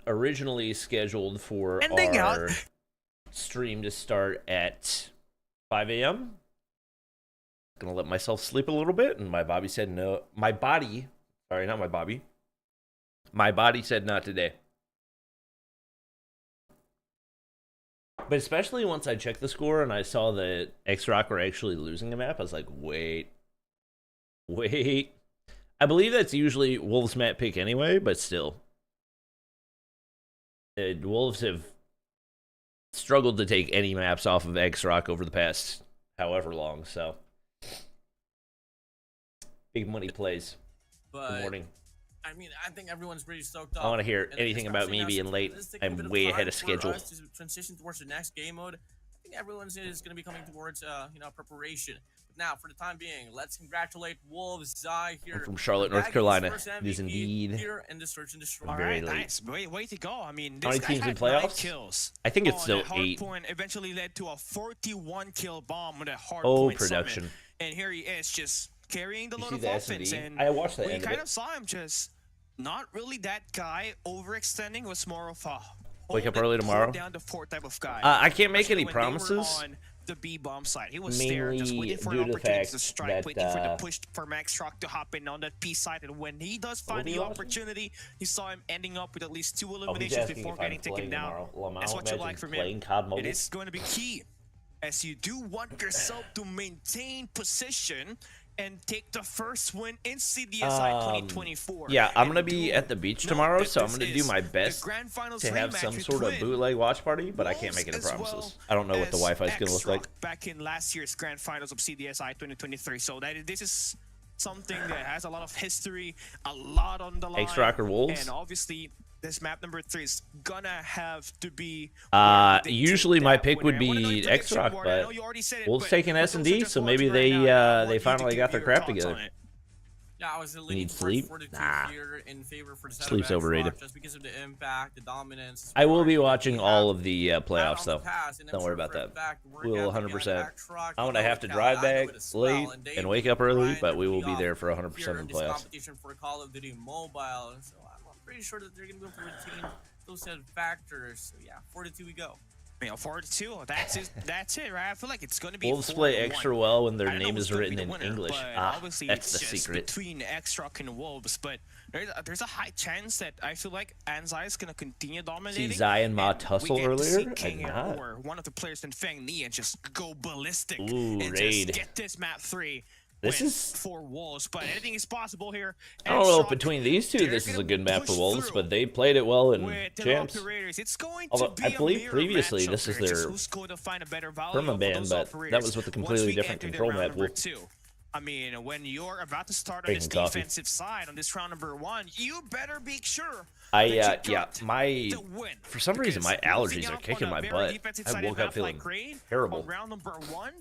originally scheduled for Ending our out. stream to start at 5 a.m. Gonna let myself sleep a little bit, and my body said no. My body, sorry, not my body. My body said not today. But especially once I checked the score and I saw that xRock were actually losing a map, I was like, wait. I believe that's usually Wolves map pick anyway, but still. Wolves have struggled to take any maps off of xRock over the past however long, so. Big money plays. But, good morning. I mean, I think everyone's pretty stoked up. I want to hear anything about me being late. I'm way ahead of schedule. To transition towards the next game mode, I think everyone's is going to be coming towards, preparation. But now, for the time being, let's congratulate Wolves Zai here. I'm from Charlotte, North Carolina. It is indeed here in the Search and Destroy. very late. Nice. Way to go. I mean, How many this guy teams in had playoffs? 9 kills. I think it's still Hard 8. Point eventually led to a 41 kill bomb with a hard Oh, point production. summit. And here he is, just carrying the You load see of the offense. S&D? And I watched the we end of kind it. of saw him just not really that guy overextending. Was more of a Wake up hold it, early tomorrow? hold down the fort type of guy. I can't make Especially any when they were promises. on the B bomb side, he was there just Mainly waiting for due an to the opportunity fact to strike, that, waiting for the push for xRock to hop in on that P side. And when he does find are the you watching? opportunity, you saw him ending up with at least 2 Oh, he's eliminations asking before if I'm getting taken playing down. tomorrow. Well, That's what you like from playing him. COD Mobile. It is going to be key, as you do want yourself to maintain position and take the first win in CDSI 2024. Yeah, I'm And gonna be do at the beach note tomorrow, that so I'm this gonna do is my the best Grand Finals to have rematch some sort of between bootleg watch party, but I can't Wolves make any as promises. well I don't know what the as Wi-Fi is gonna look like. xRock back in last year's Grand Finals of CDSI 2023. So this is something that has a lot of history, a lot on the line. xRock or Wolves? And obviously, this map number 3 is gonna have to be. Usually my pick would be xRock, but Wolves taking S&D, so maybe they finally got their crap together. Yeah, I was Need leaning sleep? towards 42 Nah. here in favor for the set Sleep's of overrated. xRock, just because of the impact, the dominance. I will be spark watching they all have of the had playoffs, on the though. past, and I'm Don't sure worry about for a that. fact we're We will gonna be 100%. at xRock, I'm you gonna know have to it, drive I know back it as late well, and they and wake up early, grind but we will their be way there off for 100% here in in the this playoffs. competition for Call of Duty Mobile, so I'm pretty sure that they're gonna be able to retain those set of factors. So yeah, 4-2 we go. You know, 4-2. That's it, right? I feel like it's going to be. Wolves play 4-1. extra well when I their don't know name who's is gonna written be in the winner, English. but Ah, obviously that's it's the just secret. between xRock and Wolves, but there's a high chance that I feel like Anzai is gonna continue dominating. See Zai and Ma and tussle we get to see earlier? I King did not. or one of the players in Fang Ni and just go ballistic Ooh, and raid. just get this map 3. This win is- for Wolves, but anything is possible here. I don't know if xRock, between these two they're this is gonna a good map for push Wolves, through but they played it well in with the champs. operators. It's going Although, to be I believe a mirror previously matchup this is here, just their who's going to find a better value perma for ban, those but that operators was with a once completely we different enter the control round map. number Wolf. 2. I mean, when you're about to start on this Drinking coffee. defensive side on this round number 1, you better be sure. I that you yeah, got my the win, for some reason my because allergies closing are out kicking on a my very butt. defensive I sided woke up map feeling like Raid terrible. on round number 1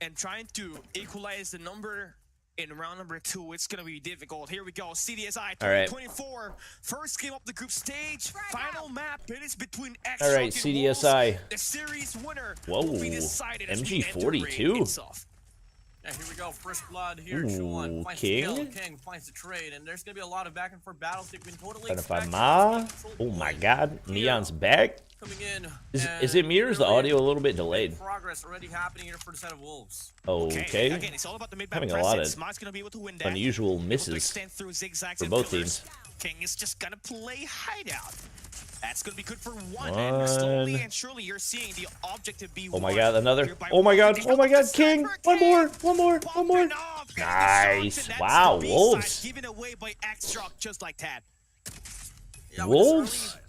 and trying to equalize the number in round number 2, it's going to be difficult. Here we go. CDSI 2024. First game up the group stage. Final map. It is between xRock All right, and CDSI. Wolves. The series winner Whoa, will be decided as we enter MG42. raid itself. Yeah, here we go. First blood here. Ooh, Chuan finds King? the kill. King finds the trade, and there's gonna be a lot of back and forth battles. They've been totally Trying to find expecting Ma. this control Oh my point god, here Neon's back. coming in. Is it me or is the audio a little bit delayed? Progress already happening here for the set of Wolves. Okay. Again, it's all about the mid-map Having a lot presence. of Ma's gonna be able to win that. unusual Able to misses extend through zigzags for and both pillars. teams. King is just gonna play hideout. That's gonna be good for one. And slowly and surely you're seeing the objective be Oh my won god, another. here by Oh my god, Wolves. oh my god, The King! sniper, One King more, one more, one more. popping off. Nice. And that's Wow, the B-side Wolves. given away by xRock just like that. Yeah, with this Wolves? early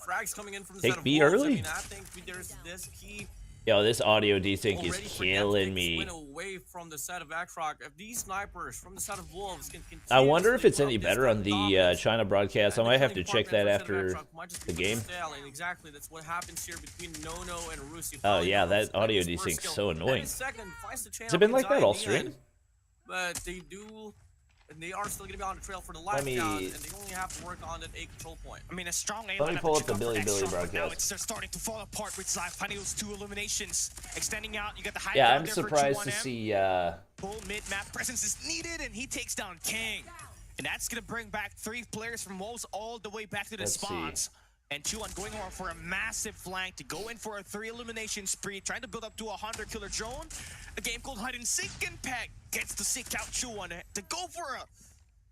frags coming in from the Take set of B Wolves. early? I mean, I think there's this key Yo, this audio desync is already for killing Netflix me. win away from the set of xRock. If these snipers from the set of Wolves can continue I wonder if to it's put any up this better kind on of the dominance, China broadcast. I the might have to killing check that department for after set of xRock might just the be game. stale, and exactly, that's what happens here between Nono and Rusi. Oh yeah, Probably that Nono's audio his first desync's kill. so And annoying. his second finds the Has it been like that all Anxiety stream? But they do, and they are still going to be on the trail for the Let life me- count, and they only have to work on that A control point. I mean, a strong A Let me lineup pull that up the you got Billy for Billy xRock, but now broadcast. it's starting to fall apart with Zai finding those 2 eliminations. Extending out, you got the high Yeah, ground I'm there for surprised to 2-1M. see. Full mid-map presence is needed, and he takes down King. And that's going to bring back 3 players from Wolves all the way back to the Let's see. spawns. And Chuan going on for a massive flank to go in for a 3 elimination spree, trying to build up to a 100-killer drone. A game called Hide and Seek, and Peg gets to seek out Chuan to go for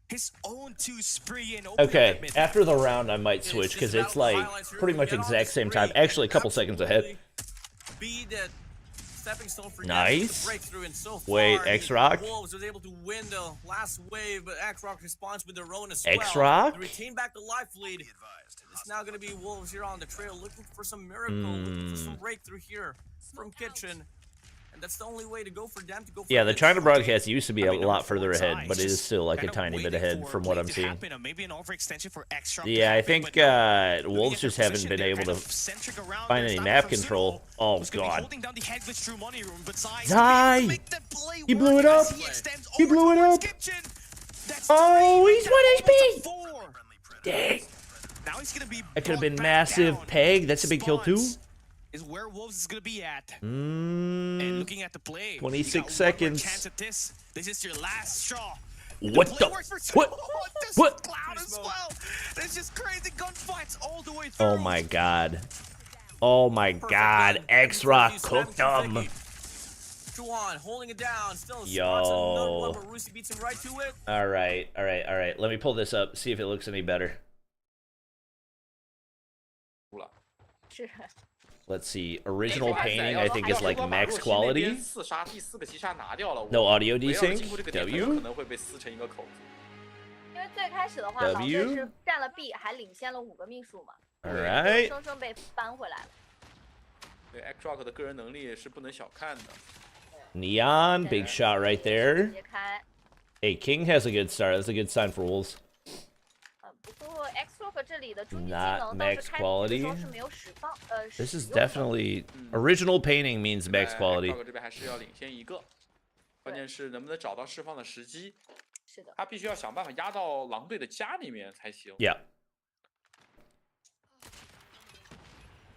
his own 2 spree and open. Okay, after the round, I might switch because it's like pretty much exact same time. Actually, a couple seconds ahead. Stepping stone for nice. Breakthrough, and so far, wait, xRock? Wolves was able to win the last wave, but xRock responds with their own as well. xRock? To retain back the life lead. It's now going to be Wolves here on the trail, looking for some miracle, looking for some breakthrough here from Kitchen. And that's the only way to go for them to go for the China broadcast used to be a lot further ahead, but it is still like a tiny bit ahead from what I'm seeing. Yeah, I think Wolves just haven't been able to find any map control. Oh god. Die! He blew it up! He blew it up! Oh, he's 1 HP! Dang. That could have been massive. Peg, that's a big kill too. Is where Wolves is gonna be at. And looking at the play, 26 seconds. Chance at this is your last straw. What the? What? Cloud as well. There's just crazy gunfights all the way through. Oh my god. Oh my god. xRock cooked them. Juan holding it down. Still yo. But Rusi beats him right to it. All right. Let me pull this up. See if it looks any better. Let's see. Original painting, I think, is like max quality. No audio desync. W. W. Alright. Neon, big shot right there. Hey, King has a good start. That's a good sign for Wolves. Not max quality. This is definitely original painting means max quality. Yeah.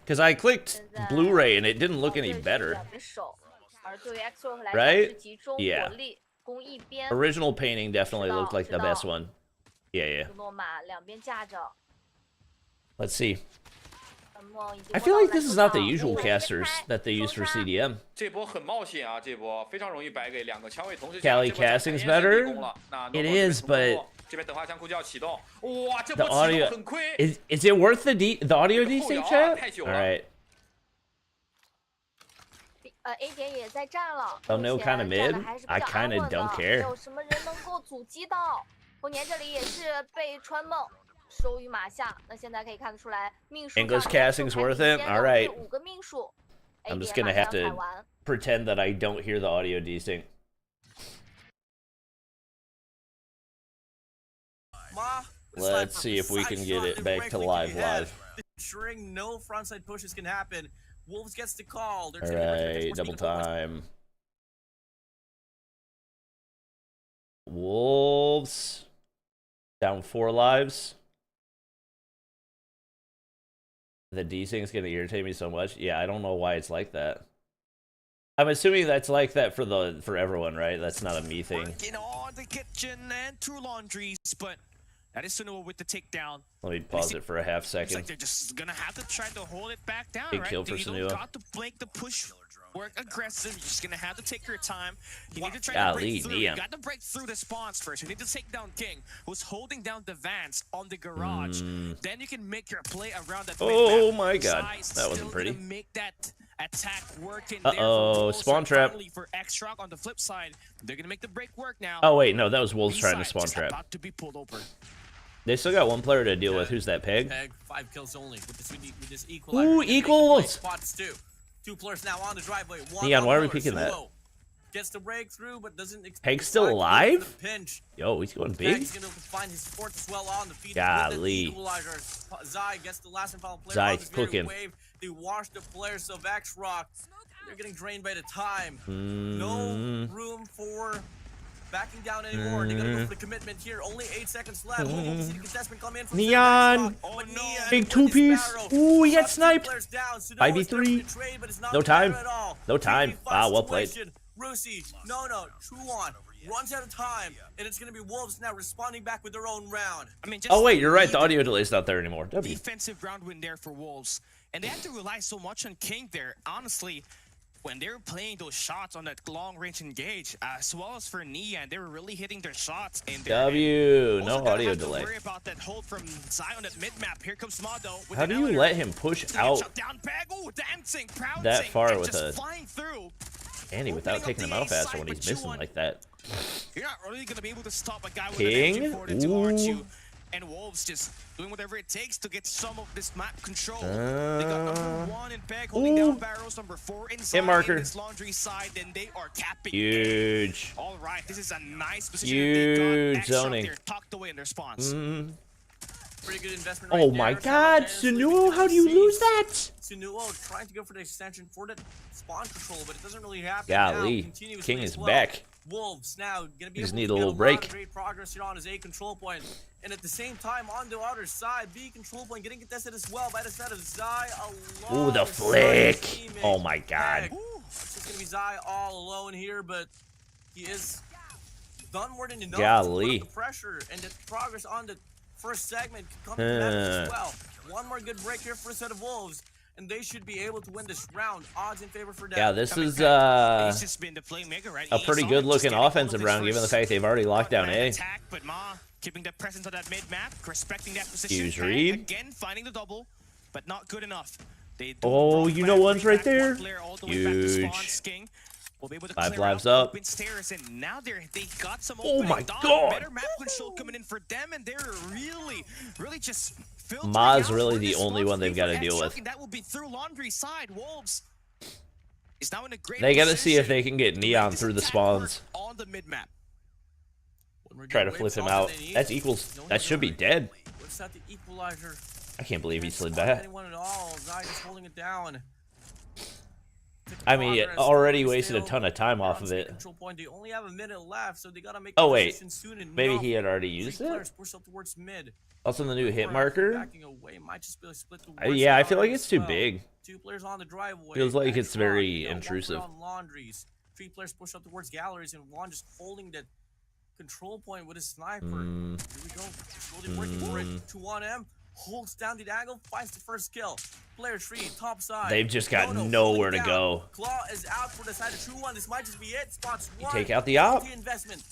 Because I clicked Blu-ray and it didn't look any better. Right? Yeah. Original painting definitely looked like the best one. Yeah. Let's see. I feel like this is not the usual casters that they use for CDM. Cali casting's better? It is, but the audio... Is it worth the audio desync, chat? Alright. Oh no, kind of mid? I kind of don't care. English casting's worth it? Alright. I'm just gonna have to pretend that I don't hear the audio desync. Let's see if we can get it back to live. Ensuring no frontside pushes can happen. Wolves gets the call. Alright, double time. Wolves down 4 lives. The desync's gonna irritate me so much. Yeah, I don't know why it's like that. I'm assuming that's like that for everyone, right? That's not a me thing. Working on the kitchen and True Laundries, but that is Sunua with the takedown. Let me pause it for a half second. It's like they're just gonna have to try to hold it back down, big right? kill for Sunua. You don't got to make the push work aggressive. You're just gonna have to take your time. You need to try to break through. You got to break through the spawns first. You need to take down King, who's holding down the Vans on the garage. Then you can make your play around that. Oh my god, that wasn't pretty. Make that attack work in spawn trap. For xRock on the flip side, they're gonna make the break work now. Oh wait, no, that was Wolves trying to spawn trap. About to be pulled over. They still got one player to deal with. Who's that, Peg? Peg, 5 kills only with this equalizer. Ooh, equals! Spots too. 2 players now on the driveway. Neon, why are we picking that? Gets the breakthrough, but doesn't. Peg's still alive? Pinch. Yo, he's going big. Peg's gonna find his fourth as well on the feed. Golly. Zai gets the last and final player. Zai's cooking. Wave. They wash the players of xRock. They're getting drained by the time. No room for backing down anymore. They're gonna go for the commitment here. Only 8 seconds left. Neon! Oh, no. Big 2-piece! Ooh, he got sniped! 5v3. No time. No time. Wow, well played. Rusi, no, Truon. runs out of time, and it's going to be Wolves now responding back with their own round. I mean, just Oh wait, you're right. The audio delay's not there anymore. W. defensive round win there for Wolves. And they had to rely so much on King there. Honestly, when they were playing those shots on that long-range engage, as well as for Nia, and they were really hitting their shots in there. W, no audio have delay. To worry about that hold from Zion at mid-map. Here comes Mado. How do you let him push out down bag? Ooh, dancing, that far with a flying through? Andy without taking him out faster when he's missing like that? You're not really gonna be able to stop a guy with King? an engine too hard to. And Wolves just doing whatever it takes to get some of this map control. They got number 1 in Peg holding down barrels, number 4 inside marker. in this laundry side, and they are capping. Huge. All right, this is a nice position. Huge zoning. They're tucked away in their spawns. Pretty good investment Oh right my there. God, Sunuo, how do you lose that? Sunuo trying to go for the extension for the spawn control, but it doesn't really happen. Golly, King is back. Wolves now gonna be Just able need to a get little lot break. of great progress here on his A control point, and at the same time on the other side, B control point getting contested as well by the side of Zai alone. Ooh, the flick! Oh my God. It's just gonna be Zai all alone here, but he is done more than enough Golly. to put up the pressure, and the progress on the first segment can come to that as well. One more good break here for a set of Wolves, and they should be able to win this round. Odds in favor for them. Yeah, this is He's just been the playmaker, right? a pretty good looking offensive round given the fact they've already locked down A. Attack, but Ma keeping the presence on that mid map, respecting that position. Huge read. Again, finding the double, but not good enough. They Oh, you know one's right there. Huge. Huge. Will be able to 5 clear lives out up. open stairs, and now they got some Oh opening. my Dom, God. Better map control coming in for them, and they're really just filtering Ma's out really where the this only one's one they've being got to for deal xRock, with. and that will be through laundry side. Wolves is now in a great They got to see if position they can get to Neon make this through the attack spawns. work on the mid map. Try to flip him out. That's equals. That should be dead. What's that? The equalizer. I can't believe he slid Spot back. anyone at all. Zai just holding it down. I mean, it already wasted a ton of time off of it. Control point. They only have a minute left, so they gotta make Oh the wait, decision soon maybe enough. he had already Three used it. players push up towards mid. Also, the new hit Four marker. backing away. Might just be a split towards Yeah, I feel like Stalwart it's as too well. big. 2 players on the driveway. Feels like it's xRock, very one intrusive. player on laundries. 3 players push up towards galleries, and one just holding that control point with a sniper. Here we go. Slowly working for it. 2-1M holds down the angle, finds the first kill. Player 3, top side. They've just got Nono nowhere holding to down. go. Claw is out for the side of 2-1. This might just be it. Spots one. take out the op. Quality investment.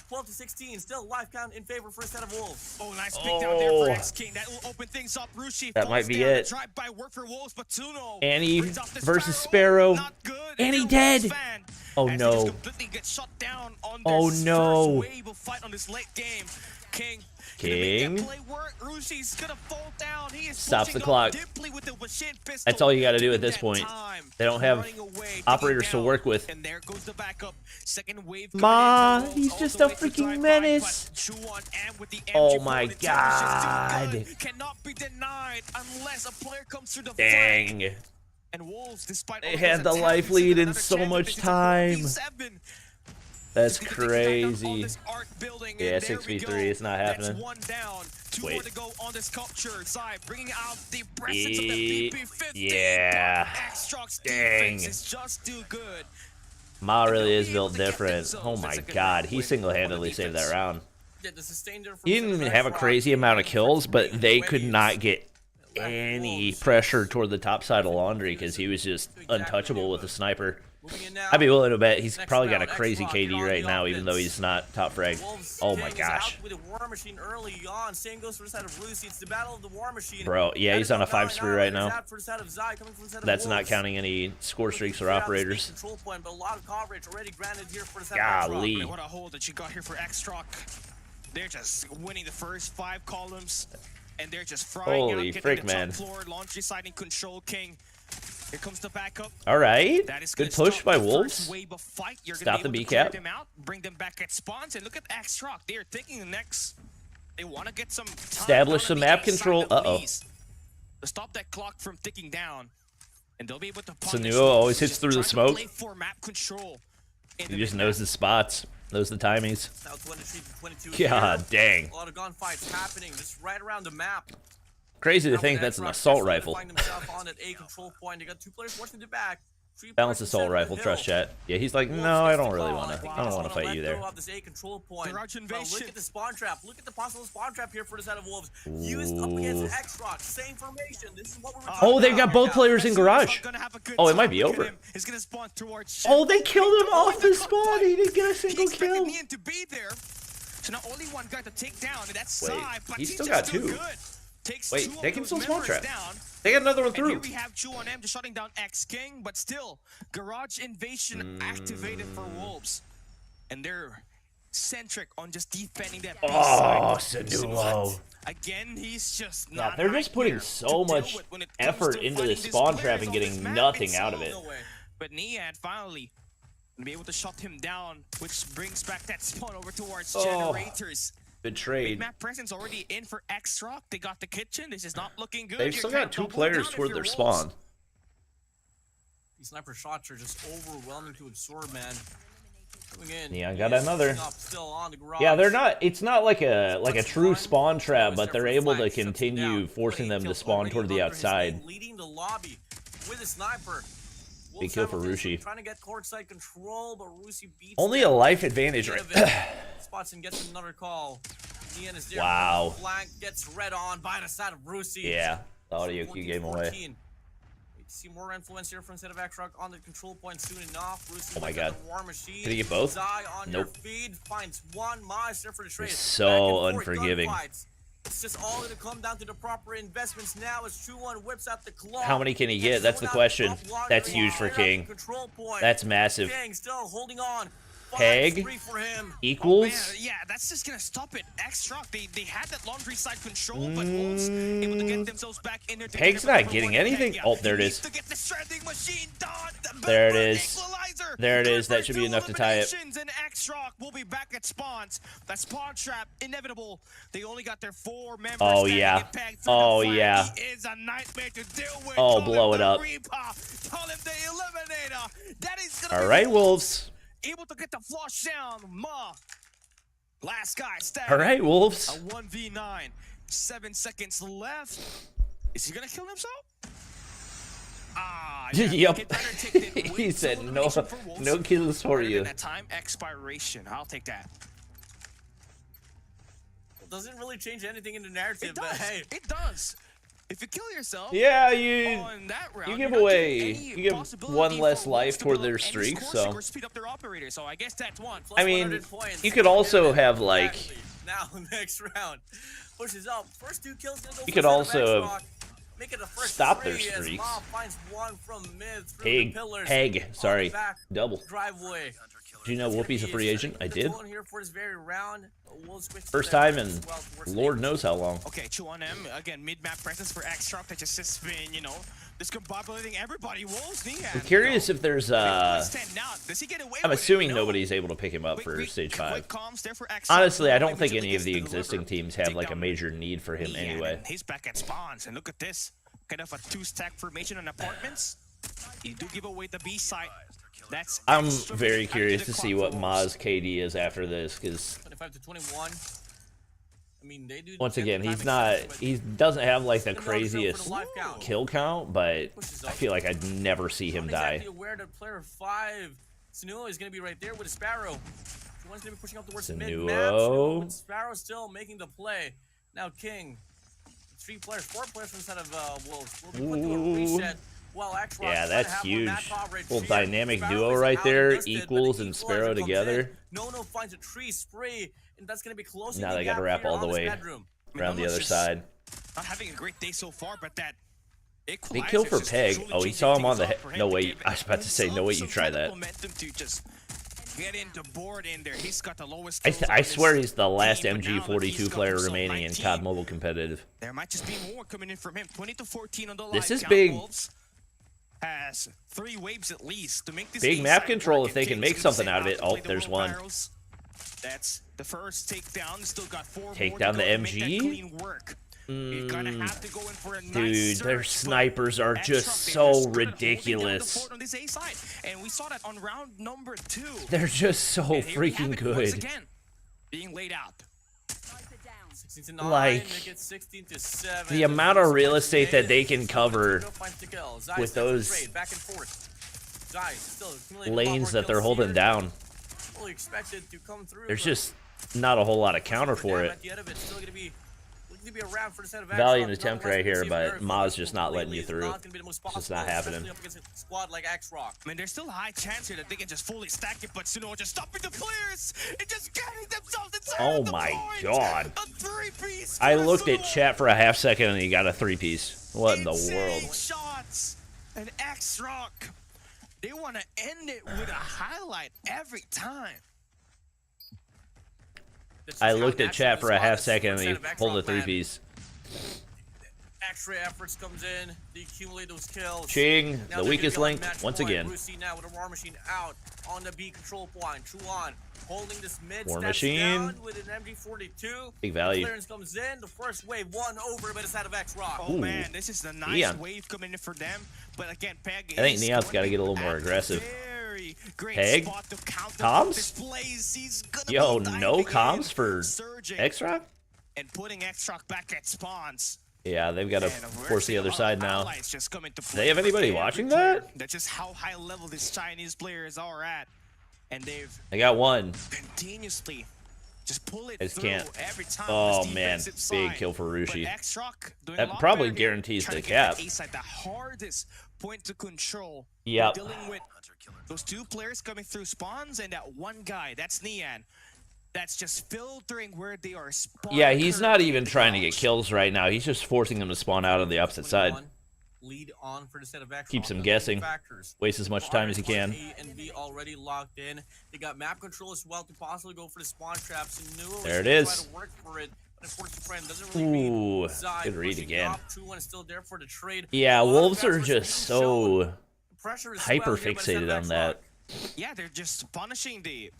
12 to 16. Still life count in favor for a set of Wolves. Oh, nice pick down there for X-King. That will open things up. Rushi That might be it. Drive by work for Wolves, but Tuno Annie brings off the versus Sparrow. Sparrow. Not good. Annie If you're a Wolves dead. fan, Oh, as he no. just completely gets shut down on Oh, this no. first wave of fight on this late game. King. King. Play work. Rushi's gonna fall down. He is Stops the pushing clock. up Dipley with the machine pistol. That's all you got to do at this That point. time. They don't have Running away, taking operators to down. work with. And there goes the backup. Second wave. Ma, coming in. he's All just the a way to freaking drive by, menace. but 2-1M with the Oh MG my 42 is still God. good. Cannot be denied unless a player comes through the flank. Dang. And Wolves, despite They all had those the attacks, life we lead see in another so chance much to visit time. 4v7. That's They can take down all crazy. this art building, Yeah, and there we 6v3, go. it's not happening. That's 1 down. 2 more Wait. to go on this sculpture side, bringing out the presence of the VP-50. Yeah. xRock's Dang. defense is just too good. Ma really is They'll be built able to get different. themselves Oh a my second God, round he win single-handedly on saved that defense. round. Yeah, the sustain there from He didn't even have a xRock. crazy amount of kills, but they could Waves. not get any pressure toward the top side of Laundry because he was just untouchable with a sniper. Moving in now. I'd be willing to bet he's Next probably got a round, crazy xRock KD on right the now, even though offense. he's not top frag. Wolves Oh King my is gosh. out with a War Machine early on. Same goes for the side of Lucy. It's the battle of the War Machine. Bro, yeah, he's on a 5 spree right now. Out for the side of Zai, coming from the side of That's not Wolves. counting any score streaks or Straight out the operators. speed Control point, but a lot of coverage already granted here for the side of Golly. xRock. What a hold that you got here for xRock. They're just winning the first 5 columns, and they're just frying Holy out, getting frick, the top man. floor, laundry side in control. King. Here comes the backup. All right. That is Good gonna push stop by the Wolves. first wave of fight. You're Stop gonna the be able to clear B-cap. them out, bring them back at spawns, and look at xRock. They're taking the next. They want to get some time Establish out some of the map inside control. of Uh-oh. Lee's to stop that clock from ticking down, and they'll be able to So punish Nuo always Wolves. hits Just through the trying to smoke. play for map control in He the just mid-map. knows the spots, knows the timings. Now 23 to 22 God here. dang. A lot of gunfights happening just right around the map. Crazy to Now think with that's an xRock assault trying to rifle. find himself on that A control point. They got 2 players watching the back. Balance assault rifle, trust chat. Yeah, he's like, no, I don't really want to. I don't want to fight you there. Garage invasion. Look at the spawn trap. Look at the possible spawn trap here for the side of Wolves. Used up against xRock. Same formation. This is what we're oh, they've got both players in garage. Oh, it might be over. Oh, they killed him off the spawn. He didn't get a single kill. To be there. So not only one guy to take down, and that's Wait, Sai, but he's still got two. Wait, they can still spawn trap. They got another one through. And here we have 2-on-M just shutting down X-King, but still, Garage Invasion activated for Wolves. And they're centric on just defending that B oh, side. Sanulo. Again, he's just not. Yeah, they're just putting so much effort into the spawn trap and getting nothing out of it. But Niad finally gonna be able to shut him down, which brings back that spawn over towards Generators. Betrayed. Map presence already in for xRock. They got the kitchen. This is not looking good. They've still got 2 players toward their spawn. These sniper shots are just overwhelming to absorb, man. Coming in. Yeah, I got another. Still on the garage. Yeah, they're not. It's not like a true spawn trap, but they're able to continue forcing them to spawn toward the outside. Leading the lobby with a sniper. Big kill for Rushi. Trying to get courtside control, but Rushi beats only a life advantage, right? Spots and gets another call. Ian is there. Wow. Flank gets red on by the side of Rushi. Yeah, the audio cue game away. See more influence here from instead of xRock on the control point soon enough. Rushi oh my god. War machine. Did he get both? On nope. Your feed, finds one monster for the trade. He's so unforgiving. It's just all going to come down to the proper investments now as 2-1 whips out the claw. How many can he get? That's the question. That's huge for King. That's massive. King still holding on. Peg equals. Oh, yeah, that's just gonna stop it. xRock, they had that laundry side control, but Wolves able to get themselves back in there. Peg's not getting anything. Oh, there it is. There it is. There it is. That should be enough to tie it. And xRock will be back at spawns. That spawn trap inevitable. They only got their 4 members. Oh yeah. Oh yeah. Is a nightmare to deal with. Oh, blow it up. Call him the Eliminator. That is gonna all right, Wolves. Able to get the flush down. Last guy standing. All right, Wolves. A 1v9. 7 seconds left. Is he gonna kill himself? Ah, yeah. Yep. He said no kills for you. That time expiration. I'll take that. It doesn't really change anything in the narrative, but hey, it does. If you kill yourself, yeah, you give away, you give 1 less life for their streak, so. Speed up their operator, so I guess that's one. I mean, you could also have like. Now next round pushes up. First 2 kills. You could also make it a first stop their streaks. Finds one from mid through Peg, the pillars. Peg, sorry, double. Driveway. Do you know Whoopi's a free agent? I did. Here for this very round. First time in Lord knows how long. Okay, 2-on-M again. Mid-map presence for xRock that just has been, you know, discombobulating everybody. Wolves. I'm curious if there's I'm assuming nobody's able to pick him up for stage 5. Honestly, I don't think any of the existing teams have like a major need for him anyway. He's back at spawns, and look at this, kind of a 2-stack formation on apartments. You do give away the B site. I'm very curious to see what Ma's KD is after this, because 25 to 21. I mean, they do. Once again, he doesn't have like the craziest kill count, but I feel like I'd never see him die. Aware that player 5, Sanulo is going to be right there with a Sparrow. One's going to be pushing up towards mid-map. Sparrow still making the play. Now King, 3 players, 4 players from the side of Wolves. Will be put through a reset. Well, yeah, that's huge. Little dynamic duo right there, Equals and Sparrow together. No finds a tree spray, and that's gonna be close. Now they gotta wrap all the way around the other side. Not having a great day so far, but that big kill for Peg. Oh, he saw him on the head. No wait, I was about to say no wait. You try that. Get into board in there. He's got the lowest. I swear he's the last MG42 player remaining in COD Mobile competitive. There might just be more coming in from him. 20 to 14 on the line. This is big. Has 3 waves at least to make this big map control if they can make something out of it. Oh, there's one. That's the first takedown. Still got 4 take down the MG. Dude, their snipers are just so ridiculous. And we saw that on round number 2. They're just so freaking good. Being laid out. Like, the amount of real estate that they can cover with those Zai still accumulating a lot lanes more that they're kills holding here. down. Fully expected to come through. There's but just not a whole lot of counter for it. At the end of it, still gonna be looking to be a round for the set of Valiant xRock. attempt Nonetheless, right we can here, see but very Ma's focused just not letting you completely. through. Not gonna be the most It's just possible, not happening. especially up against a squad like xRock. I mean, there's still a high chance here that they can just fully stack it, but Suno just stopping the players and just getting themselves inside Oh of the my point. God. A three-piece I for looked at Suno. chat for a half second and he got a 3-piece. What in the Insane world? shots. And xRock, they want to end it with a highlight every time. I looked at chat for a half second and he pulled a 3-piece. Extra efforts comes in, they accumulate those kills. Ching, Now the they're weakest gonna be on link match once point. again. Brucey now with a War Machine out on the B control point. Chuan holding this mid War steps Machine. down with an MG42. Big value. Clearance comes in. The first wave won over by the side of xRock. Oh Ooh. man, this is a nice Neon. wave coming in for them. But again, Peg I think is Neon's going got to get a little at more a aggressive. Very great Peg? spot to counter Comms? displays. He's gonna Yo, be no diving comms in, for surging, xRock? and putting xRock back at spawns. Yeah, they've got to And we're force the seeing other a lot side of now. allies just coming to Do play they have for anybody every watching player. that? That's just how high level these Chinese players are at. And they've I got one. continuously just pull it I just through can't. every time. Oh this man, defensive big side. kill for But Rushi. xRock doing That a lot probably better here, guarantees trying the to get that cap. A side, the hardest point to control. Yep. They're dealing with those two players coming through spawns and that one guy, that's Neon. That's just filtering where they are spawning. Yeah, he's not currently even in the trying to get box. kills right now. He's just forcing them to spawn out on the opposite side. Lead on for the set of xRock. Keeps him The guessing. factors. Waste as much time as he can. A and B already locked in. They got map control as well to possibly go for the spawn traps. And Nuo There it gonna is. Try to work for it. But unfortunately, friend doesn't really Ooh, read. Zai good read pushing again. up. 2-1 is still there for the trade. Yeah, A lot of Wolves are efforts just being shown. so Pressure as hyper well here by the set of fixated on that. xRock. Yeah, they're just punishing the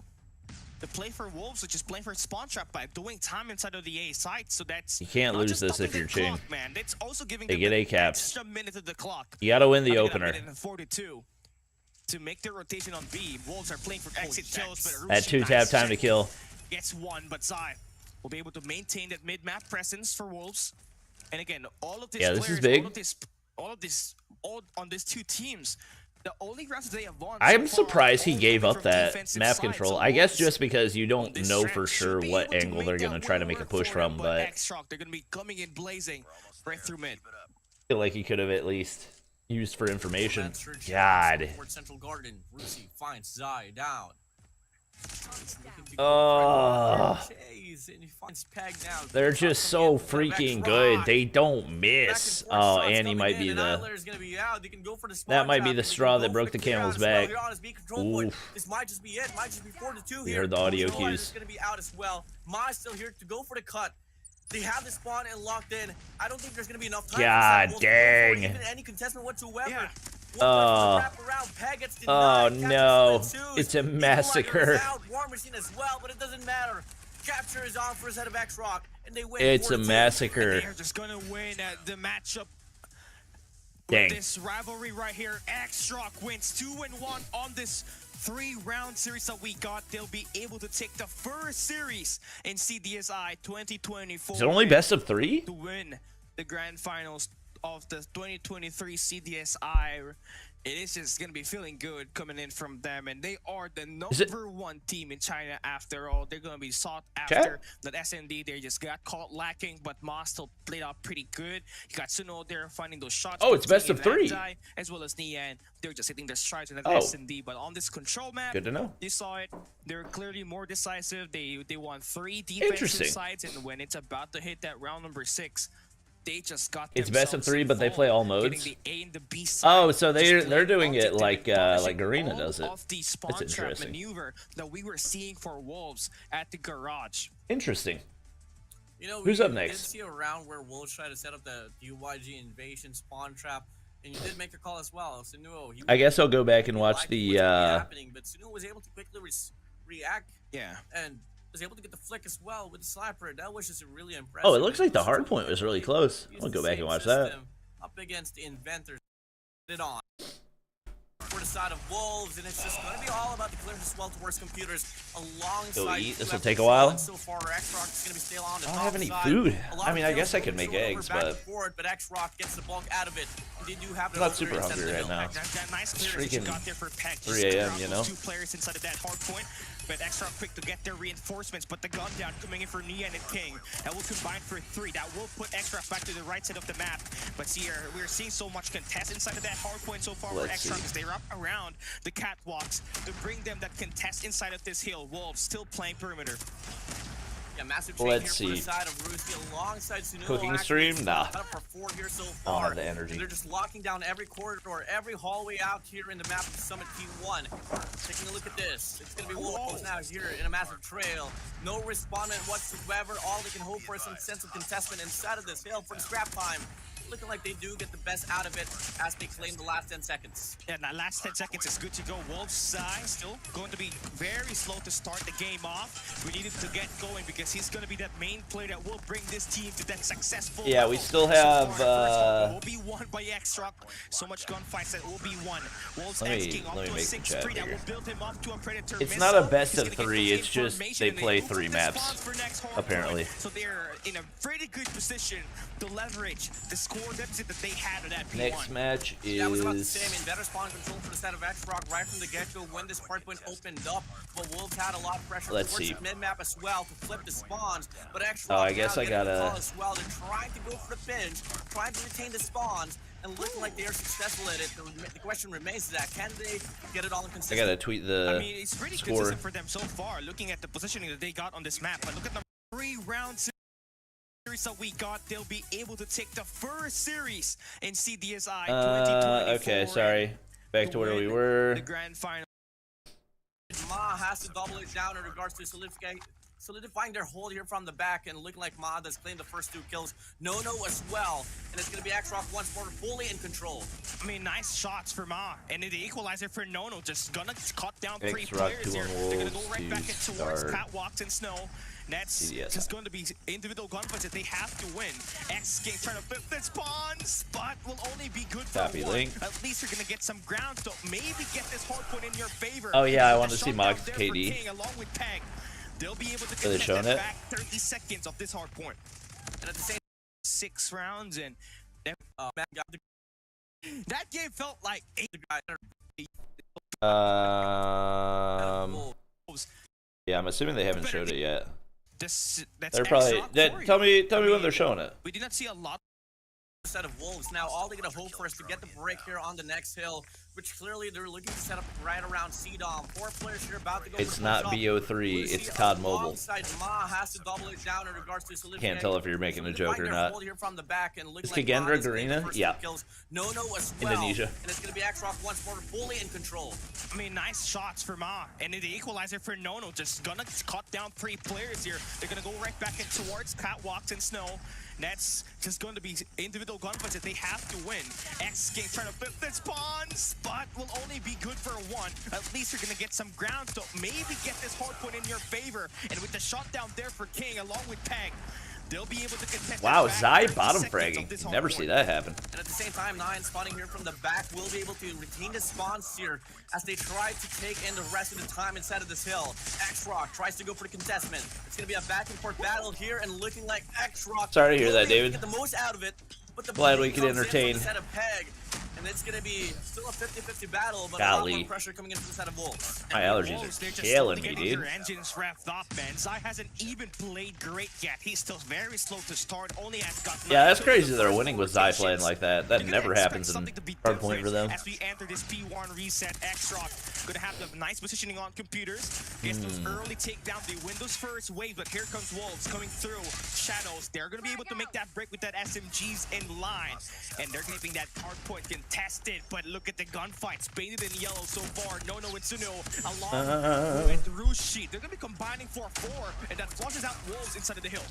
play for Wolves, which is playing for spawn trap by doing time inside of the A site. So that's You can't not lose just this stopping if you're the Ching. clock, man. That's also giving They them get an A caps. extra minute of the clock. You got to win the I think a opener. minute and 42 to make their rotation on B. Wolves are playing for exit kills, but At Rushi 2-tap time to kill. gets one, but Zai will be able to maintain that mid-map presence for Wolves. And again, all of these Yeah, this players, is big. all on these two teams, the only rounds they have won. I'm so far surprised he all gave coming up from that defensive map side. control. So I guess Wolves just because you on don't this know stretch for should sure be what able to angle make they're that going to try to one make a work push for them, from, but xRock, they're going to be coming in blazing right through mid. I feel like he could have at least used for information. Man searching God. towards Central Garden. Rusi finds Zai down. Oh. Chase, and he finds Peg now. They're just so freaking good. They don't miss. Oh, and he might be the... That might be the straw that broke the camel's back. Oof. This might just be it. Might just be 4-2 We here. heard the audio Noah cues. is going to be out as well. Ma's still here to go for the cut. They have the spawn and locked in. I don't think there's going to be enough time. God for dang. even any contestment whatsoever. Yeah. Oh. Oh, no. It's a massacre. War Machine as well, but it doesn't matter. Capture is on for a set of xRock, and they win. It's a 4-2. massacre. They're just going to win the matchup. Dang. With this rivalry right here, xRock wins 2-1 on this 3-round series that we got. They'll be able to take the first series in CDSI 2024. Is it only best of 3? To win the grand finals of the 2023 CDSI. It is just going to be feeling good coming in from them, and they are the #1 team in China after all. They're going to be sought after. That SND, they just got caught lacking, but Moss still played out pretty good. You got Suno there finding those shots. Oh, it's best of 3. As well as Nian. They're just hitting their strides in that Oh. SND, but on this control map, Good to know. you saw it. They're clearly more decisive. They won 3 defensive Interesting. sides, and when it's about to hit that round number 6, they just got It's best of themselves 3, but they play all modes. getting the A and the B side. Oh, so Just they're playing doing it onto like punishing Garena all does it. of the spawn That's trap interesting. maneuver that we were seeing for Wolves at the garage. Interesting. You know, Who's we up did next? see a round where Wolves tried to set up the UYG invasion spawn trap, and you did make a call as well. Sunuo, he I guess I'll go back and watch liked what's the happening, but Sunuo was able to quickly react Yeah. and was able to get the flick as well with the sniper. That was just really impressive. Oh, it looks like the Sunuo hard point was really close. used I'll the go back same and watch that. system up against the inventors. It on. for the side of Wolves, and it's just going to be all about the clearance as well towards computers alongside. This will take a while. So far, xRock is going to be still on the I don't top have any side. food. I mean, I guess I could make eggs, but xRock gets the bulk out of it. They do have I'm not super hungry right now. That nice It's clearance that you freaking got there for Peck. 3 a.m., you know? 2 players inside of that hard point, but xRock quick to get their reinforcements, but the gun down coming in for Nian and King. That will combine for 3. That will put xRock back to the right side of the map. But see here, we're seeing so much contest inside of that hard point so far for xRock as they wrap around the catwalks to bring them that contest inside of this hill. Wolves still playing perimeter. Yeah, massive trade here for the side of Ruski alongside Sunulo. Cooking stream? Nah. For 4 here so I don't far. have the energy. They're just locking down every corridor, every hallway out here in the map of Summit T1. Taking a look at this. It's going to be Wolves now here in a massive trail. No respondent whatsoever. All they can hope for is some sense of contestment inside of this hill for the scrap time. Looking like they do get the best out of it as they claim the last 10 seconds. Yeah, that last 10 seconds is good to go. Wolves side still going to be very slow to start the game off. We need him to get going because he's going to be that main player that will bring this team to that successful level. we still have will be won by xRock. So much gunfights that will be won. Wolves asking up to a 6-3 that will build him up to a predator. It's not a best of 3, it's just they play 3 maps, apparently. So they're in a pretty good position to leverage the score deficit that they had on that P1. Next match is... Yeah, I was about to say, I mean, better spawn control for the side of xRock right from the get-go when this part went opened up. But Wolves had a lot of pressure towards the mid-map as well to flip the spawns. But xRock I guess I gotta... as well. They're trying to go for the binge, trying to retain the spawns, and looking like they are successful at it. The question remains is that can they get it all in consistency? I gotta tweet the I mean, it's pretty consistent for them so far, looking at the positioning that they got on this map. But look at the 3 rounds that we got, they'll be able to take the first series in CDSI 2024. Okay, sorry. Back to where we were. The grand final. Ma has to double it down in regards to solidifying their hold here from the back, and looking like Ma does claim the first 2 kills. No as well, and it's going to be xRock once more fully in control. I mean, nice shots for Ma, and the equalizer for Nono, just gonna cut down 3 players here. They're gonna go right back in towards catwalks and snow. That's just going to be individual gunfights that they have to win. X King trying to flip the spawns, but will only be good for 1. At least you're going to get some ground, so maybe get this hard point in your favor. Oh yeah, I want to see Mox KD. King, along with Peg. They'll be able to contest it back 30 seconds of this hard point. And at the same 6 rounds, and that game felt like 8. Yeah, I'm assuming they haven't showed it yet. That's they're probably tell me when they're showing it. We did not see a lot set of Wolves. Now all they're gonna hope for is to get the break here on the next hill, which clearly they're looking to set up right around CDOM. 4 players here about to go. It's not BO3, it's COD Mobile. Ma has to double it down in regards to can't tell if you're making a joke or not. From the back and is Kendra Garena? Yeah. No as well. Indonesia. And it's gonna be xRock once more fully in control. I mean, nice shots for Ma, and the equalizer for Nono, just gonna cut down 3 players here. They're gonna go right back in towards catwalks and snow. That's just going to be individual gunfights that they have to win. X King trying to flip the spawns, but will only be good for 1. At least you're going to get some ground, so maybe get this hard point in your favor. And with the shot down there for King, along with Peg, they'll be able to contest. Wow, Zai bottom fragging. Never see that happen. And at the same time, 9 spawning here from the back will be able to retain the spawns here as they try to take in the rest of the time inside of this hill. xRock tries to go for the contestment. It's going to be a back and forth battle here, and looking like xRock. Sorry to hear that, David. Get the most out of it, but the glad we could entertain. Peg. And it's going to be still a 50-50 battle, but a lot more pressure coming in from the side of Wolves. My allergies are killing me, dude. Their engines revved up, man. Zai hasn't even played great yet. He's still very slow to start. Only has got that's crazy they're winning with Zai playing like that. That never happens in hard point for them. As we enter this P1 reset, xRock gonna have the nice positioning on computers. Gets those early takedown, the Windows first wave, but here comes Wolves coming through. Shadows, they're gonna be able to make that break with that SMGs in line. And they're keeping that hard point contested, but look at the gunfights, painted in yellow so far. Nono and Suno along with Rushi. They're gonna be combining for 4, and that flushes out Wolves inside of the hill.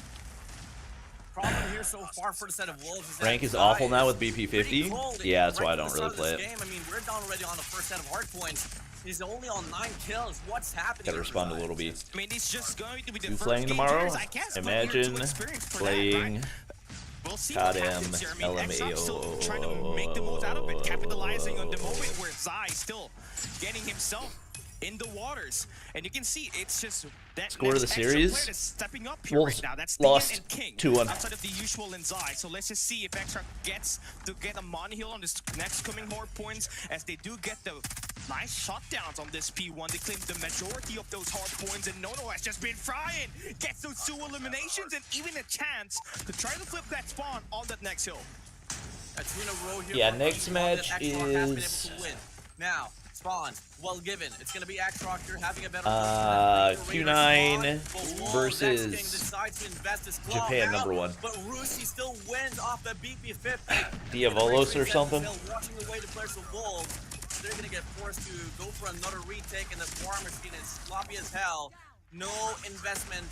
Problem here so far for the set of Wolves is rank is awful now with BP50. Yeah, that's why I don't really play it. I mean, we're down already on the first set of hard points. He's only on 9 kills. What's happening? Gotta respond a little bit. I mean, it's just going to be the you playing tomorrow? Imagine playing We'll see what happens here. I mean, xRock still trying to make the most out of it, capitalizing on the moment where Zai still getting himself in the waters. And you can see it's just that score of the series. Stepping up here Wolves right now. That's lost and King 2-1 outside of the usual in Zai. So let's just see if xRock gets to get a monoheal on this next coming hard points, as they do get the nice shutdowns on this P1. They claim the majority of those hard points, and Nono has just been frying. Gets those 2 eliminations and even a chance to try to flip that spawn on that next hill. That's 2 in a row here. Yeah, next match is now. Spawns, well given. It's going to be xRock here having a better Q9 versus Japan #1. But Rusi still wins off the BP50. Diavolos or something. Watching the way to players of Wolves, they're going to get forced to go for another retake, and the farm machine is sloppy as hell. No investment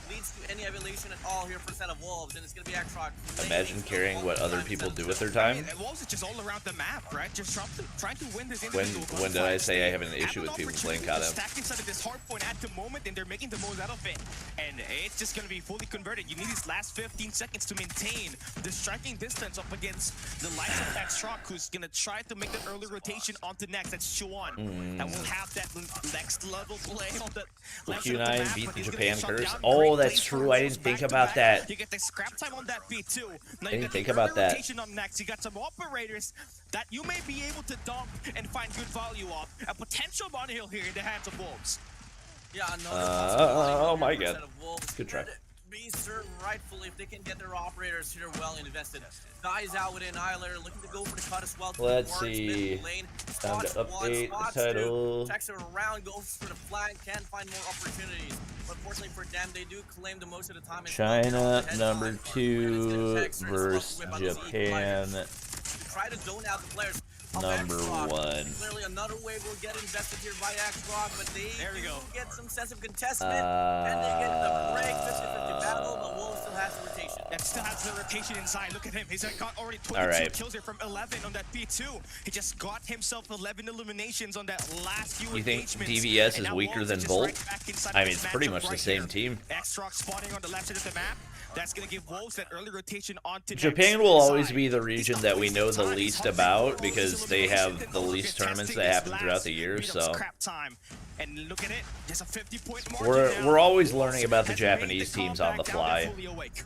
leads to any evolution at all here for a set of Wolves, and it's going to be xRock. Imagine carrying what other people do with their time. Wolves is just all around the map, right? Just trying to win this When did I say I have an issue with people playing CODM? Stack inside of this hard point at the moment, and they're making the most out of it. And it's just going to be fully converted. You need these last 15 seconds to maintain the striking distance up against the likes of xRock, who's going to try to make the early rotation onto next. That's Chuan. And we'll have that next level play on the Q9 beat the Japan curse. Oh, that's true. I didn't think about that. You get the scrap time on that B2. Now I didn't think about that. On next. You got some operators that you may be able to dump and find good value off. A potential monohill here in the hands of Wolves. Yeah, oh my god. Good try. Be certain rightfully if they can get their operators here well invested. Guys out with Annihilator, looking to go for the cut as well. Let's see. Time to update the title. Checks it around, goes for the flank, can find more opportunities. But fortunately for them, they do claim the most of the time. China #2 versus Japan Try to zone out the players. #1. Clearly another wave will get invested here by xRock, but they get some sense of contestment, and they get the break. 50-50 battle, but Wolves still has the rotation. That still has the rotation inside. Look at him. He's got already 22 kills here from 11 on that P2. He just got himself 11 eliminations on that last few engagements. You think DVS is weaker than Volt? I mean, it's pretty much the same team. xRock spawning on the left side of the map. That's going to give Wolves that early rotation onto Japan will always be the region that we know the least about because they have the least tournaments that happen throughout the year, so and look at it, just a 50-point we're always learning about the Japanese teams on the fly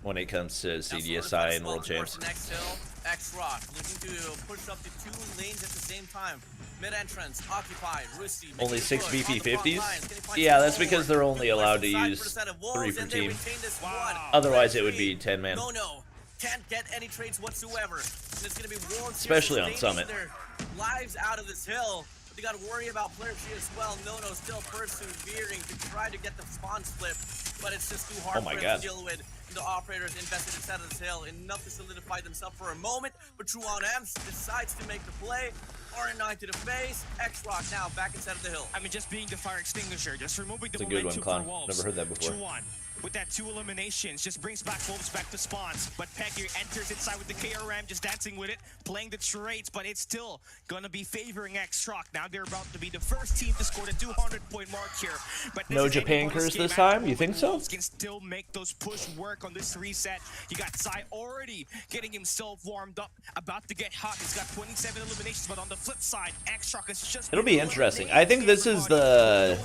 when it comes to CDSI and World Champs. xRock looking to push up to 2 lanes at the same time. Mid entrance occupied. Rusi only 6 BP50s? Yeah, that's because they're only allowed to use 3 per team. Wow. Otherwise, it would be 10-man. No, can't get any trades whatsoever. And it's gonna be Wolves, especially on Summit. Their lives out of this hill. But they got to worry about player tree as well. Nono still persevering to try to get the spawn split, but it's just too hard for him to deal with. The operators invested inside of this hill, enough to solidify themselves for a moment, but True-on-M decides to make the play. RN9 to the face, xRock now back inside of the hill. I mean, just being the fire extinguisher, just removing the momentum. It's a good one, Clon. Never heard that before. True-on, with that 2 eliminations, just brings back Wolves back to spawns. But Peg here enters inside with the KRM, just dancing with it, playing the trades, but it's still gonna be favoring xRock. Now they're about to be the first team to score the 200-point mark here. But no Japan curse this time? You think so? Can still make those push work on this reset. You got Zai already getting himself warmed up, about to get hot. He's got 27 eliminations, but on the flip side, xRock is just... It'll be interesting. I think this is the...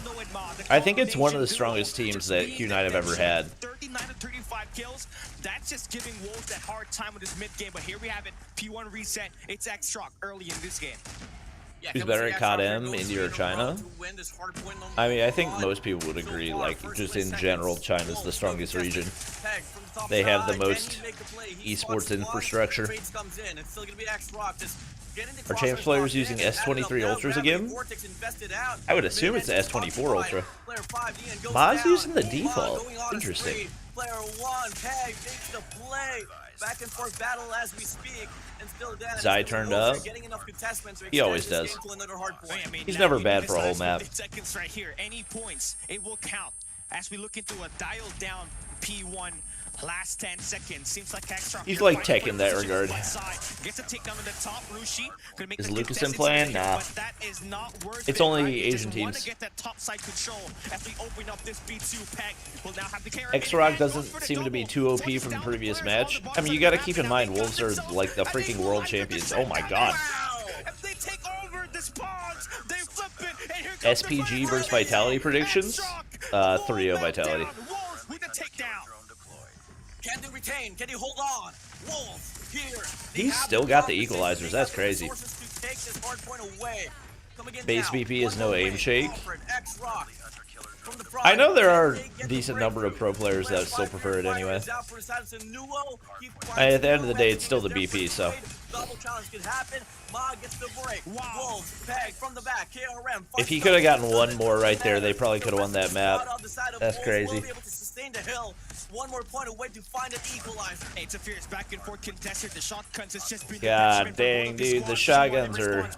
I think it's one of the strongest teams that Q9 have ever had. 39 to 35 kills. That's just giving Wolves that hard time with his mid game. But here we have it. P1 reset. It's xRock early in this game. Yeah, who's better at CODM, India or China? I mean, I think most people would agree, like, just in general, China's the strongest region. They have the most esports infrastructure. Are Champs players using S23 Ultras again? I would assume it's the S24 Ultra. Maz using the default. Interesting. Player 1, Peg makes the play. Back and forth battle as we speak, and still Zai turned up. He always does. He's never bad for a whole map. Seconds right here. Any points, it will count. As we look into a dialed down P1 Last 10 seconds. Seems like xRock. He's like tech in that regard. Gets a takedown on the top. Rushi gonna make Is the Lucas contested in plan? here, Nah. but that is not worth It's it, only right? You Asian just wanna teams. get that top side control as we open up this B2 pack. We'll now have the carry. xRock doesn't seem to be too OP from the previous match. I mean, you got to keep in mind, Wolves are like the freaking world champions. Oh my god. If they take over this pause, they flip it, and here comes the SPG first versus target. Vitality predictions? xRock, 3-0 Vitality. Wolves with the takedown. Can they retain? Can he hold on? Wolves here. He's still got the equalizers. That's crazy. Base BP is no aim shake. I know there are a decent number of pro players that still prefer it anyway. At the end of the day, it's still the BP, so. If he could have gotten one more right there, they probably could have won that map. That's crazy. One more point away to find an equalizer. It's a fierce back and forth contested. The shotguns has just been God dang, dude, the shotguns are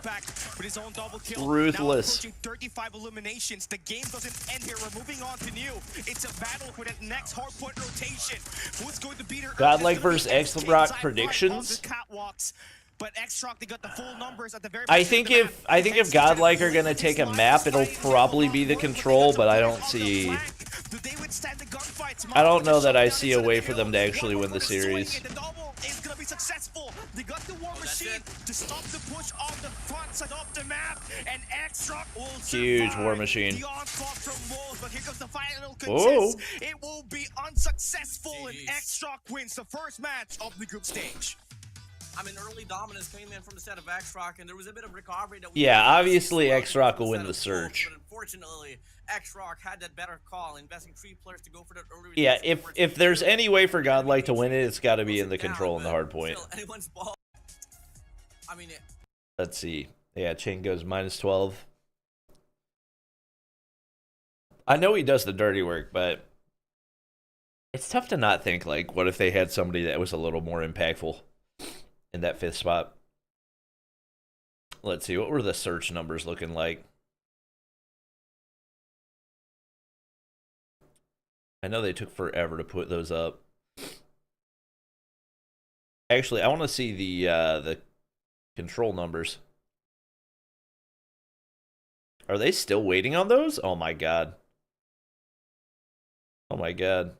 ruthless. 35 eliminations. The game doesn't end here. We're moving on to new. It's a battle for that next hardpoint rotation. Who's going to beat her? Godlike versus xRock predictions. But xRock, they got the full numbers at the very I think if Godlike are gonna take a map, it'll probably be the control, but I don't see. I don't know that I see a way for them to actually win the series. Is gonna be successful. They got the war machine to stop the push on the front side of the map, and xRock will huge war machine. The onslaught from Wolves, but here comes the final contest. It will be unsuccessful, and xRock wins the first match of the group stage. I mean, early dominance came in from the set of xRock, and there was a bit of recovery that yeah, obviously xRock will win the search. But unfortunately, xRock had that better call, investing 3 players to go for that early. Yeah, if there's any way for Godlike to win it, it's got to be in the control and the hard point. Anyone's ball. I mean, let's see. Yeah, Chain goes -12. I know he does the dirty work, but it's tough to not think, like, what if they had somebody that was a little more impactful in that 5th spot? Let's see, what were the search numbers looking like? I know they took forever to put those up. Actually, I want to see the control numbers. Are they still waiting on those? Oh my god. Oh my god.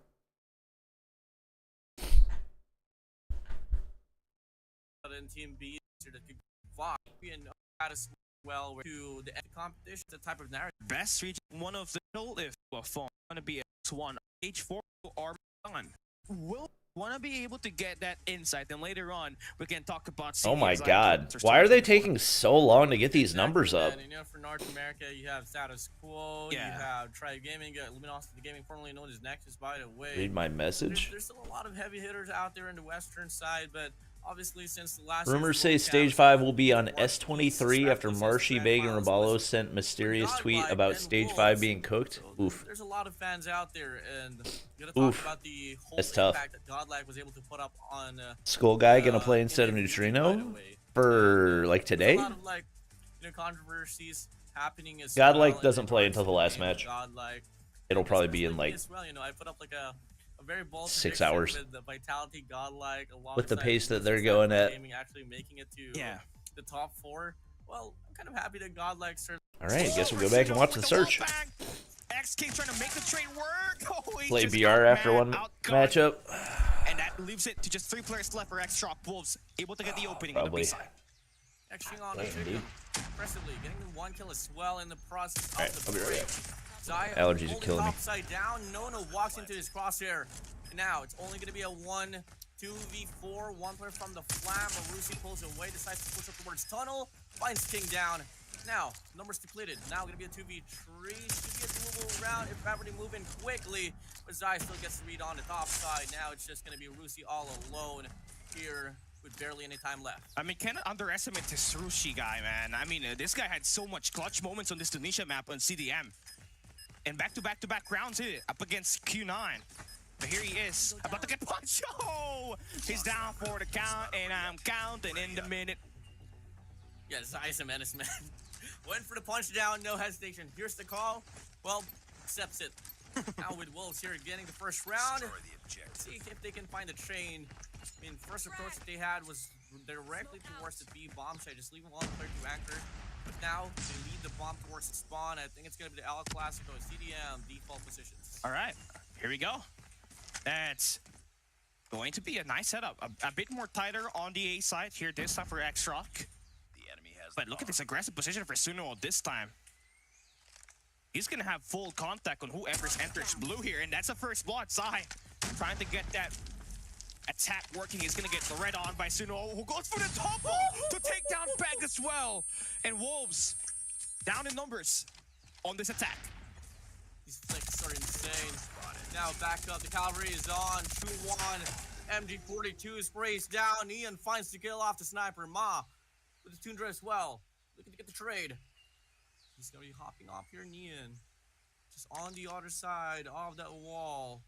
In Team B, that could fly and as well to the competition, the type of narrative. Best region, one of the if a phone want to be X1 H4 or on. Will want to be able to get that insight, then later on we can talk about CDSI. Oh my god, why are they taking so long to get these numbers up? And, you know, for North America, you have Status Quo, you have Tri Gaming, Luminosity Gaming, formerly known as Nexus, by the way. Read my message. There's still a lot of heavy hitters out there in the western side, but obviously since the last rumors say Stage 5 will be on S23 after Marshy, Vega, and Raballo sent mysterious tweet about Stage 5 being cooked. Oof. There's a lot of fans out there, and you gotta talk about the whole impact that Godlike was able to put up on Skull Guy gonna play instead of Neutrino for like today? There's a lot of, like, you know, controversies happening as Godlike doesn't play until the last match. Godlike. It'll probably be in like you know, I put up like a very bold 6 hours. With the Vitality, Godlike, with the pace that they're going at. Actually making it to the top 4. Well, I'm kind of happy that Godlike serves. All right, I guess we'll go back and watch the search. X-King trying to make the trade work. Play BR after one matchup. And that leaves it to just 3 players left for xRock. Wolves able to get the opening on the B side. X-King on impressively getting the 1 kill as well in the process of the break. Allergies are killing me. Upside down, Nono walks into his crosshair. Now it's only going to be a 1-2v4. 1 player from the Flam. Marusi pulls away, decides to push up towards tunnel, finds King down. Now numbers depleted. Now going to be a 2v3. Should be a doable round if Gravity moving quickly. But Zai still gets the read on the top side. Now it's just going to be Rusi all alone here with barely any time left. I mean, can't underestimate this Rushi guy, man. I mean, this guy had so much clutch moments on this Tunisia map on CDM. And back-to-back rounds hit it up against Q9. But here he is, about to get punched. Oh! He's down for the count, and I'm counting in the minute. Yeah, Zai's a menace, man. Went for the punch down, no hesitation. Here's the call. Well, accepts it. Now with Wolves here getting the first round. See if they can find the train. I mean, first approach that they had was directly towards the B bomb site, just leaving one player to anchor. But now they lead the bomb towards the spawn. I think it's going to be the El Clasico CDM default positions. All right, here we go. That's going to be a nice setup. A bit more tighter on the A side here this time for xRock. But look at this aggressive position for Suno this time. He's going to have full contact on whoever enters blue here. And that's the first blood. Sai trying to get that attack working. He's going to get the red on by Suno, who goes for the topple to take down Peg as well. And Wolves down in numbers on this attack. These flicks are insane. Now back up. The cavalry is on. 2-1. MG42 sprays down. Ian finds the kill off the sniper. Ma with the Tundra as well. Looking to get the trade. He's going to be hopping off here, Nian. Just on the other side of that wall.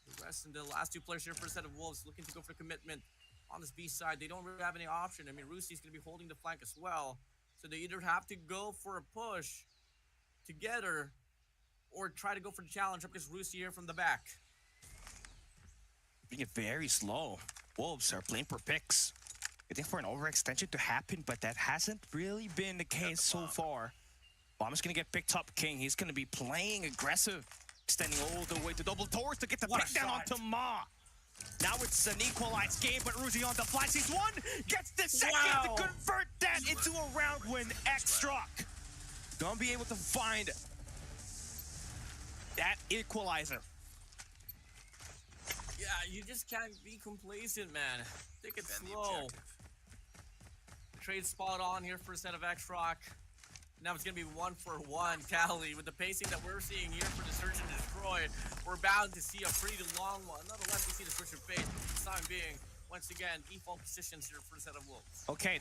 The rest and the last two players here for a set of Wolves looking to go for commitment on this B side. They don't really have any option. I mean, Rusty's going to be holding the flank as well. So they either have to go for a push together or try to go for the challenge up against Rusty here from the back. Being very slow. Wolves are playing for picks. Waiting for an overextension to happen, but that hasn't really been the case so far. Bomb is going to get picked up. King, he's going to be playing aggressive, extending all the way to double doors to get the pick down onto Ma. Now it's an equalized game, but Ruzy on the fly sees one, gets the second to convert that into a round win. xRock gonna be able to find that equalizer. Yeah, you just can't be complacent, man. Take it slow. Trade spot on here for a set of xRock. Now it's going to be 1-for-1, Cali. With the pacing that we're seeing here for the Search and Destroy, we're bound to see a pretty long one. Nonetheless, we see the Switch of Fate. For the time being, once again, default positions here for the set of Wolves. Okay,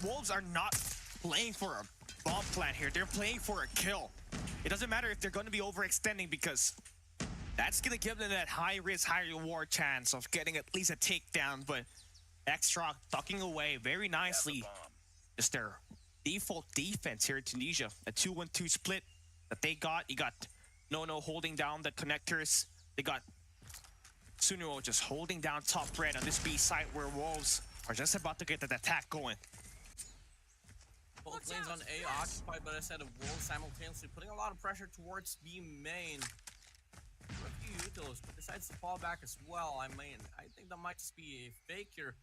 Wolves are not playing for a bomb plant here. They're playing for a kill. It doesn't matter if they're going to be overextending because that's going to give them that high risk, high reward chance of getting at least a takedown. But xRock tucking away very nicely. Just their default defense here in Tunisia. A 2-1-2 split that they got. You got No holding down the connectors. They got Sunuo just holding down top red on this B site where Wolves are just about to get that attack going. Both lanes on A occupied by a set of Wolves, simultaneously putting a lot of pressure towards B main. A few Utos, but decides to fall back as well. I mean, I think that might just be a fake here,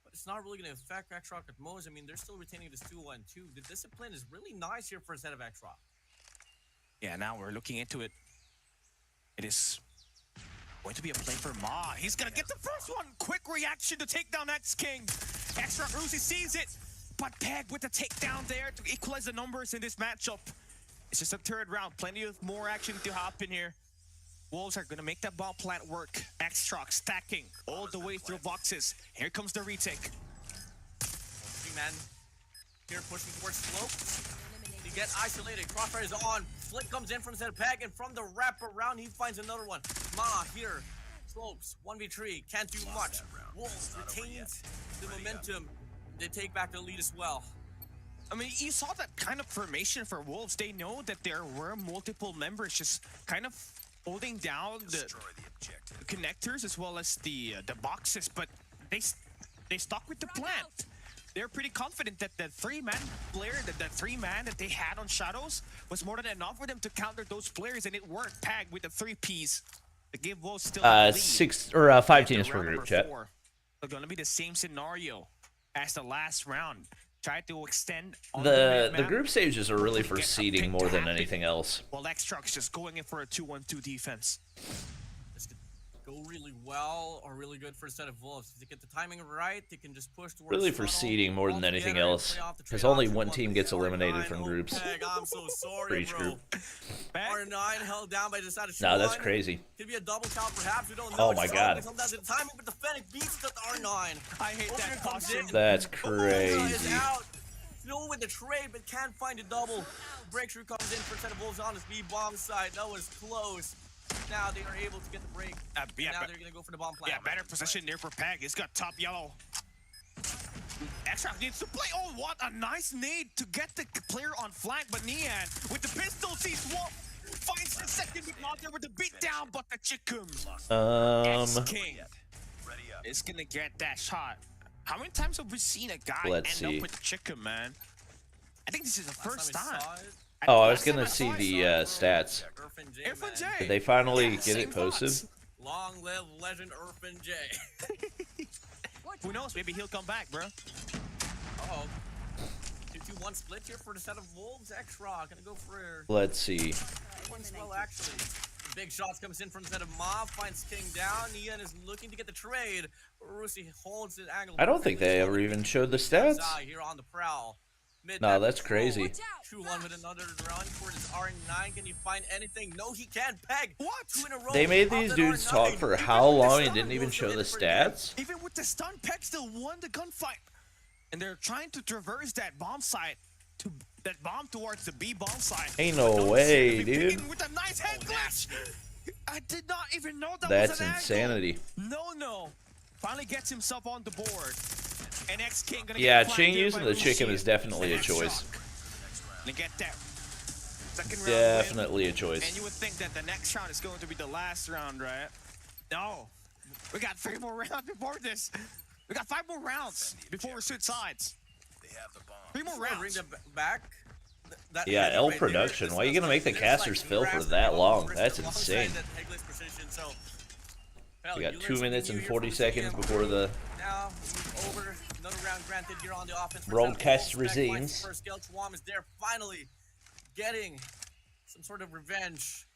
but it's not really going to affect xRock at most. I mean, they're still retaining this 2-1-2. The discipline is really nice here for a set of xRock. Yeah, now we're looking into it. It is going to be a play for Ma. He's going to get the first one. Quick reaction to take down X-King. xRock Ruzy sees it, but Peg with the takedown there to equalize the numbers in this matchup. It's just a third round. Plenty of more action to happen here. Wolves are going to make that ball plant work. xRock stacking all the way through boxes. Here comes the retake. 3 men here pushing towards slopes. They get isolated. Crossfire is on. Flick comes in from Peg, and from the wrap around, he finds another one. Ma here. Slopes 1v3. Can't do much. Wolves retains the momentum. They take back the lead as well. I mean, you saw that kind of formation for Wolves. They know that there were multiple members just kind of holding down the connectors as well as the boxes, but they stuck with the plant. They're pretty confident that the 3-man player, the 3-man that they had on Shadows was more than enough for them to counter those players, and it worked. Peg with the 3 Ps to give Wolves still the lead. 5 teams per group, chat. They're going to be the same scenario as the last round. Try to extend on the group stages are really for seeding more than anything else. Well, xRock's just going in for a 2-1-2 defense. This could go really well or really good for a set of Wolves. If they get the timing right, they can just push towards really for seeding more than anything else, because only one team gets eliminated from groups. Peg, I'm so sorry, for each group. R9 held down by the side of No, that's crazy. Could be a double count, perhaps. We don't know. Oh my god. Sometimes the timing, but the Fennec beats the R9. I hate that caution. That's crazy. No with the trade, but can't find a double. Breakthrough comes in for a set of Wolves on his B bomb side. That was close. Now they are able to get the break. Now they're going to go for the bomb plant. Yeah, better position there for Peg. He's got top yellow. xRock needs to play. Oh, what a nice nade to get the player on flank. But Nian with the pistol sees Finds the second big knock there with the beat down, but the chicken. X-King is gonna get that shot. How many times have we seen a guy Let's end see. up with the chicken, man? I think this is the first time. Oh, I was gonna see the stats. Irfan J. Did they finally get same it posted? thoughts. Long live legend Irfan J. Who knows? Maybe he'll come back, bro. Uh-oh. 2-2-1 split here for the set of Wolves. xRock gonna go for Let's see. one well, actually. Big shots comes in from the set of Mob, finds King down. Ian is looking to get the trade. Rusi holds his angle. I don't think they ever even showed the stats. Here on the prowl. No, that's crazy. 2-1 with another run for his R9. Can you find anything? No, he can't. Peg. What? 2 in a row. They made these Off that dudes R9. talk for how long and didn't even show the stats? Even with the stun, Peg still won the gunfight. And they're trying to traverse that bomb site to that bomb towards the B bomb site. Ain't no way, dude. With a nice head glitch. I did not even know that That's was an insanity. Angle. No. Finally gets himself on the board. And X-King gonna Yeah, get Ching flanked using by the chicken Lucy. is definitely a And choice. to get that second round Definitely a win. choice. And you would think that the next round is going to be the last round, right? No. We got 3 more rounds before this. We got 5 more rounds before we switch sides. 3 more Bring rounds. them back. That Yeah, heavy L right there, production. this Why are you was gonna make the there's casters fill for grasp that all long? over That's alongside insane. that Hegless precision. So, We you got learn 2 minutes something and new 40 here from seconds CDM. before the Now, move over. Another round granted here on the offense. for broadcast Wolves. Back finds resumes. the first kill. Chwam is there, finally getting some sort of revenge.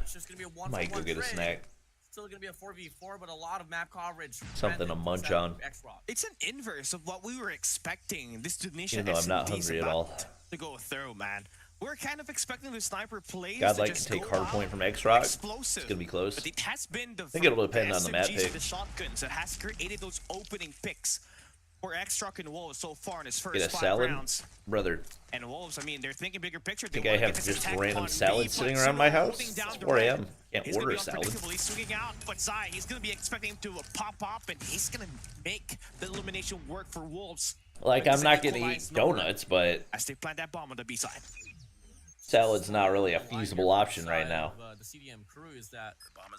It's just gonna be a 1-for-1 Might go get a trade. snack. Still gonna be a 4v4, but a lot of map coverage. Something to munch on. xRock. It's an inverse of what we were expecting this Tunisia Even though I'm not SMD's hungry at about all. to go through, man. We're kind of expecting the sniper plays Godlike to can just take go hard out point from xRock. explosive. It's gonna be close. But it has been the think it'll depend on the map SMGs pick. and the shotguns that has created those opening picks for xRock and Wolves so far in his first Get a 5 salad, rounds. brother. And Wolves, I mean, they're thinking bigger picture. Think I have just random salad sitting around my house? It's 4 a.m. Can't He's order gonna a be salad. unpredictable. He's swinging out, but Zai, he's gonna be expecting him to pop up, and he's gonna make the elimination work for Wolves. Like, Like I'm I not said, gonna eat equalize number. donuts, but As they plant that bomb on the B side. salad's not really a feasible option right now. The CDM crew is that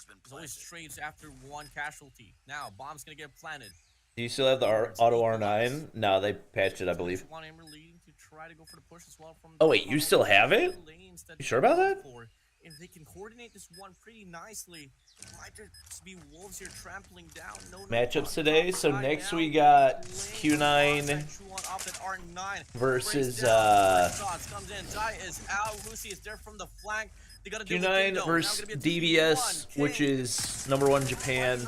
there's always trades after one casualty. Now, bomb's gonna get planted. Do you still have the auto R9? No, they patched it, I believe. One Amber leading to try to go for the push as well from Oh, wait, you still have it? You sure about that? If they can coordinate this one pretty nicely, might just be Wolves here trampling down. Matchups today. So next we got Q9 versus comes in. Zai is out. Lucy is there from the flank. They gotta do the thing, Q9 though. versus Now gonna be a 2v1. DBS, which is #1 Japan.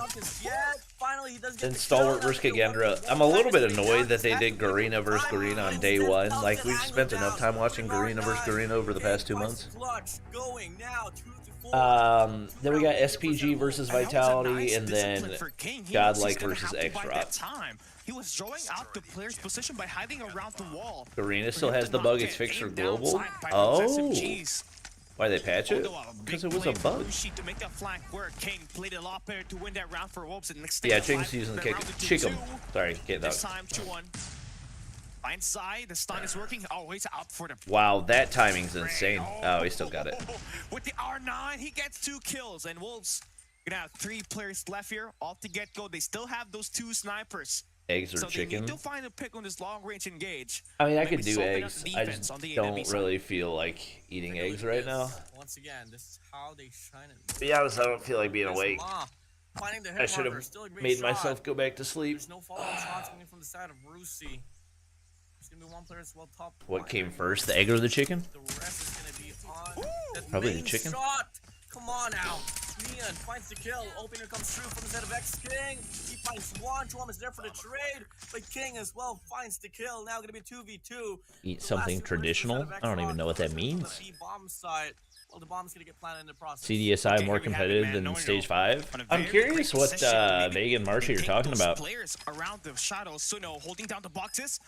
Finally, he does get And the Stalwart kill. versus Kendra. I'm a little bit annoyed that they did Garena versus Garena on day 1. Like, we've spent enough time watching Garena versus Garena over the past 2 months. Then we got SPG versus Vitality, and then Godlike versus xRock. He was drawing out the player's position by hiding around the wall. Garena still has the bug it's fixed for global. Oh, why they patch it? Because it was a bug. To make that flank work, King played a lot better to win that round for Wolves. And next Yeah, Ching's using the kick. Chick 'em. Sorry, get This that. time 2-1. Finds Zai, the stun is working. Oh, he's out for the. Wow, that timing's insane. Oh, he still got it. With the R9, he gets 2 kills, and Wolves gonna have 3 players left here off the get-go. They still have those 2 snipers. Eggs or So chicken? they need to find a pick on this long-range engage. I mean, I Maybe could do soaking up eggs. the I defense just on the enemy don't side. really feel like eating eggs right now. Once again, this is how they shine it. To be honest, I don't feel like being awake. Finding the I hit should marker, have still a great made shot. myself go back to sleep. There's no follow-up shots coming from the side of Rusi. There's gonna be one player as well top. What came first, the egg or the chicken? The rest is gonna be on that Probably the main chicken. shot. Come on now. Mian finds the kill. Opener comes through from the side of X-King. He finds one. Chwam is there for the trade. But King as well finds the kill. Now gonna be 2v2. Eat The something last two players traditional? from the side of I don't even xRock know what that from means. The B-bomb side. Well, the bomb's gonna get planted in the process. CDSI Okay, more here we have it, competitive man. than No, Stage no. 5? On a I'm very curious quick what session, maybe Vega and Marsha are take talking those about. Players around the shadows, so no, holding down the boxes.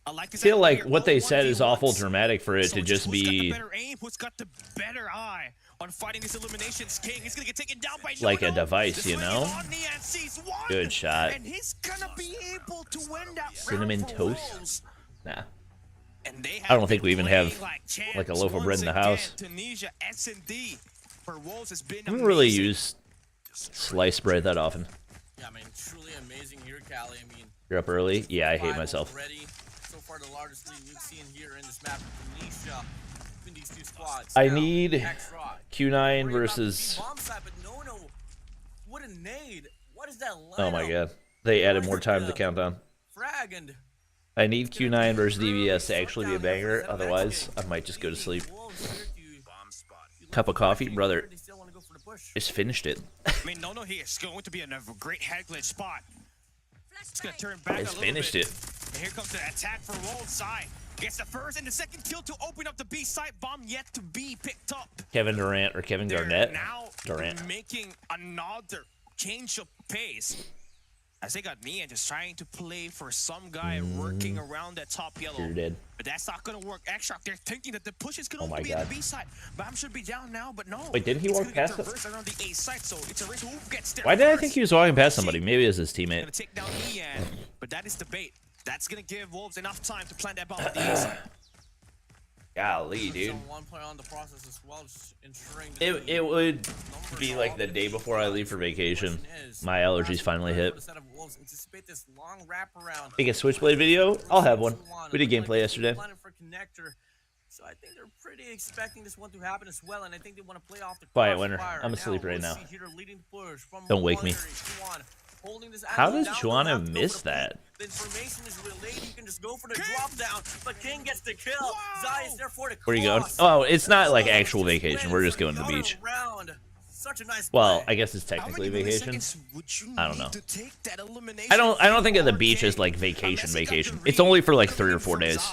I like this I feel idea like here. what they Go said is awful 1v1s. dramatic for it So to it's just who's got the be better aim, who's got the better eye on fighting these eliminations. King, he's gonna get taken down by like a Nono. device, The you swing know? is on, Nian sees one, Good shot. and he's gonna be able to win that Cinnamon round for toast? Wolves. Nah. And they I don't think we even have champs like a loaf of bread in the once house. again. Tunisia S&D for Wolves has been I don't really amazing. use sliced bread that often. Yeah, I mean, truly amazing here, Callie. I mean, You're up early? Yeah, I hate myself. already. So far, the largest lead we've seen here in this map from Tunisia between these two squads. I Now, need xRock. Q9 Worried about the versus... bomb side, but no, what a nade. What is that lineup? Oh my god. They added more time to the countdown. Frag and I need Q9 versus DVS to actually be a banger, otherwise I might just go to sleep. Cup of coffee? Brother, just finished it. I mean, no, he is going to be in a great head glitch spot. It's going to turn back Just a little finished bit. it. And here comes the attack for Wolves side. Gets the first and the second kill to open up the B side. Bomb yet to be picked up. Kevin Durant or Kevin They're Garnett? now Durant. making another change of pace. As they got Nia just trying to play for some guy working around that top yellow. You're dead. But that's not gonna work. xRock, they're thinking that the push is gonna Oh my only be God. at the B side. Bam should be down now, but no. Wait, didn't he It's walk gonna get past it? traversed around the A side, so it's a race who gets there Why did I first. think he was walking past somebody? Maybe it was his teammate. Gonna take down Ian, but that is the bait. That's gonna give Wolves enough time to plant that bomb at the A side. Golly, dude. One player on the process as well, just ensuring that It would be like the day before I leave for vacation. My allergies finally hit. Make a Switchblade video? I'll have one. We did gameplay yesterday. So I think they're pretty expecting this one to happen as well, and I think they want to play off the Quiet winner. crossfire. I'm asleep right we'll now. see here leading the push from Don't wake me. Juan, holding this How angle does down, Juana they'll have to go miss for the that? The information is relayed. You can just go for the drop down, but King gets the kill. Zai is there for the Where are you going? cross. Oh, it's not like actual vacation. We're just going to the beach. Such a nice Well, play. I guess it's technically vacation. I don't know. I I don't think of the beach as like vacation. It's only for like 3 or 4 days.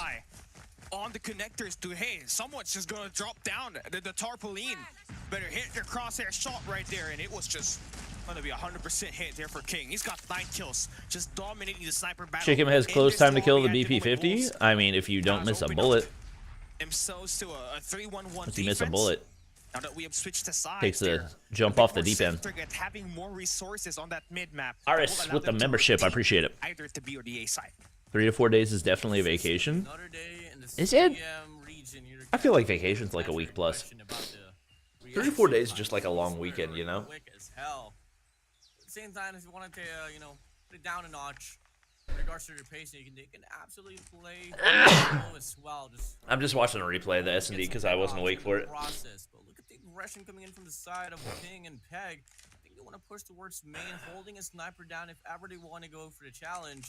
On the connectors to, hey, someone's just gonna drop down the tarpaulin. Better hit your crosshair shot right there, and it was just gonna be 100% hit there for King. He's got 9 kills, just dominating the sniper battle. Chicken has close In time to this kill the long reactive BP-50. Wolves I mean, if you don't has miss a opened bullet, up themselves to a 3-1-1 if you miss a defense. bullet, Now that we have switched to sides, takes they're the jump a bit off the more deep end. sector at having more resources on that mid map. Aris with the membership, I appreciate it. Either the B or the A side. 3 to 4 days is definitely a vacation. Another day in the Is it? CDM region here. I feel like vacation's like a week plus. Question about the 3 to 4 days is just like a long weekend, you know? Quick as hell. At the same time, if you wanted to, put it down a notch in regards to your pacing, they can absolutely play as well. I'm just watching a replay of the S&D because I wasn't awake for it. Process. But look at the aggression coming in from the side of King and Peg. I think they want to push towards main, holding a sniper down if ever they want to go for the challenge.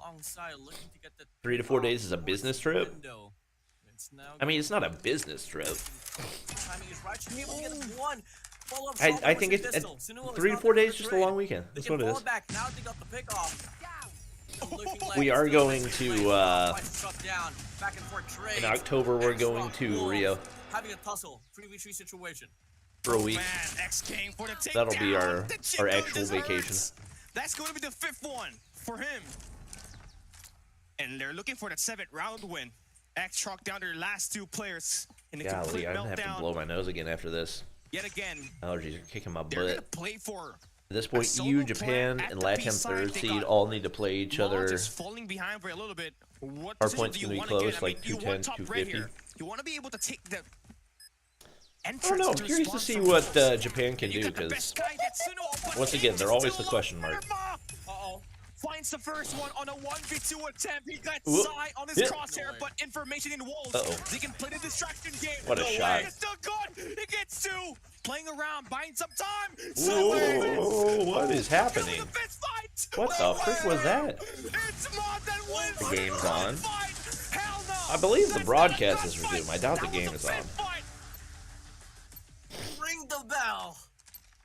Alongside, looking to get the 3 to 4 days is a business trip? window. I mean, it's not a business trip. Timing is right. Should be able to get one. Follow-up I shot think with it's pistol. Sunua is 3 to not 4 there days, for just a trade. long weekend. They That's can what it fall is. back. Now they got the pick off. Looking like We it's are still going the to, same play. Twice shut down. Back and forth trades. In October, we're going xRock to Wolves Rio having a tussle. 3v3 situation. for a week. Man, X King for the That'll be takedown. our The chicken actual deserves. vacation. That's going to be the 5th one for him. And they're looking for that 7th round win. xRock down their last 2 players in the complete Golly, I'm gonna have to meltdown. blow my nose again after this. Yet again, Allergies are kicking my they're going to butt. play for At this point, solo EU, player Japan, at and the LATAM B-side. 3rd They seed got all need to play each Law other. just falling behind for a little bit. What Our position points do you gonna be wanna close, get? I like mean, you want 210, top red 250. here. You want to be able to take the I entrance. don't know. I'm to curious to spawn see from what Wolves. Japan can You do got the because best guy, that's Sunua, but once again, King they're is always still the question mark. alive. Uh-oh. Finds the first one on a 1v2 attempt. He got Whoop. Sai on his Yeah. crosshair, No way. but information in Wolves. Uh-oh. They can play the distraction game. What a No shot. way. It's still good. He gets 2. Playing around, buying some time. Whoa, what is happening? The fist fight. What No the frick way. was that? It's Mod that wins. The game's on? Fight. Hell no. I believe the That's broadcast not a is fight. resumed. I doubt the That was game a is on. fist fight. Ring the bell.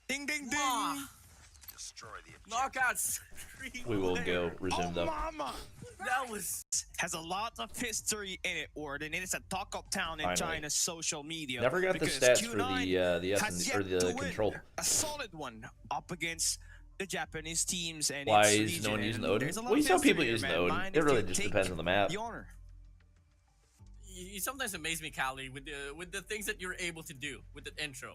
Ding, ding, ding. Mwah. Knockouts. We will go resume Oh, though. mama. That was. Has a lot of history in it, Warden. It is a talk of town in Finally. China's social media. Never got the because stats for Q9 the has S yet or to the win control. a solid one up against the Japanese teams and Why its is no one region, using the and Odin? there's a lot Well, you of saw history people here, using the man. Odin. Mind It if really you just take depends on the map. The honor. You sometimes amaze me, Callie, with the things that you're able to do with the intro.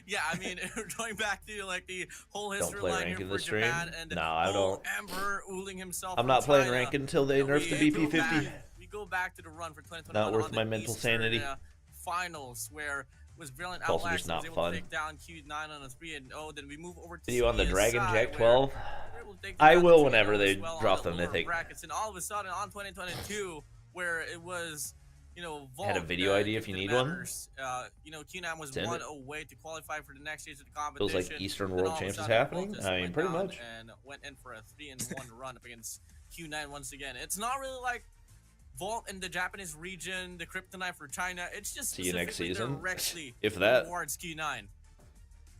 Yeah, I mean, going back to like the whole Don't history play line rank here in for this stream. Japan and No, I whole don't. Emperor ooling himself. I'm from not playing China. rank until they You know, nerf the we go BP-50. back- We go back to the run for 2021, Not worth my mental sanity. Finals where was Brilliant Also Outlash just not was able fun. to take down Q9 on a 3-0. Then we move over to Video on the CDSI, Dragon Jack where 12. we're able to take I down will the whenever 2-0 they as well on drop the them, I lower think. brackets. And all of a sudden on 2022, where it was, you know, Vault Had a video ID if you need one. You know, Q9 was Send one it. away to qualify for the next stage of the Feels competition. like Eastern Then World all of a Champs is sudden, happening. Vault just I mean, went pretty down much. and went in for a 3-1 run up against Q9 once again. It's not really like Vault in the Japanese region, the Kryptonite for China. It's just See you next season. directly If that. towards Q9.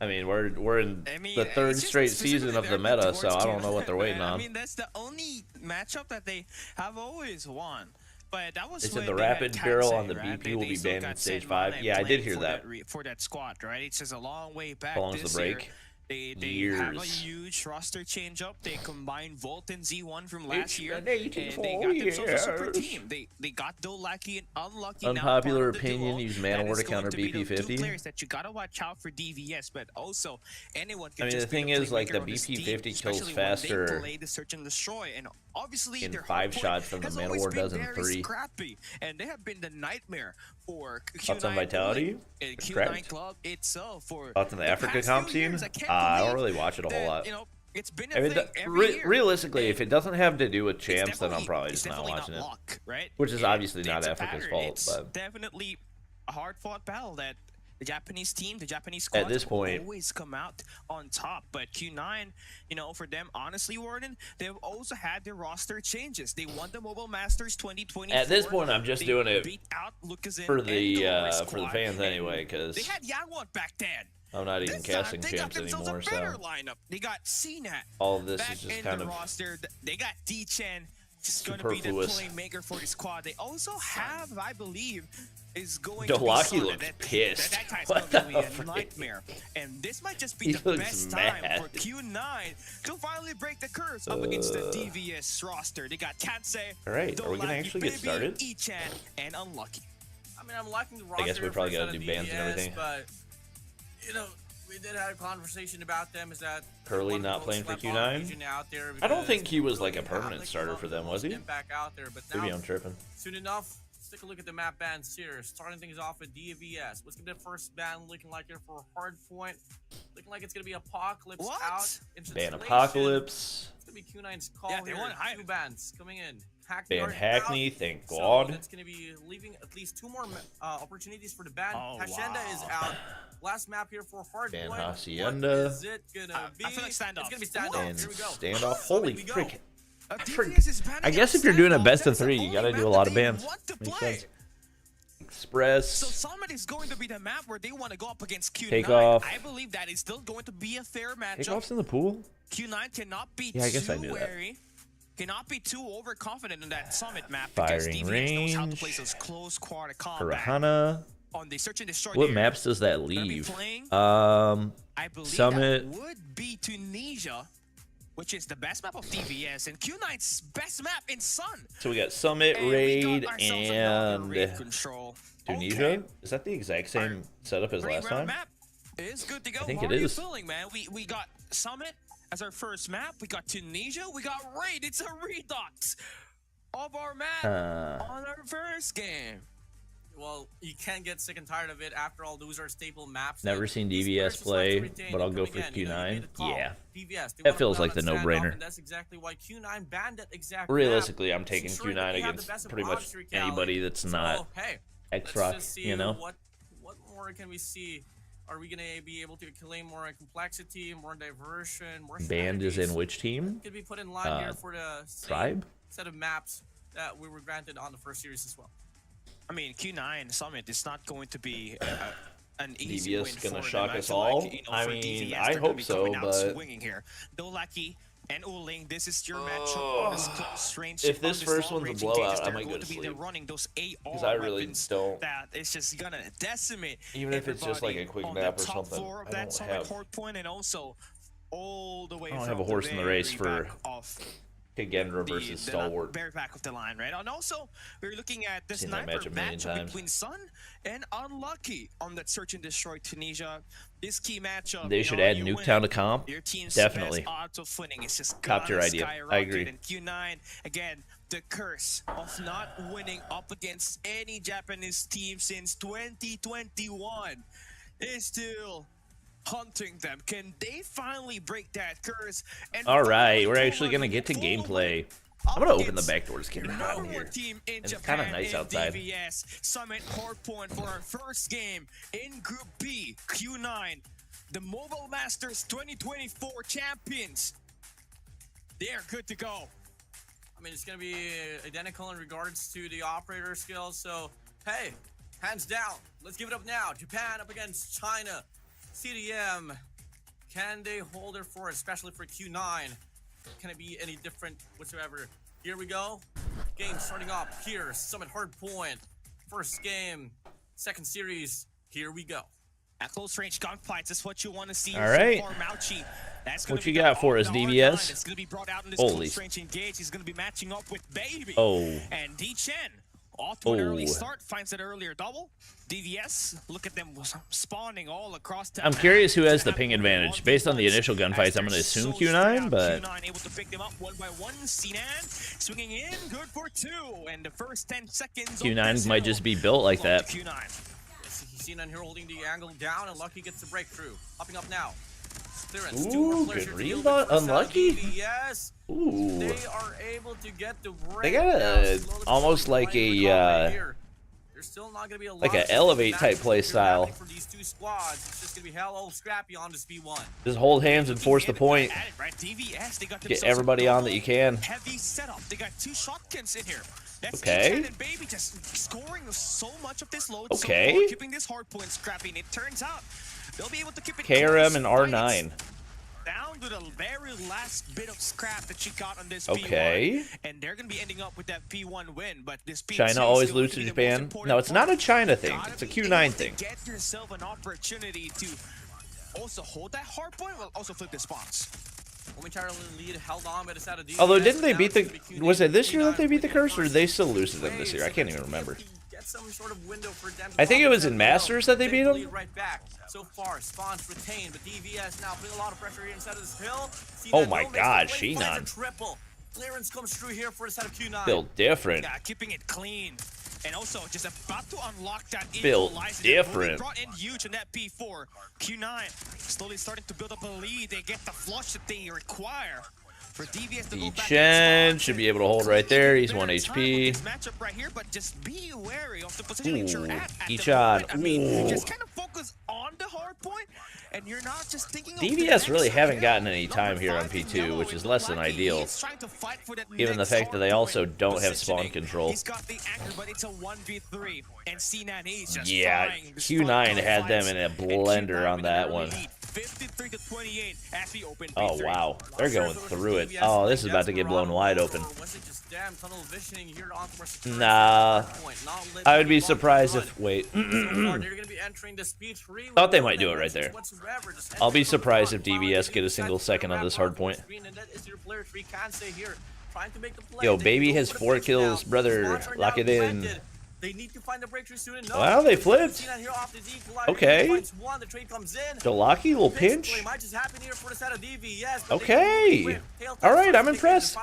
I mean, we're in the third straight season of the meta, so I don't know what they're waiting on. I mean, that's the only matchup that they have always won. But that was They said when the they had rapid barrel on the Kansai, right? BP will be still banned in got stage Senmon 5. and Yeah, I did playing hear for that. For that squad, right? It's just a long way back. How long's this the break? year. They have a huge roster change up. They combined Volt and Z1 from last year, and they got themselves a super team. They got Godlike and Unlucky. Unpopular now part of the opinion: duo. use Mana War to That is going counter be the two BP50. players that you gotta watch out for DVS, but also anyone can I mean, just the thing be is, like, playmaker the on this BP50 team, kills especially when faster they play the search and destroy, and obviously in their 5 hardpoint shots than the has Mana always War been does in very 3. scrappy, and they have been the nightmare for Thoughts on Q9 Vitality? and Q9 Correct. Club itself. For Thoughts on the Africa past comp few scene? years, I can't I don't believe really watch it a whole that, lot. You know, it's been a I mean, thing every year. realistically, if it doesn't have to do with It's champs, then I'm definitely- probably it's just not definitely watching it. luck, right? Which is obviously not It's a Africa's pattern. fault, It's but definitely a hard-fought battle that the Japanese team, the Japanese squad, at this point, always come out on top. But Q9, you know, for them, honestly, Warden, they've also had their roster changes. They won the Mobile Masters 2024. at this point, I'm just doing it beat out Lucas for and the squad, fans and anyway, because they had Yangwon back then. I'm not even This casting time, they got champs themselves anymore, a better so lineup. They got CNAT all of this back is just in kind the of roster. They got D-Chen, just going to be the superfluous. playmaker for the squad. They also have, I believe, is going Dolaki to be looks That pissed. That guy's What going to be the a freak? nightmare. And this might just be He the looks best mad. time for Q9 to finally break the curse up against the DVS roster. They got Kansai, All right, are we gonna Dolaki, actually get Baby, started? Ichan, and Unlucky. I mean, I'm liking the roster. I guess we probably got gotta do bans and everything. But you know, we did have a conversation about them. Is that Curly one of the not most playing for slept on Q9? region out there I don't because think he was like a Curly permanent Catholic starter is for them, the was most he? Impact out there, but Maybe now I'm tripping. soon enough, let's take a look at the map bans here. Starting things off with DVS. What's gonna be the first ban looking like here for Hardpoint? Looking like it's gonna be Apocalypse What? out. Ban Installation. Apocalypse. It's gonna be Q9's call Yeah, they here. want hype. 2 bans coming in. Hackney Ban already Hackney, out. thank So God. that's going to be leaving at least 2 more opportunities for the ban. Oh, Hacienda is wow. out. Last map here for Hardpoint. Ban What Hacienda. is it going to be? I feel like standoff. It's going to be standoff. And Here we go. standoff. So Holy we go. frick. DVS is banning I guess out if you're doing a standoff. best of That's the 3, you only gotta do map a lot that of they bans. want to Makes play. sense. Express. So Summit is going to be the map where they want to go up against Q9. Takeoff. I believe that is still going to be a fair matchup. Takeoff's in the pool? Q9 cannot be Yeah, I guess too I knew that. wary. Cannot be too overconfident in that Summit map because Firing DVS knows how to range. play those close quarter combat. Karahana. On the search and destroy. What there. maps does that Gonna be leave? playing, Um, I believe Summit. that would be Tunisia, which is the best map of DVS, and Q9's best map in Sun. so we got Summit, And we Raid, got ourselves another and raid control. Tunisia. Okay. Is that the exact same setup as last Three-round time? map is good to go. I think How it are you is. feeling, man? We got Summit as our first map. We got Tunisia. We got Raid. It's a redux of our map on our first game. Well, you can't get sick and tired of it. After all, those are staple maps. Never that seen these DVS players just like to play, retain but I'll and go come for again. You know, you Q9. made the call. Yeah. DVS, they That wanna feels put like out the a standoff, no-brainer. and that's exactly why Q9 banned that exact Realistically, map, I'm taking ensuring Q9 that they have the against best of pretty much monster anybody Cali. that's So, not hey, let's xRock, just see you know? what more can we see? Are we gonna be able to claim more complexity, more diversion, more Band is in strategies? which team? Could be put in line here for the same Tribe? set of maps that we were granted on the first series as well. I mean, Q9 Summit is not going to be an easy DVS win gonna for shock them. I us feel all? like, you know, I for mean, DVS, I they're gonna hope be so, coming out but- swinging here. Dolaki and Uling, this is your matchup on this close range. If this on first long one's a range blowout, engages. I They're might go going to be sleep. running those Because AR I really weapons don't. that it's just gonna decimate. Even if it's just like a quick everybody nap on or the top something, floor of I that don't Summit have- hard point, and also all the way I don't from have a horse in the race very for back of Kendra versus Stalwart. very back of the line, right? And also, we're looking at the Seen that sniper match a million matchup times. between Sun and Unlucky on that search and destroy Tunisia. This key matchup. They you should know, add you Nuketown win, to comp. Your team's Definitely. best odds of winning is just Top tier gonna idea. I skyrocket. agree. And Q9 again. the curse of not winning up against any Japanese team since 2021 is still hunting them. Can they finally break that curse? And all right, we're actually gonna get to gameplay. I'm gonna open the back doors, get hot in here. It's kind of nice outside. DVS Summit Hardpoint for our first game in Group B, Q9, the Mobile Masters 2024 champions. They are good to go. I mean, it's going to be identical in regards to the operator skills. So, hey, hands down. Let's give it up now. Japan up against China. CDM. Can they hold their fort, especially for Q9? Can it be any different whatsoever? Here we go. Game starting off here. Summit Hardpoint. First game. Second series. Here we go. At close range gunfights is what you want to see. All right. That's what you got for us, DVS? It's going to be brought out in this Holy. close range engage. He's going to be matching up with Baby. Oh. And D-Chen, off to an early start, finds an earlier double. DVS, look at them spawning all across town. I'm curious who has the ping advantage. Based on the initial gunfights, I'm going to assume Q9, but... Q9 able to pick them up one by one. Sinan swinging in, good for 2. And the first 10 seconds... Q9 might just be built like that. Q9. Sinan here holding the angle down, and Lucky gets the breakthrough. Popping up now. Clearance. Ooh, good read, but unlucky. Yes. Ooh. They are able to get the break. They got a almost like a They're still not gonna be a like an elevate type play style. For these two squads, it's just gonna be hell old scrappy on this B1. Just hold hands and force the point. Get everybody on that you can. Heavy setup. They got 2 shotguns in here. That's okay. And Baby just scoring so much of this load. Okay. So keeping this hard point scrappy, and it turns out they'll be able to keep it KRM and R9. Down to the very last bit of scrap that she got on this okay. P1. And they're going to be ending up with that P1 win. But this P2 China always loses to Japan. No, it's not a China thing. It's a Q9 thing. Get yourself an opportunity to also hold that hard point, but also flip the spots. Momentarily lead held on, but it's out of D. Although, didn't they beat the... Was it this year that they beat the curse, or did they still lose to them this year? I can't even remember. Some sort of window for them. I think it was in Masters that they beat them. Right back. So far, spawns retained, but DVS now putting a lot of pressure here inside of this hill. Oh my God, Shinan. Triple clearance comes through here for the side of Q9. Built different. Yeah, keeping it clean. And also just about to unlock that built equalizer. Different. Brought in huge in that P4. Q9 slowly starting to build up a lead. They get the flush that they require. For DVS to go Chen should be able to hold right there. He's 1 HP. Matchup right here, but just be wary of the positioning you're at. Ichan. I mean, just kind of focus on the hard point, and you're not just thinking of DVS really haven't gotten any time here on P2, which is less than ideal. Given the fact that they also don't have spawn control. He's got the anchor, but it's a 1v3, and C9 is just yeah, Q9 had them in a blender on that one. 53 to 28 as we open oh wow, they're going through it. Oh, this is about to get blown wide open. Nah, I would be surprised if. Wait, thought they might do it right there. I'll be surprised if DVS get a single second on this hard point. Yo, Baby has 4 kills, brother. Lock it in. They need to find the breakthrough soon enough. Well, they flipped. Okay. Dolaki will pinch. Okay. All right, I'm impressed.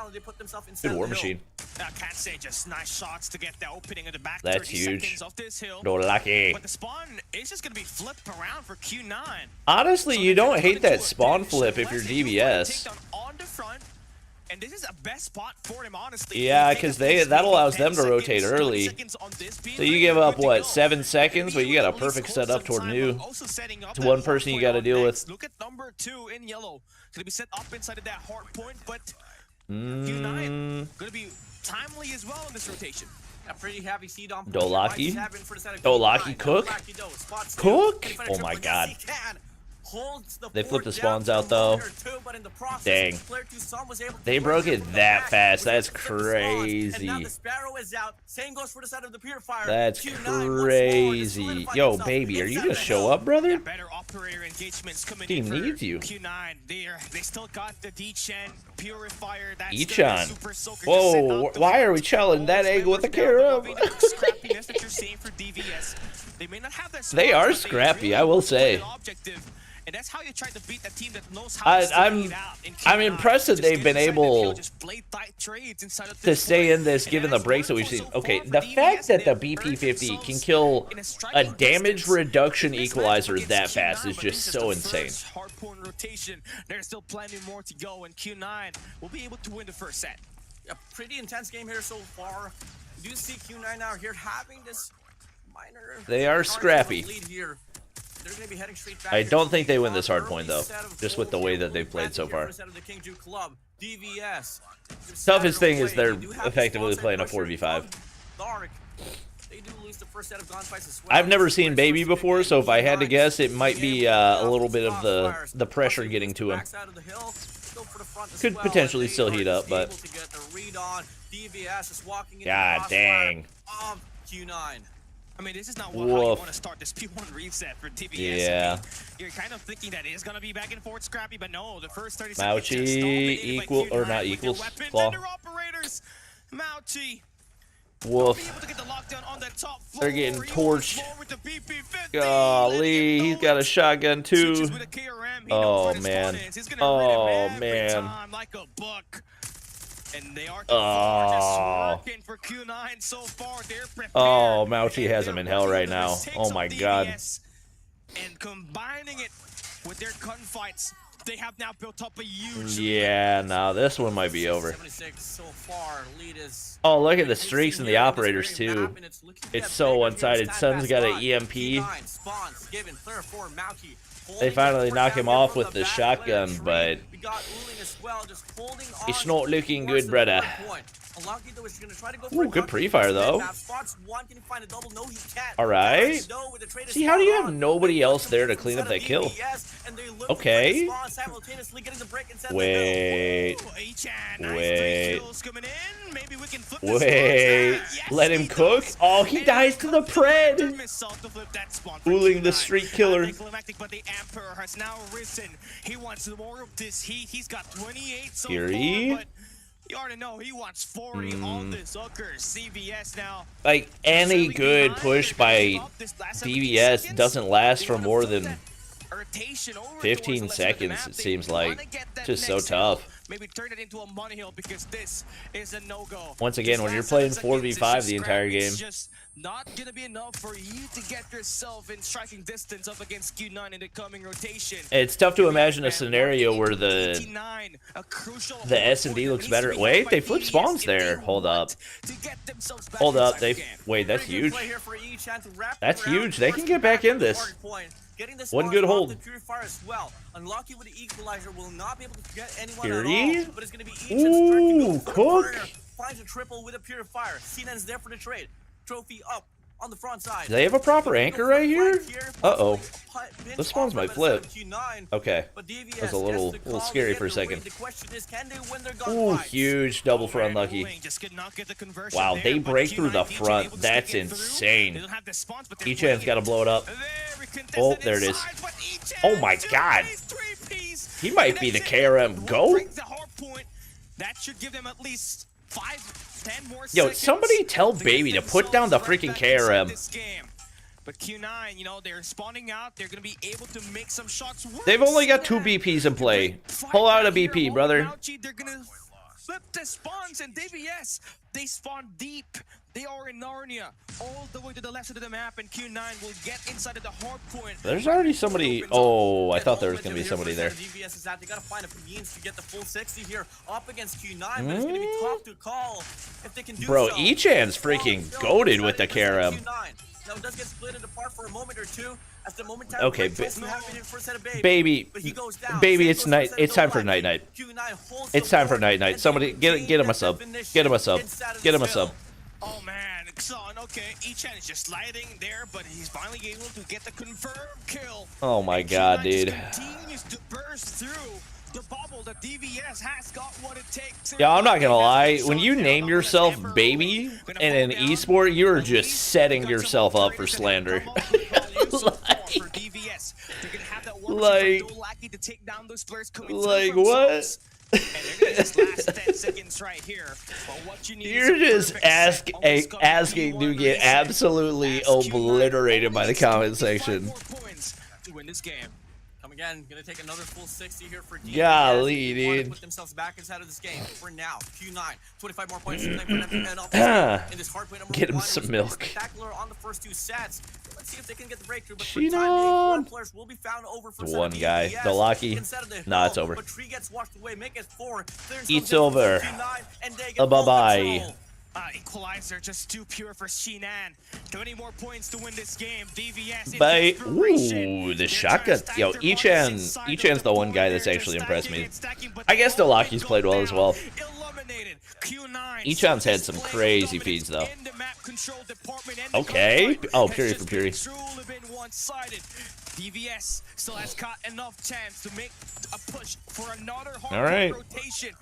Good war machine. Can't say just nice shots to get the opening of the back. That's huge. Dolaki. But the spawn is just gonna be flipped around for Q9. Honestly, you don't hate that spawn flip if you're DVS. On the front. And this is a best spot for him, honestly. Yeah, because that allows them to rotate early. So you give up, what, 7 seconds? But you got a perfect setup toward new. To one person you got to deal with. Look at number 2 in yellow. Going to be set up inside of that hard point, but Q9 going to be timely as well in this rotation. A pretty heavy seed on Dolaki. Dolaki cook? Cook? Oh my God. They flipped the spawns out though. Dang. They broke it that fast. That's crazy. That's crazy. Yo, Baby, are you gonna show up, brother? Team needs you. They still got the D-Chen purifier. Ichan. Whoa, why are we chilling that angle with the Karam? They are scrappy, I will say. And that's how you try to beat a team that knows how to I'm impressed that they've been able to stay in this given the breaks that we've seen. Okay, the fact that the BP-50 can kill a damage reduction equalizer that fast is just so insane. Harpoon rotation. There's still plenty more to go, and Q9 will be able to win the first set. A pretty intense game here so far. You do see Q9 out here having this minor. They are scrappy. Lead here. They're gonna be heading straight back I don't think they win this hard point though, just with the way that they've played so far. Toughest thing is they're effectively playing a 4v5. I've never seen Baby before, so if I had to guess, it might be a little bit of the pressure getting to him. Could potentially still heat up, but God dang. I mean, this is not how you want to start this P1 reset for DVS. Yeah. I mean, you're kind of thinking that it's going to be back and forth scrappy, but no, the first 30 seconds equal or not equals flaw. Operators, Mauchi. Woof. They're getting torched. Golly, he's got a shotgun too. Oh man. Oh man. And they are working for Q9 so far. They're prepared. Oh, Mauchi has him in hell right now. Oh my god. And combining it with their gunfights, they have now built up a huge. Yeah, now this one might be over. 76 so far. Lead is oh, look at the streaks in the operators too. It's so one-sided. Sun's got an EMP. They finally knock him off with the shotgun, but it's not looking good, brother. Ooh, good pre-fire, though. Alright. See, how do you have nobody else there to clean up that kill? Okay. Wait. Wait. Wait. Let him cook? Oh, he dies to the pred! Fooling the street killer. Fury? You already know he wants 40 on this hooker. CVS now. Like, any good push by DVS doesn't last for more than 15 seconds, it seems like. Just so tough. Maybe turn it into a money hill because this is a no-go. Once again, when you're playing 4v5 the entire game, it's just not gonna be enough for you to get yourself in striking distance up against Q9 in the coming rotation. It's tough to imagine a scenario where the S&D looks better. Wait, they flip spawns there. Hold up. Hold up. Wait, that's huge. That's huge. They can get back in this. One good hold. Unlucky with the equalizer, will not be able to get anyone at all, but it's going to be ooh, cook. Finds a triple with a purifier. CNN's there for the trade. Trophy up on the front side. Do they have a proper anchor right here? Uh-oh. The spawns might flip. Okay. That was a little scary for a second. Ooh, huge double for unlucky. Wow, they break through the front. That's insane. Echan's got to blow it up. Oh, there it is. Oh my god. He might be the KRM GOAT. That should give them at least 5-10 more seconds. Yo, somebody tell Baby to put down the freaking KRM. But Q9, you know, they're spawning out. They're going to be able to make some shots work. They've only got 2 BPs in play. Pull out a BP, brother. They're going to flip the spawns, and DVS, they spawn deep. They are in Narnia, all the way to the left side of the map, and Q9 will get inside of the hard point. There's already somebody. Oh, I thought there was going to be somebody there. They got to find a means to get the full 60 here up against Q9, but it's going to be tough to call if they can do Bro, so. Echan's freaking goated with the KRM. Now it does get split apart for a moment or two. As the moment okay, Baby, it's night. It's time for night. It's time for night. Somebody get him a sub. Get him a sub. Get him a sub. Oh man, Xon, okay, Echan is just sliding there, but he's finally able to get the confirmed kill. Oh my god, dude. Continues to burst through the bubble. The DVS has got what it takes. Yeah, I'm not gonna lie. When you name yourself Baby in an esport, you're just setting yourself up for slander. like what? You're just asking to get absolutely obliterated by the comment section. Come again, gonna take another full 60 here for DVS. Golly, They wanna dude. put themselves back inside of this game. For now, Q9, 25 more points for them to end off this game. In this hard point number Get him 1, some it was milk. spectacular on the first 2 sets. Let's see if they can get the breakthrough. But for Sheenon. time being, 4 players will be found over for One guy, the Lucky. Nah, it's over. But Tree gets washed away, make it 4. It's over. Bye-bye. Equalizer just too pure for Shinan. 20 more points to win this game. DVS. Bye. Ooh, the shotgun. Yo, Ichan's the one guy that's actually impressed me. I guess the Lucky's played well as well. Ichan's had some crazy feeds though. Okay. Oh, Fury for Fury. DVS still has got enough chance to make a push for another all right. rotation.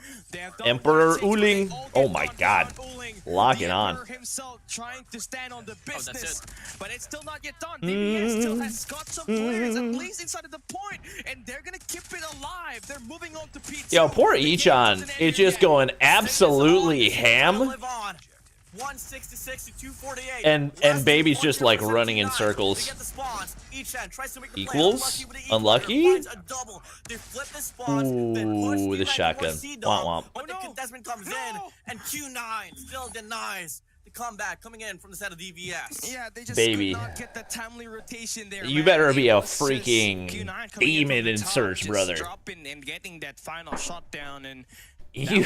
Emperor Uling. Oh my God. Locking on. Himself trying to stand on the business, but it's still not yet done. DVS still has got some players at least inside of the point, and they're gonna keep it alive. They're moving on to P2. Yo, poor Ichan is just going absolutely ham. 166 to 248. And Baby's just like running in circles. Equals? Unlucky? Ooh, the shotgun. Womp womp. But the contestant comes in, and Q9 still denies the comeback coming in from the set of DVS. Yeah, they just Baby. could not get the timely rotation there. You man. better be a It was just freaking Q9 coming demon from the in top, search, just brother. dropping and getting that final shot down, and You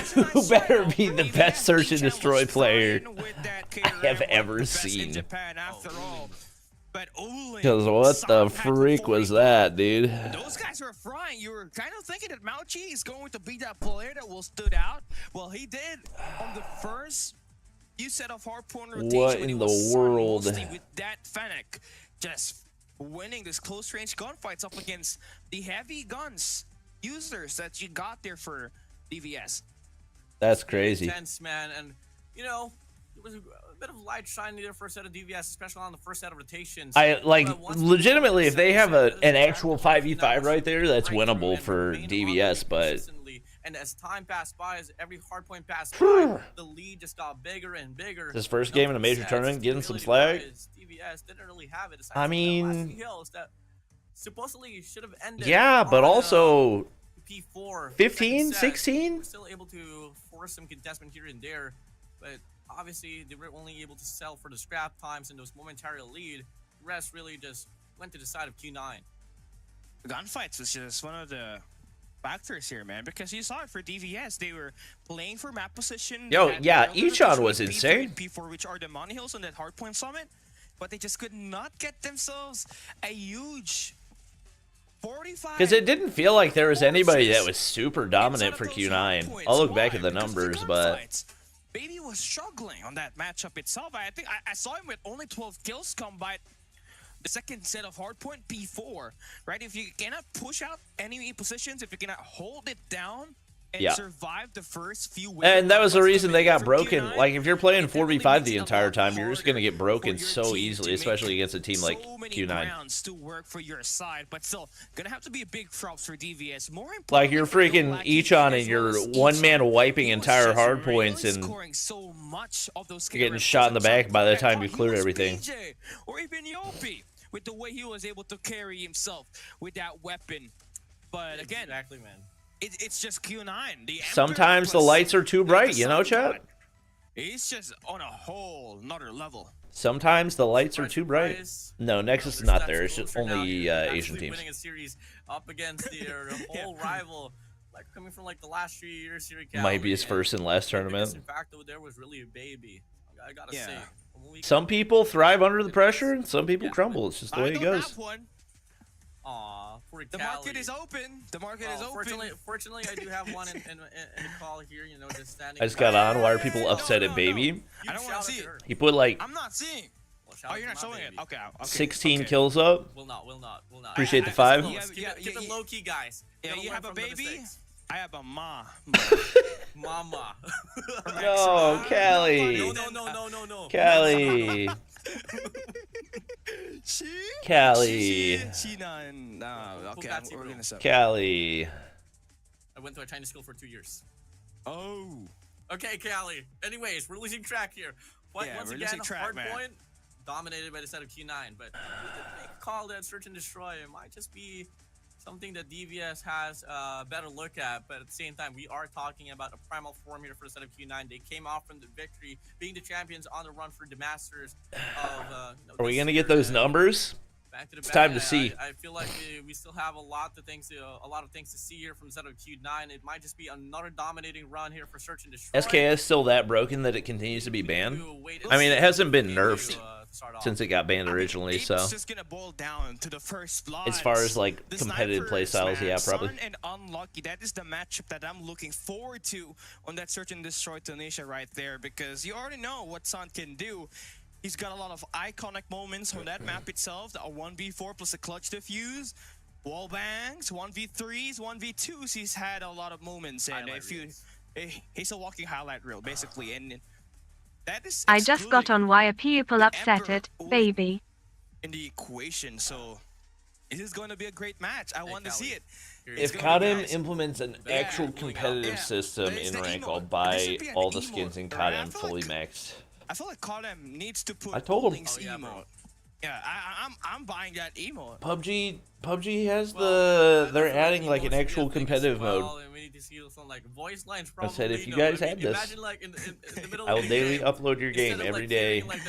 better be the best search and destroy player I have ever seen. Because what the freak was that, dude? Those guys were frying. You were kind of thinking that Mauchi is going to be that player that will stood out. Well, he did on the first few set of hardpoint rotation. What when he in was the world? mostly with that Fennec, just winning this close range gunfights up against the heavy guns users that you got there for DVS. That's crazy. Intense, man, and you know, it was a bit of light shining there for a set of DVS, especially on the first set of rotations. I like legitimately if they have an actual 5v5 right there, that's winnable for DVS, but and as time passed by, as every hardpoint passed by, the lead just got bigger and bigger. His first game in a major tournament, getting some slack. DVS didn't really have it. I mean, hills that supposedly should have ended. Yeah, but also P4 15, 16? We're still able to force some contestment here and there, but obviously they were only able to sell for the scrap times and those momentary lead. The rest really just went to the side of Q9. Gunfights was just one of the factors here, man, because you saw it for DVS. They were playing for map position. Yo, yeah, Ichan was insane. P4, which are the money hills on that hardpoint summit, but they just could not get themselves a huge 45. Because it didn't feel like there was anybody that was super dominant for Q9. I'll look back at the numbers, but Baby was struggling on that matchup itself. I think I saw him with only 12 kills come by the second set of hardpoint P4, right? If you cannot push out enemy positions, if you cannot hold it down and survive the first few waves. And that was the reason they got broken. Like, if you're playing 4v5 the entire time, you're just going to get broken so easily, especially against a team like Q9. To work for your side, but still, gonna have to be a big props for DVS. More like, you're freaking Ichan and you're one-man wiping entire hardpoints and so much of those you're getting shot in the back by the time you clear everything. Or even Yopi, with the way he was able to carry himself with that weapon. But again, exactly, man. It's just Q9. Sometimes the lights are too bright, you know, chat? He's just on a whole nother level. Sometimes the lights are too bright. No, Nexus is not there. It's just only Asian teams. Winning a series up against their whole rival, like coming from like the last few years here. Might be his first and last tournament. In fact, though, there was really a baby. I gotta say. Some people thrive under the pressure, and some people crumble. It's just the way it goes. Aw, poor the market is open. The market is open. Fortunately, I do have one in the call here. You know, just standing. I just got on. Why are people upset at Baby? I don't want to see it. He put like. I'm not seeing. Oh, you're not showing it. Okay. 16 kills up. Will not. Appreciate the 5. Get the low key guys. Yeah, you have a baby. I have a Mama. No, Callie. No. Callie. Callie. Okay, we're gonna stop. Callie. I went to a Chinese school for 2 years. Oh. Okay, Callie. Anyways, we're losing track here. But once again, hardpoint dominated by the set of Q9. But the big call that search and destroy, it might just be something that DVS has a better look at, but at the same time, we are talking about a primal form here for the set of Q9. They came off from the victory, being the champions on the run for the Masters of. Are we gonna get those numbers? It's time to see. I feel like we still have a lot of things to see here from set of Q9. It might just be another dominating run here for Search and Destroy. SKS still that broken that it continues to be banned? I mean, it hasn't been nerfed since it got banned originally, so it's just gonna boil down to the first blood. as far as like competitive play styles, yeah, probably. Sun and Unlucky, that is the matchup that I'm looking forward to on that Search and Destroy Tunisia right there, because you already know what Sun can do. He's got a lot of iconic moments on that map itself, a 1v4 plus a clutch defuse, wall bangs, 1v3s, 1v2s. He's had a lot of moments, and he's a walking highlight reel basically, and that is. I just got on why a people upset it, baby. In the equation, so it is going to be a great match. I want to see it. If CODM implements an actual competitive system in rank, I'll buy all the skins in CODM fully maxed. I feel like CODM needs to put I told him. emote. Yeah, I'm buying that emote. PUBG has they're adding like an actual competitive mode. We need to see some like voice lines. I said if you guys had this, imagine, like, in the middle I will of the daily game, upload your game every day like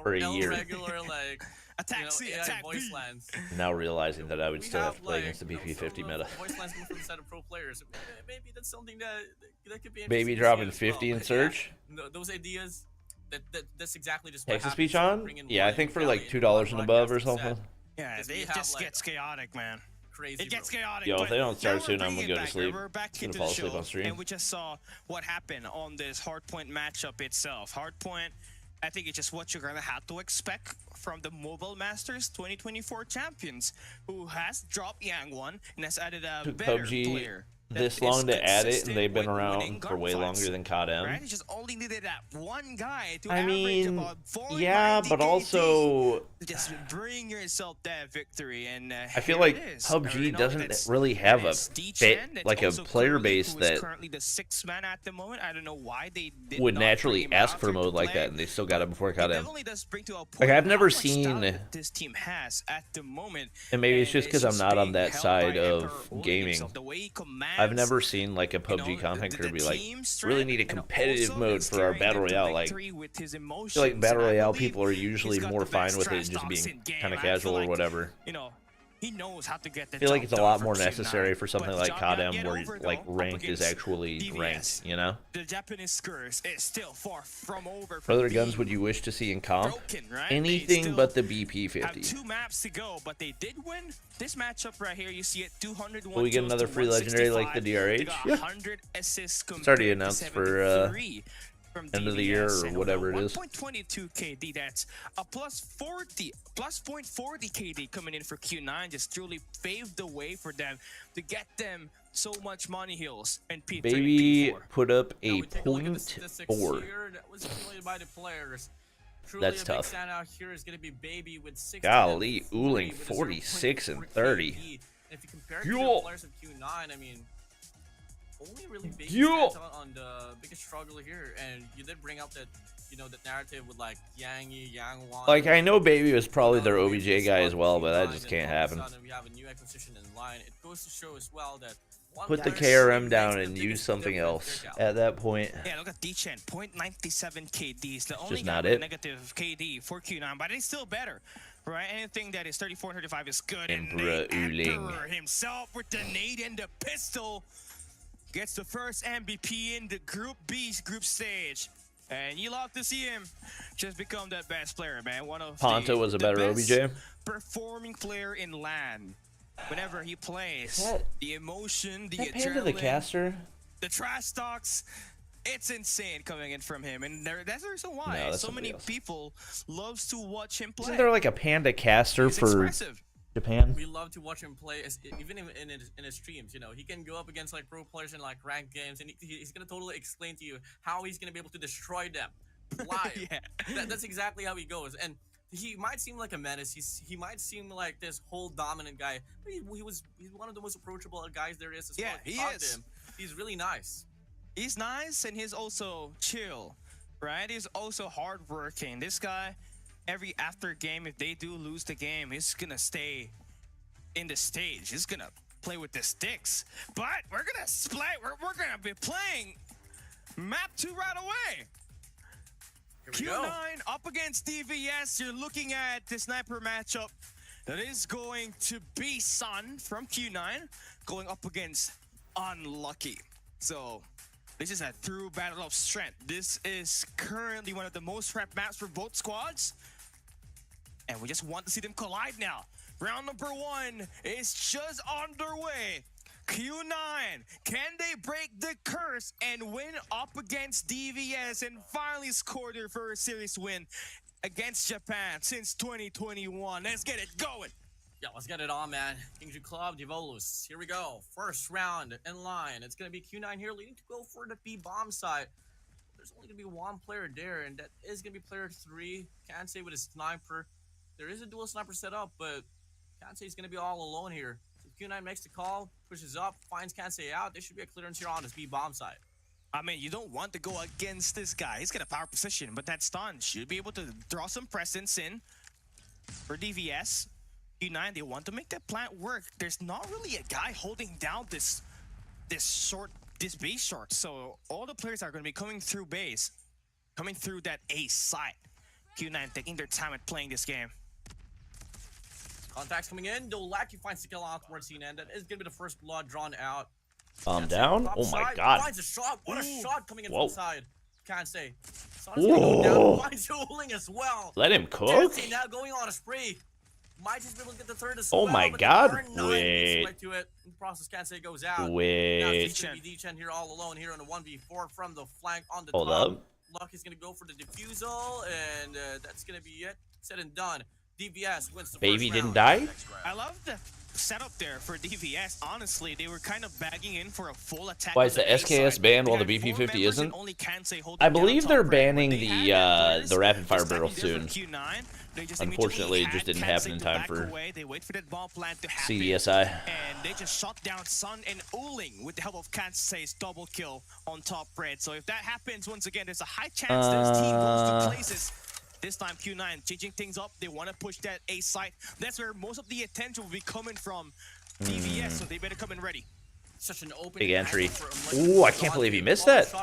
for a year. Regular, like, attack C, AI attack voice B. lines. Now realizing that I would We still have to play like, against the BP50 meta. Voice lines coming from the set of pro players. Maybe that's something that could be. Baby interesting to dropping see as 50 well. in search. Yeah, those ideas. That's exactly just what Text speech happens on? bringing Yeah, I one think for Valley like into $2 one and above or broadcasting something. set. Yeah, Because we it have, just like, gets chaotic, man. Crazy, It gets bro. chaotic. Yo, if but they don't start now we're soon, I'm gonna bringing go it to back. sleep. We're back Just gonna into fall the asleep show, on stream. and we just saw what happened on this Hardpoint matchup itself. Hardpoint, I think it's just what you're gonna have to expect from the Mobile Masters 2024 champions, who has dropped Yang1 and has added a Took better PUBG player. this that is long to add it, consistent and they've been with around winning for way gunfights. longer than CODM. Right? It just only needed that one guy to I average mean, about 490 yeah, but KD. also Just bring yourself that victory, and I feel here like it is. PUBG know, doesn't that's- really have that is a D-Chen, that's like a also player currently- base who is that currently the 6th man at the moment. I don't know why they did would not naturally bring him ask out for a here to mode like play. that, and they still got it before It CODM. definitely does bring to a point Like, I've how never much seen, talent this team has at the moment, and maybe it's just because I'm not on being that held side by of Emperor Uli gaming. himself. The way he commands, I've never seen like a you know, PUBG content creator the be like, team really strength, need a and competitive also mode is for our carrying battle them to royale. Like, victory with his I feel like emotions, battle and I royale believe people are usually he's got more the fine best with it trash just talks being in game. kind of I feel casual or like, whatever. you know, he knows how to get the I feel like it's a job lot done more for necessary Q9. for something But like job not CODM yet where over, like though, up ranked is against actually DVS. ranked, you know? The Japanese curse is still far from over. What other from guns being would you wish to see in comp? broken, right? They Anything still but the have BP50. 2 maps to go, but they did win this matchup right here. You see it 201. Will we get kills another to free legendary like the 165. They DRH? got Yeah. 100 assists It's already compared to announced for 73 from end of the year DVS, or and whatever it is. 1.22 KD. That's a plus 0.40 KD coming in for Q9. Just truly paved the way for them to get them so much money hills and P3 Baby and P4. put up Now a we take a look at the statistics .4. here. That was accumulated by the players. Truly That's a tough. big standout here is going to be Baby with 60. Golly, Ooling 46 and 30. And if you compare it to Yo. the players of Q9, I mean, only really Baby Yo. stands out on the biggest struggle here. And you did bring up that, you know, that narrative with like Yangi, Yang1. Like, I know Baby was probably their Maybe OBJ it's guy not as well, but that Q9, just and can't all of a happen. sudden we have a new acquisition in line. It goes to show as well that one Put the player KRM makes down the and biggest use something difference. else Check out. at that point. Yeah, look at D-Chen, 0.97 KD. It's the only just guy not with it. negative KD for Q9, but it's still better, right? Anything that is 34 and 35 is good. Emperor and the Uling. Emperor himself with the nade and the pistol gets the first MVP in the Group B group stage. And you love to see him just become that best player, man. One of Ponto was a the better best OBJ. performing player in LAN. Whenever he plays, That- the emotion, the That Panda the adrenaline, caster? the trash talks, it's insane coming in from him, and that's the reason why No, that's so many somebody else. people loves to watch him play. Isn't there like a Panda caster He's for expressive. Japan? We love to watch him play, even in his streams. You know, he can go up against like pro players in like ranked games, and he's gonna totally explain to you how he's gonna be able to destroy them live. Yeah. That's exactly how he goes, and he might seem like a menace. He might seem like this whole dominant guy, but he's one of the most approachable guys there is. As Yeah, well. If you he talk to is. him, he's really nice. He's nice, and he's also chill, right? He's also hardworking. This guy, every after game, if they do lose the game, he's gonna stay in the stage. He's gonna play with the sticks. But we're gonna split. We're gonna be playing map 2 right away. Q9 up against DVS. You're looking at the sniper matchup that is going to be Sun from Q9 going up against Unlucky. So this is a true battle of strength. This is currently one of the most prepped maps for both squads. And we just want to see them collide now. Round number 1 is just underway. Q9, can they break the curse and win up against DVS and finally score their first series win against Japan since 2021? Let's get it going. Yeah, let's get it on, man. Kingju Club, Divolus. Here we go. First round in line. It's going to be Q9 here leading to go for the B-bomb side. There's only going to be one player there, and that is going to be player 3. Can't say with a sniper. There is a dual sniper set up, but can't say he's going to be all alone here. So Q9 makes the call, pushes up, finds Kansei out. There should be a clearance here on his B-bomb side. I mean, you don't want to go against this guy. He's got a power position, but that stun should be able to draw some presence in for DVS. Q9, they want to make that plant work. There's not really a guy holding down this base short. So all the players are going to be coming through base, coming through that A side. Q9 taking their time at playing this game. Contacts coming in. Godlike finds the kill out towards the end. That is going to be the first blood drawn out. Calm down. Oh my god. Finds a shot. What a shot coming in from the side. Can't say. Whoa. Finds Hooling as well. Let him cook. Now going on a spree. Might just be able to get the third as oh well. my god. Wait. Right to it. In the process, Kansei goes out. Wait. Now it's going to be D-Chen here all alone here in the 1v4 from the flank on the Hold top. up. Lucky's going to go for the defusal, and that's going to be it. Said and done. DVS wins the Baby first didn't round. die? I love the setup there for DVS. Honestly, they were kind of bagging in for a full attack. Why is the SKS banned while the BP50 isn't? I believe they're banning the rapid fire barrel soon. Unfortunately, it just didn't happen in time for CDSI. And they just shot down Sun and Uling with the help of Kansei's double kill on top red. So if that happens once again, there's a high chance this team goes to places. This time Q9 changing things up. They want to push that A site. That's where most of the attention will be coming from DVS, so they better come in ready. Such an open Big entry. Ooh, I can't believe he missed that.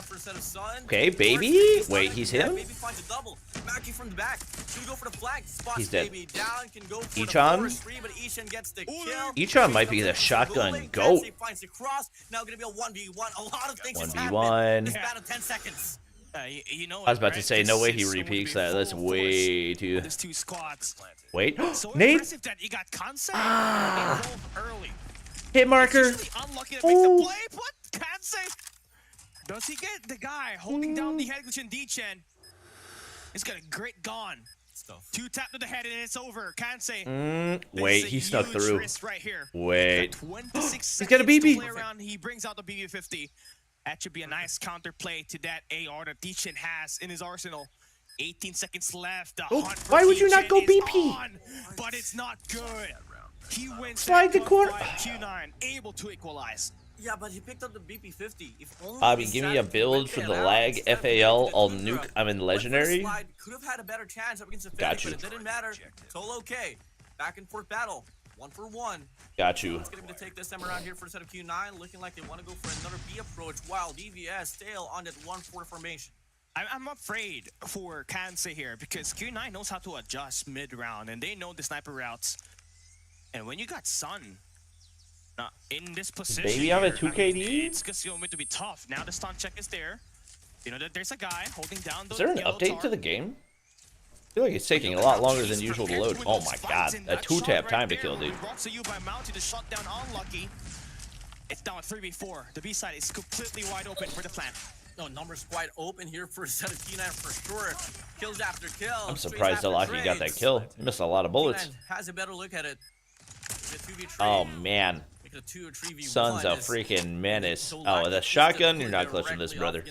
Okay, Baby. Wait, he's him? Baby finds a double. Mackie from the back. Should go for the flag. Spots He's dead. Baby down. Can go for Ichan? but Ichan gets the kill. Ichan might be the shotgun goat. Finds the cross. Now gonna be a 1v1. A lot of things 1v1. This span of 10 seconds. You know, I was about to say, no way he repeats that. That's way too. Wait, so Nate. That he got concept early. Hit marker. Unlucky to make the play, but Kansei, does he get the guy holding down the head glitch in D-Chen? He's got a great gone. Two tap to the head and it's over. Kansei. Wait, he snuck through. Right here. Wait. 26 He's got a BB. He brings out the BB50. That should be a nice counterplay to that AR that D-Chen has in his arsenal. 18 seconds left. Why would you not go BP? On, but it's not good. He wins. Slide the corner. Q9 able to equalize. Yeah, but he picked up the BP50. If only Bobby, give me a build for the lag FAL. I'll nuke. I'm in legendary. Could have had a better chance up against the 50, Got you. but it didn't matter. It's all okay. Back and forth battle. 1 for 1. Got you. It's going to take this time around here for a set of Q9, looking like they want to go for another B approach, while DVS still on that 1-4 formation. I'm afraid for Kansei here because Q9 knows how to adjust mid-round, and they know the sniper routes. And when you got Sun in this position, Baby, I have a 2KD? It's going to be tough. Now the stun check is there. You know that there's a guy holding down the Is there an update to the game? I feel like it's taking a lot longer than usual to load. Oh my god, a 2-tap time to kill, dude. It's down 3v4. The B side is completely wide open for the plant. No, numbers quite open here for a set of Q9 for sure. Kills after kill. I'm surprised Alaki got that kill. He missed a lot of bullets. Q9 has a better look at it. Oh man. Sun's a freaking menace. Oh, the shotgun, you're not clutching this, brother.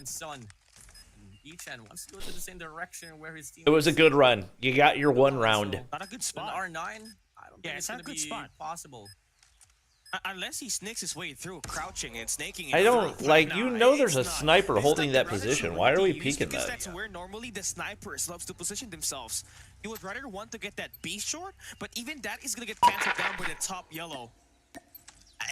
It was a good run. You got your 1 round. Not a good spot. R9, I don't think it's going to be possible. Unless he sneaks his way through, crouching and snaking. I don't, like, you know there's a sniper holding that position. Why are we peeking that? That's where normally the snipers loves to position themselves. You would rather want to get that B short, but even that is going to get canceled down by the top yellow.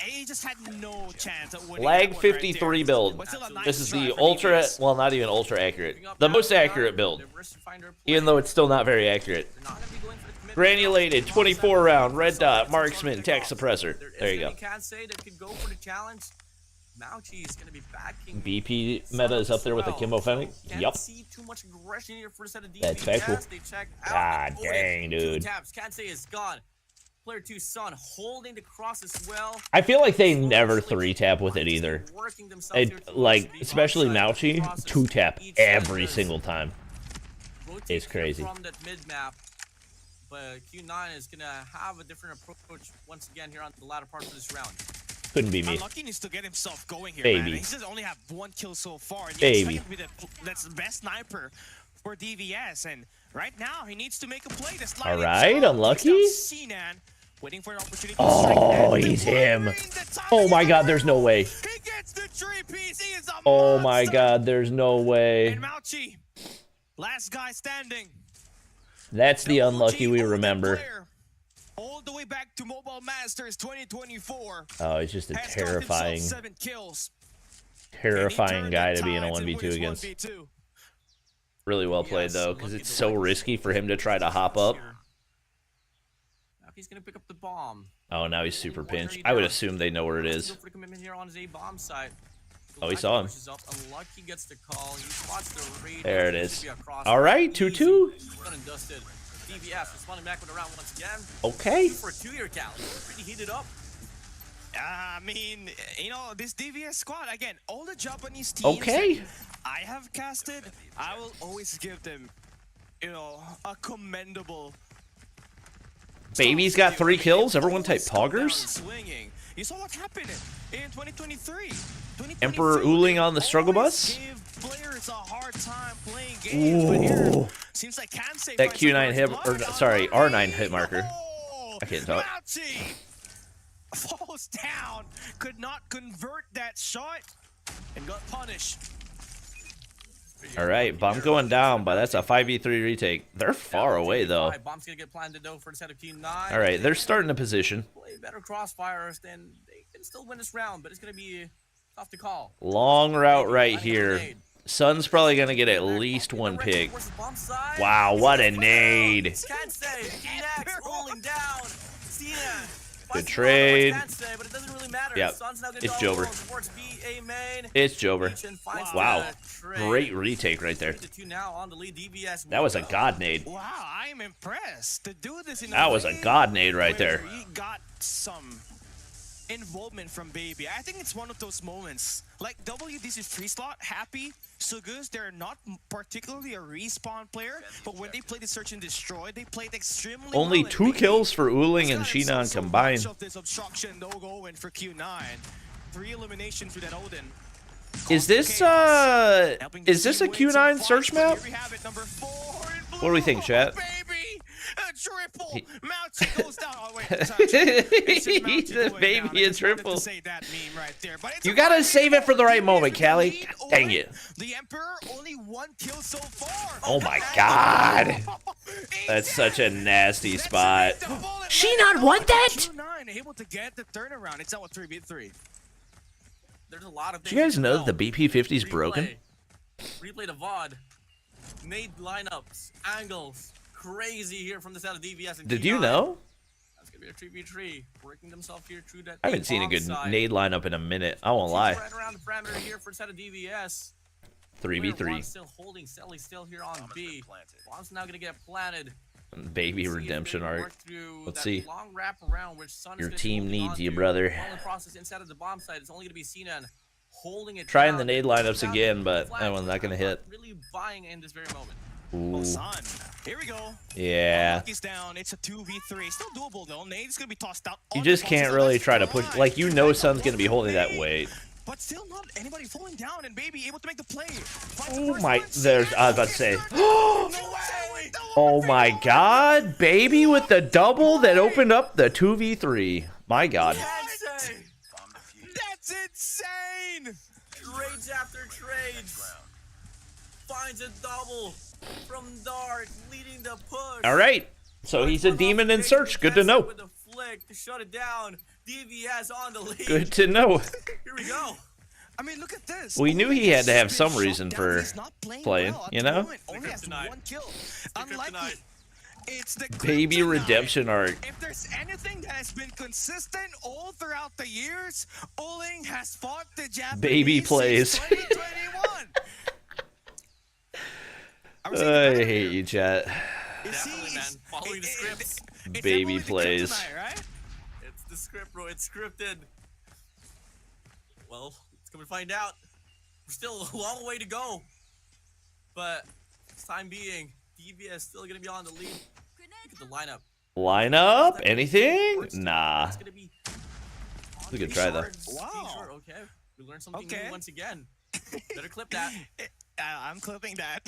he just had no chance at winning. Lag 53 build. This is the ultra, well, not even ultra accurate. The most accurate build. Even though it's still not very accurate. Granulated, 24 round, red dot, marksman, tech suppressor. There you go. Can't say that could go for the challenge. Mauchi is going to be backing. BP meta is up there with the Kimbo Fennec. Yup. See too much aggression here for the set of That's factual. God dang, dude. Taps. Can't say it's gone. Player 2 Sun holding the cross as well. I feel like they never 3-tap with it either. Like, especially Mauchi, 2-tap every single time. It's crazy. From that mid map. But Q9 is going to have a different approach once again here on the latter part of this round. Couldn't be me. Unlucky needs to get himself going here, Baby. man. He does only have 1 kill so far. And Baby. That's the best sniper for DVS. And right now, he needs to make a play. All right, unlucky. Waiting for an opportunity. Oh, he's him. Oh my God, there's no way. He gets the 3-piece. He is a Oh my monster. God, there's no way. And Mauchi, last guy standing. That's the unlucky we remember. All the way back to Mobile Masters 2024. Oh, he's just a terrifying, 7 kills. terrifying guy to be in a 1v2 against. Really well played though, because it's so risky for him to try to hop up. Now he's gonna pick up the bomb. Oh, now he's super pinched. I would assume they know where it is. Oh, he saw him. There it is. All right, 2-2. DVS responding back with a round once again. Okay. For a 2-year challenge. Pretty heated up. I mean, you know, this DVS squad, again, all the Japanese teams Okay. I have casted, I will always give them, you know, a commendable. Baby's got 3 kills. Everyone type poggers. Swinging. You saw what happened in 2023. Emperor Ooling on the struggle bus. Give players a hard time playing games, but here, seems like Kansei That Q9 hit, or sorry, R9 hit marker. I can't talk. Falls down, could not convert that shot, and got punished. All right, bomb going down, but that's a 5v3 retake. They're far away though. Bomb's gonna get planted though for the set of Q9. All right, they're starting a position. Play better crossfires, then they can still win this round, but it's gonna be tough to call. Long route right here. Sun's probably gonna get at least 1 pick. Wow, what a nade! Good trade. Yep, it's Jover. It's Jover. Wow, great retake right there. That was a god nade. Wow, I am impressed to do this. That was a god nade right there. He got some involvement from Baby. I think it's one of those moments. Like WDC's free slot, Happy, Sugus, they're not particularly a respawn player, but when they play the Search and Destroy, they played extremely Only well. 2 kills for Ooling and Shinan combined. This obstruction, no going for Q9. 3 eliminations with that Odin. Is this a Q9 search map? What do we think, chat? Triple. Mauchi goes down. Oh, wait, He's a baby, a triple. Say that meme right there, but You gotta save it for the right moment, Callie. Dang it. The Emperor only 1 kill so far. Oh my god. That's such a nasty spot. She not want that? 2-9 able to get the turnaround. It's out 3v3. There's a lot of things. Do you guys know that the BP50 is broken? Replay the VOD. Nade lineups, angles. Crazy here from the side of DVS. And Did you know? That's gonna be a 3v3, working themselves here through that. I haven't seen a good nade lineup in a minute. I won't lie. Right around the parameter here for the side of DVS. 3v3. Still holding. Selly still here on B. Bomb's now gonna get planted. Baby redemption arc. Let's see. Long wrap around which Sun Your team needs you, brother. The process inside of the bomb site is only gonna be Sinan holding it. Trying the nade lineups again, but that one's not gonna hit. Really buying in this very moment. Ooh. Sun. Here we go. Yeah. He's down. It's a 2v3. Still doable though. Nade's gonna be tossed out. You just can't really try to push. Like, you know Sun's gonna be holding that weight. But still not anybody falling down and Baby able to make the play. Oh my, there's, I was about to say. Oh my god, Baby with the double that opened up the 2v3. My god. That's insane. Trades after trades. Finds a double from Dark, leading the push. All right. So he's a demon in search. Good to know. With a flick to shut it down. DVS on the lead. Good to know. Here we go. I mean, look at this. We knew he had to have some He's been reason shut for down. He's not playing, well at you the know? moment. Only has kryptonite. 1 kill. the Unlikely. kryptonite. It's the Baby kryptonite. redemption arc. If there's anything that has been consistent all throughout the years, Uling has fought the Japanese Baby plays. since 2021. I hate you, chat. Definitely, man. Following the scripts. Baby plays. Right? It's the script, bro. It's scripted. Well, let's come and find out. We're still a long way to go. But, for the time being, DVS still going to be on the lead. Look at the lineup. Lineup? Anything? Nah. It's gonna be We could try that. Wow. Okay. We learned something new once again. Better clip that. I'm clipping that.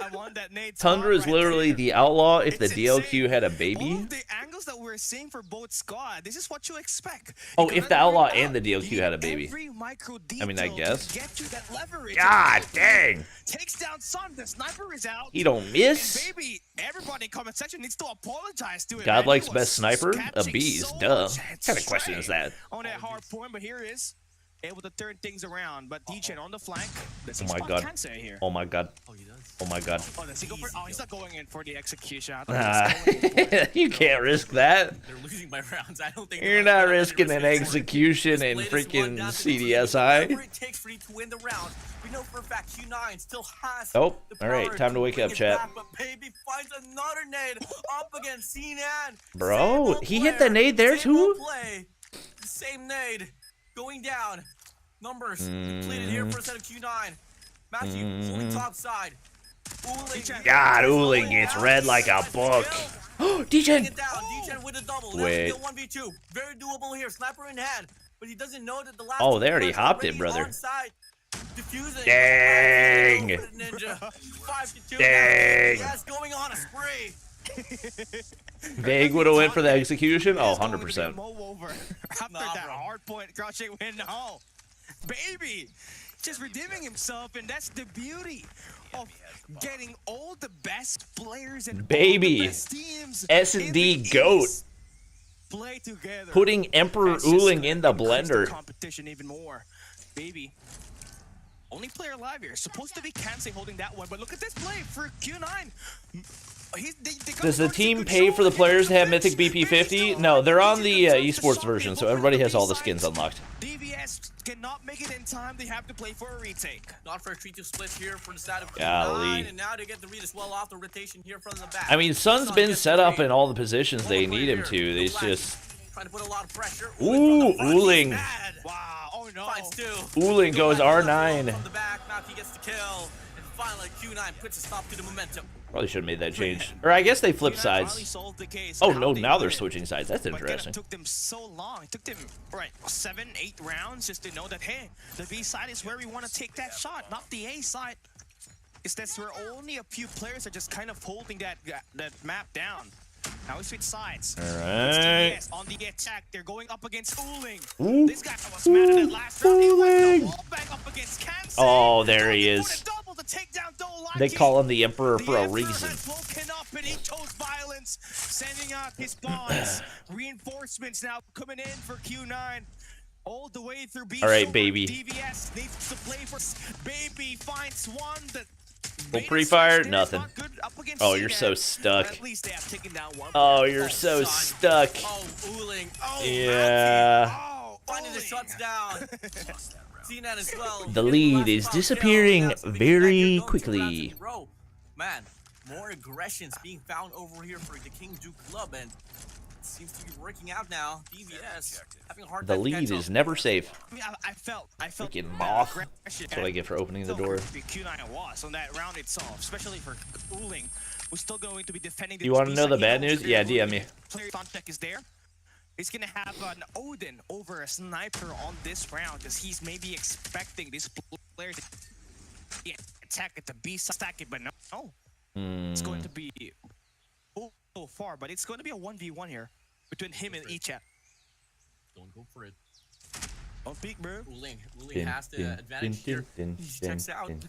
I want that Nate. Tundra is literally the outlaw if the DLQ had a All baby. of the angles that we're seeing for both squad, this is what you expect. Oh, You if the gotta outlaw figure it and the out. DLQ You had a need baby. every micro I mean, I detail guess. to get you that leverage. God dang. Takes down Sun. The sniper is out. He don't miss. And baby, everybody in comment section needs to apologize to him. Godlike's man. He was best sniper? A catching beast, so duh. much What kind of question is that? on that hard point, but here he is. Able to turn things around, but DJ on the flank. Does he Oh my spot God. Kansei here? Oh my god. Oh, he does. Oh my god. Oh, does he go for? Oh, he's not going in for the execution. I thought he was going in for it. You can't risk that. They're losing by rounds. I don't think You're not risking an execution in freaking CDSI. Whatever it takes for you to win the round. We know for a fact Q9 still has Oh, the all right, power time to wake bring up, it chat. back, but Baby finds another nade up against Sinan. Bro, Same old he hit player, the nade there same too? old play, the same nade going down. Numbers completed here for a set of Q9. Matthew holding top side. Uling, God, Uling gets read like a book. Bring DJ. it down. DJ with a double. Wait. Let's get 1v2. Very doable here. Sniper in hand. But he doesn't know that the last Oh, two they already players are hopped it, already brother. on site. Diffusing. Dang. Ninja. 5-2. Dang. Yes, going on a spree. Vague would have went for the execution? Oh, 100%. After Nah, that bro. hard point crushing win, no. Baby, just redeeming himself, and that's the beauty of getting all the best players and Baby. all the best teams S&D in the GOAT. East play together. Putting Emperor That's just Uling gonna in the increase blender. competition even more. Baby. Only player alive here. Supposed to be Kansei holding that one, but look at this play for Q9. Does the team pay for the players to have Mythic BP50? No, they're on the esports version, so everybody has all the skins unlocked. DVS cannot make it in time. They have to play for a retake. Not for a 3-2 split here for the side of Golly. Q9. And now they get the read as well off the rotation here from the back. I mean, Sun's Sun been gets set the up read. in all the positions they One need player him here. to. They Black just... trying to put a lot of pressure. Ooh, from the front, he's Uling. mad. Wow. Oh no. Finds two. Uling goes Go back, R9. From the back, Matthew gets the kill. And finally, Q9 puts a stop to the momentum. Probably should have made that change. Or I guess they flipped sides. Oh no, now they're switching sides. That's interesting. It took them so long. It took them, 7, 8 rounds just to know that, hey, the B side is where we want to take that shot, not the A side. It's that where only a few players are just kind of holding that map down. Now we switch sides. All right. Yes, on the attack, they're going up against Uling. Ooh. This guy was mad at that last round. He went Uling. the wall back up against Kansei. Oh, there he Going is. for the double to take down Godlike. They call him the Emperor The for a Emperor reason. has woken up and he chose violence, sending out his spawns. Reinforcements now coming in for Q9. All the way through B. All right, Silver. baby. DVS needs to play for Baby finds one that Little pre-fire, nothing. Oh, you're so stuck. At least they have taken down one. Oh, you're so son. stuck. Oh, Uling. Oh, Yeah. Oh, finding the shots down. Sinan as well. The Getting lead last is spot disappearing kill. That's the big very factor, going 2 quickly. rounds in a row. Man, more aggressions being found over here for the King Duke Club, and it seems to be working out now. DVS having a hard The time to lead catch is up. never safe. I mean, I felt Freaking that moth. aggression. That's what I get for opening the door. Q9 was on that round itself, especially for Uling, who's still going to be defending the You want to know the bad B-side. news? Yeah, DM me. Player contact is there. He's gonna have an Odin over a sniper on this round because he's maybe expecting this player to attack at the B side, stack it, but no. It's going to be so far, but it's going to be a 1v1 here between him and Echat. Don't go for it. Don't peek, bro. Uling has the advantage here. He checks out. Just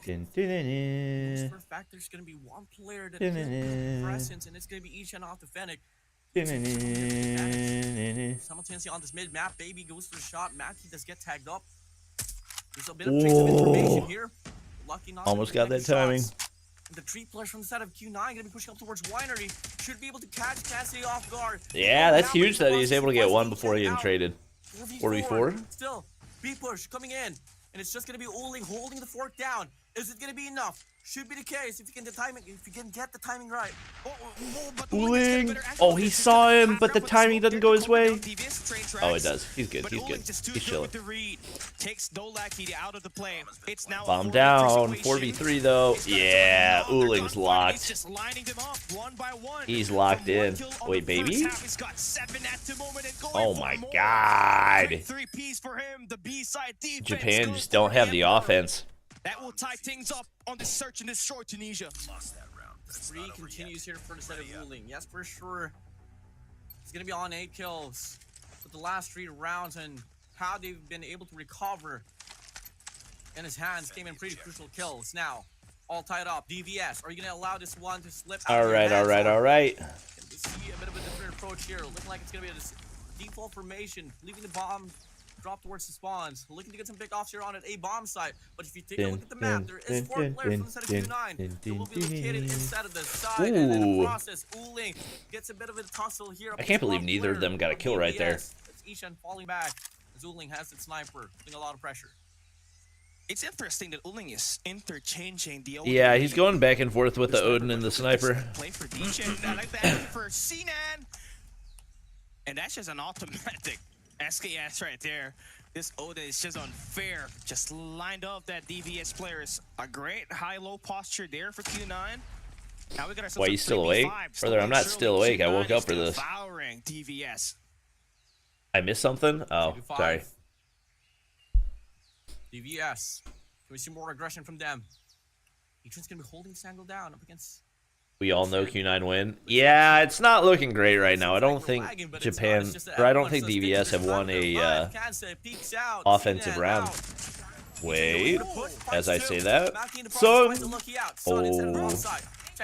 for a fact, there's going to be one player that can put presence, and it's going to be Echat off the Fennec. Some simultaneously on this mid map. Baby goes for the shot. Mackie does get tagged up. There's a bit of tricks of information here. Lucky not. Almost got that timing. The tree players from the side of Q9 going to be pushing up towards Winery. Should be able to catch Cassidy off guard. Yeah, that's huge that he's able to get one before getting traded. 4v4. Still, B push coming in. And it's just going to be Uling holding the fork down. Is it going to be enough? Should be the case if you can get the timing right. Uling. Oh, he saw him, but the timing doesn't go his way. Oh, it does. He's good. He's good. He's chilling. Bomb down. 4v3 though. Yeah, Uling's locked. He's locked in. Wait, baby. Oh my god. Japan just don't have the offense. That will tie things up on the search and destroy Tunisia. Free continues here for the set of Uling. Yes, for sure. He's going to be on 8 kills. With the last 3 rounds and how they've been able to recover in his hands came in pretty crucial kills. Now, all tied up. DVS, are you going to allow this one to slip out? All right. We see a bit of a different approach here. Looking like it's going to be a default formation, leaving the bomb drop towards the spawns. Looking to get some pickoffs here on an A bomb site. But if you take a look at the map, there is 4 players from the side of Q9 who will be located inside of the side. And then in the process, Uling gets a bit of a tussle here. I can't believe neither of them got a kill right there. It's Ishan falling back as Uling has its sniper, putting a lot of pressure. It's interesting that Uling is interchanging the Odin. Yeah, he's going back and forth with the Odin and the sniper. Play for DJ. I like that for Sinan. And that's just an automatic SKS right there. This Oda is just unfair. Just lined up that DVS players. A great high-low posture there for Q9. Now we got ourselves. Why, you still awake? Brother, I'm not still awake. I woke up for this. Devouring DVS. I missed something? Oh, sorry. DVS. Can we see more aggression from them? Etran's gonna be holding this angle down up against. We all know Q9 win. Yeah, it's not looking great right now. I don't think Japan, or I don't think DVS have won a offensive round. Wait, as I say that, son. Oh,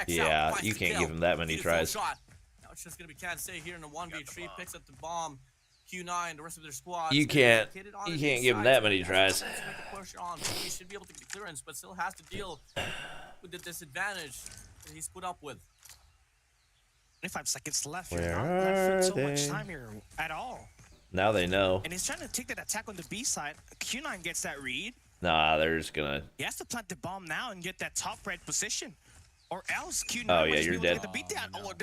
yeah, you can't give him that many tries. Now it's just gonna be Kansei here in the 1v3, picks up the bomb. Q9, the rest of their squad. You can't give him that many tries. He should be able to get the clearance, but still has to deal with the disadvantage that he's put up with. 25 seconds left. Where are so they? Much time here at all. Now they know. And he's trying to take that attack on the B side. Q9 gets that read. Nah, they're just gonna. He has to plant the bomb now and get that top right position, or else Q9. Oh yeah, you're dead.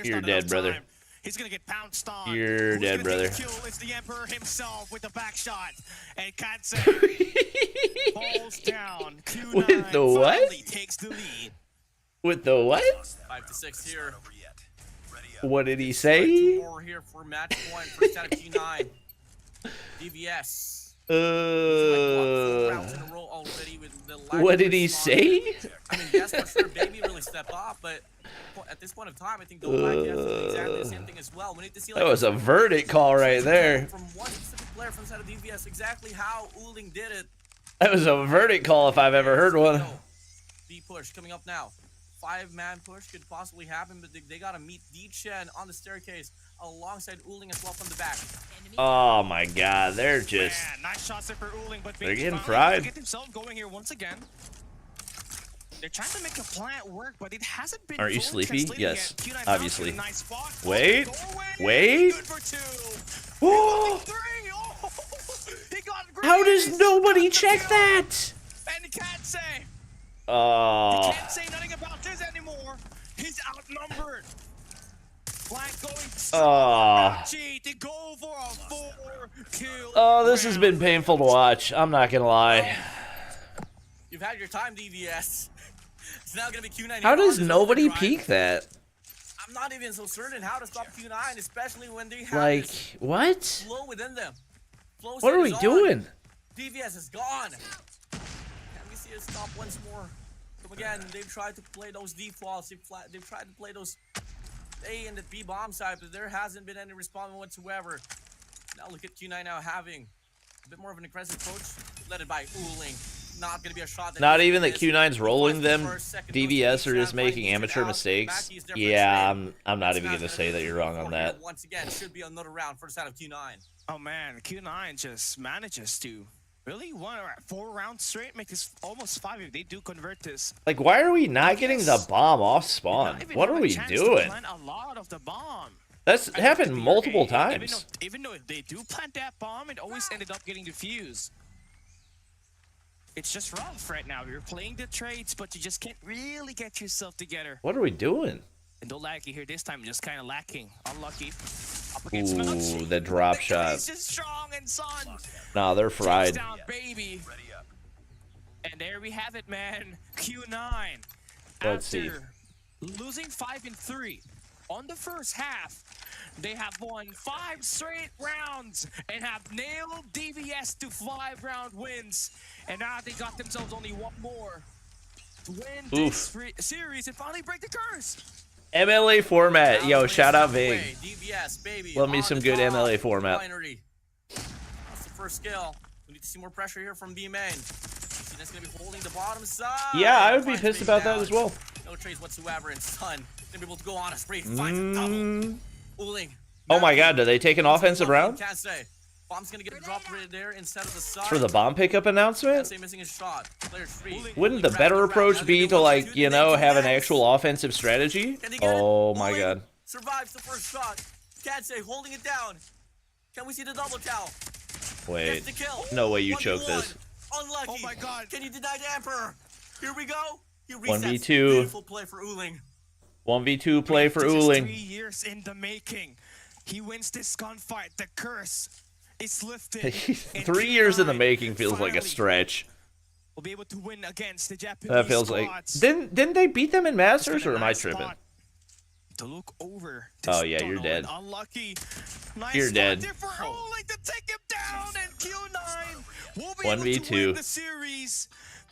You're dead, brother. Time. He's gonna get pounced on. You're dead, brother. Kill? It's the Emperor himself with the back shot, and Kansei falls down. Q9 with the what? Takes the lead. With the what? 5-6 here. What did he say? 2 more here for match point. First out of Q9. DVS. What did he say? I mean, yes, for sure, Baby really stepped off, but at this point of time, I think Godlike has to do exactly the same thing as well. We need to see, like, that was a verdict call right there. From one specific player from the side of DVS, exactly how Uling did it. That was a verdict call if I've ever heard one. B push coming up now. 5-man push could possibly happen, but they gotta meet D-Chen on the staircase alongside Uling as well from the back. Oh my god, they're just. Man, nice shots there for Uling, but they're getting fried. Get themselves going here once again. They're trying to make a plant work, but it hasn't been. Aren't you sleepy? Yes, obviously. Nice wait. Oh. How does nobody check that? And he can't say. Oh. He can't say nothing about this anymore. He's outnumbered. Flank going to go for a 4-kill. Oh, this has been painful to watch. I'm not gonna lie. You've had your time, DVS. It's now gonna be Q9. How does nobody peek that? I'm not even so certain how to stop Q9, especially when they have like what? Flow within them. Flow what are we doing? DVS is gone. Can we see it stop once more? So again, they've tried to play those defaults. They've tried to play those A and the B bomb side, but there hasn't been any response whatsoever. Now look at Q9 now having a bit more of an aggressive approach, led by Uling. not gonna be a shot. Not even that Q9's rolling them. DVS are just making amateur mistakes. Yeah, I'm not even gonna say that you're wrong on that. Once again, should be another round for the side of Q9. Oh man, Q9 just manages to really 4 rounds straight, make this almost 5 if they do convert this. Like, why are we not getting the bomb off spawn? What are we doing? A lot of the bomb. That's happened multiple times. Even though they do plant that bomb, it always ended up getting defused. It's just rough right now. You're playing the trades, but you just can't really get yourself together. What are we doing? And don't laggy here this time, just kind of lacking. Unlucky. Ooh, the drop shot. It's just strong and son. Nah, they're fried. Down, baby. And there we have it, man. Q9. Let's see. Losing 5 in 3 on the first half, they have won 5 straight rounds and have nailed DVS to 5-round wins. And now they got themselves only one more to win this series and finally break the curse. MLA format. Yo, shout out Vague. DVS, baby. Love me some good MLA format. That's the first skill. We need to see more pressure here from B main. That's gonna be holding the bottom side. Yeah, I would be pissed about that as well. No trades whatsoever, and Sun gonna be able to go on a spree, finds a double. Uling. Oh my god, do they take an offensive round? Can't say. Bomb's gonna get dropped right there instead of the side. For the bomb pickup announcement? Missing his shot. Wouldn't the better approach be to, like, you know, have an actual offensive strategy? Oh my god. Survives the first shot. Can't say, holding it down. Can we see the double cow? Wait. No way you choked this. Unlucky. Oh my god. Can you deny the Emperor? Here we go. 1v2. Beautiful play for Uling. 1v2 play for Uling. 3 years in the making. He wins this gunfight. The curse is lifted. 3 years in the making feels like a stretch. We'll be able to win against the Japanese That feels like. Didn't they beat them in Masters, or am I tripping? To look over. Oh yeah, you're dead. Unlucky. You're dead. For Uling to take him down, and Q9 will be 1v2. able to win the series.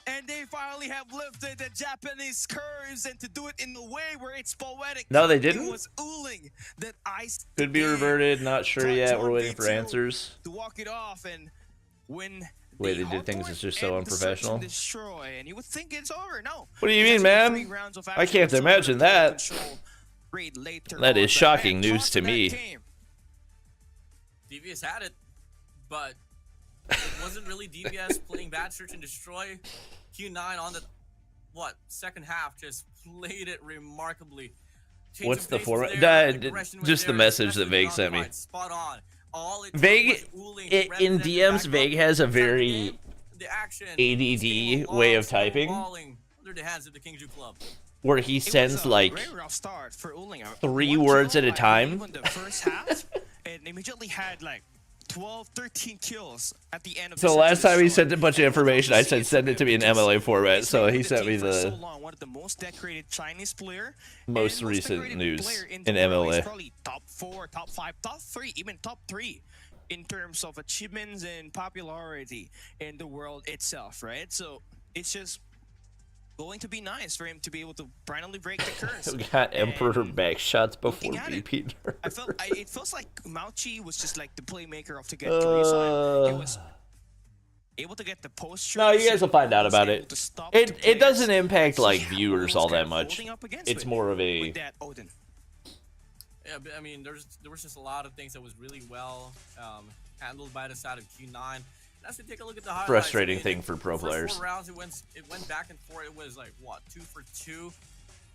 And they finally have lifted the Japanese curse, and to do it in the way where it's poetic. No, they didn't. It was Uling that iced. Could be reverted. Not sure yet. We're waiting for answers. To walk it off and win. Way they did things is just so unprofessional. Destroy, and you would think it's over. No. What do you mean, man? I can't imagine that. That is shocking news to me. DVS had it, but it wasn't really DVS playing bad search and destroy. Q9 on the second half just played it remarkably. What's the format? Just the message that Vague sent me. Spot on. Vague in DMs, Vague has a very ADD way of typing, where he sends like 3 words at a time. And immediately had like 12, 13 kills at the end of so last time he sent a bunch of information, I said send it to me in MLA format. So he sent me the one of the most decorated Chinese player, most recent news in MLA. Probably top 4, top 5, top 3, even top 3 in terms of achievements and popularity in the world itself, right? So it's just going to be nice for him to be able to finally break the curse. We got Emperor back shots before BP. It feels like Mauchi was just like the playmaker of the get through. So he was able to get the post. No, you guys will find out about it. It doesn't impact like viewers all that much. It's more of a. Yeah, but, I mean, there was just a lot of things that was really well handled by the side of Q9. As we take a look at the highlights, frustrating thing for pro players. 4 rounds, it went back and forth. It was like what, 2 for 2,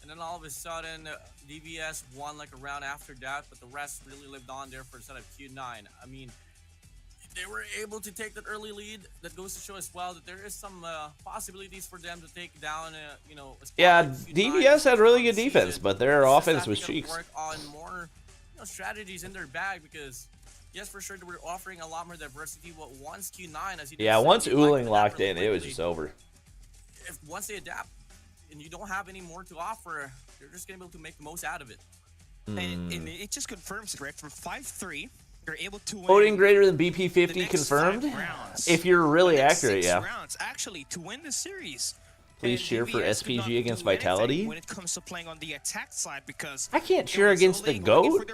and then all of a sudden DVS won like a round after that, but the rest really lived on there for the side of Q9. I mean, they were able to take that early lead. That goes to show as well that there is some possibilities for them to take down. You know, yeah, DVS had really good defense, but their offense was cheeks. Work on more, strategies in their bag because. Yes, for sure, we're offering a lot more diversity. But once Q9, as you once Uling locked in, it was just over. Once they adapt, and you don't have any more to offer, you're just gonna be able to make the most out of it. And it just confirms it, right? From 5-3, you're able to win. Voting greater than BP50 confirmed. If you're really accurate, yeah. Rounds, actually, to win the series. Please cheer for SPG against Vitality. When it comes to playing on the attack side, because I can't cheer against the GOAT.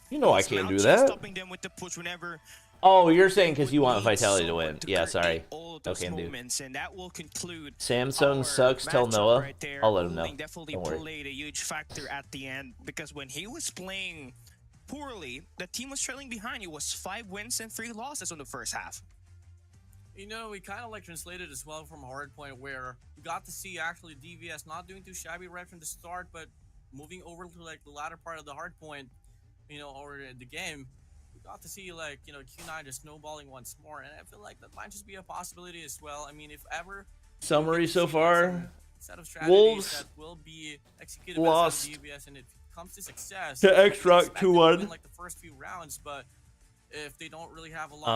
You know I can't do that. Stopping them with the push whenever Oh, you're saying because you want Vitality to win. Yeah, sorry. Okay, moments, and that will conclude Samsung sucks. Tell Noah. right there. I'll let him know. Definitely Don't worry. played a huge factor at the end because when he was playing poorly, the team was trailing behind. It was 5 wins and 3 losses on the first half. You know, we kind of like translated as well from Hardpoint, where we got to see actually DVS not doing too shabby right from the start, but moving over to like the latter part of the Hardpoint, you know, or the game, we got to see like, you know, Q9 just snowballing once more, and I feel like that might just be a possibility as well. I mean, if ever Summary so far: set of strategies Wolves that will be executed lost by DVS, and if it comes to success, to xRock 2-1. like the first few rounds, but if they don't really have a lot to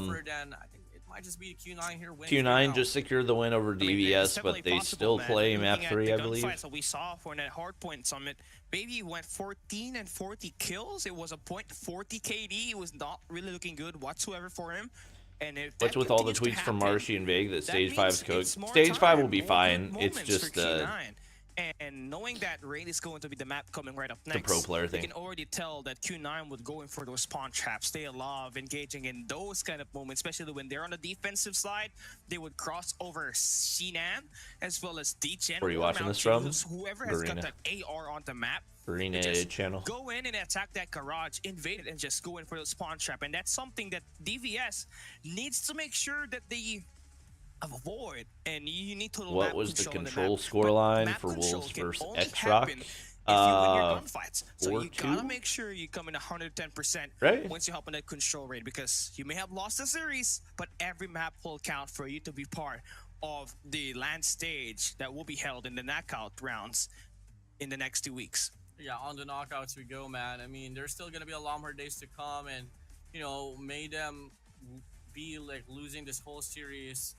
offer, then I think it might just be Q9 here winning. Q9 just secured the win over DVS, but they still play map 3, I believe. That we saw for that Hardpoint Summit, Baby went 14 and 40 kills. It was a .40 KD. It was not really looking good whatsoever for him. And if what's with all the tweets from Marshy and Vague that Stage 5's cooked? Stage 5 will be fine. It's just and knowing that Raid is going to be the map coming right up next, the pro player thing. You can already tell that Q9 would go in for those spawn traps. They love engaging in those kind of moments, especially when they're on the defensive side. They would cross over Sinan as well as D-Gen. Where are you watching this from? Whoever has got that AR on the map. Arena channel. Go in and attack that garage, invade it, and just go in for the spawn trap. And that's something that DVS needs to make sure that they avoid. And you need to. What was the control scoreline for Wolves versus xRock? So you gotta make sure you come in 110% right once you hop on that control rate, because you may have lost the series, but every map will count for you to be part of the LAN stage that will be held in the knockout rounds in the next 2 weeks. Yeah, on the knockouts we go, man. I mean, there's still gonna be a lot more days to come, and you know, may them be like losing this whole series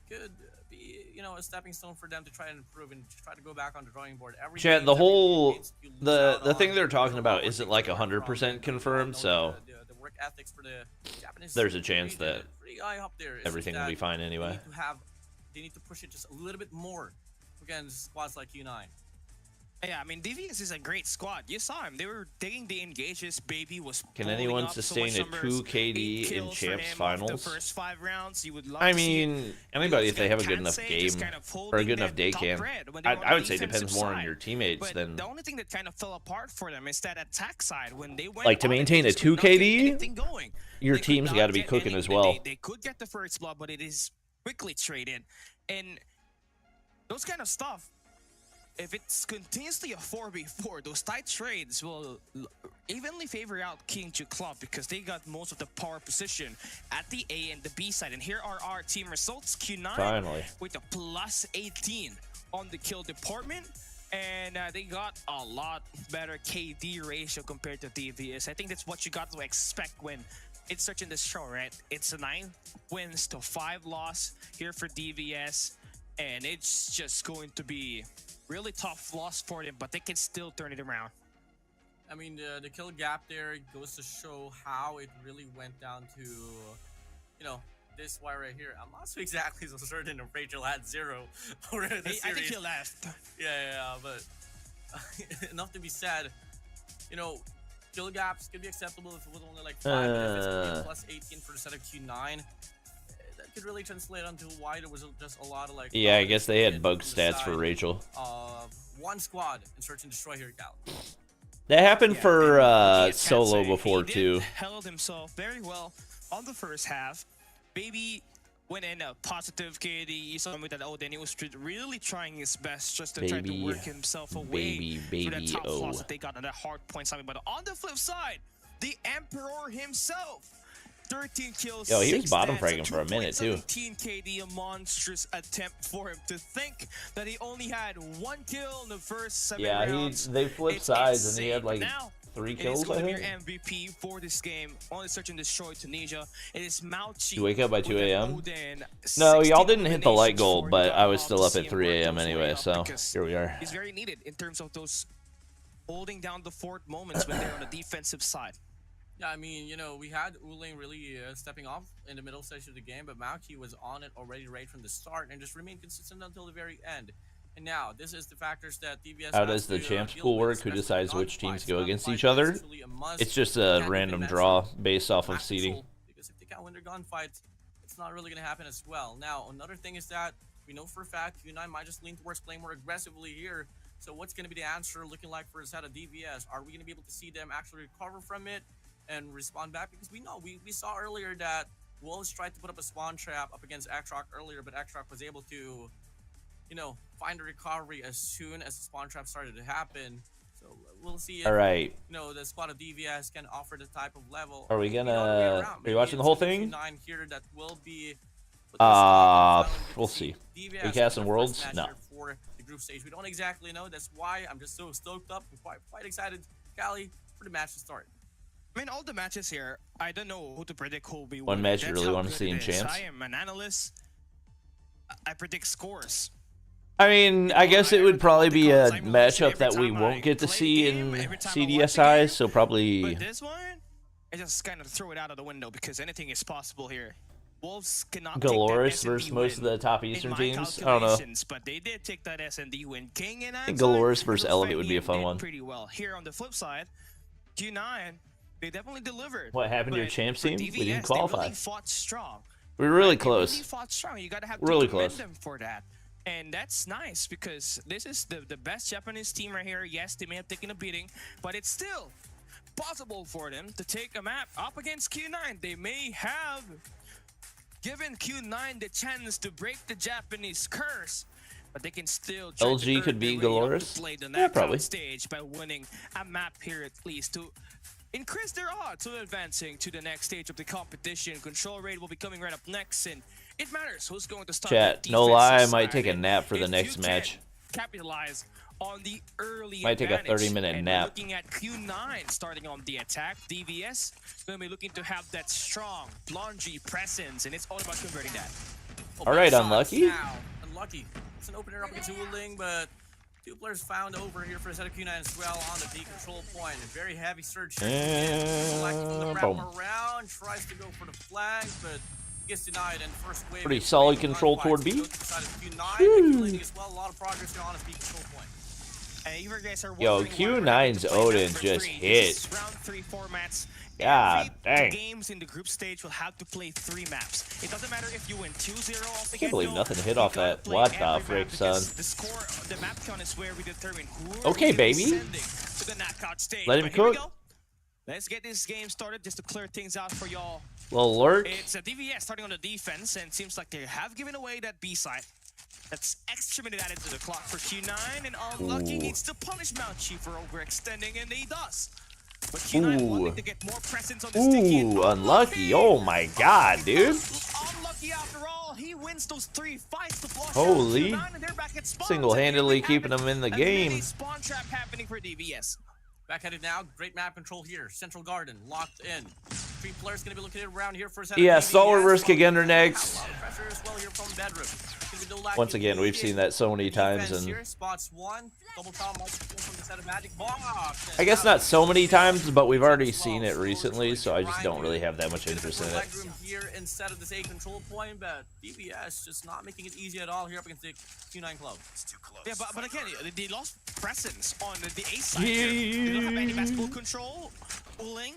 could be, you know, a stepping stone for them to try and improve and try to go back on the drawing board. Chat, the whole the thing they're talking about isn't like 100% confirmed, so the work ethics for the Japanese, there's a chance that up there. everything will be fine anyway. They need to push it just a little bit more against squads like Q9. Yeah, I mean, DVS is a great squad. You saw him. They were taking the engages. Baby was. Can anyone sustain a 2 KD in Champs Finals? The first 5 rounds, you would love I mean, anybody, if they have a good enough game or a good enough day can. I would say it depends more on your teammates than. The only thing that kind of fell apart for them is that attack side when they went. Like to maintain a 2 KD, your team's got to be cooking as well. They could get the first blood, but it is quickly traded, and those kind of stuff. If it's continuously a 4v4, those tight trades will evenly favor out King Ju Club because they got most of the power position at the A and the B side. And here are our team results. Q9 finally with a plus 18 on the kill department. And they got a lot better KD ratio compared to DVS. I think that's what you got to expect when it's searching this show, right? It's a 9 wins to 5 loss here for DVS. And it's just going to be really tough loss for them, but they can still turn it around. I mean, the kill gap there goes to show how it really went down to, you know, this wire right here. I'm not so exactly so certain if Rachel had 0 for the series. I think he left. Yeah, but enough to be said. You know, kill gaps could be acceptable if it was only like 5, but if it's gonna be plus 18 for the set of Q9. Could really translate onto why there was just a lot of like. Yeah, I guess they had bug stats for Rachel. One squad in search and destroy here, Cal. That happened for Solo before too. Held himself very well on the first half. Baby went in a positive KD. You saw him with that Odin. He was really trying his best just to try to work himself away from that top loss that they got on that hard point summit. But on the flip side, the Emperor himself. 13 kills. Yo, he was bottom fragging for a minute too. 17 KD, a monstrous attempt for him. To think that he only had 1 kill in the first 7 rounds. Yeah, they flipped sides and he had like 3 kills. I think. Your MVP for this game. Only search and destroy Tunisia. It is Mauchi. You wake up by 2 a.m. No, y'all didn't hit the light goal, but I was still up at 3 a.m. anyway. So here we are. He's very needed in terms of those holding down the fort moments when they're on the defensive side. Yeah, I mean, you know, we had Uling really stepping off in the middle section of the game, but Mauchi was on it already right from the start and just remained consistent until the very end. And now, this is the factors that DVS. How does the champs pool work? Who decides which teams go against each other? It's just a random draw based off of seeding. Because if can't win their gunfight, it's not really going to happen as well. Now, another thing is that we know for a fact Q9 might just lean towards playing more aggressively here. So what's going to be the answer looking like for a set of DVS? Are we going to be able to see them actually recover from it and respond back? Because we know, we saw earlier that Wolves tried to put up a spawn trap up against xRock earlier, but xRock was able to, you know, find a recovery as soon as the spawn trap started to happen. So we'll see if, All right. you know, the squad of DVS can offer the type of level. Are we gonna... Are you watching the whole thing? Here that will be we'll see. Recast and Worlds? No. For the group stage. We don't exactly know. That's why I'm just so stoked up and quite excited, Cali, for the match to start. I mean, all the matches here, I don't know who to predict who will be one match you really want to see in champs. I am an analyst. I predict scores. I mean, I guess it would probably be a matchup that we won't get to see in CDSI, so probably... But this one, I just kind of throw it out of the window because anything is possible here. Wolves cannot Galores versus most of the top Eastern teams. I don't know. But they did take that S&D win. King and I think Galores versus Elevate would be a fun one. Pretty well. Here on the flip side, Q9, they definitely delivered. What happened to your champs team? We didn't qualify. They really fought strong. We were really close. They really fought strong. You gotta have really to commend close them for that. And that's nice because this is the best Japanese team right here. Yes, they may have taken a beating, but it's still possible for them to take a map up against Q9. They may have given Q9 the chance to break the Japanese curse, but they can still try LG could be Galores. Yeah, probably. Stage by winning a map here at least to increase their odds of advancing to the next stage of the competition. Control rate will be coming right up next, and it matters who's going to start. Chat, no lie, I might take a nap for the next match. Capitalize on the early might take a 30-minute nap. Looking at Q9 starting on the attack. DVS going to be looking to have that strong, plungy presence, and it's all about converting that. All right, Unlucky. Now. Unlucky. It's an opener up against Wuling, but two players found over here for a set of Q9 as well on the B control point. A very heavy search. Boom. Around, tries to go for the flag, but gets denied. And first wave. Pretty solid control toward B. As well, a lot of progress here on his B control point. Yo, Q9's Odin just hit. Round 3 formats. God dang. Games in the group stage will have to play 3 maps. It doesn't matter if you win 2-0 I can't believe nothing hit off that. What the frick, son? The score, the map count is where we determine who okay, baby. to the knockout stage. Let him cook. Let's get this game started just to clear things out for y'all. Little lurk. It's a DVS starting on the defense, and seems like they have given away that B side. That's extra minute added to the clock for Q9, and Unlucky needs to punish Mount Chief for overextending, and he does. But Q9 wanting to get more presence on the sticky. Unlucky. Oh my god, dude. Unlucky after all. He wins those 3 fights to flush holy. Q9, and they're back at spawn. Single-handedly keeping them in the game. Spawn trap happening for DVS. Back-headed now, great map control here. Central Garden, locked in. 3 players going to be located around here for a set. Yeah, Stalwart versus Kendra next. A lot of pressure as well here from bedroom. Once again, we've seen that so many times, and spots 1, double from the set of Magic Box. I guess not so many times, but we've already seen it recently, so I just don't really have that much interest in it. Here instead of this A control point, but DVS just not making it easy at all here up against the Q9 club. It's too close. Yeah, but again, they lost presence on the A side. They don't have any basketball control. Wuling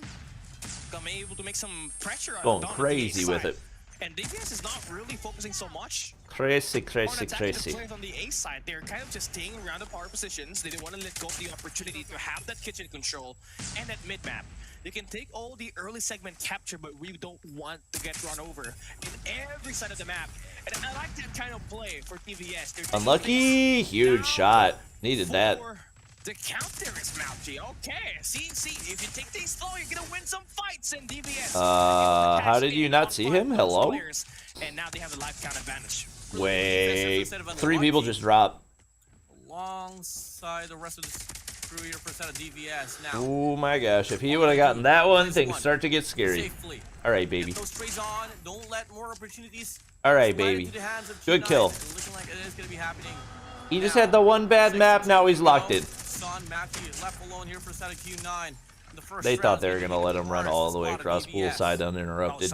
able to make some pressure on going crazy with it. And DVS is not really focusing so much crazy. on the A side. They're kind of just staying around the power positions. They don't want to let go of the opportunity to have that kitchen control and that mid map. They can take all the early segment capture, but we don't want to get run over in every side of the map. And I like that kind of play for DVS. Unlucky, huge shot. Needed that. The counter is Mouthy. Okay, see, if you take things slow, you're gonna win some fights in DVS. How did you not see him? Hello? And now they have the life count advantage. Wait, 3 people just dropped. Alongside the rest of the crew here for a set of DVS now. Oh my gosh, if he would have gotten that one, things start to get scary. All right, baby. Those trays on. Don't let more opportunities. All right, baby. Good kill. Looking like it is gonna be happening. He just had the one bad map, now he's locked in. Matthew is left alone here for a set of Q9. They thought they were going to let him run all the way across poolside uninterrupted.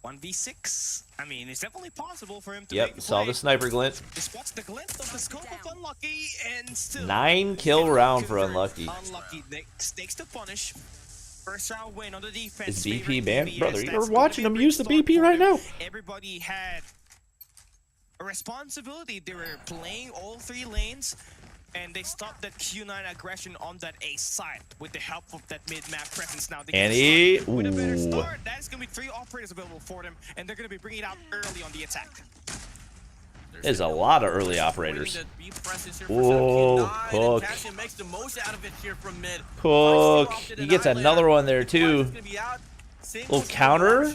1v6. I mean, it's definitely possible for him to Yep, saw the sniper glint. He spots the glint of the scope of Unlucky, and still 9 kill round for Unlucky. Unlucky takes the punish. First round win on the defense. Is BP favoring banned? DVS. Brother, That's you're gonna watching be a them great use the start BP for right them. now. Everybody had a responsibility. They were playing all 3 lanes, and they stopped that Q9 aggression on that A side with the help of that mid-map presence. Now they Annie, start with a better ooh. start. That's going to be 3 operators available for them, and they're going to be bringing it out early on the attack. There's a lot of early operators. Whoa, Cook. Makes the most out of it here from mid. Cook. He gets another one there too. Little counter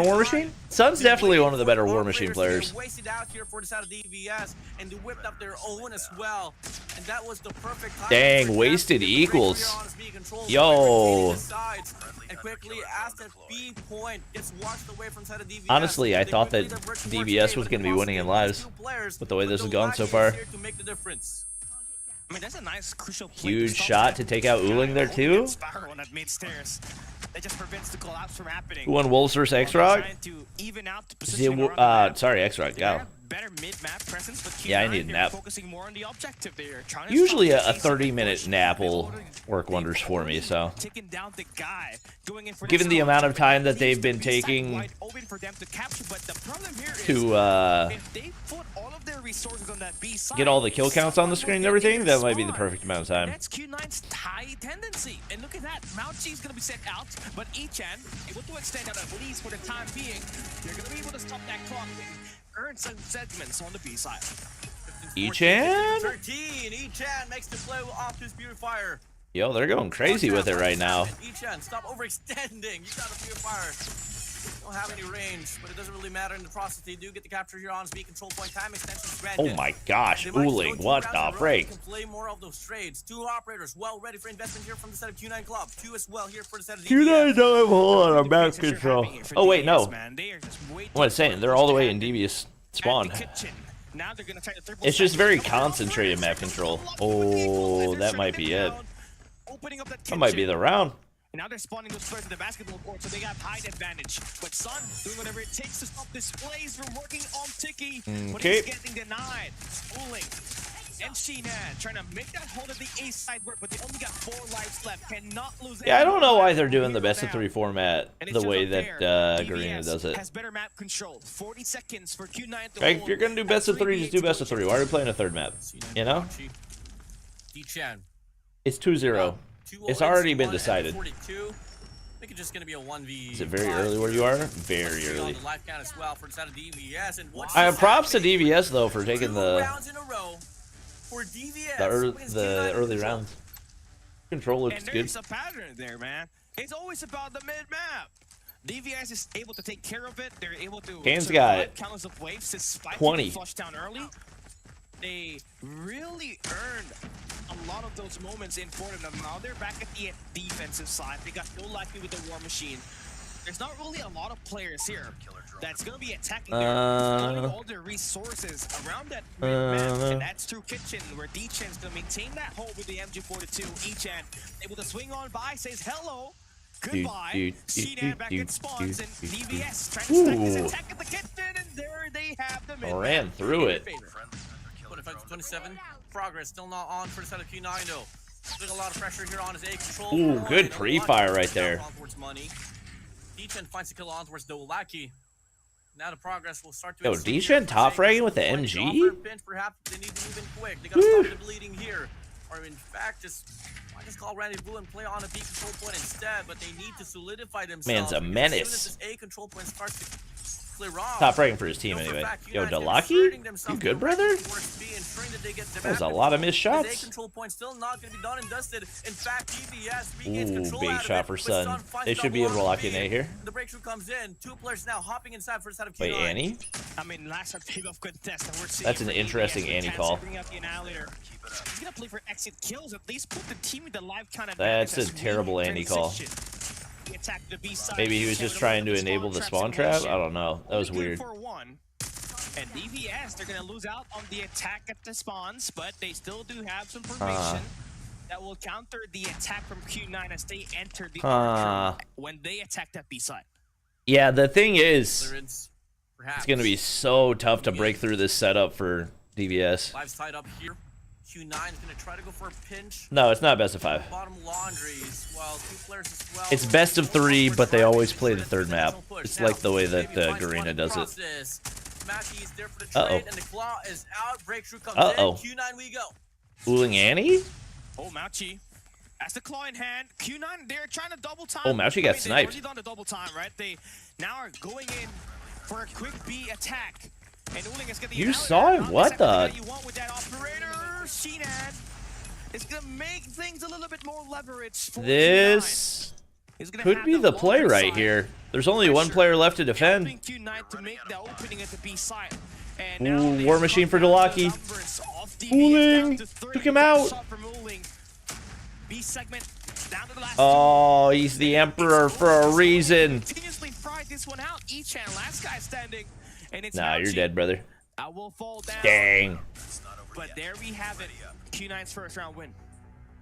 War Machine. Sun's definitely one of the better War Machine players. Wasted out here for the side of DVS, and they whipped up their own as well. And that was the perfect time. Dang, wasted equals. Yo. And quickly as that B point gets washed away from side of DVS. Honestly, I thought that DVS was going to be winning in lives with the way this has gone so far. I mean, that's a nice crucial play. Huge shot to take out Uling there too. That just prevents the collapse from happening. Who won Wolves versus xRock? Sorry, xRock. Go. Better mid-map presence, but yeah, I need a nap. Focusing more on the objective there. Usually a 30-minute nap will work wonders for me, so. Given the amount of time that they've been taking to get all the kill counts on the screen and everything, that might be the perfect amount of time. That's Q9's high tendency. And look at that. Mouchi's going to be sent out, but Echan able to extend out at least for the time being. You're going to be able to stop that clock and earn some segments on the B side. Echan? 13. Echan makes the play off his purifier. Yo, they're going crazy with it right now. Echan, stop overextending. You got a purifier. Don't have any range, but it doesn't really matter in the process. They do get the capture here on his B control point. Time extensions granted. Oh my gosh, Uling, what the freak? Play more of those trades. 2 operators well ready for investment here from the set of Q9 Club. 2 as well here for the set of Q9 don't have a whole lot of map control. Oh wait, no. What I'm saying, they're all the way in devious spawn. It's just very concentrated map control. Oh, that might be it. That might be the round. And now they're spawning those players in the basketball court, so they got height advantage. But Sun doing whatever it takes to stop this plays from working on Tiki. But he's getting denied. Uling and Sheenan trying to make that hold of the A side work, but they only got 4 lives left. Cannot lose. Yeah, I don't know why they're doing the best of 3 format the way that Garena does it. Has better map control. 40 seconds for Q9 to if you're gonna do best of 3, just do best of 3. Why are we playing a 3rd map? You know? It's 2-0. It's already been decided. I think it's just going to be a 1v. Is it very early where you are? Very early. I have props to DVS though for taking the early rounds. Control looks good. There's a pattern there, man. It's always about the mid map. DVS is able to take care of it. They're able to. Kane's got countless of waves despite 20. Flush down early. They really earned a lot of those moments in for them. Now they're back at the defensive side. They got Godlike with the War Machine. There's not really a lot of players here that's going to be attacking all their resources around that map, and that's through Kitchen, where D-Chan's going to maintain that hold with the MG42. E-Chan able to swing on by, says hello, goodbye. Sheenan back in spawns, and DVS trying to stack his attack at the Kitchen, and there they have the mid-map. Ran through it. 27. Progress still not on for the side of Q9 though. There's a lot of pressure here on his A control. Ooh, good pre-fire right there. D-Chen finds the kill on towards Dolaki. Now the progress will start to. Yo, D-Chen top fragging with the MG? Perhaps they need to move in quick. They gotta stop the bleeding here. Or in fact, just call Rendezvous and play on a B control point instead, but they need to solidify themselves. Man's a menace. As soon as this A control point starts to clear off. Top fragging for his team anyway. Yo, Dalaki? You good, brother? That was a lot of missed shots. Control point still not going to be done and dusted. In fact, DVS regains control. Big shot for Sun. They should be able to lock in A here. The breakthrough comes in. 2 players now hopping inside for the side of Q9. Wait, Annie? I mean, last wave of contest, and we're seeing that's an interesting Annie call. He's gonna play for exit kills. At least put the team in the live count. That's a terrible Annie call. Maybe he was just trying to enable the spawn trap? I don't know. That was weird. And DVS, they're going to lose out on the attack at the spawns, but they still do have some formation that will counter the attack from Q9 as they enter the archer when they attack that B side. Yeah, the thing is, it's going to be so tough to break through this setup for DVS. Lives tied up here. Q9 is going to try to go for a pinch. No, it's not best of 5. Bottom laundries, while 2 players as well. It's best of 3, but they always play the 3rd map. It's like the way that Garena does it. Matty's there for the trade, and the claw is out. Breakthrough comes in. Q9 we go. Fooling Annie? Oh, Mauchi. As the claw in hand, Q9, they're trying to double time. Oh, Mauchi got sniped. They've already done the double time, right? They now are going in for a quick B attack. And Uling is getting you saw him? What the? You want with that operator, Shinan is gonna make things a little bit more leverage for this could be the play right here. There's only one player left to defend. Ooh, War Machine for Godlike. Uling took him out. Oh, he's the Emperor for a reason. Nah, you're dead, brother. Dang. But there we have it. Q9's first round win.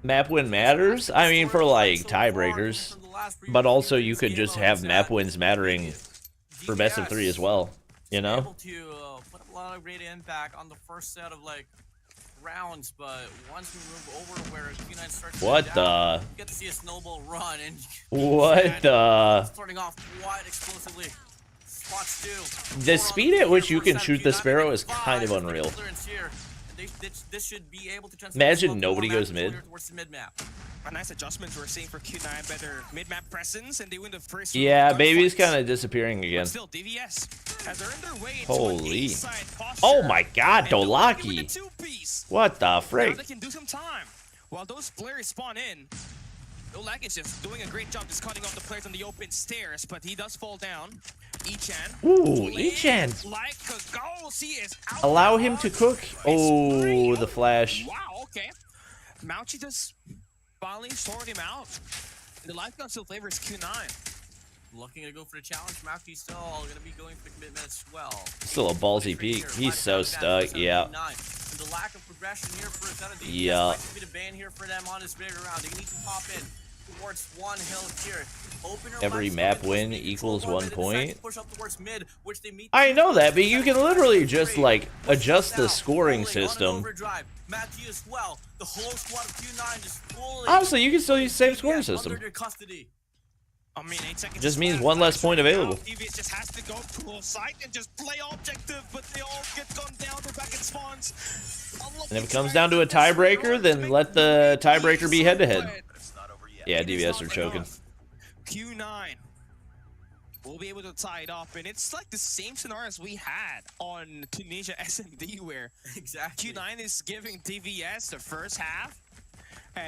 Map win matters? I mean, for like tiebreakers. But also, you could just have map wins mattering for best of 3 as well. You know? Able to put a lot of great impact on the first set of like rounds, but once we move over to where Q9 starts, what the? You get to see a snowball run and what the? Starting off quite explosively. Spots too. The speed at which you can shoot the Sparrow is kind of unreal. This should be able to imagine nobody goes mid. A nice adjustments we're seeing for Q9, better mid-map presence, and they win the first. Yeah, Baby's kind of disappearing again. But still, DVS has earned their way into holy! posture, oh my God, Godlike! What the frick? Now they can do some time while those players spawn in. Godlike is just doing a great job just cutting off the players on the open stairs, but he does fall down. Ichan. Ooh, Ichan. Like a goal, he is out. Allow him to cook. Oh, the flash. Wow, okay. Mauchi just finally sorted him out. The life gun still favors Q9. Looking to go for the challenge. Mauchi's still going to be going for the commitment as well. Still a ballsy peek. He's so stuck. Yeah. The lack of progression here for Zenity. Yeah. Might be the ban here for them on this bigger round. They need to pop in towards one hill here. Every map win equals 1 point. Push up towards mid, which they meet. I know that, but you can literally just like adjust the scoring system. As well. The whole squad of Q9 just fully honestly, you can still use the same scoring system. I mean, 8 seconds just means 1 less point available. DVS just has to go full site and just play objective, but they all get gunned down. They're back in spawns. And if it comes down to a tiebreaker, then let the tiebreaker be head-to-head. Yeah, DVS are choking. Q9 will be able to tie it up, and it's like the same scenario as we had on Tunisia SMD, where exactly Q9 is giving DVS the first half.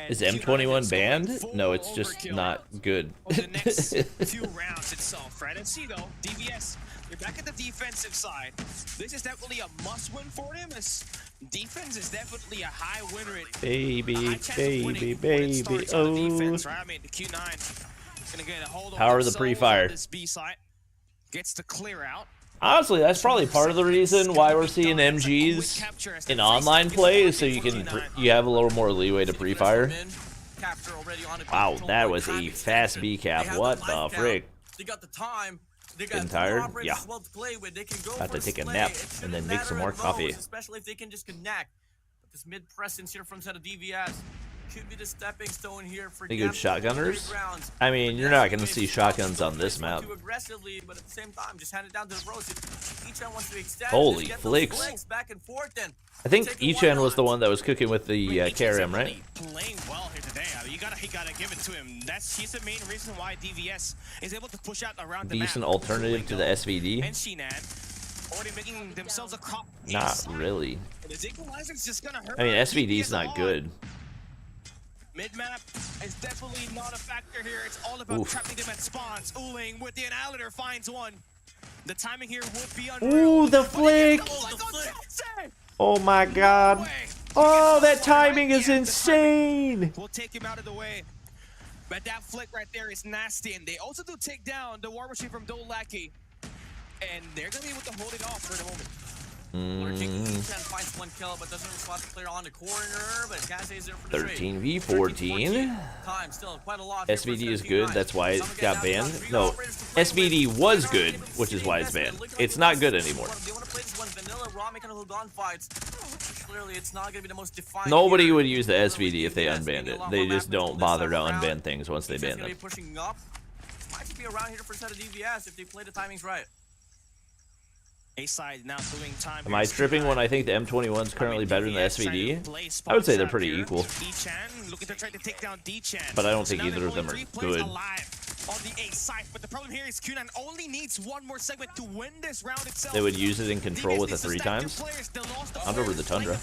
Is M21 banned? No, it's just not good. The next few rounds itself, right? And see though, DVS, they're back at the defensive side. This is definitely a must-win for them, as defense is definitely a high win rate. Baby. Oh. Defense, right? I mean, the Q9 gonna get a hold of power the pre-fire. This B site gets to clear out. Honestly, that's probably part of the reason why we're seeing MGs in online play, so you have a little more leeway to pre-fire. Wow, that was a fast B cap. What the frick? They got the time. Getting tired? Yeah. About to take a nap and then make some more coffee. Especially if they can just connect. But this mid presence here from set of DVS could be the stepping stone here for any good shotgunners? I mean, you're not going to see shotguns on this map. Too aggressively, but at the same time, just hand it down to the road. Ichan wants to extend. Holy flicks! Back and forth, and I think Ichan was the one that was cooking with the KRM, right? Playing well here today. I mean, you gotta give it to him. He's the main reason why DVS is able to push out around the map. Decent alternative to the SVD. And Shinan already making themselves a crop. Not really. Just gonna hurt. I mean, SVD's not good. Mid-map is definitely not a factor here. It's all about trapping them at spawns. Uling with the annihilator finds one. The timing here would be unreal. Ooh, the flick! Oh my God! Oh, that timing is insane! We'll take him out of the way. But that flick right there is nasty, and they also do take down the War Machine from Godlike. And they're gonna be able to hold it off for the moment. Finds 1 kill, but doesn't respond to clear on the corner. But Kase is there for the 13 v 14. Time still quite a lot. SVD is good. That's why it got banned. No, SVD was good, which is why it's banned. It's not good anymore. They want to play this one vanilla raw, making a uphill gunfights. Clearly, it's not gonna be the most defined. Nobody would use the SVD if they unbanned it. They just don't bother to unban things once they ban them. Pushing up. Might just be around here for a set of DVS if they play the timings right. A side now doing time. Am I tripping when I think the M21's currently better than the SVD? I would say they're pretty equal. Looking to try to take down D-Chan. But I don't think either of them are good. On the A side, but the problem here is Q9 only needs one more segment to win this round itself. They would use it in control with the 3 times. Not over the Tundra.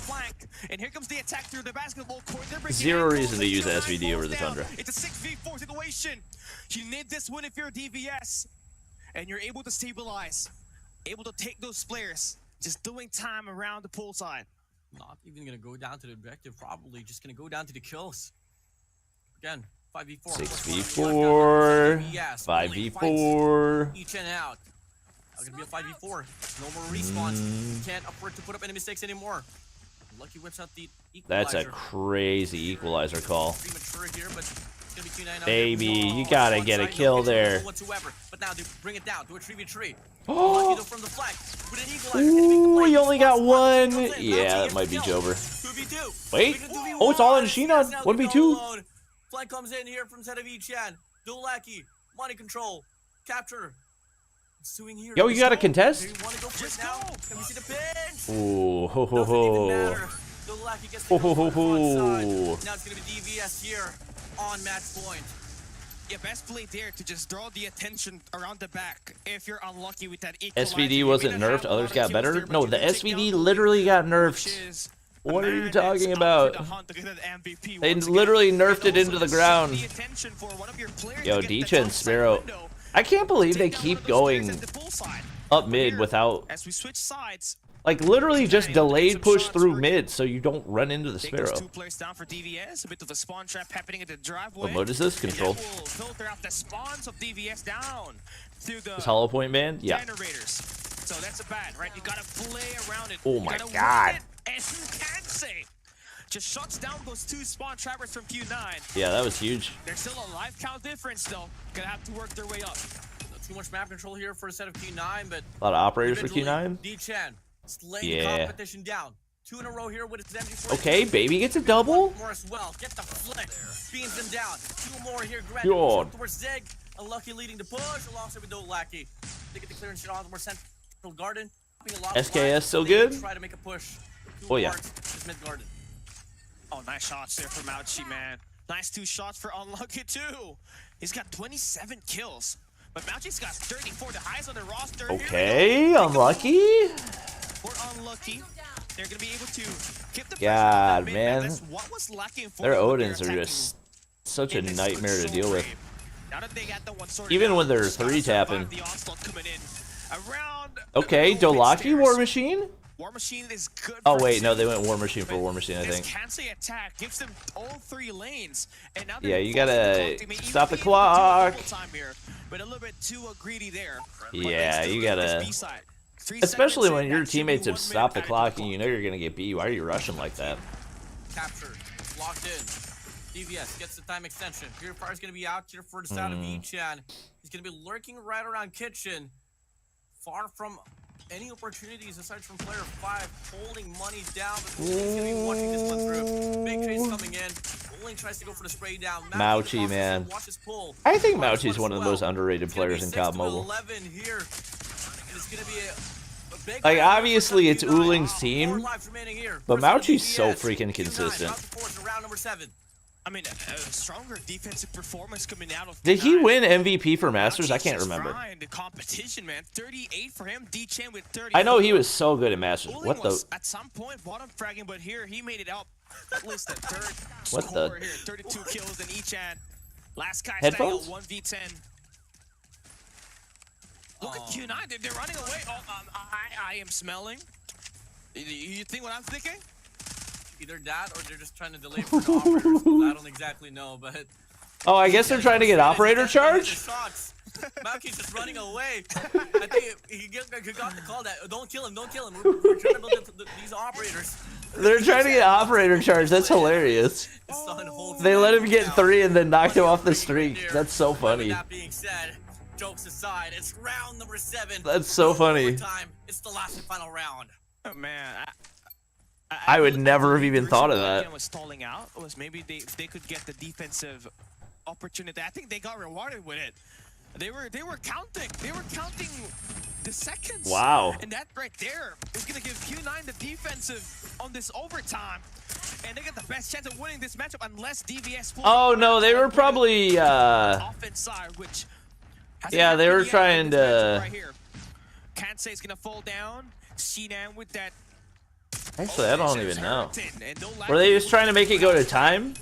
And here comes the attack through the basketball court. Zero reason to use the SVD over the Tundra. It's a 6v4 situation. You need this win if you're a DVS, and you're able to stabilize, able to take those players, just doing time around the pool side. Not even gonna go down to the objective, probably just gonna go down to the kills. Again, 5v4. 6v4. 5v4. Each and out. It's gonna be a 5v4. No more respawns. Can't afford to put up any mistakes anymore. Lucky whips out the equalizer. That's a crazy equalizer call. Premature here, but it's gonna be Q9 Baby, you gotta get a kill there. Whatsoever. But now they bring it down to a 3v3. Lucky though from the flag. With an equalizer. Ooh, he only got one. Yeah, that might be Jover. 2v2. Wait. Oh, it's all in Shinon. 1v2. Flag comes in here from set of Echan. Dolaki. Money control. Capture. Suing here. Yo, you got a contest? Do you want to go for it now? Can we see the pinch? Ooh, ho ho Doesn't even ho. matter. Dolaki gets Ho the ho ho front side. ho. Now it's gonna be DVS here on match point. Yeah, best play there to just draw the attention around the back. If you're unlucky with that equalizer, SVD wasn't nerfed, others got better? No, the SVD literally got nerfed. What are you talking about? They literally nerfed it into the ground. Yo, D-Chen Sparrow. I can't believe they keep going up mid without... Like, literally just delayed push through mid so you don't run into the Sparrow. What mode is this? Control. Is Hollow Point banned? Yeah. So that's a bad, right? You gotta play around it. Oh my god. And you can say, just shuts down those 2 spawn trappers from Q9. Yeah, that was huge. There's still a life count difference though. Gonna have to work their way up. Not too much map control here for a set of Q9, but a lot of operators for Q9. D-Chan slaying the competition down. 2 in a row here with his MG4. Okay, baby gets a double. More as well. Get the flick. Beams him down. 2 more here. God. Towards Zig. Unlucky leading the push alongside with Dolaki. They get the clearance shot on more central garden. SKS still good? Try to make a push. Oh yeah. Mid garden. Oh, nice shots there from Mauchi, man. Nice 2 shots for Unlucky too. He's got 27 kills, but Mauchi's got 34, the highest on the roster. Okay, Unlucky. For Unlucky, they're gonna be able to keep the God, man. What was lacking for their Odins are just such a nightmare to deal with. Now that they got the one sorted Even out, when they're 3-tapping. the onslaught coming in around Okay, Dolaki War Machine? War Machine is good. Oh wait, no, they went War Machine for War Machine, I think. This Kansai attack gives them all 3 lanes, and now yeah, you gotta stop the clock. Here, but a little bit too greedy there. Yeah, you gotta. Especially when your teammates have stopped the clock and you know you're gonna get beat. Why are you rushing like that? Captured, locked in. DVS gets the time extension. Purifier is gonna be out here for the side of Echan. He's gonna be lurking right around kitchen, far from any opportunities aside from player 5 holding money down, but he's gonna be watching this one through. Big trades coming in. Only tries to go for the spray down. Mauchi, man. I think Mauchi is one of the most underrated players in COD Mobile. 11 here. And it's gonna be a big like, obviously it's Uling's team, but Mauchi's so freaking consistent. Round number 7. I mean, a stronger defensive performance coming out of. Did he win MVP for Masters? I can't remember. The competition, man. 38 for him. D-Chan with 30. I know he was so good at Masters. What the? At some point, bottom fragging, but here he made it up. At least the 3rd what score the? Here. 32 kills in Echan. Last guy Headphones? style 1v10. Look at Q9. They're running away. Oh, I am smelling. You think what I'm thinking? Either that or they're just trying to delay for the operators. I don't exactly know, but... Oh, I guess they're trying to get operator charge? Mauchi's just running away. I think he got the call that, don't kill him, don't kill him. We're trying to build these operators. They're trying to get operator charge. That's hilarious. They let him get 3 and then knocked him off the streak. That's so funny. That being said, jokes aside, it's round number 7. That's so funny. It's the last and final round. Oh, man, I would never have even thought of that. Was stalling out. Was maybe they could get the defensive opportunity. I think they got rewarded with it. They were counting. They were counting the seconds. Wow. And that right there is gonna give Q9 the defensive on this overtime, and they get the best chance of winning this matchup unless DVS. Oh no, they were probably offense side, which yeah, they were trying to. Right here. Can't say it's gonna fall down. CDM with that. Actually, I don't even know. And Were they just trying to make it go to time?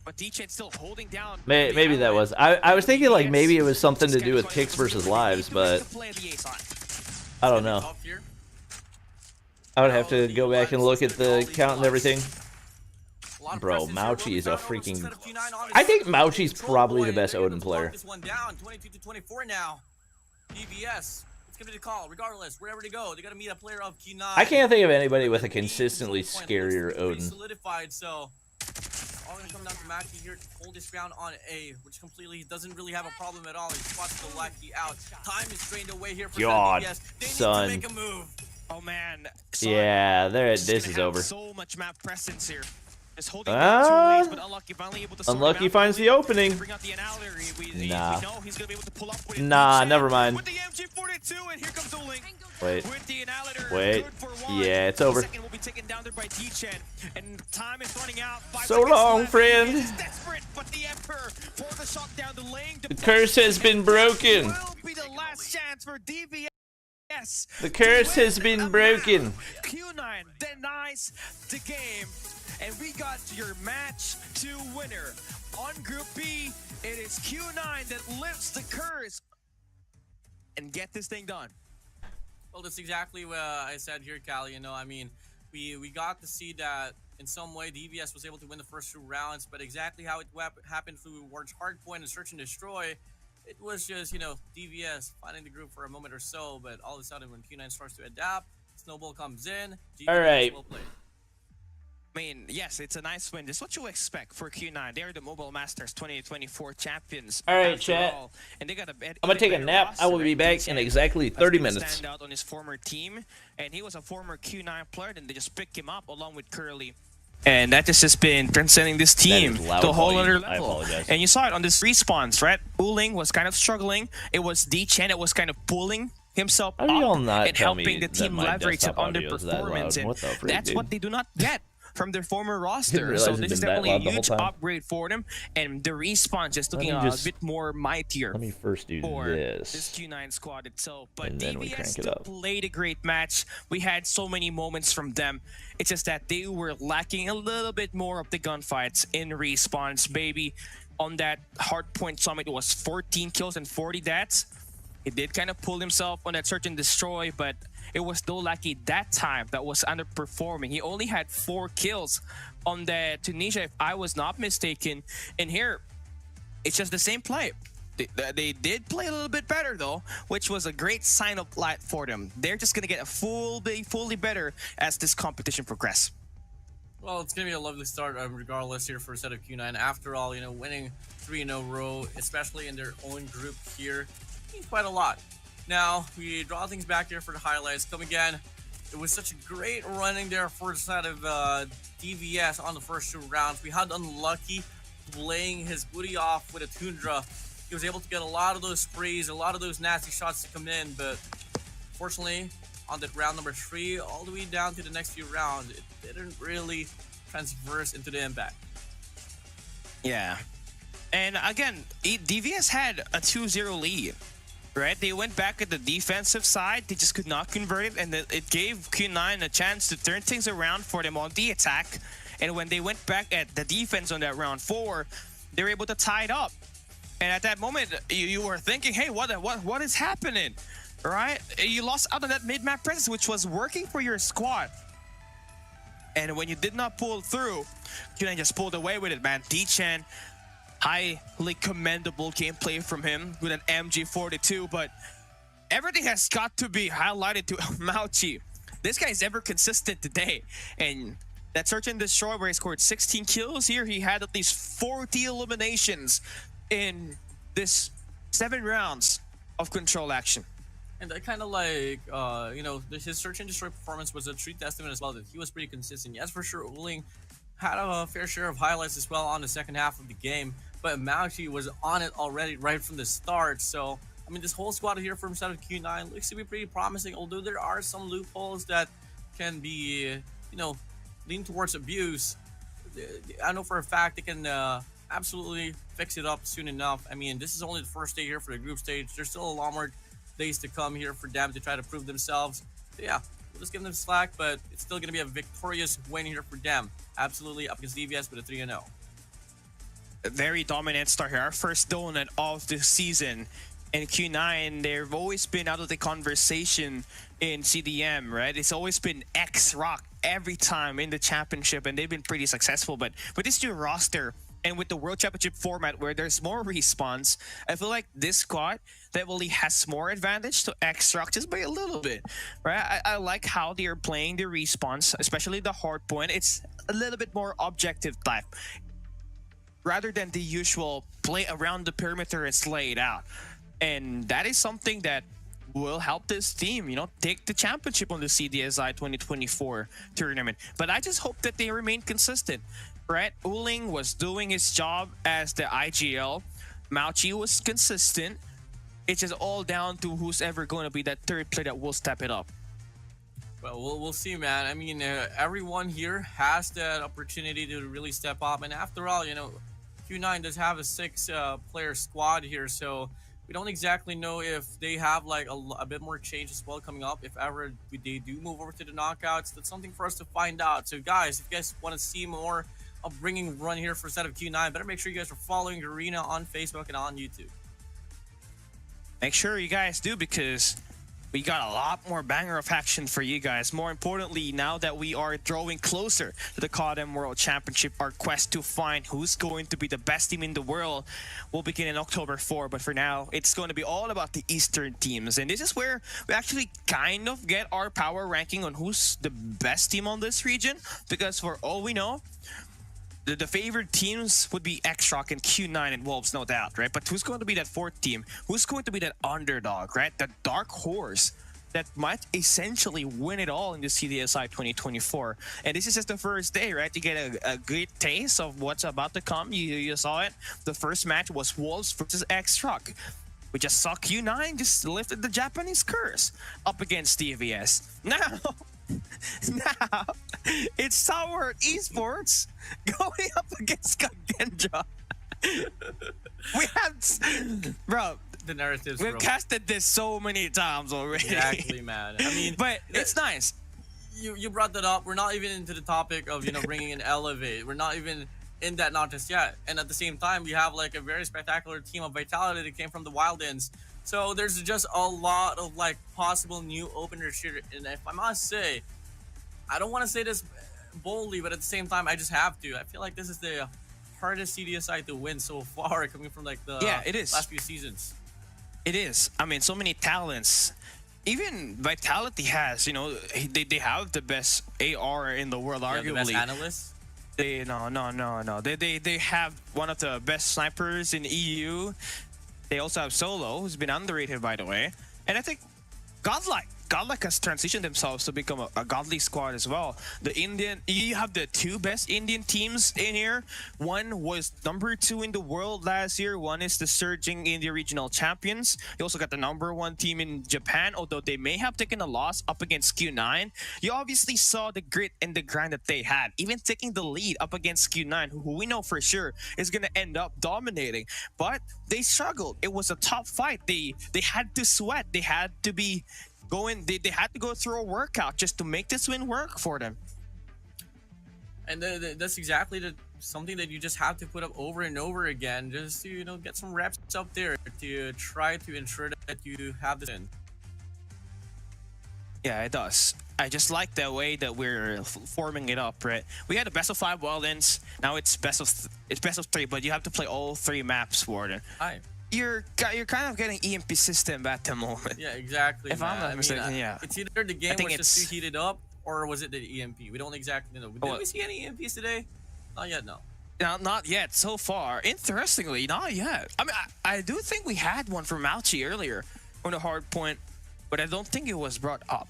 But D-Chen's still holding down. Maybe that was. I was thinking like maybe it was something to do with kicks versus lives, but I don't know. I would have to go back and look at the count and everything. Bro, Mauchi is a freaking. I think Mauchi's probably the best Odin player. This one down, 22-24 now. DVS. It's gonna be the call, regardless. Wherever they go, they gotta meet a player of Q9. I can't think of anybody with a consistently scarier Odin. Solidified, so all gonna come down to Mauchi here to hold this ground on A, which completely doesn't really have a problem at all. He spots the Lucky out. Time is drained away here for God, DVS. They son. need to make a move. Oh man. Yeah, this is over. So much map presence here. Holding down 2 lanes, but Unlucky finally able to Unlucky finds the opening. Bring out the Nah. we know he's gonna be able to pull up with nah, never mind. With the MG42, and here comes the link. Wait. With the annihilator, wait. good for one. Yeah, it's over. Second will be taken down there by D-Chen, and time is running out. 5 so seconds long, left. friend. He's desperate, but the Emperor for the shot down the lane. The curse has been broken. Will be the last chance for DVS. The curse has been broken. Q9 denies the game. And we got your match 2 winner. On Group B, it is Q9 that lifts the curse and get this thing done. Well, that's exactly what I said here, Callie. You know, I mean, we got to see that in some way DVS was able to win the first 2 rounds, but exactly how it happened towards Hardpoint and Search and Destroy, it was just, you know, DVS finding the group for a moment or so, but all of a sudden when Q9 starts to adapt, Snowball comes in, DVS all right. will play. I mean, yes, it's a nice win. This is what you expect for Q9. They're the Mobile Masters 2024 champions. All right, chat. And they got a I'm gonna take a nap. I will be back in exactly 30 minutes. Stand out on his former team, and he was a former Q9 player, and they just picked him up along with Curly. And that has just been transcending this team to a whole other level. I apologize. And you saw it on this respawns, right? Pulling was kind of struggling. It was D-Chen that was kind of pulling himself up and helping the team leverage an underperformance. And that's what they do not get from their former roster. So this is definitely a huge upgrade for them, and the respawn just looking a bit more mightier. Let me first do this Q9 squad itself. But and then we crank it up. Played a great match. We had so many moments from them. It's just that they were lacking a little bit more of the gunfights in respawns, baby. On that Hardpoint Summit, it was 14 kills and 40 deaths. He did kind of pull himself on that Search and Destroy, but it was though lucky that time that was underperforming. He only had 4 kills on the Tunisia, if I was not mistaken. And here, it's just the same play. They did play a little bit better though, which was a great sign of light for them. They're just gonna get a fully better as this competition progresses. Well, it's going to be a lovely start regardless here for a set of Q9. After all, you know, winning 3 in a row, especially in their own group here, means quite a lot. Now, we draw things back here for the highlights. Come again. It was such a great running there for the side of DVS on the first 2 rounds. We had Unlucky playing his booty off with a Tundra. He was able to get a lot of those sprays, a lot of those nasty shots to come in, but fortunately, on that round number 3, all the way down to the next few rounds, it didn't really transverse into the impact. Yeah. And again, DVS had a 2-0 lead. Right, they went back at the defensive side. They just could not convert it, and it gave Q9 a chance to turn things around for them on the attack. And when they went back at the defense on that round 4, they were able to tie it up. And at that moment, you were thinking, "Hey, what is happening?" Right? You lost out on that mid-map presence, which was working for your squad. And when you did not pull through, Q9 just pulled away with it, man. D-Chen. Highly commendable gameplay from him with an MG42, but everything has got to be highlighted to Mauchi. This guy is ever consistent today, and that Search and Destroy where he scored 16 kills here, he had at least 40 eliminations in this 7 rounds of control action. And I kind of like, you know, his search and destroy performance was a true testament as well that he was pretty consistent. Yes, for sure, Uling had a fair share of highlights as well on the second half of the game, but Mauchi was on it already right from the start. So, I mean, this whole squad here from side of Q9 looks to be pretty promising, although there are some loopholes that can be, you know, lean towards abuse. I know for a fact they can absolutely fix it up soon enough. I mean, this is only the first day here for the group stage. There's still a lot more days to come here for them to try to prove themselves. So yeah, we'll just give them slack, but it's still going to be a victorious win here for them. Absolutely up against DVS with a 3-0. A very dominant start here. Our first donut of the season. In Q9, they've always been out of the conversation in CDM, right? It's always been xRock every time in the championship, and they've been pretty successful. But with this new roster and with the World Championship format where there's more respawns, I feel like this squad definitely has more advantage to xRock just by a little bit, right? I like how they're playing the respawns, especially the hard point. It's a little bit more objective type rather than the usual play around the perimeter and slay it out. And that is something that will help this team, you know, take the championship on the CDSI 2024 tournament. But I just hope that they remain consistent, right? Uling was doing his job as the IGL. Mauchi was consistent. It's just all down to who's ever going to be that third player that will step it up. Well, we'll see, man. I mean, everyone here has that opportunity to really step up. And after all, you know, Q9 does have a 6-player squad here, so we don't exactly know if they have like a bit more change as well coming up. If ever they do move over to the knockouts, that's something for us to find out. So guys, if you guys want to see more of bringing run here for set of Q9, better make sure you guys are following Arena on Facebook and on YouTube. Make sure you guys do, because we got a lot more banger of action for you guys. More importantly, now that we are drawing closer to the CODM World Championship, our quest to find who's going to be the best team in the world will begin in October 4. But for now, it's going to be all about the Eastern teams. And this is where we actually kind of get our power ranking on who's the best team on this region. Because for all we know, the favored teams would be xRock and Q9 and Wolves, no doubt, right? But who's going to be that fourth team? Who's going to be that underdog, right? That dark horse that might essentially win it all in the CDSI 2024. And this is just the first day, right? You get a good taste of what's about to come. You saw it. The first match was Wolves versus xRock. We just saw Q9 just lifted the Japanese curse up against DVS. Now, it's Stalwart Esports going up against Kendra. We have, bro, The narratives, we've casted this so many times already. Exactly, man. I mean, but it's nice. You brought that up. We're not even into the topic of, you know, bringing in Elevate. We're not even in that, not just yet. And at the same time, we have like a very spectacular team of Vitality that came from the Wild Ends. So there's just a lot of like possible new openers here. And if I must say, I don't want to say this boldly, but at the same time, I just have to. I feel like this is the hardest CDSI to win so far, coming from like the it is. last few seasons. It is. I mean, so many talents. Even Vitality has, you know, they have the best AR in the world, arguably. The best analysts. No. They have one of the best snipers in EU. They also have Solo, who's been underrated, by the way. And I think Godlike has transitioned themselves to become a godly squad as well. You have the two best Indian teams in here. One was #2 in the world last year. One is the surging India regional champions. You also got the #1 team in Japan, although they may have taken a loss up against Q9. You obviously saw the grit and the grind that they had, even taking the lead up against Q9, who we know for sure is going to end up dominating. But they struggled. It was a tough fight. They had to sweat. They had to be they had to go through a workout just to make this win work for them. And that's exactly something that you just have to put up over and over again, just to, you know, get some reps up there to try to ensure that you have this in. Yeah, it does. I just like the way that we're forming it up, right? We had a best of 5 wild ends. Now it's best of 3, but you have to play all 3 maps, Warden. Hi. You're kind of getting EMP system at the moment. Yeah, exactly. If I'm not mistaken, yeah. It's either the game was just too heated up, or was it the EMP? We don't exactly know. Did we see any EMPs today? Not yet, no. No, not yet so far. Interestingly, not yet. I mean, I do think we had one from Mauchi earlier on the hard point. but I don't think it was brought up.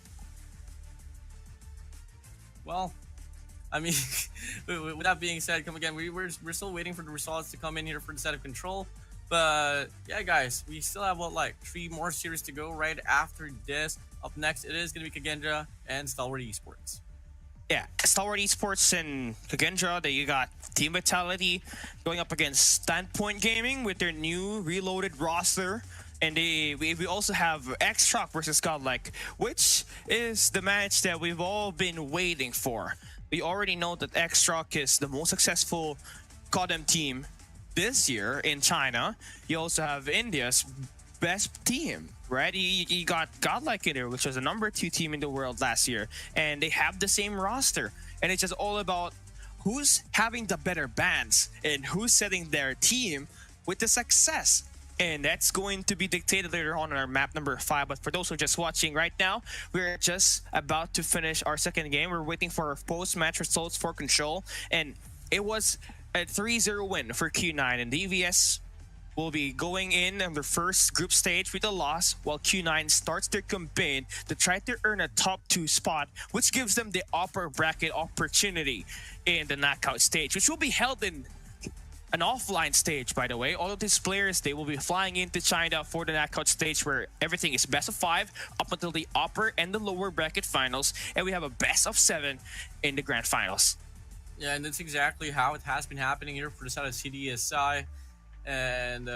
Well, I mean, with that being said, come again, we're still waiting for the results to come in here for the set of control. But yeah, guys, we still have what, like 3 more series to go right after this. Up next, it is going to be Kendra and Stalwart Esports. Yeah, Stalwart Esports and Kendra. That you got Team Vitality going up against Standpoint Gaming with their new reloaded roster. And we also have xRock versus Godlike, which is the match that we've all been waiting for. We already know that xRock is the most successful CODM team this year in China. You also have India's best team, right? You got Godlike in there, which was the #2 team in the world last year, and they have the same roster. And it's just all about who's having the better bans and who's setting their team with the success. And that's going to be dictated later on our map number 5. But for those who are just watching right now, we're just about to finish our second game. We're waiting for our post-match results for Control, and it was a 3-0 win for Q9, and DVS will be going in on their first group stage with a loss, while Q9 starts their campaign to try to earn a top 2 spot, which gives them the upper bracket opportunity in the knockout stage, which will be held in an offline stage, by the way. All of these players, they will be flying into China for the knockout stage, where everything is best of 5 up until the upper and the lower bracket finals, and we have a best of 7 in the grand finals. Yeah, and that's exactly how it has been happening here for the side of CDSI. And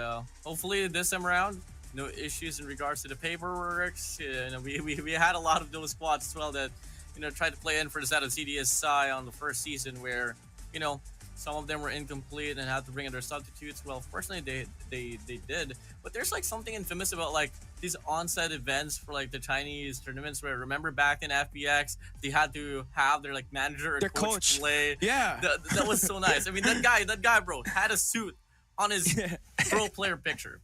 hopefully this time around, no issues in regards to the paperwork. We had a lot of those squads as well that, tried to play in for the side of CDSI on the first season, where, some of them were incomplete and had to bring in their substitutes. Well, fortunately, they did. But there's like something infamous about like these on-site events for like the Chinese tournaments, where remember back in FBX, they had to have their like manager or their coach play. Yeah. That was so nice. I mean, that guy, bro, had a suit on his pro player picture.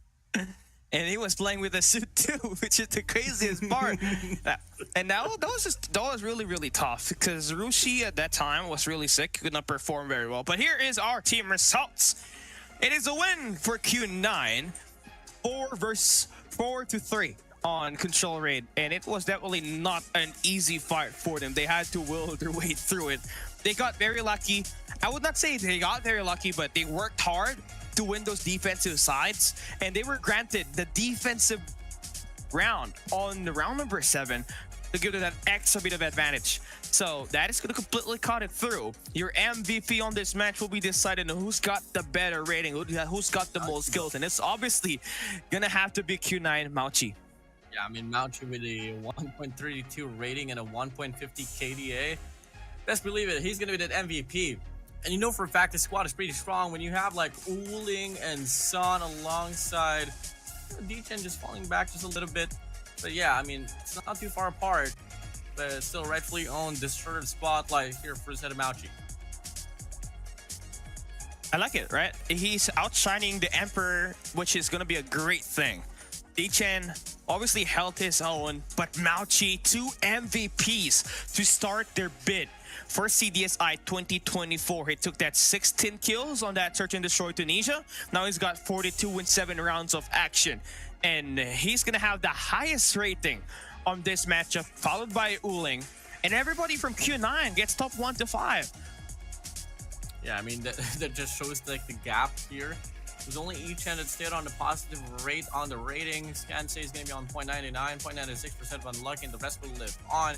And he was playing with a suit too, which is the craziest part. And that was really, really tough, because Rushi at that time was really sick, could not perform very well. But here is our team results. It is a win for Q9, 4-3 on Control Raid, and it was definitely not an easy fight for them. They had to will their way through it. They got very lucky. I would not say they got very lucky, but they worked hard to win those defensive sides, and they were granted the defensive round on the round number 7 to give them that extra bit of advantage. So that is going to completely cut it through. Your MVP on this match will be decided on who's got the better rating, who's got the most skills, and it's obviously gonna have to be Q9 Mauchi. Yeah, I mean, Mauchi with a 1.32 rating and a 1.50 KDA. Best believe it, he's gonna be that MVP. And for a fact the squad is pretty strong when you have like Uling and Sun alongside D10 just falling back just a little bit. But yeah, I mean, it's not too far apart, but it's still rightfully owned deserved spotlight here for Zeta Mauchi. I like it, right? He's outshining the Emperor, which is going to be a great thing. D-Chen obviously held his own, but Mauchi, 2 MVPs to start their bid for CDSI 2024. He took that 16 kills on that Search and Destroy Tunisia. Now he's got 42 in 7 rounds of action. And he's going to have the highest rating on this matchup, followed by Uling. And everybody from Q9 gets top 1 to 5. Yeah, I mean, that just shows like the gap here. There's only each hand that stayed on the positive rate on the rating. Scan says he's going to be on 0.99, 0.96% of unlucky, and the rest will live on.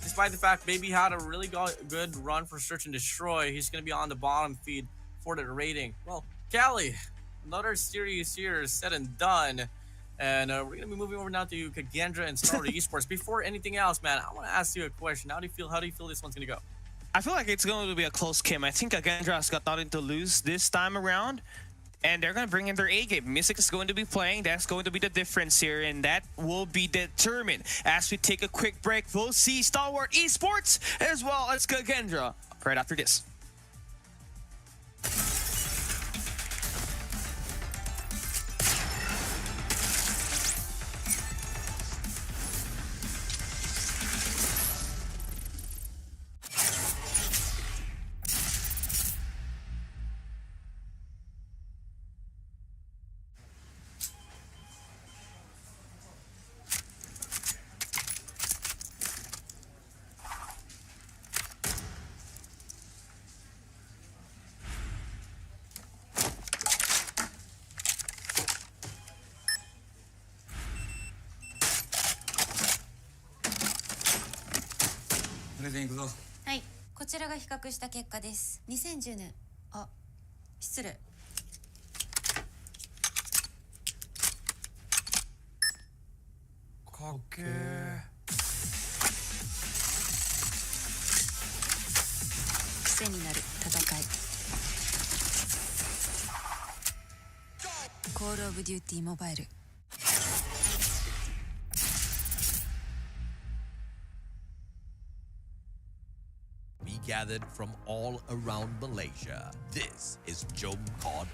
Despite the fact Baby had a really good run for Search and Destroy, he's going to be on the bottom feed for the rating. Well, Cali, another series here is said and done. And we're going to be moving over now to Kendra and Stalwart Esports. Before anything else, man, I want to ask you a question. How do you feel this one's going to go? I feel like it's going to be a close game. I think Kendra's got nothing to lose this time around. And they're going to bring in their A-game. Mystic is going to be playing. That's going to be the difference here. And that will be determined. As we take a quick break, we'll see Stalwart Esports as well as Kendra right after this. プレゼン行くぞ。はい、こちらが比較した結果です。2010年。あ、失礼。かっけー。癖になる戦い。コールオブデューティーモバイル。We gathered from all around Malaysia. This is CODM.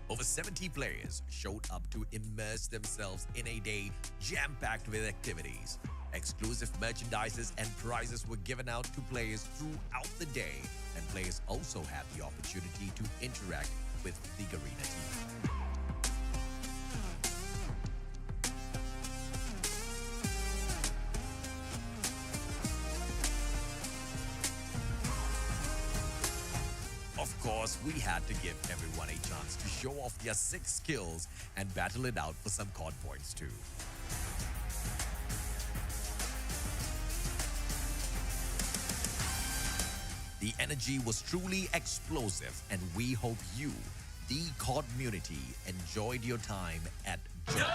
Over 70 players showed up to immerse themselves in a day jam-packed with activities. Exclusive merchandises and prizes were given out to players throughout the day, and players also had the opportunity to interact with the Garena team. Of course, we had to give everyone a chance to show off their 6 skills and battle it out for some COD points too. The energy was truly explosive, and we hope you, the COD community, enjoyed your time at COD.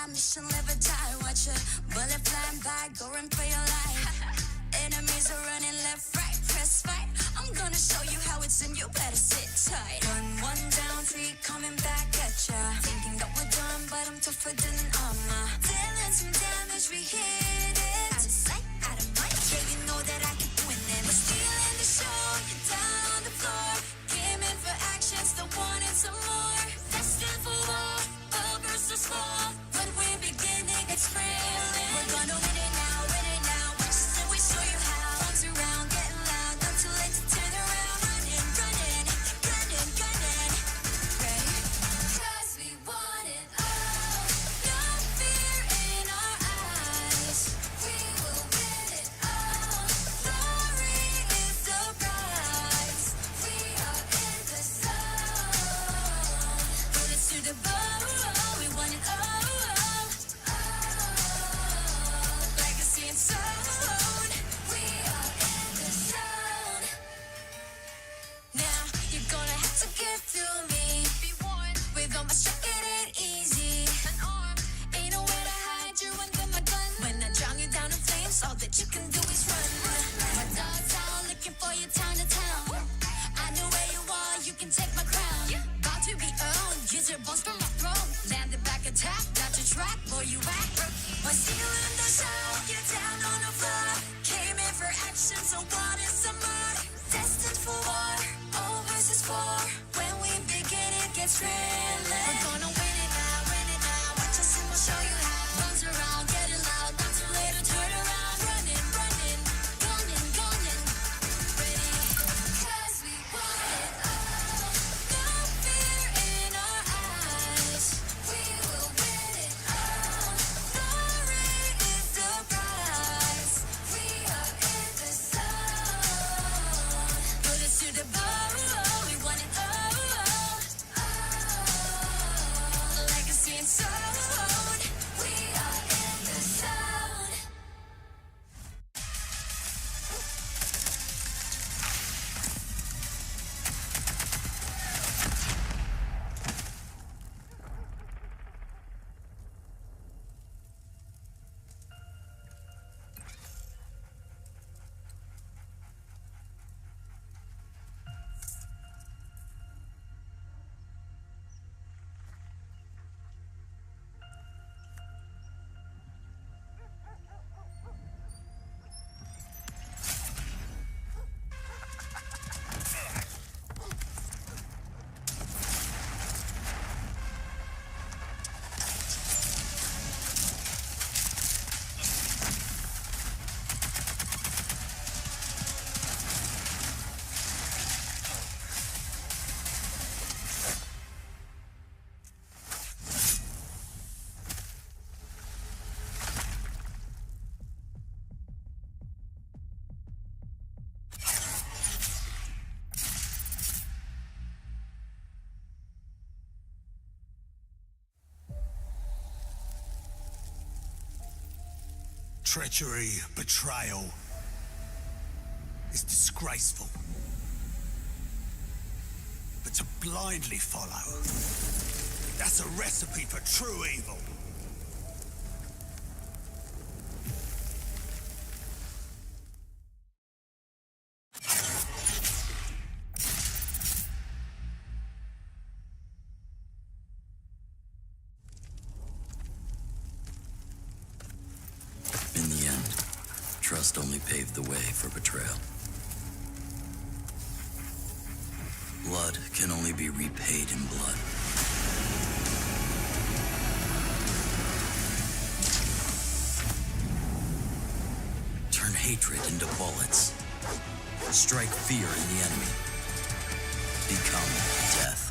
Mission live or die, watch a bullet flying by, go and pray your life. Enemies are running left, right, press fight. I'm gonna show you how it's in, you better sit tight. One down, 3 coming back at ya. Thinking that we're done, but I'm tougher than an armor. Dealing some damage, we hit it. Out of sight, out of mind, yeah, you know that I keep winning. We're stealing the show, you're down on the floor. Came in for action, still wanting some more. Destined for war, all versus fall. When we're beginning, it's thrilling. We're gonna win it now, win it now. Watch us and we show you how. Arms around, getting loud, not too late to turn around. Running, running, gunning, gunning. Ready? 'Cause we want it all. No fear in our eyes. it's real. We're gonna win it now. Watch us and we'll show you how. Runs around, getting loud, not too late to turn around. Running, gunning, ready. 'Cause we want it all. No fear in our eyes. We will win it all. Glory is the prize. We are in the zone. Put us to the bone. We want it all. Legacy and soul. We are in the zone. Treachery, betrayal is disgraceful. But to blindly follow, that's a recipe for true evil. In the end, trust only paved the way for betrayal. Blood can only be repaid in blood. Turn hatred into bullets. Strike fear in the enemy. Become death.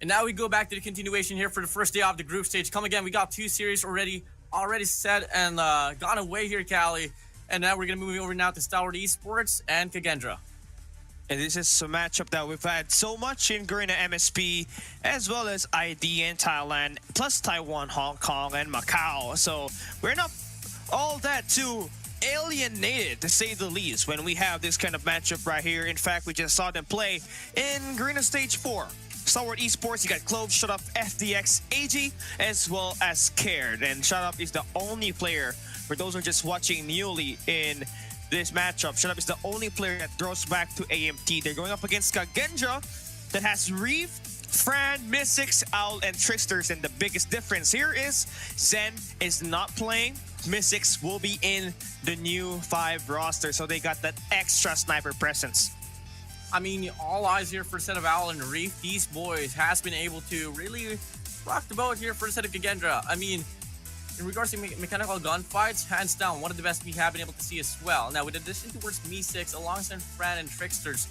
And now we go back to the continuation here for the first day of the group stage. Come again, we got 2 series already set and gone away here, Cali. And now we're going to move over now to Stalwart Esports and Kendra. And this is a matchup that we've had so much in Garena MSP, as well as ID in Thailand, plus Taiwan, Hong Kong, and Macau. So we're not all that too alienated, to say the least, when we have this kind of matchup right here. In fact, we just saw them play in Garena Stage 4. Stalwart Esports, you got Clove, Shut Up, FDX, AG, as well as Scared. And Shut Up is the only player, for those who are just watching newly in this matchup, Shut Up is the only player that throws back to AMT. They're going up against Kendra that has Reeve, Fran, Mystics, Owl, and Tricksters. And the biggest difference here is Zen is not playing. Mystics will be in the new 5 roster, so they got that extra sniper presence. I mean, all eyes here for the set of Owl and Reef. These boys has been able to really rock the boat here for the set of Kendra. I mean, in regards to mechanical gunfights, hands down, one of the best we have been able to see as well. Now, with addition towards Me6, alongside Fran and Tricksters,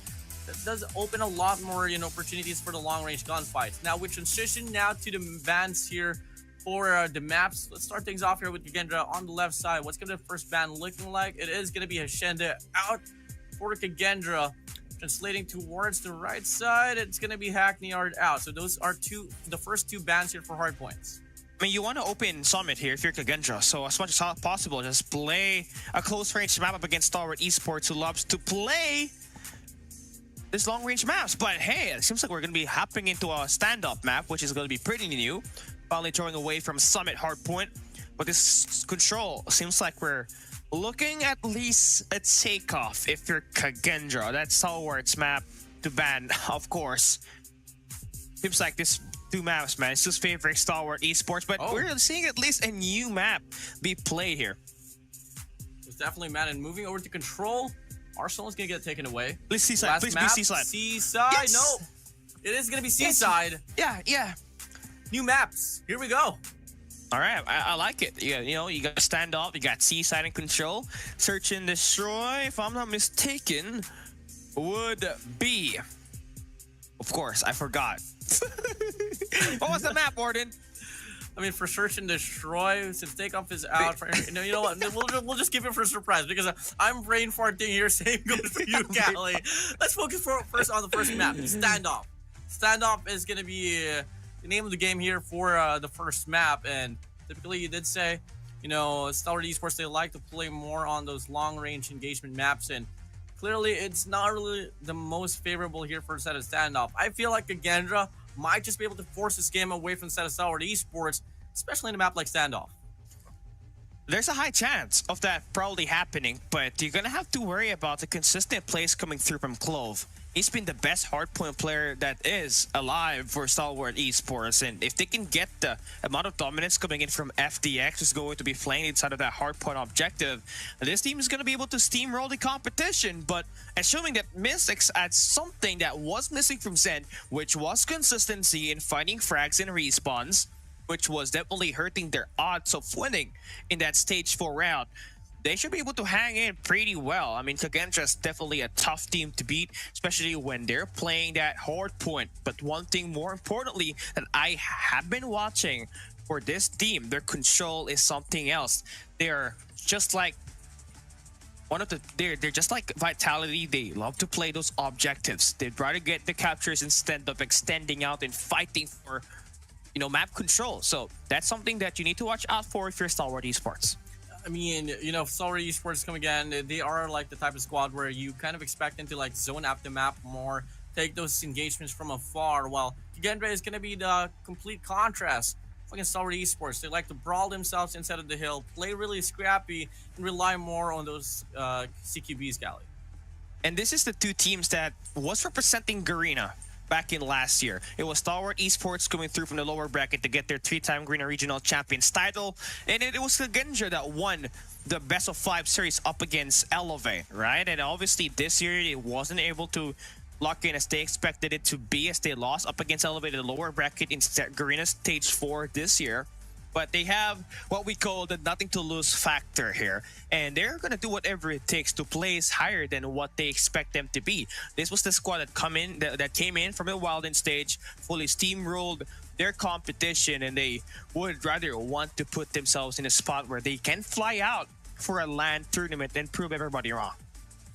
that does open a lot more, opportunities for the long-range gunfights. Now, we transition now to the bans here for the maps. Let's start things off here with Kendra on the left side. What's going to the first ban looking like? It is going to be Hashenda out for Kendra. Translating towards the right side, it's going to be Hackney Yard out. So those are the first 2 bans here for hardpoints. I mean, you want to open Summit here if you're Kendra, so as much as possible, just play a close-range map up against Stalwart Esports, who loves to play this long-range maps. But hey, it seems like we're going to be hopping into a stand-up map, which is going to be pretty new. Finally throwing away from Summit hardpoint. But this control seems like we're looking at least a takeoff if you're Kendra. That's Stalwart's map to ban, of course. Seems like this 2 maps, man. It's his favorite Stalwart Esports, but we're seeing at least a new map be played here. It's definitely, man. And moving over to control, Arsenal is going to get taken away. Please, Seaside. Please be Seaside. Seaside. Yes. No. It is going to be Seaside. Yes. Yeah. New maps. Here we go. All right, I like it. You got stand up, you got Seaside and control. Search and destroy, if I'm not mistaken, would be... Of course, I forgot. What was the map, Warden? I mean, for search and destroy, since takeoff is out, you know what? We'll just keep it for a surprise because I'm brain farting here. Same goes to you, Callie. Let's focus first on the first map, Standoff. Standoff is going to be the name of the game here for the first map, and typically you did say, Stalwart Esports, they like to play more on those long-range engagement maps, and clearly it's not really the most favorable here for a set of Standoff. I feel like Kendra might just be able to force this game away from the set of Stalwart Esports, especially in a map like Standoff. There's a high chance of that probably happening, but you're gonna have to worry about the consistent plays coming through from Clove. He's been the best hardpoint player that is alive for Stalwart Esports, and if they can get the amount of dominance coming in from FDX, who's going to be playing inside of that hardpoint objective, this team is going to be able to steamroll the competition. But assuming that Mystics adds something that was missing from Zen, which was consistency in finding frags and respawns, which was definitely hurting their odds of winning in that stage 4 round, they should be able to hang in pretty well. I mean, Kendra is definitely a tough team to beat, especially when they're playing that hard point. But one thing more importantly that I have been watching for this team, their control is something else. They're just like they're just like Vitality. They love to play those objectives. They'd rather get the captures instead of extending out and fighting for, map control. So that's something that you need to watch out for if you're Stalwart Esports. I mean, Stalwart Esports come again. They are like the type of squad where you kind of expect them to like zone out the map more, take those engagements from afar. While Kendra is going to be the complete contrast against Stalwart Esports. They like to brawl themselves inside of the hill, play really scrappy, and rely more on those CQBs, Callie. And this is the 2 teams that was representing Garena back in last year. It was Stalwart Esports coming through from the lower bracket to get their 3-time Garena Regional Champions title, and it was Kendra that won the best of 5 series up against Elevate, right? And obviously this year it wasn't able to lock in as they expected it to be, as they lost up against Elevate in the lower bracket in Garena Stage 4 this year. but they have what we call the nothing to lose factor here, and they're gonna do whatever it takes to place higher than what they expect them to be. This was the squad that came in from the Wilden stage, fully steamrolled their competition, and they would rather want to put themselves in a spot where they can fly out for a LAN tournament and prove everybody wrong.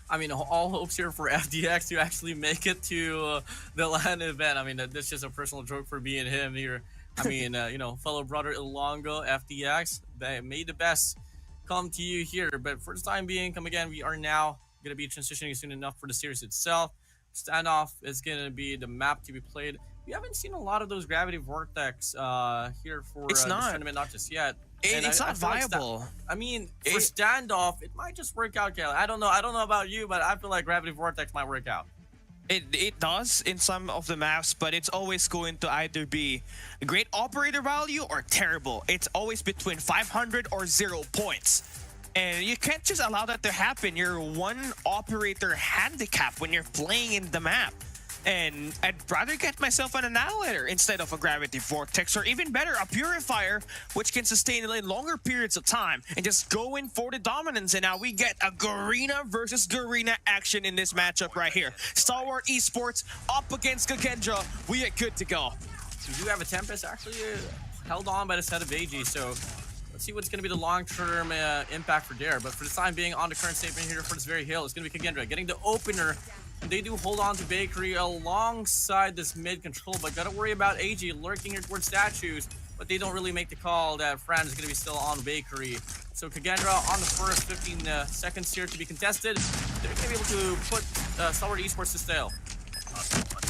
I mean, all hopes here for FDX to actually make it to the LAN event. I mean, that's just a personal joke for me and him here. I mean, you know, fellow brother Ilongo, FDX, may the best come to you here. But for the time being, come again, we are now going to be transitioning soon enough for the series itself. Standoff is going to be the map to be played. We haven't seen a lot of those Gravity Vortex here for this tournament, not just yet. It's not viable. I mean, for standoff, it might just work out, Kelly. I don't know about you, but I feel like Gravity Vortex might work out. It does in some of the maps, but it's always going to either be a great operator value or terrible. It's always between 500 or 0 points. And you can't just allow that to happen. You're one operator handicap when you're playing in the map. And I'd rather get myself an Annihilator instead of a Gravity Vortex, or even better, a Purifier, which can sustain in longer periods of time, and just go in for the dominance. And now we get a Garena versus Garena action in this matchup right here. Stalwart Esports up against Kendra. We are good to go. We do have a Tempest actually held on by the set of AG, so let's see what's going to be the long-term impact for Dare. But for the time being, on the current statement here for this very hill, it's going to be Kendra getting the opener. They do hold on to Bakery alongside this mid control, but gotta worry about AG lurking here towards statues, but they don't really make the call that Fran is gonna be still on Bakery. So Kendra on the first 15 seconds here to be contested. They're gonna be able to put Stalwart Esports to stale.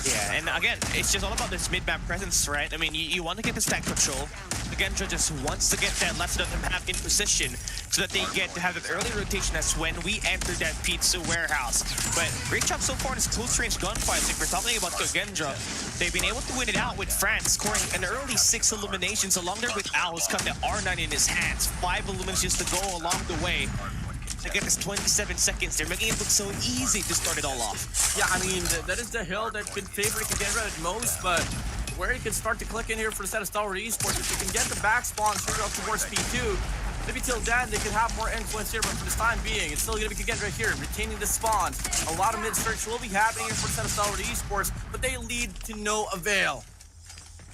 Yeah, and again, it's just all about this mid-map presence, right? I mean, you want to get the stack control. Kendra just wants to get that left of the map in position so that they get to have an early rotation as when we enter that pizza warehouse. But great job so far in this close-range gunfights. If we're talking about Kendra, they've been able to win it out with France, scoring an early 6 eliminations along there with Al, who's got the R9 in his hands. 5 eliminations to go along the way. To get this 27 seconds, they're making it look so easy to start it all off. Yeah, I mean, that is the hill that could favor Kendra at most, but where he can start to click in here for the set of Stalwart Esports, if you can get the back spawn straight up towards P2, maybe till then they could have more influence here, but for this time being, it's still going to be Kendra here, retaining the spawn. A lot of mid-search will be happening here for the set of Stalwart Esports, but they lead to no avail.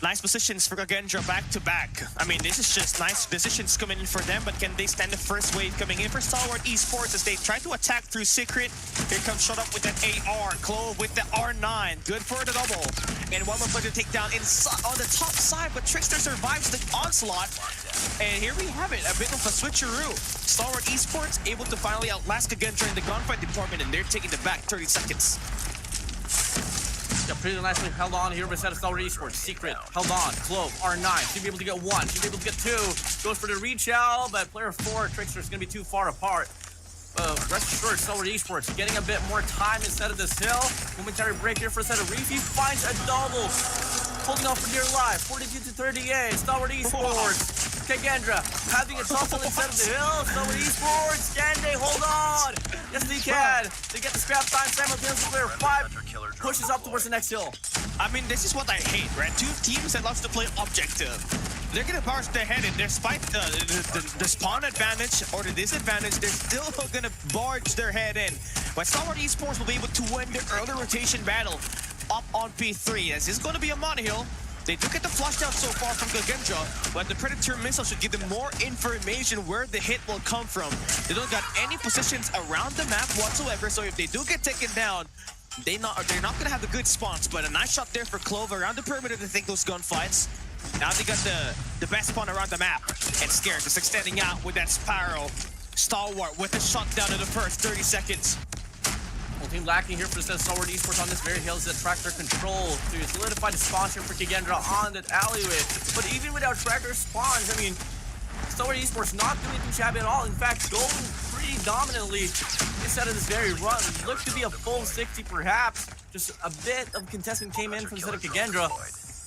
Nice positions for Kendra back to back. I mean, this is just nice positions coming in for them, but can they stand the first wave coming in for Stalwart Esports as they try to attack through Secret? Here comes Shut Up with that AR, Clove with the R9, good for the double. And one more player to take down on the top side, but Trickster survives the onslaught. And here we have it, a bit of a switcheroo. Stalwart Esports able to finally outlast Kendra in the gunfight department, and they're taking the back 30 seconds. Yeah, pretty nicely held on here by set of Stalwart Esports. Secret held on. Clove, R9. Should be able to get 1. Should be able to get 2. Goes for the reach out, but player 4, Trickster, is going to be too far apart. Rest assured, Stalwart Esports getting a bit more time instead of this hill. Momentary break here for a set of Reefy. Finds a double. Holding off for dear life. 42 to 38. Stalwart Esports. Kendra having a tussle instead of the hill. Stalwart Esports. Can they hold on? Yes, they can. They get the scrap time simultaneously. Player 5 pushes up towards the next hill. I mean, this is what I hate, right? Two teams that loves to play objective. They're gonna barge their head in. Despite the spawn advantage or the disadvantage, they're still gonna barge their head in. But Stalwart Esports will be able to win the early rotation battle up on P3. As this is gonna be a monohill. They do get the flush down so far from Kendra, but the Predator missile should give them more information where the hit will come from. They don't got any positions around the map whatsoever, so if they do get taken down, they're not gonna have the good spawns. But a nice shot there for Clove around the perimeter to take those gunfights. Now they got the best spawn around the map, and Scared just extending out with that Spiral. Stalwart with a shutdown in the first 30 seconds. Whole team lacking here for the Stalwart Esports on this very hill is the tracker control to solidify the spawns here for Kendra on that alleyway. But even without tracker spawns, I mean, Stalwart Esports not doing too shabby at all. In fact, going pretty dominantly instead of this very run. Looked to be a full 60 perhaps. Just a bit of contestant came in from the set of Kendra.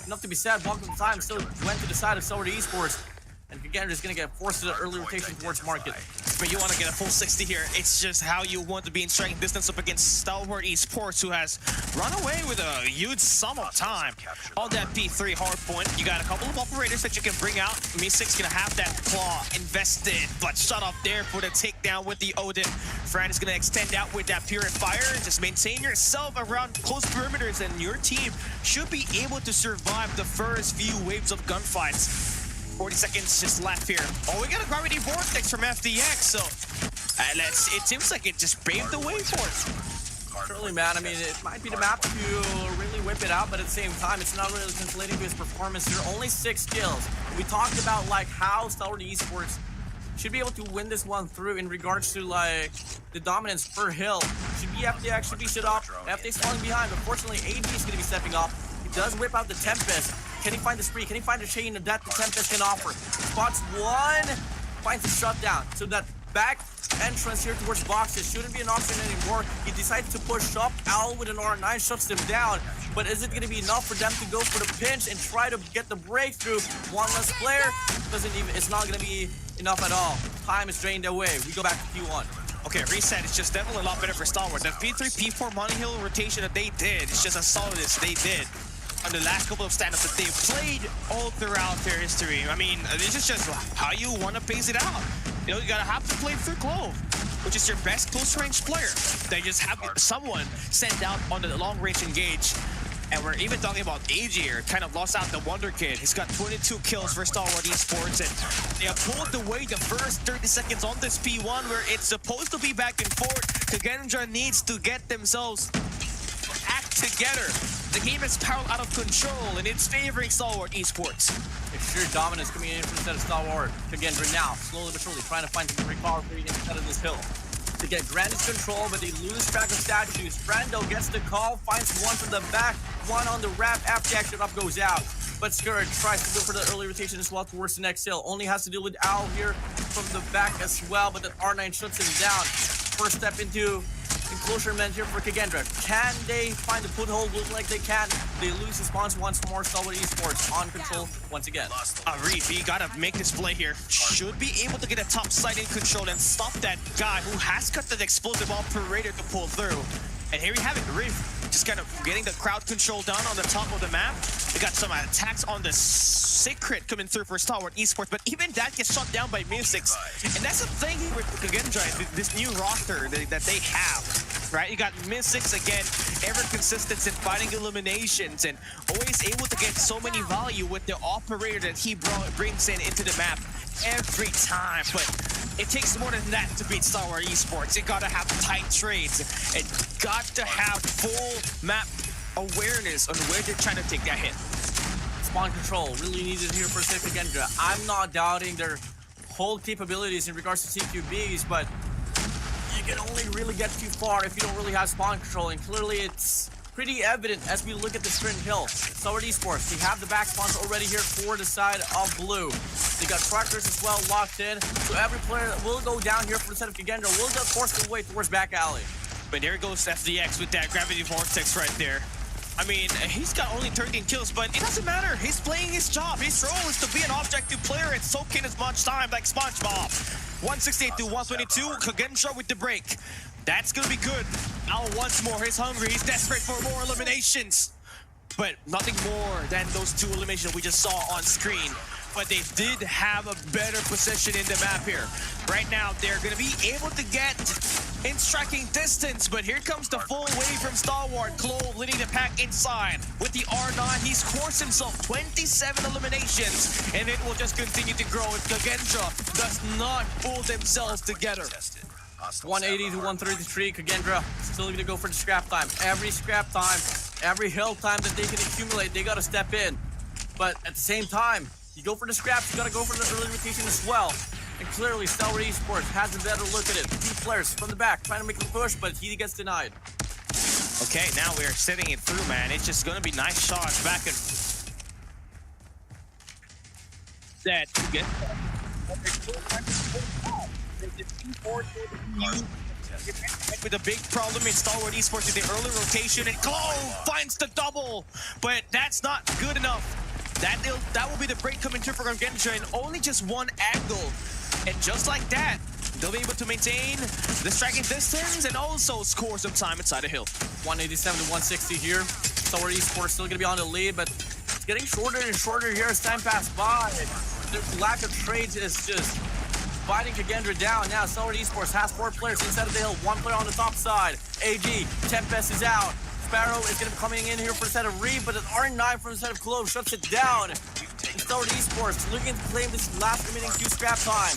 Enough to be said, bulk of the time still went to the side of Stalwart Esports. And Kendra is going to get forced to the early rotation towards market. But you want to get a full 60 here. It's just how you want to be in striking distance up against Stalwart Esports, who has run away with a huge sum of time on that P3 hardpoint. You got a couple of operators that you can bring out. Mi6 gonna have that claw invested, but shut off there for the takedown with the Odin. Fran is gonna extend out with that purifier. Just maintain yourself around close perimeters, and your team should be able to survive the first few waves of gunfights. 40 seconds just left here. Oh, we got a gravity vortex from FDX, so it seems like it just paved the way for it. Surely, man. I mean, it might be the map to really whip it out, but at the same time, it's not really translating to his performance. There are only 6 kills. We talked about like how Stalwart Esports should be able to win this one through in regards to like the dominance per hill. Should be FDX, should be shut up. FDX falling behind. Unfortunately, AD is going to be stepping up. He does whip out the Tempest. Can he find the spree? Can he find the chain that the Tempest can offer? Spots one, finds the shutdown. So that back entrance here towards boxes shouldn't be an option anymore. He decides to push up. Owl with an R9 shuts them down. But is it going to be enough for them to go for the pinch and try to get the breakthrough? One less player it's not going to be enough at all. Time is drained away. We go back to Q1. Okay, reset is just definitely a lot better for Stalwart. The P3, P4 Money Hill rotation that they did, it's just as solid as they did on the last couple of stand-ups that they've played all throughout their history. I mean, this is just how you want to pace it out. You know, you gotta have to play through Clove, which is your best close-range player. They just have someone sent out on the long-range engage. And we're even talking about AG here, kind of lost out the Wonder Kid. He's got 22 kills for Stalwart Esports, and they have pulled away the first 30 seconds on this P1, where it's supposed to be back and forth. Kendra needs to get themselves act together. The game is spiraled out of control, and it's favoring Stalwart Esports. Extreme dominance coming in from the set of Stalwart. Kendra now, slowly but surely, trying to find some recovery instead of this hill. To get granted control, but they lose track of statues. Brando gets the call, finds one from the back, one on the ramp. After action up goes out. But Scourge tries to go for the early rotation as well towards the next hill. Only has to deal with Owl here from the back as well, but the R9 shuts him down. First step into enclosure meant here for Kendra. Can they find the foothold? Look like they can. They lose the spawns once more. Stalwart Esports on control once again. Reef, you gotta make this play here. Should be able to get a top side in control and stop that guy who has got that explosive operator to pull through. And here we have it, Reef just kind of getting the crowd control down on the top of the map. We got some attacks on the Secret coming through for Stalwart Esports, but even that gets shut down by Mi6. And that's the thing here with Kendra, this new roster that they have, right? You got Mi6 again, ever consistent in fighting eliminations and always able to get so many value with the operator that he brings into the map every time. But it takes more than that to beat Stalwart Esports. You gotta have tight trades and got to have full map awareness on where they're trying to take that hit. Spawn control really needed here for Safe Kendra. I'm not doubting their whole capabilities in regards to CQBs, but you can only really get too far if you don't really have spawn control, and clearly it's pretty evident as we look at the sprint hill. Stalwart Esports, they have the back spawns already here for the side of blue. They got trackers as well locked in, so every player that will go down here for the side of Kendra will get forced their way towards back alley. But there goes FDX with that gravity vortex right there. I mean, he's got only 13 kills, but it doesn't matter. He's playing his job. His role is to be an objective player and soak in as much time like SpongeBob. 168 to 122, Kendra with the break. That's gonna be good. Now once more, he's hungry. He's desperate for more eliminations. But nothing more than those 2 eliminations we just saw on screen. But they did have a better position in the map here. Right now, they're going to be able to get in striking distance, but here comes the full wave from Stalwart. Clove leading the pack inside. With the R9, he scores himself 27 eliminations, and it will just continue to grow if Kendra does not pull themselves together. 180 to 133, Kendra still going to go for the scrap time. Every scrap time, every hill time that they can accumulate, they got to step in. But at the same time, you go for the scraps, you gotta go for the early rotation as well. And clearly, Stalwart Esports has a better look at it. 2 players from the back trying to make the push, but he gets denied. Okay, now we're setting it through, man. It's just gonna be nice shots back and that to get with a big problem in Stalwart Esports with the early rotation, and Clove finds the double, but that's not good enough. That will be the break coming through for Kendra, and only just 1 angle. And just like that, they'll be able to maintain the striking distance and also score some time inside the hill. 187 to 160 here. Stalwart Esports still going to be on the lead, but it's getting shorter and shorter here as time passes by. The lack of trades is just fighting Kendra down. Now Stalwart Esports has 4 players inside of the hill, 1 player on the top side. AG, Tempest is out. Sparrow is going to be coming in here for the set of Reeve, but an R9 from the set of Clove shuts it down. And Stalwart Esports looking to claim this last remaining Q scrap time.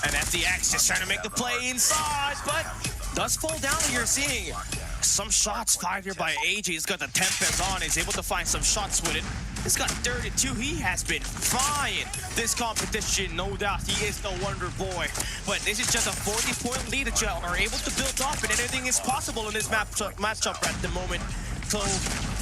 And FDX just trying to make the play inside, but does fall down. You're seeing some shots fired here by AG. He's got the Tempest on. He's able to find some shots with it. He's got 32. He has been flying this competition, no doubt. He is no wonder boy. But this is just a 40-point lead that you are able to build up, and anything is possible in this matchup at the moment. So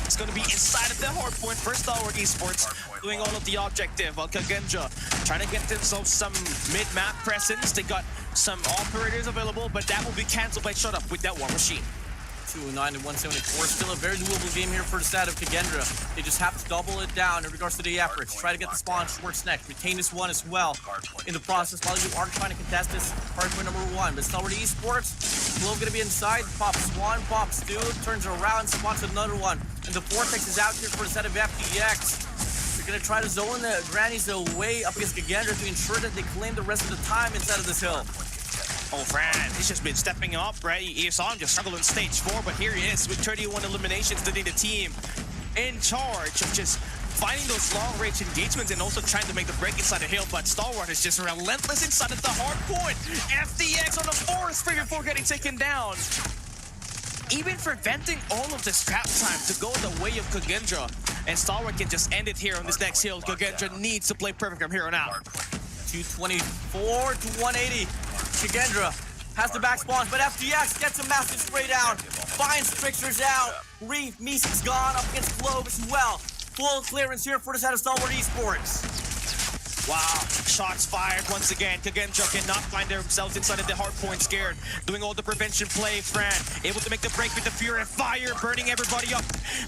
it's going to be inside of the hard point for Stalwart Esports, doing all of the objective. While Kendra trying to get themselves some mid-map presence. They got some operators available, but that will be cancelled by Shut Up with that War Machine. 209 and 174. Still a very doable game here for the side of Kendra. They just have to double it down in regards to the efforts. Try to get the spawn Schwartz next. Retain this one as well in the process while you are trying to contest this hardpoint number 1. But Stalwart Esports, Glow gonna be inside. Pops 1, pops 2, turns around, spawns another one. And the Vortex is out here for the set of FDX. They're gonna try to zone the Grannies away up against Kendra to ensure that they claim the rest of the time inside of this hill. Oh, Fran, he's just been stepping up, right? You saw him just struggle in stage 4, but here he is with 31 eliminations, leading the team in charge of just finding those long-range engagements and also trying to make the break inside the hill. But Stalwart is just relentless inside of the hard point. FDX on the 4th free before getting taken down. Even preventing all of the scrap time to go the way of Kendra. And Stalwart can just end it here on this next hill. Kendra needs to play perfect from here on out. 224 to 180. Kendra has the back spawns, but FDX gets a massive spray down. Finds Tricksters out. Reeve, Meese's gone up against Globe as well. Full clearance here for the side of Stalwart Esports. Wow, shots fired once again. Kendra cannot find themselves inside of the hard point, scared. Doing all the prevention play, Fran able to make the break with the Fury and Fire, burning everybody up.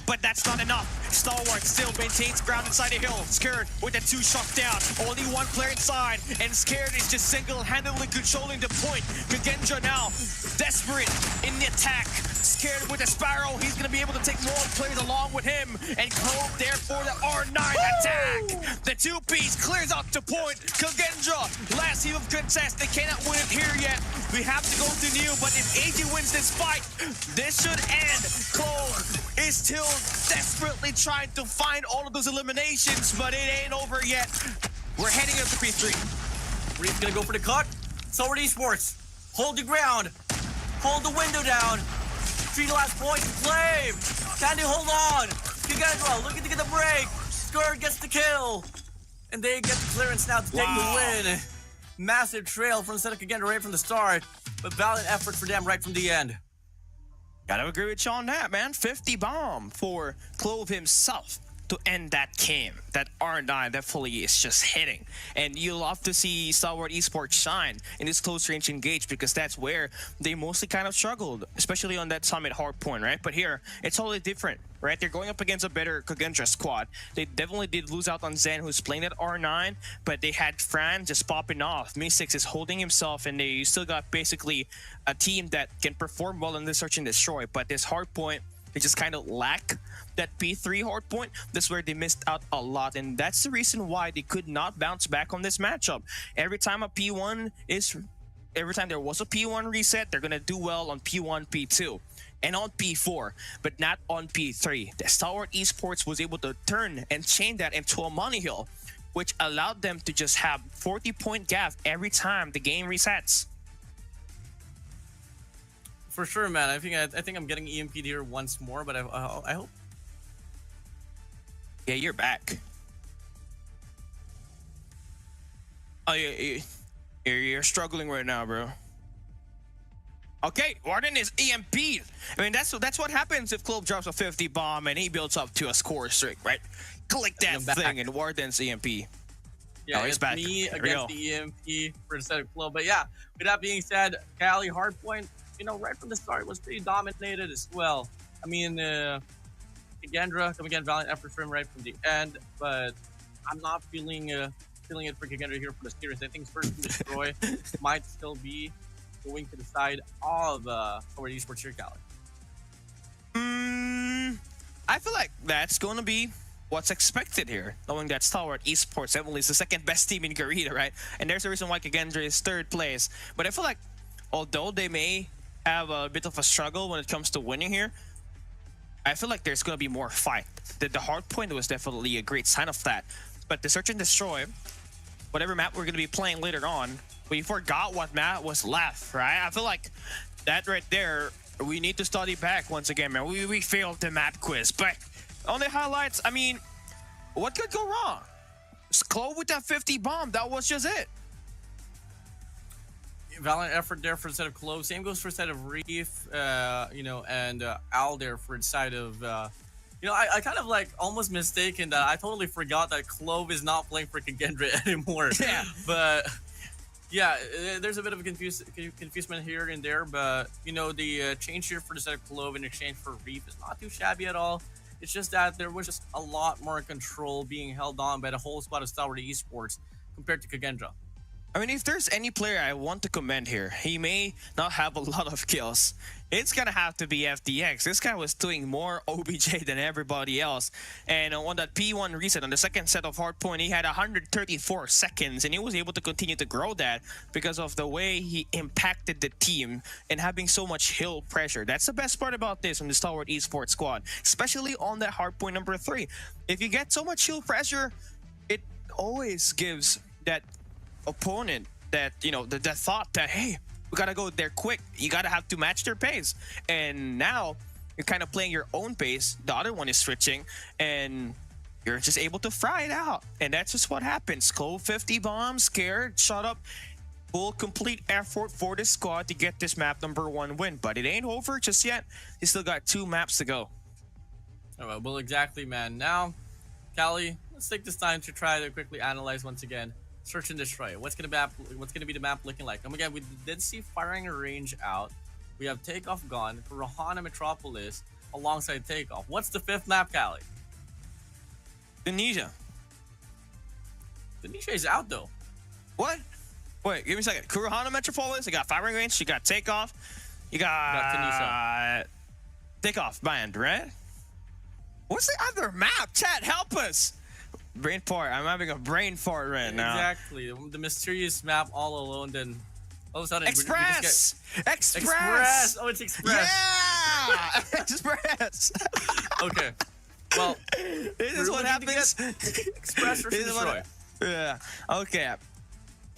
But that's not enough. Stalwart still maintains ground inside the hill. Scared with the 2 shot down. Only 1 player inside, and Scared is just single-handedly controlling the point. Kendra now desperate in the attack. Scared with the Sparrow, he's gonna be able to take more players along with him. And Clove there for the R9 attack. The 2-piece clears out the point. Kendra, last heap of contest. They cannot win it here yet. We have to go to new, but if AG wins this fight, this should end. Clove is still desperately trying to find all of those eliminations, but it ain't over yet. We're heading up to P3. Reeve's gonna go for the cut. Stalwart Esports, hold the ground. Hold the window down. 3 last points to claim. Can they hold on? Kendra looking to get the break. Skirt gets the kill. And they get the clearance now to take the win. Massive trail from Seneca Kendra right from the start, but valiant effort for them right from the end. Gotta agree with you on that, man. 50 bomb for Clove himself to end that game. That R9 definitely is just hitting. And you love to see Stalwart Esports shine in this close range engage, because that's where they mostly kind of struggled, especially on that summit hard point, right? But here, it's totally different, right? They're going up against a better Kendra squad. They definitely did lose out on Zen, who's playing at R9, but they had Fran just popping off. Me6 is holding himself, and they still got basically a team that can perform well in this search and destroy. But this hard point, they just kind of lack that P3 hard point. That's where they missed out a lot, and that's the reason why they could not bounce back on this matchup. Every time there was a P1 reset, they're gonna do well on P1, P2, and on P4, but not on P3. The Stalwart Esports was able to turn and change that into a money hill, which allowed them to just have 40-point gap every time the game resets. For sure, man. I think I'm getting EMP'd here once more, but I hope. Yeah, you're back. Oh, yeah, you're struggling right now, bro. Okay, Warden is EMP'd. I mean, that's what happens if Clove drops a 50 bomb and he builds up to a score streak, right? Click that thing and Warden's EMP. Yeah, it's back. Me against the EMP for the set of Clove. But yeah, with that being said, Cali hardpoint, you know, right from the start was pretty dominated as well. I mean, Kendra, come again, valiant effort from right from the end, but I'm not feeling sealing it for Kendra here for the series. I think First to Destroy might still be going to the side of Stalwart Esports here, Callie. I feel like that's going to be what's expected here, knowing that Stalwart Esports Emily is the second best team in Garita, right? And there's a reason why Kendra is third place. But I feel like, although they may have a bit of a struggle when it comes to winning here, I feel like there's going to be more fight. The hard point was definitely a great sign of that. But the Search and Destroy, whatever map we're going to be playing later on, we forgot what map was left, right? I feel like that right there, we need to study back once again, man. We failed the map quiz, but on the highlights, I mean, what could go wrong? Clove with that 50 bomb, that was just it. Valiant effort there for the side of Clove. Same goes for the side of Reef, you know, and Al there for the side of, you know, I kind of like almost mistaken that I totally forgot that Clove is not playing for Kendra anymore. Yeah. But yeah, there's a bit of a confusement here and there, but you know, the change here for the side of Clove in exchange for Reef is not too shabby at all. It's just that there was just a lot more control being held on by the whole squad of Stalwart Esports compared to Kendra. I mean, if there's any player I want to commend here, he may not have a lot of kills. It's gonna have to be FDX. This guy was doing more OBJ than everybody else. And on that P1 reset, on the second set of hardpoint, he had 134 seconds, and he was able to continue to grow that because of the way he impacted the team and having so much hill pressure. That's the best part about this on the Stalwart Esports squad, especially on that hardpoint number 3. If you get so much hill pressure, it always gives that opponent that, you know, the thought that, hey, we gotta go there quick. You gotta have to match their pace. And now you're kind of playing your own pace. The other one is switching, and you're just able to fry it out. And that's just what happens. Clove 50 bombs, scared, shut up. Full complete effort for the squad to get this map number 1 win. But it ain't over just yet. They still got 2 maps to go. All right, well, exactly, man. Now, Callie, let's take this time to try to quickly analyze once again Search and Destroy. What's gonna be the map looking like? And again, we did see firing range out. We have Takeoff gone. Rohana Metropolis alongside Takeoff. What's the 5th map, Callie? Tunisia. Tunisia is out though. What? Wait, give me a second. Kurohana Metropolis, you got firing range, you got Takeoff, you got Tunisia. Takeoff band, right? What's the other map? Chat, help us. Brain fart. I'm having a brain fart right now. Exactly. The mysterious map all alone, then all of a sudden Express! Express! Oh, it's Express. Yeah! Express! Okay. Well, this is what happens. Express versus Destroy. Yeah. Okay.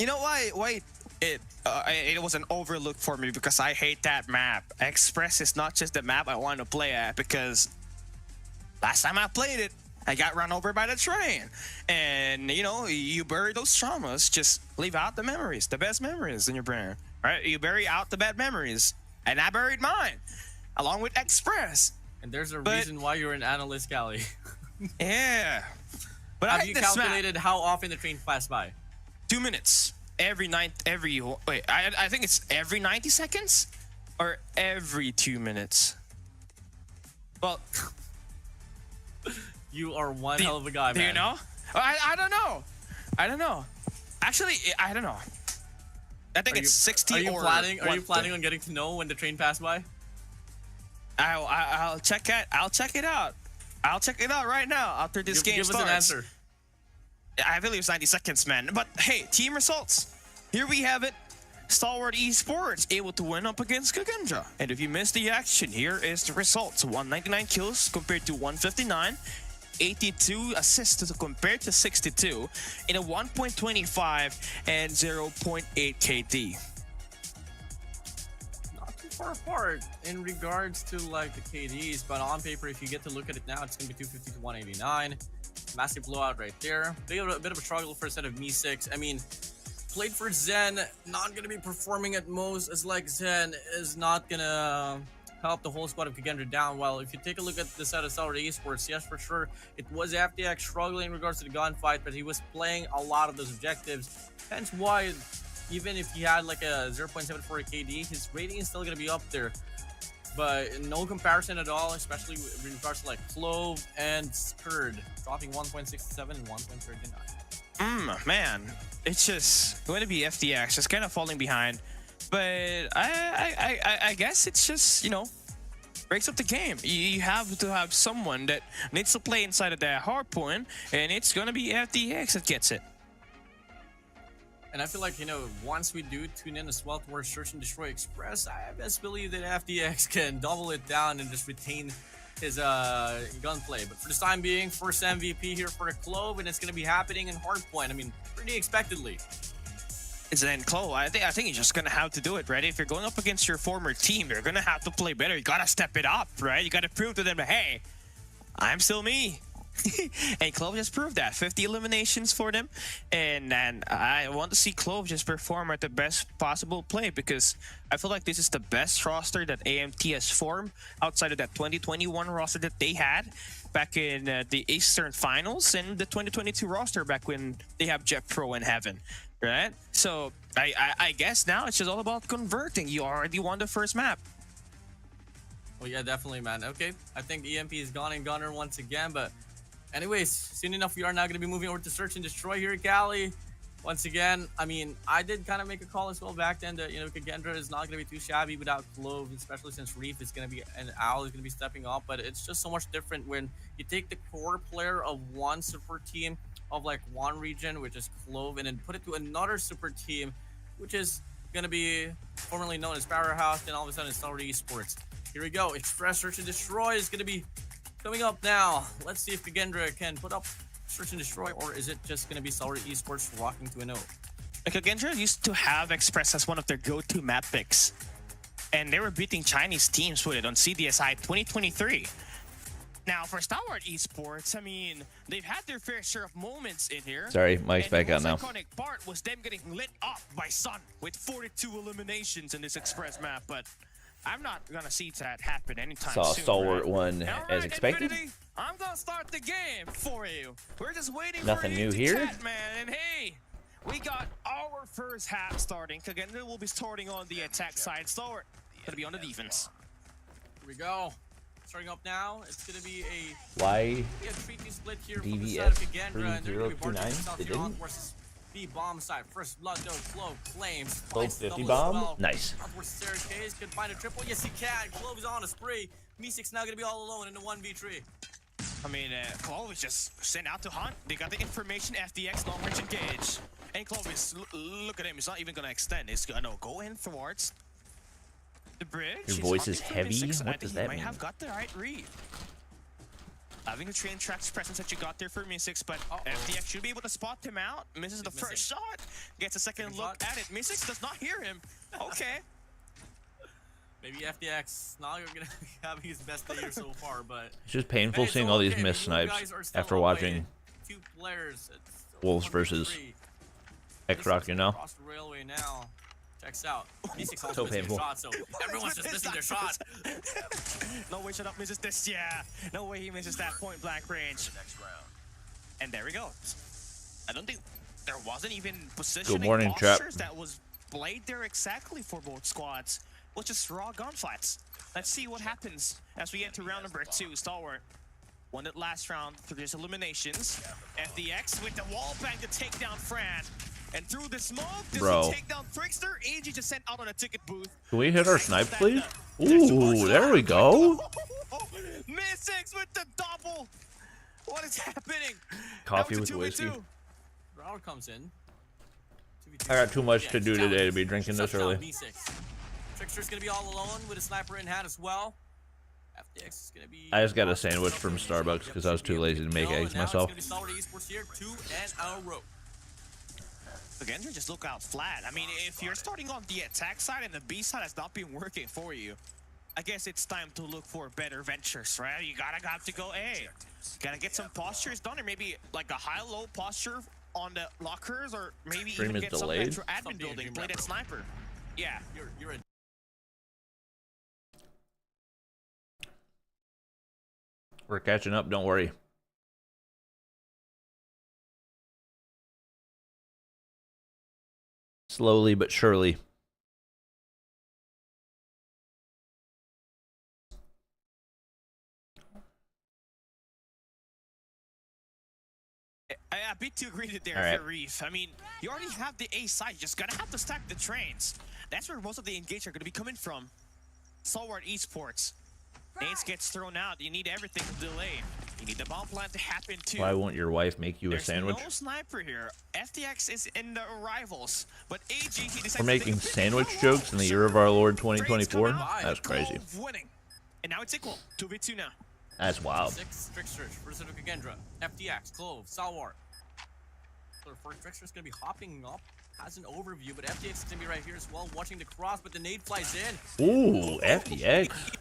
You know why it was an overlook for me, because I hate that map. Express is not just the map I want to play at, because last time I played it, I got run over by the train. And, you know, you bury those traumas, just leave out the memories, the best memories in your brain, right? You bury out the bad memories. And I buried mine, along with Express. And there's a reason why you're an analyst, Callie. Yeah. But have you calculated how often the train passed by? 2 minutes. I think it's every 90 seconds? Or every 2 minutes? Well... You are one hell of a guy, man. Do you know? I don't know. I don't know. Actually, I don't know. I think it's 60 Are you or planning on getting to know when the train passed by? I'll check it. I'll check it out. I'll check it out right now after this game starts. Give us an answer. I believe it's 90 seconds, man. But hey, team results. Here we have it. Stalwart Esports able to win up against Kendra. And if you missed the action, here is the results. 199 kills compared to 159. 82 assists compared to 62 in a 1.25 and 0.8 KD. Not too far apart in regards to like the KDs, but on paper, if you get to look at it now, it's gonna be 250 to 189. Massive blowout right there. A bit of a struggle for a set of Me6. I mean, played for Zen, not gonna be performing at most, as like Zen is not gonna help the whole squad of Kendra down. Well, if you take a look at the set of Stalwart Esports, yes, for sure, it was FDX struggling in regards to the gunfight, but he was playing a lot of those objectives. Hence why, even if he had like a 0.74 KD, his rating is still going to be up there. But no comparison at all, especially in regards to like Clove and Skurd, dropping 1.67 and 1.39. Man, it's just going to be FDX, just kind of falling behind. But I guess it's just, you know, breaks up the game. You have to have someone that needs to play inside of that hard point, and it's going to be FDX that gets it. And I feel like, you know, once we do tune in as well towards Search and Destroy Express, I best believe that FDX can double it down and just retain his gunplay. But for the time being, first MVP here for the Clove, and it's going to be happening in hardpoint. I mean, pretty expectedly. It's then Clove. I think you're just going to have to do it, right? If you're going up against your former team, you're going to have to play better. You got to step it up, right? You got to prove to them, hey, I'm still me. And Clove just proved that. 50 eliminations for them. And I want to see Clove just perform at the best possible play, because I feel like this is the best roster that AMT has formed outside of that 2021 roster that they had back in the Eastern Finals, and the 2022 roster back when they have Jet Pro in heaven, right? So I guess now it's just all about converting. You already won the first map. Well, yeah, definitely, man. Okay, I think the EMP is gone and gunner once again, but anyways, soon enough, we are now going to be moving over to Search and Destroy here at Cali. Once again, I mean, I did kind of make a call as well back then that, you know, Kendra is not going to be too shabby without Clove, especially since Reef is going to be, and Owl is going to be stepping up. But it's just so much different when you take the core player of one super team of like one region, which is Clove, and then put it to another super team, which is going to be formerly known as Powerhouse, then all of a sudden it's Stalwart Esports. Here we go. Express Search and Destroy is going to be coming up now. Let's see if Kendra can put up Search and Destroy, or is it just going to be Stalwart Esports rocking to a no? Like, Kendra used to have Express as one of their go-to map picks, and they were beating Chinese teams with it on CDSI 2023. Now, for Stalwart Esports, I mean, they've had their fair share of moments in here. Sorry, Mike's back out now. The iconic part was them getting lit up by Sun with 42 eliminations in this Express map, but I'm not gonna see that happen anytime soon. Stalwart won as expected. Infinity, I'm gonna start the game for you. We're just waiting Nothing for you new to here. chat, man. And hey, we got our first half starting. Again, we'll be starting on the attack side. Stalwart gonna be on the defense. Here we go. Starting up now, it's gonna be a Why tricky split here from the DVS side of Kendra, and they're gonna be 3029? barging themselves They here on didn't? towards the bomb side. First blood though, Clove claims. Clove 50 bomb? Nice. Out towards Staircase, could find a triple. Yes, he can. Clove is on a spree. Meeseek's now gonna be all alone in the 1v3. I mean, Clove is just sent out to hunt. They got the information, FDX, long range engage. And Clove is, look at him, he's not even gonna extend. He's gonna go in towards the bridge. Your voice is heavy? What does that mean? mean? Might have got the right read. Having the train tracks presence that you got there for Meeseeks, but FDX should be able to spot him out. Misses the first shot, gets a second look at it. Meeseeks does not hear him. Okay. Maybe FDX not gonna be having his best day here so far, but It's just painful seeing all these missed snipes after watching two players. Wolves versus xRock, you know? Across the railway now. Checks out. Meeseek's So also missing painful. their shot, so everyone's just missing their shot. No way shut up misses this, yeah. No way he misses that point blank range. And there we go. I don't think there wasn't even positioning morning, Trap. postures that was played there exactly for both squads. Well, just raw gunfights. Let's see what happens as we enter round number 2. Stalwart won it last round through his eliminations. FDX with the wall bang to take down Fran. And through the smoke, does he take down Trickster? AG just sent out on a ticket booth. Can we hit our snipe, please? Ooh, there we go. Meeseeks with the double. What is happening? Coffee That with was a 2v2. whiskey. Router comes in. I got too much to do today to be drinking this early. Trickster's gonna be all alone with a sniper in hand as well. FDX is gonna be. I just got a sandwich from Starbucks because I was too lazy to make eggs myself. It's gonna be Stalwart Esports here, 2 and a row. Again, just look out flat. I mean, if you're starting on the attack side and the B side has not been working for you, I guess it's time to look for better ventures, right? You gotta have to go A. Gotta get some postures done, or maybe like a high-low posture on the lockers, or maybe Stream even is get delayed. some extra admin building, play that sniper. Yeah. You're a We're catching up, don't worry. Slowly but surely. A bit too greedy there All right. for Reef. I mean, you already have the A side. You're just gonna have to stack the trains. That's where most of the engage are gonna be coming from. Stalwart Esports. Nades gets thrown out. You need everything to delay. You need the bomb plant to happen too. Why won't your wife make you a There's sandwich? no sniper here. FTX is in the arrivals, but AG he decides We're making sandwich jokes in the year of our Lord 2024. That's crazy. Winning. And now it's equal. 2v2 now. That's wild. 6 Tricksters versus Kendra. FTX, Clove, Stalwart. So the first Trickster's gonna be hopping up. Has an overview, but FTX is gonna be right here as well, watching the cross, but the nade flies in. Ooh, FTX.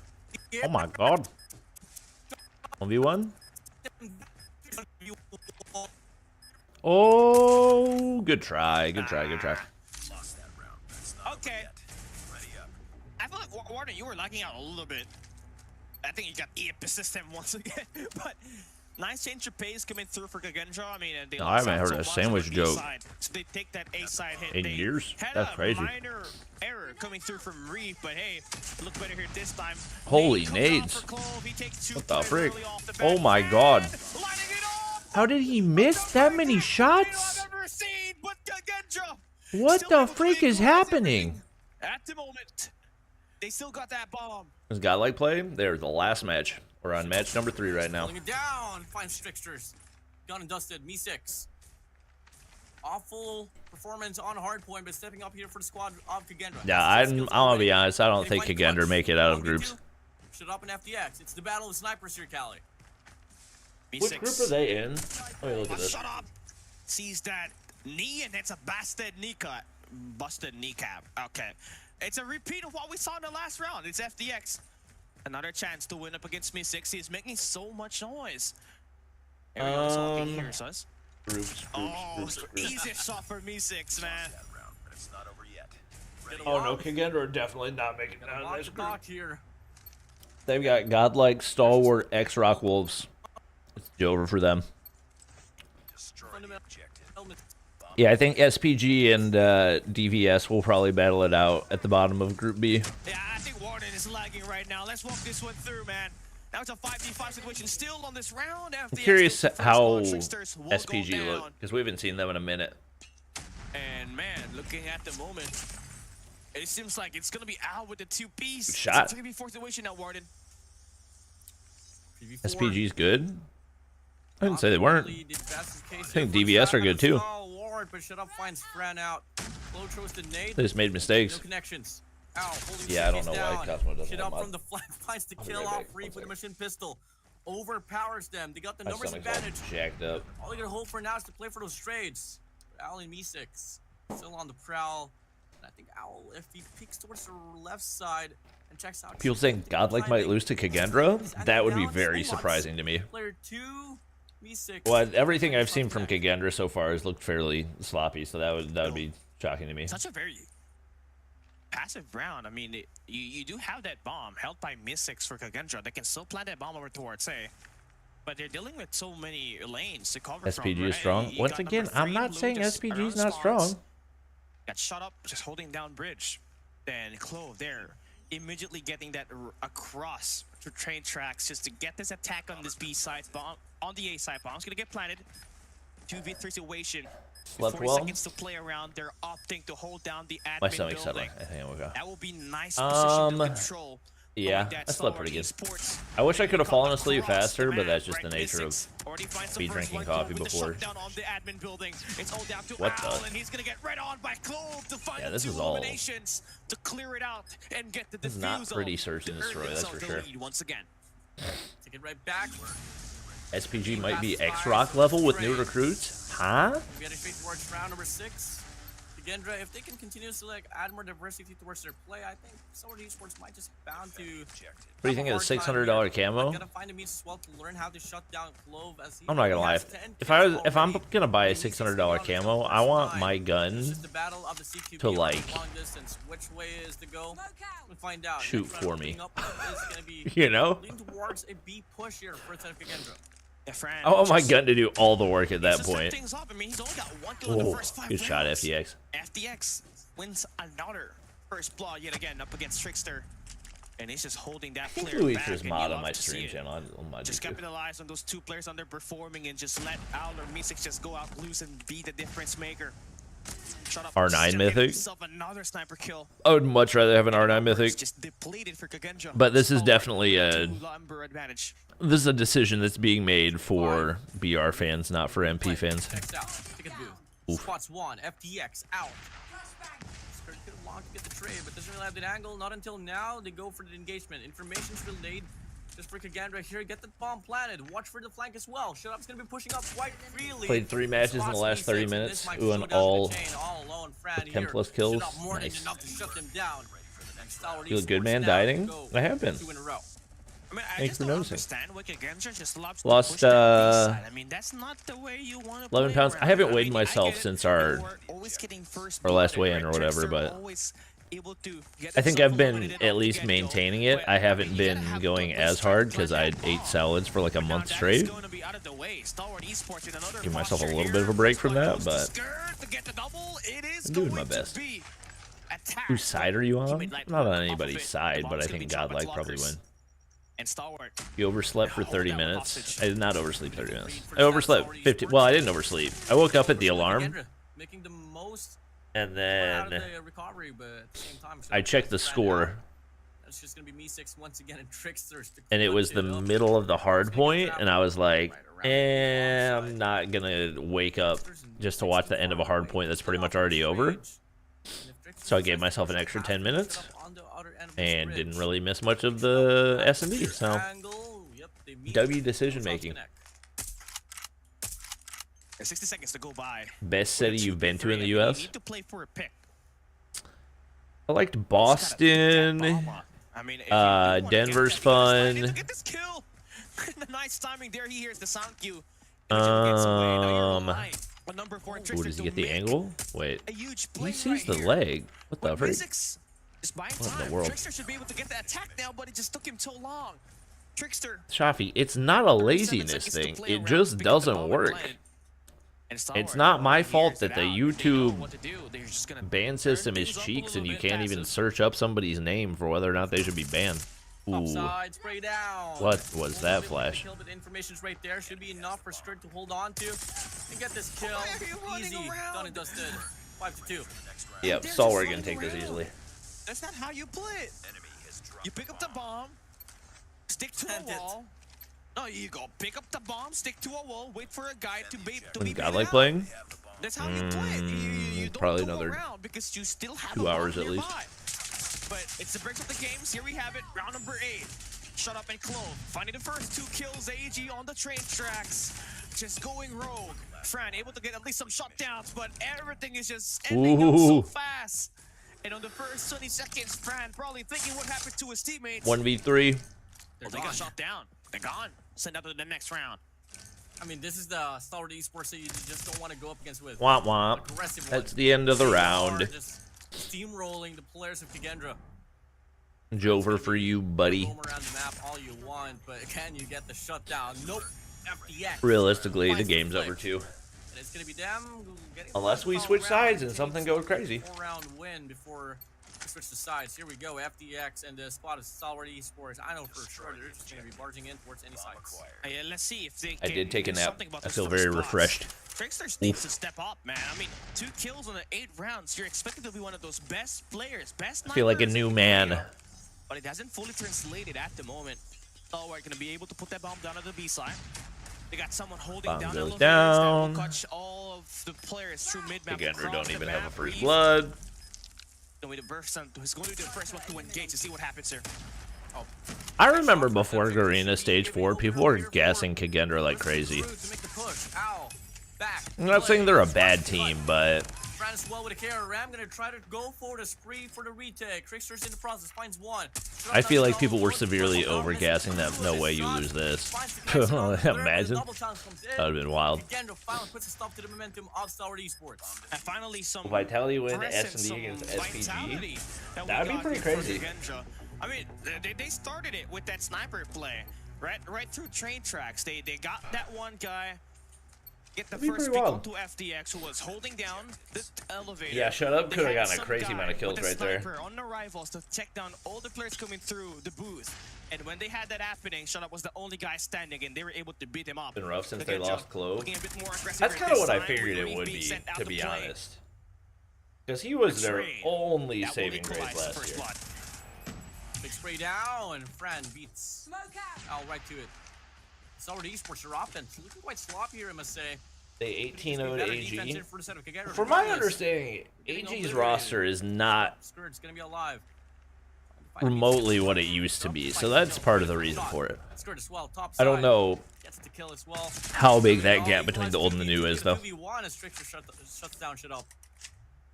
Oh my god. 1v1? Oh, good try, good try, good try. Okay. I feel like Warden, you were lagging out a little bit. I think you got EF the system once again, but nice change of pace coming through for Kendra. I mean, they I haven't heard a sandwich joke so they take that A side hit. in They years. had That's a crazy. minor error coming through from Reef, but hey, look better here this time. Holy Nade nades. comes out for Clove. He takes 2 What the plays frick? early off the Oh bat. my god. Lighting it up. How did he miss that many shots? I've ever seen, but Kendra What still the able to frick is equalize happening? everything. At the moment, they still got that bomb. Does Godlike play? They're the last match. We're on match number 3 right now. Pulling it down, finds Tricksters. Done and dusted, me 6. Awful performance on hardpoint, but stepping up here for the squad of Kendra. Yeah, I'm gonna be honest. I don't think Kendra make it out of groups. Shut up in FTX. It's the battle of snipers here, Cali. What group are they in? Let me look at this. Shut up. Sees that knee, and it's a busted kneecap. Busted kneecap. Okay. It's a repeat of what we saw in the last round. It's FTX. Another chance to win up against Me6. He's making so much noise. Everyone's talking here, us. Groups. Easy shot for Me6, man. Oh no, Kendra are definitely not making it out of Lock this the group. dock here. They've got Godlike, Stalwart, xRock Wolves. It's over for them. Yeah, I think SPG and DVS will probably battle it out at the bottom of Group B. Yeah, I think Warden is lagging right now. Let's walk this one through, man. Now it's a 5v5 situation still on this round. I'm curious how SPG look, because we haven't seen them in a minute. And man, looking at the moment, it seems like it's gonna be out with the 2-piece. Good shot. It's a 3v4 situation now, Warden. SPG's good. I didn't say they weren't. I think DVS are good too. But shut up finds Fran out. Low throws to Nate. They just made mistakes. No connections. Ow, holding Yeah, I don't know down. why Cosmo doesn't Shut have up mod. from the flank finds the I'll be kill right off back. Reef One with a machine pistol. Overpowers them. They got the My numbers stomach's all advantage. jacked up. All they gotta hope for now is to play for those trades. Owl and Me6 still on the prowl. And I think Owl, if he peeks towards the left side and checks out. People saying Godlike might lose to Kendra? That would be very surprising to me. Player 2, Me6. Well, everything I've seen from Kendra so far has looked fairly sloppy, so that would be shocking to me. Such a very passive round. I mean, you do have that bomb held by Me6 for Kendra. They can still plant that bomb over towards A. But they're dealing with so many lanes to cover SPG from. is strong. You Once got again, number I'm 3, not Blue saying just SPG is around not spawns. strong. Got shut up, just holding down bridge. Then Clove there, immediately getting that across to train tracks just to get this attack on this B side bomb. On the A side, bomb's gonna get planted. 2v3 situation. Slept 40 well. seconds to play around. They're opting to hold down the admin My stomach's building. settling. I think we'll go. That will be nice position to control. Yeah, I slept pretty good. I wish I could have fallen asleep faster, but that's just the nature of me drinking coffee before. What the? And he's gonna get right on by Clove to find Yeah, this the is 2 all. eliminations to clear it out and get the This is not defusal pretty search and to earn destroy, that's themselves for the sure. lead once again. Take it right back. SPG might be xRock level with new recruits? Huh? We had a face towards round number 6. Kendra, if they can continuously add more diversity towards their play, I think some of these sports might just bound to. What do you think of the $600 camo? Gotta find a means as well to learn how to shut down Clove as he I'm not gonna lie. If I'm gonna buy a $600 camo, I want my gun to like which way is to go. We'll find out. shoot for me. You You know? towards a B push here for Kendra. I want my gun to do all the work at that point. I mean, he's only got 1 kill in the Oh, first 5 good shot, rounds. FTX. FTX wins another first blood yet again up against Trickster. And he's just holding that I think player Louis back, is and mod you on my love to see stream it. channel. On my Just YouTube. capitalize on those two players underperforming and just let Owl or Meeseeks just go out loose and be the difference maker. Shut up. R9 Mythic. Himself another sniper kill. I would much rather have an R9 Mythic. Just depleted for Kendra. But this is Stalwart, definitely a two-lumber advantage. this is a decision that's being made for BR fans, not for MP fans. Checks out. Ticket booth. Spots one. FDX out. Skirt could have long to get the trade, but doesn't really have the angle. Not until now. They go for the engagement. Information's relayed. Just for Kendra here. Get the bomb planted. Watch for the flank as well. Shutup's gonna be pushing up quite freely. Played 3 matches in the Spots last 30 Meeseeks, minutes. and this Ooh, might and slow down all the chain, all alone. Fran with 10 here. plus kills. Shutup more than Nice. enough to shut them down. And Stalwart You look good, Esports man. now Dieting? go I have been. I 2 in a row. mean, I Thanks just for don't noticing. understand why Kendra just loves to Lost, push that B side. I mean, that's not the way you want to 11 play pounds. I around. haven't I weighed mean, myself I get it. since our You're always getting first last blood, weigh-in or right? whatever, Tricks are but always able to get I think themselves I've been eliminated at off the least get-go. maintaining it. But, I mean, haven't you gotta been have going good as start hard to because I plant that ate bomb. salads for like a Now month that is straight. going to be out of the way. Stalwart Esports with another Give myself a posture little bit of a here. break from that, Goes but to skirt to get the double. It is I'm doing going my to best. be attacked. Whose side are you on? Humid light I'm not on off of anybody's it. The side, bomb but I is gonna think be dropped by Godlike probably blockers. win. And Stalwart. You overslept for Hold 30 that one minutes. hostage. I did not oversleep 30 minutes. I overslept 50. Well, I didn't oversleep. I woke up at the alarm, Kendra making the most and out of then the recovery, but at the same time, I checked the score, It's just gonna be Meeseeks once again and Tricksters. and it was the middle of the hard point, and I was like, I'm not gonna wake up just to watch the end of a hard point that's pretty much already over. So I gave myself an extra 10 minutes and didn't really miss much of the S&D. So W decision making. 60 seconds to go by. Best city you've been to in the U.S. You need to play for a pick. I liked Boston. I mean, if you want to Denver's get that last line, fun. get this kill. The nice timing there. He hears the sound cue. Number 4, Ooh, does he get the angle? Wait. A huge He play sees right the here. leg. What the But freak? Meeseeks is buying What in the time. world? Trickster should be able to get the attack now, but it just took him so long. Trickster. Shafi, it's not a laziness thing. It just doesn't work. It's not my fault that the YouTube ban system is cheeks and you can't even search up somebody's name for whether or not they should be banned. Ooh. Upside, spray down. What was that flash? Kill, but information's right there. Should be enough for Skirt to hold on to and get this kill. Easy. Done and dusted. 5-2. Yep, Stalwart gonna take this easily. That's not how you play it. You pick up the bomb, stick to a wall. No, you go pick up the bomb, stick to a wall, wait for a guy to be When's Godlike playing? That's how you play it. You don't Probably go another around because you still have 2 a hours bomb at least. nearby. But it's the breaks of the games. Here we have it. Round number 8. Shut up and clove. Finding the first 2 kills. AG on the train tracks. Just going rogue. Fran able to get at least some shutdowns, but everything is just ending up so fast. And on the first 20 seconds, Fran probably thinking what happened to his teammates. 1v3. Well, they got shot down. They're gone. Send out to the next round. I mean, this is the Stalwart Esports that you just don't want to go up against with. Womp womp. Aggressive That's one. the end of the They round. are just steamrolling the players of Kendra. Jover for you, buddy. Roam around the map all you want, but can you get the shutdown? Nope. FDX. Realistically, the game's over too. And it's gonna be them getting Unless we switch sides and something goes crazy. 4-round win before we switch the sides. Here we go. FDX and the spot is Stalwart Esports. I know for sure they're just gonna be barging in towards any sides. Let's see if they I did take a do nap. something about I this feel first very spot. refreshed. Tricksters needs to step up, man. I mean, 2 kills on the 8 rounds. You're expected to be one of those best players, best. I feel like a new man. But it hasn't fully translated at the moment. Stalwart gonna be able to put that bomb down at the B side. They got someone holding Bomb down goes elevators down. that will catch all of the players through mid-map. Kendra across don't the even have a map. first Reeve blood. gonna be the first one- He's going to be the first one to engage to see what happens here. Oh. I remember before Garena Stage 4, people were gassing Kendra like crazy. To make the push. Ow. Back. I'm not saying they're a bad team, but Francis well with a KR Ram, gonna try to go for the spree for the retake. Trickster's in the process, finds one. I feel like people were severely overgassing that. No way you lose this. Imagine. That would have been wild. Kendra finally puts a stop to the momentum of Stalwart Esports. And finally, some Vitality win presence, S&D against some SPG. vitality that we That'd be got pretty here for crazy. Kendra. I mean, they started it with that sniper play, right through train tracks. They got that one guy. get the That'd be first pretty pick wild. onto FDX, who was holding down the elevator. Yeah, shut up. They Could have had gotten a some crazy guy amount of kills with a right there. sniper on the rivals to check down all the players coming through the booth. And when they had that happening, Shut Up was the only guy standing, and they were able to beat him up. Been rough since they Kendra lost Clove. looking a bit more aggressive That's here kind of this what I time, figured with it would being be, sent out to be play. honest. Because he was their X-ray. only That will saving grace equalize the last first year. blood. Big spray down, and Fran beats Al right to it. Stalwart Esports are offense looking quite sloppy here, I must say. They 18-0'd AG. For From my understanding, AG's roster is not Skirt's gonna be alive. remotely what it used to be, so that's part of the reason for it. Skirt as well, top I don't side. know Gets to kill as well. how big that gap between the old and the new is, though. 2v1 as Strixer shuts down Shut Up.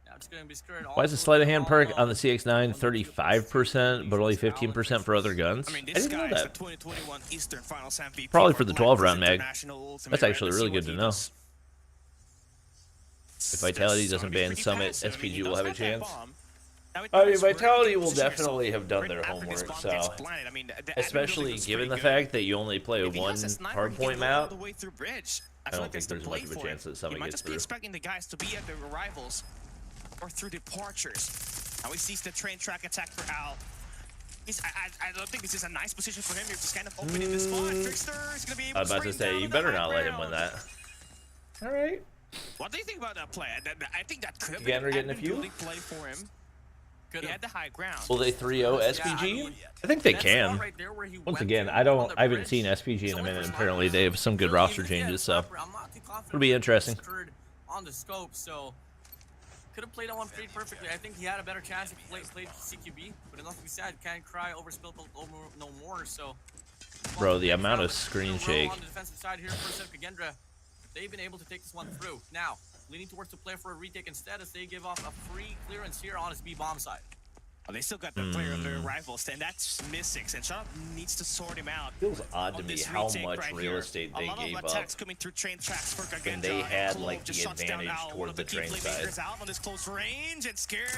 Now it's gonna be Skirt. Why is the sleight of hand perk on the CX-9 35%, but only 15% for other guns? I mean, I this didn't know guy is the that. 2021 Eastern Finals MVP. Probably for the 12-round mag. International Ultimate That's actually Round. really Let's good see to what know. he does. If Vitality This doesn't is gonna be ban pretty Summit, passive. I mean, SPG he will does have a that chance. bomb. Now it I mean, does work. Vitality You will position definitely yourself have done right their after this homework, bomb so... gets planted. I mean, the admin Especially building was given the pretty good. fact that you only play If he one has a sniper, he can hardpoint go all map, the way through bridge. I feel don't like think there's there's much the of a play for chance it. that Summit He might gets just be through. expecting the guys to be at their arrivals or through departures. Now he sees the train track attack for Al. I don't think this is a nice position for him. You're just kind of opening the spot. Trickster is going to be able I was to about to spring say, down you on better the not high let him win ground. that. Alright. What do you think about that play? I think that could have Again, been we're an getting a admin few? building play for him. He had the high ground. Will they 3-0 SPG? I think they can. Once again, I haven't seen SPG in a minute. Apparently, they have some good roster changes, so it'll be interesting. On the scope, so could have played on one feed perfectly. I think he had a better chance if he played CQB, but enough to be said, can't cry over spilt no more. So, Bro, the amount of screen shake. On the defensive side here for Kendra, they've been able to take this one through. Now, leaning towards the play for a retake instead as they give off a free clearance here on his B bomb side. Oh, they still got the player of their rivals, and that's missing. And Shut Up needs to sort him out. Feels odd to on me this how retake much right real here. estate they a lot gave of up. attacks coming through train tracks for Kendra, And they had, Clove like, the just shuts down advantage Al, toward one of the key train playmakers side. out on this close range and scared.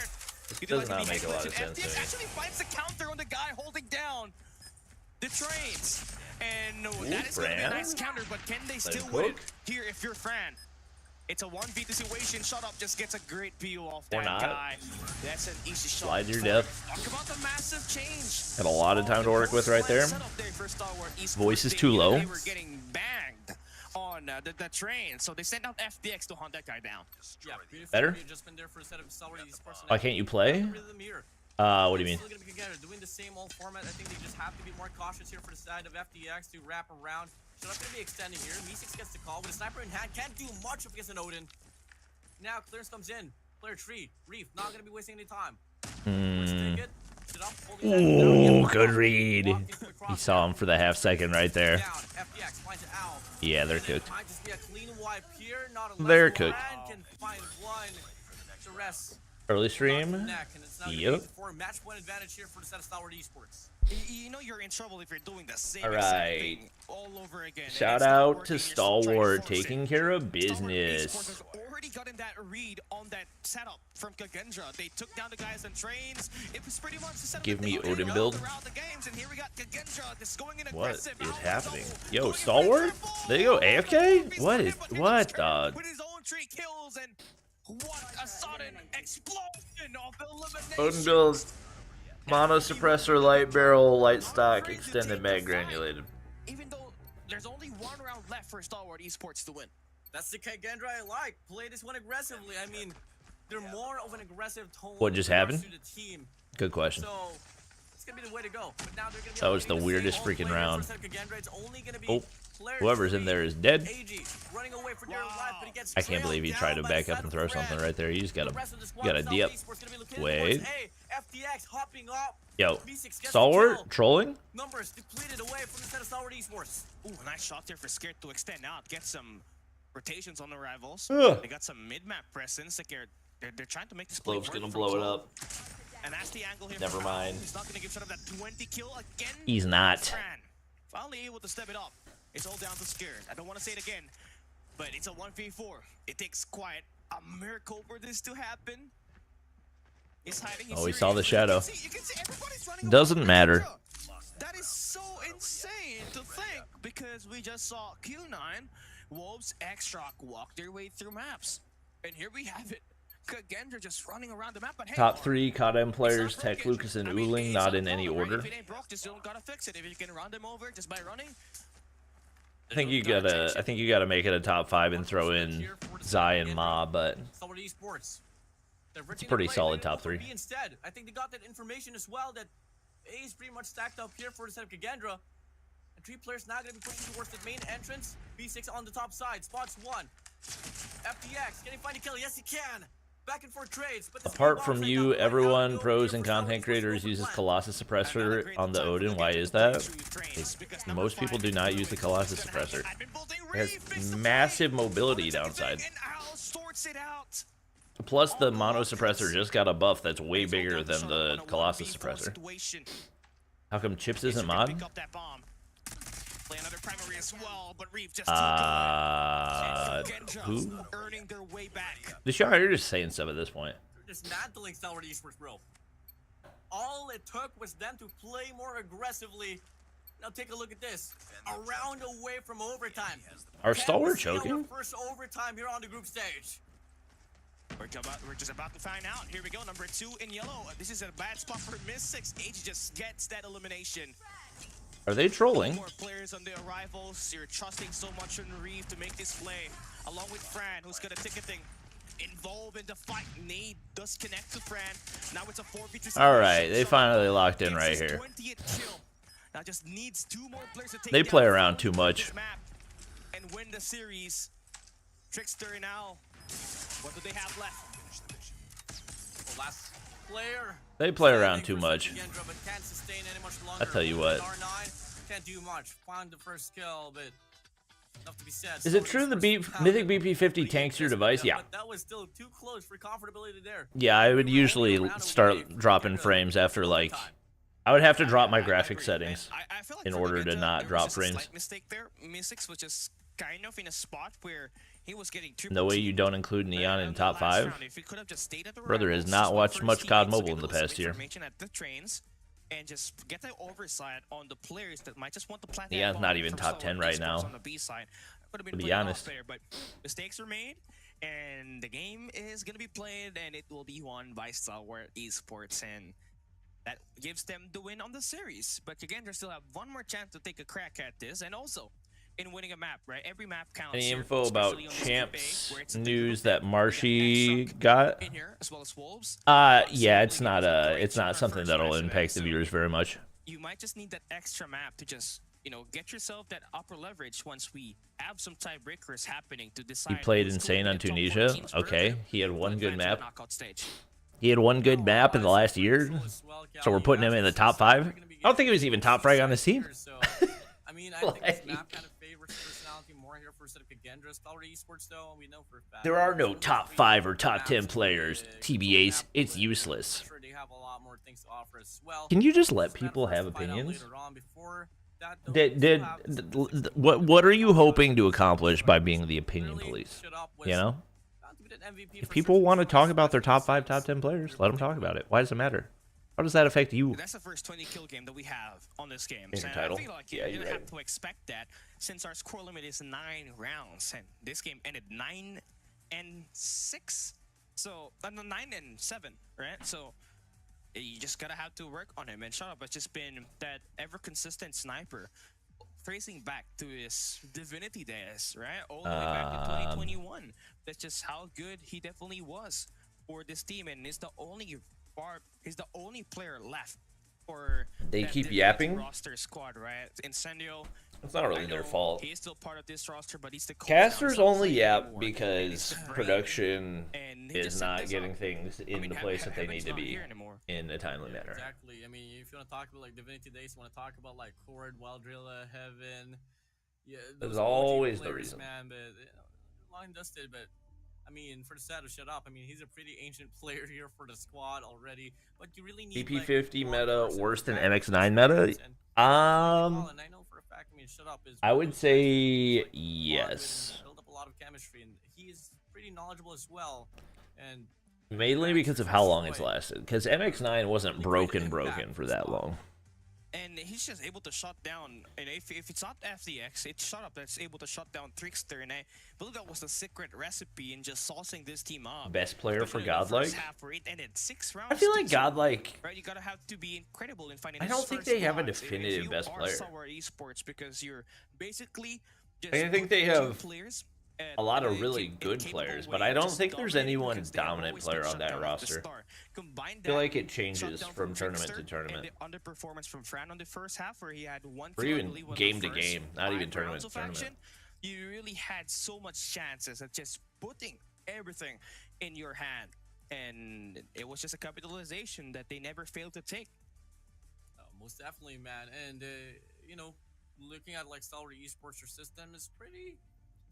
Does not make a lot of sense to FDX me. actually finds the counter on the guy holding down the trains. And no, that is going to be a Fran. nice counter, but can they still Cook. win it here if you're Fran? It's a 1v2 situation. Shut Up just gets a great PO off Or that not. guy. That's an easy shot. Slide to your death. Talk about the massive change. Got a lot of time to work with right there. Voice is too low. They were getting banged on the train, so they sent out FDX to hunt that guy down. Yeah, Better? Why can't you play? What do you mean? Still gonna be together, doing the same old format. I think they just have to be more cautious here for the side of FDX to wrap around. Shut Up gonna be extending here. Meeseeks gets the call with a sniper in hand. Can't do much up against an Odin. Now clearance comes in. Player 3. Reef not gonna be wasting any time. Shut Up, holding that down. Ooh, Yeah, good read. walking through the He saw him for the half second right there. down. FDX finds it out. Yeah, they're And it cooked. might just be a clean wipe here. Not a They're left cooked. Fran can find one. The rest. Early stream. Neck, and it's now Yep. for a match point advantage here for the set of Stalwart Esports. You know you're in trouble if you're doing the same All exact right. thing all over again. And Shout it's not out working. to You're still trying to Stalwart force it. taking care of Stalwart business. Esports has already gotten that read on that setup from Kendra. They took down the guys on trains. It was pretty much the setup Give that me they were Odin doing build. throughout the games, and here we got Kendra just going in What aggressive. is Out happening? double. Yo, Going Stalwart? for There you go, triple. AFK? What is, But he what, gets dog? with his own 3 kills, and what a sudden explosion of elimination. Odin builds. Mono suppressor, light barrel, light stock, extended mag granulated. Even though there's only 1 round left for Stalwart Esports to win. That's the Kendra I like. Play this one aggressively. I mean, they're more of an aggressive tone. What just in regards happened? to the team. Good question. So it's gonna be the way to go. But now they're gonna be That was the able to weirdest save all freaking players round. for Kendra. It's only gonna be Oh, player whoever's in 3. there is dead. AG running away for dear life, but he gets I can't believe he tried to trailed down back by up the and side throw of something Fran. right there. You just The gotta, rest of the squad, gotta Stalwart dip. Esports gonna be looking Wait. towards, hey, FDX hopping up. Yo, Meeseeks gets the Stalwart kill. trolling? Numbers depleted away from the set of Stalwart Esports. Ooh, nice shot there for Scared to extend out, get some rotations on the rivals. Ugh. They got some mid-map presence. Like they're trying to make this play Clove's work gonna for blow it Clove. up. And that's the angle here. Never for mind. He's not gonna give Shut Up that 20 kill again. He's not. Fran finally able to step it up. It's all down to Scared. I don't want to say it again, but it's a 1v4. It takes quite a miracle for this to happen. He's hiding. He's Oh, we here. saw the shadow. You can see everybody's running away Doesn't from matter. Kendra. That is so insane to think, because we just saw Q9 Wolves, xRock walk their way through maps. And here we have it. Kendra just running around the map, but hey, Top 3 CODM players: Tech, Lucas, and Uling, not in any order. If it ain't broke, just don't gotta fix it. If you can run them over just by running. I think you gotta make it a top 5 and throw in Zai and Ma, but it's pretty solid top 3. Instead, I think they got that information as well that A is pretty much stacked up here for the set of Kendra. And 3 players now gonna be pushing towards the main entrance. B6 on the top side, spots 1. FTX, can he find a kill? Yes, he can. Back and forth trades. But apart from you, everyone, pros and content creators, uses Colossus Suppressor on the Odin. Why is that? Most people do not use the Colossus Suppressor. It has massive mobility downside. Plus, the Mono Suppressor just got a buff that's way bigger than the Colossus Suppressor. How come Chips isn't mod? Who? The show, you're just saying stuff at this point. They're dismantling Stalwart Esports, bro. All it took was them to play more aggressively. Now take a look at this. A round away from overtime. Are Stalwart choking? First overtime here on the group stage. We're just about to find out. Here we go, number 2 in yellow. This is a bad spot for Miss6. H just gets that elimination. Are they trolling? More players on the arrivals. You're trusting so much on Reeve to make this play, along with Fran, who's got a ticketing involved in the fight. Nade does connect to Fran. Now it's a 4v2. All right, they finally locked in right here. Now just needs 2 more players to take they play around too much and win the series. Trickster now. What do they have left? The last player. They play around too much. I tell you what. Can't do much. Find the first kill, but enough to be said. Is it true the Mythic BP50 tanks your device? Yeah. But that was still too close for comfortability there. Yeah, I would usually start dropping frames after like. I would have to drop my graphic settings in order to not drop frames. Mistake there. Mystics was just kind of in a spot where he was getting no way you don't include Neon in top 5. Brother has not watched much COD Mobile in the past year. And just get the oversight on the players that might just want to plant. Neon's not even top 10 right now. On the B side, to be honest, there, but mistakes were made, and the game is gonna be played, and it will be won by Stalwart Esports, and that gives them the win on the series. But again, they still have one more chance to take a crack at this, and also in winning a map, right? Every map counts. Any here, info about Champs news that Marshy got? In here, as well as Wolves. Yeah, it's not something that'll impact the viewers very much. You might just need that extra map to just, get yourself that upper leverage once we have some tiebreakers happening to decide. He played insane on Tunisia. Okay, he had one good map. He had one good map in the last year, so we're putting him in the top 5. I don't think he was even top frag on his team. I mean, I think this map kind of favors personality more here for set of Kendra. Stalwart Esports, though, we know for a fact. There are no top 5 or top 10 players. TBAs, it's useless. They have a lot more things to offer as well. Can you just let people have opinions? What are you hoping to accomplish by being the opinion police? You know? If people want to talk about their top 5, top 10 players, let them talk about it. Why does it matter? How does that affect you? That's the first 20 kill game that we have on this game. In So title. I feel like Yeah, you you're have right. to expect that since our score limit is 9 rounds, and this game ended 9-6. So 9-7, right? So you just gotta have to work on him. And Shut Up has just been that ever consistent sniper, tracing back to his divinity days, right? All the way back to 2021. That's just how good he definitely was for this team, and is the only player left for They that keep Divinity yapping? roster squad, right? Incendio. It's not really their fault. He's still part of this roster, but he's the Casters cooldown only player yap anymore. because And production and he is just set not this getting up. things in the place that they need to be in a timely manner. Exactly. I mean, if you want to talk about like Divinity Days, you want to talk about like Cord, Wild Drilla, Heaven. Yeah, That's those always OG the players, reason. Man, but line dusted, but. I mean, for the set of Shut Up, I mean, he's a pretty ancient player here for the squad already. But you really need BP50 like, meta one worse than person MX9 meta? and I know for a fact, I mean, Shut Up is I would one of the say best players, like, yes. build up a lot of chemistry, and he is pretty knowledgeable as well. And Mainly because of how long it's lasted. Because MX9 wasn't broken for that long. And he's just able to shut down, and if it's not FDX, it's shut up that's able to shut down Trickster, and I believe that was the secret recipe in just saucing this team up. Best player for Especially in the Godlike? first half where it ended 6 rounds. I feel like 2-0, Godlike. right? You gotta have to be incredible in finding. I these don't think first they have a blocks. definitive If best you are player. Stalwart Esports, because you're basically just I think they putting two have players a lot of in really good capable players, way but I of don't just think there's dominating anyone because they have dominant always player been on shut that down at the roster. start. Combine I feel that like it changes shutdown from tournament Trickster to tournament. and the underperformance from Fran on the first half, where he had one Or kill, I even believe, on the game to first game, not 5 even tournament rounds to of tournament. action. You really had so much chances of just putting everything in your hand, and it was just a capitalization that they never failed to take. Most definitely, man. And you know, looking at like Stalwart Esports, your system is pretty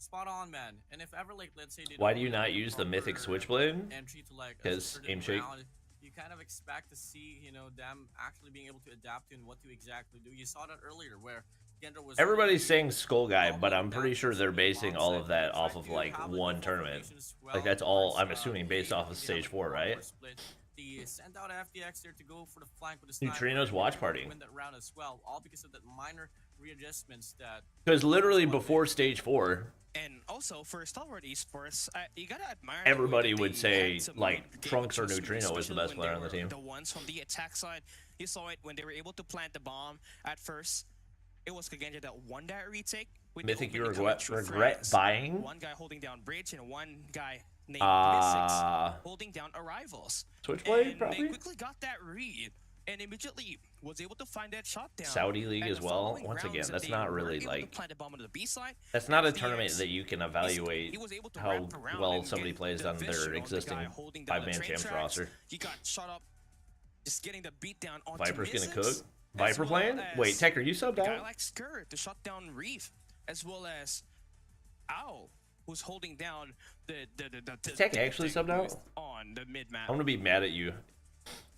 spot on, man. And if ever, like, let's say they Why don't do you have, not like, a use the mythic proper switchblade? entry to like a 'Cause certain aim shake. round, you kind of expect to see, you know, them actually being able to adapt to and what to exactly do. You saw that earlier where Kendra was Everybody's really saying Skull Guy, but I'm dominating pretty that sure they're onside basing all of that onside. off Tried of to like have a one default tournament. formation as Like well that's all towards, I'm assuming based lane. off of They have stage a 4, right? power split. They sent out FDX there to go for the flank with the sniper. Neutrinos and watch they were able to partying. win that round as well, all because of that minor readjustments that Because literally before stage 4, And also for Stalwart Esports, you gotta admire everybody the way that would they say had some like game Trunks or adjustments, Neutrino was the especially best when player they on the were team. The ones from the attack side, you saw it when they were able to plant the bomb at first. It was Kagenja that won that retake. With Mythic, the you opening regret coming through France. buying? One guy holding down Bridge and one guy named Mystics holding down Arrivals. Switchblade, And probably? they quickly got that read and immediately was able to find that shot down. Saudi League And as the well. following Once again, rounds, that's they not were really able to like plant the bomb on the B side. that's not a FDX, tournament that you can evaluate he was able to how wrap around well and somebody get plays the on vision their of the existing guy holding down the 5-man train champs tracks. roster. He got shot up, just getting the beat down on Viper's gonna Mystics, cook. Viper as well playing? as Wait, Tecker, you subbed a guy out? like Skur to shut down Reef, as well as Owl, who's holding down the Tech actually subbed out? on the mid map. I'm gonna be mad at you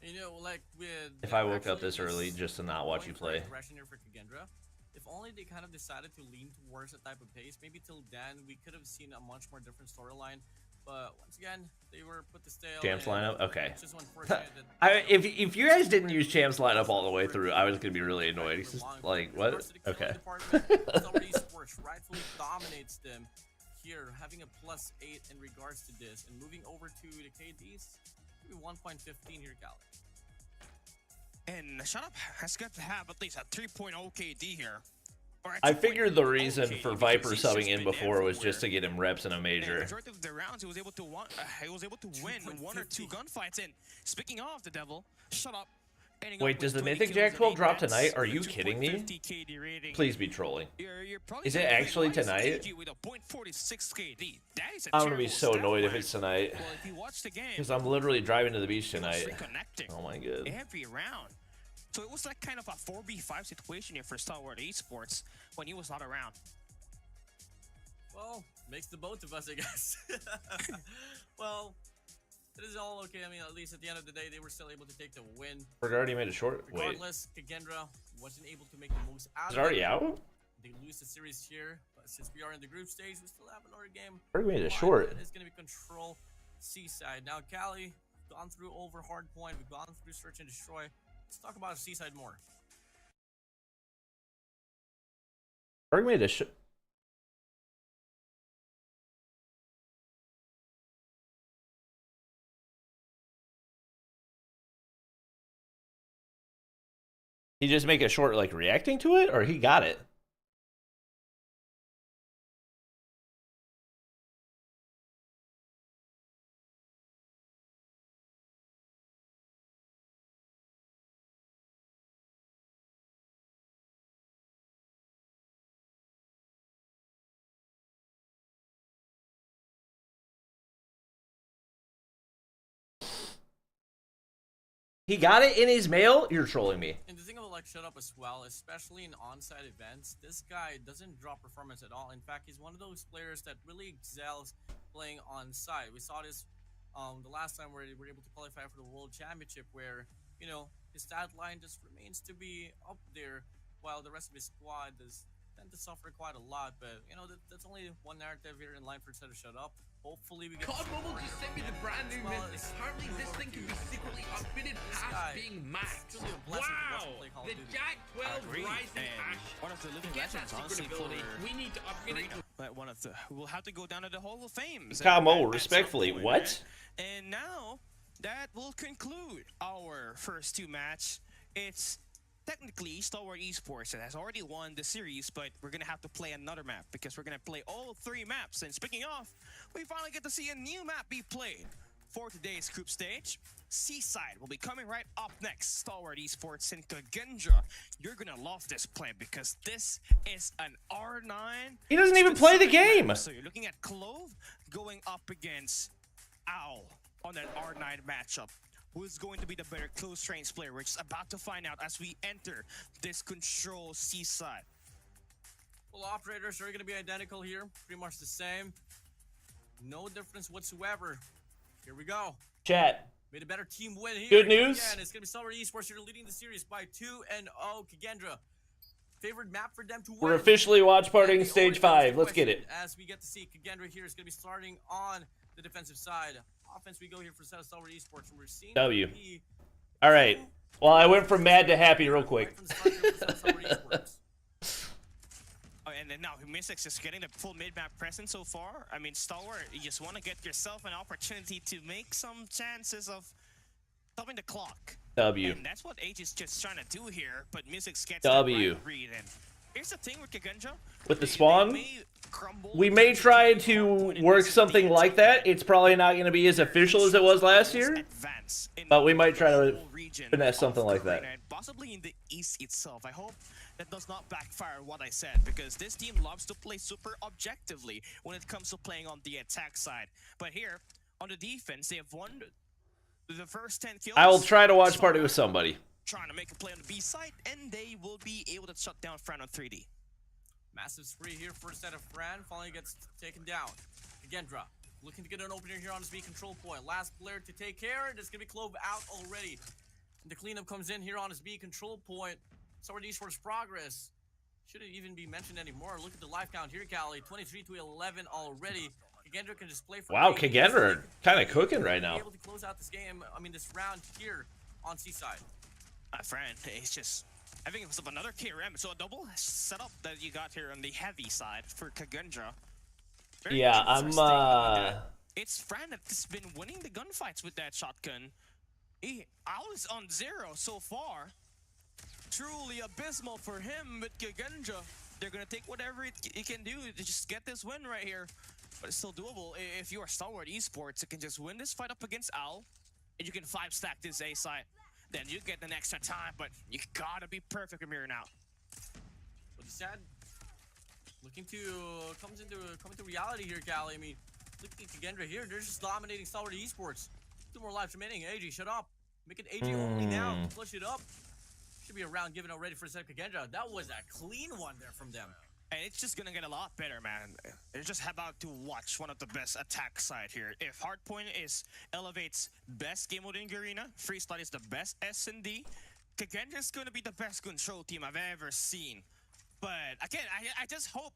You know, like with if I woke up this early just to not watch you play. Aggression here for Kagendra. If only they kind of decided to lean towards that type of pace, maybe till then we could have seen a much more different storyline. But once again, they were put to stale. Champs lineup? Okay. It's just unfortunate that If you guys didn't use Champs lineup all the way through, I was gonna be really annoyed. He's just like, what? Okay. Stalwart Esports rightfully dominates them here, having a +8 in regards to this, and moving over to the KDs, maybe 1.15 here, Cal. And Shut Up has got to have at least a 3.0 KD here. Or a I figured the 2.0 reason KD for because Viper he's subbing just in been before was everywhere. just to get him reps in a And major. majority of the rounds, he was able to win 1 or 2 gunfights. And speaking of the devil, Shut Up. ending up Wait, with does the 20 Mythic kills Jack and 12 8 drop deaths tonight? Are with a you kidding me? 2.50 KD rating. Please be trolling. You're probably Is it gonna be actually like, why is tonight? KG with a 0.46 KD? That is a I'm gonna be terrible so stat annoyed if line. it's tonight. Well, if you watch the game, Because I'm literally driving to the beach it was tonight. reconnecting Oh my god. every round. So it was like kind of a 4v5 situation here for Stalwart Esports when he was not around. Well, makes the both of us, I guess. Well, it is all okay. I mean, at least at the end of the day, they were still able to take the win. We're already made a short. Wait, Regardless, Kagendra wasn't able to make the most out is of it already it. out? They lose the series here, but since we are in the group stage, we still have another game. Already made a One, short. and it's going to be Control Seaside. Now, Cali, gone through over Hardpoint, we've gone through Search and Destroy. Let's talk about Seaside more. Already made a short. He just make a short like reacting to it, or he got it? He got it in his mail? You're trolling me. And the thing about like Shut Up as well, especially in on-site events, this guy doesn't drop performance at all. In fact, he's one of those players that really excels playing on-site. We saw this the last time where they were able to qualify for the World Championship, where, you know, his stat line just remains to be up there, while the rest of his squad does tend to suffer quite a lot, but you know that's only one narrative here in line for Ted to shut up. Hopefully we get COD Mobile just sent me the brand new mythic. Apparently this thing can be secretly upfitted past being maxed. Wow! The Jack 12 Rising Ash. One of the living Get that legends, honestly, secret ability. We need to upgrade it. But one of the we'll have to go down to the Hall of Fame. COD Mobile, respectfully, point, what? right? And now that will conclude our first two match. It's technically Stalwart Esports that has already won the series, but we're gonna have to play another map because we're gonna play all 3 maps. And speaking of, we finally get to see a new map be played for today's group stage. Seaside will be coming right up next. Stalwart Esports and Kendra. You're gonna love this play because this is an R9. He doesn't even play the game. So you're looking at Clove going up against Owl on that R9 matchup. Who's going to be the better close range player? We're just about to find out as we enter this control Seaside. Well, operators are going to be identical here, pretty much the same. No difference whatsoever. Here we go. Chat. Made a better team win here. Good news. Again, it's going to be Stalwart Esports here leading the series by 2-0. Kendra, favorite map for them to win. We're officially watch partying stage 5. Let's get it. As we get to see Kendra here is going to be starting on the defensive side. Offense, we go here for Stalwart Esports, and we're seeing W. All right. Well, I went from mad to happy real quick. Oh, and then now Mystic's just getting the full mid-map presence so far. I mean, Stalwart, you just want to get yourself an opportunity to make some chances of stopping the clock. W. And that's what Age is just trying to do here, but Mystic's gets W. the right read. And here's the thing with Kendra. With the spawn, we may try to work something like that. It's probably not going to be as official as it was last year, but we might try to finesse something like that. Possibly in the East itself. I hope that does not backfire what I said, because this team loves to play super objectively when it comes to playing on the attack side. But here, on the defense, they have won the first 10 kills. I will try to watch party with somebody. Trying to make a play on the B side, and they will be able to shut down Fran on 3D. Massive spree here, first set of Fran, finally gets taken down. Kendra, looking to get an opener here on his B control point. Last player to take care, and it's going to be Clove out already. And the cleanup comes in here on his B control point. Stalwart Esports progress shouldn't even be mentioned anymore. Look at the life count here, Cali. 23 to 11 already. Kendra can just play for wow, Kendra kind of cooking right now. Be able to close out this game, this round here on Seaside. Fran, he's just having another KRM. So a double setup that you got here on the heavy side for Kendra. Yeah, I'm It's Fran that's been winning the gunfights with that shotgun. Owl is on 0 so far. Truly abysmal for him, but Kendra, they're gonna take whatever it can do to just get this win right here. But it's still doable. If you are Stalwart Esports, you can just win this fight up against Owl, and you can 5-stack this A side. Then you get an extra time, but you gotta be perfect with Mirror now. But the sad, looking to come into reality here, Cali. I mean, look at Kendra here. They're just dominating Stalwart Esports. 2 more lives remaining. AG, shut up. Make it AG only now. Push it up. Should be a round given already for Kendra. That was a clean one there from them. And it's just gonna get a lot better, man. They're just about to watch one of the best attack side here. If Hardpoint elevates best game mode in Garena, Freestyle is the best S&D, Kendra is gonna be the best control team I've ever seen. But again, I just hope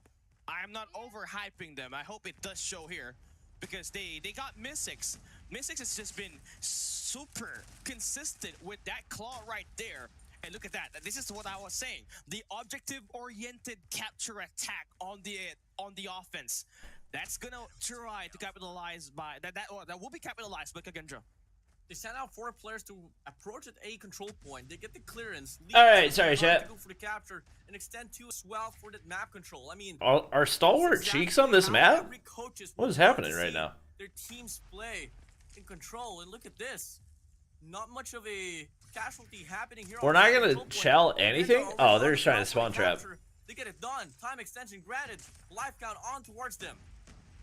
I'm not overhyping them. I hope it does show here, because they got Mystics. Mystics has just been super consistent with that claw right there. And look at that. This is what I was saying. The objective-oriented capture attack on the offense. That's gonna try to capitalize by that will be capitalized by Kendra. They send out 4 players to approach at A control point. They get the clearance. All right, sorry, chat. Go for the capture and extend to as well for the map control. I mean, are Stalwart cheeks on this map? What is happening right now? Their teams play in control, and look at this. Not much of a casualty happening here. We're not gonna shell anything. Oh, they're just trying to spawn trap. They get it done. Time extension granted. Life count on towards them.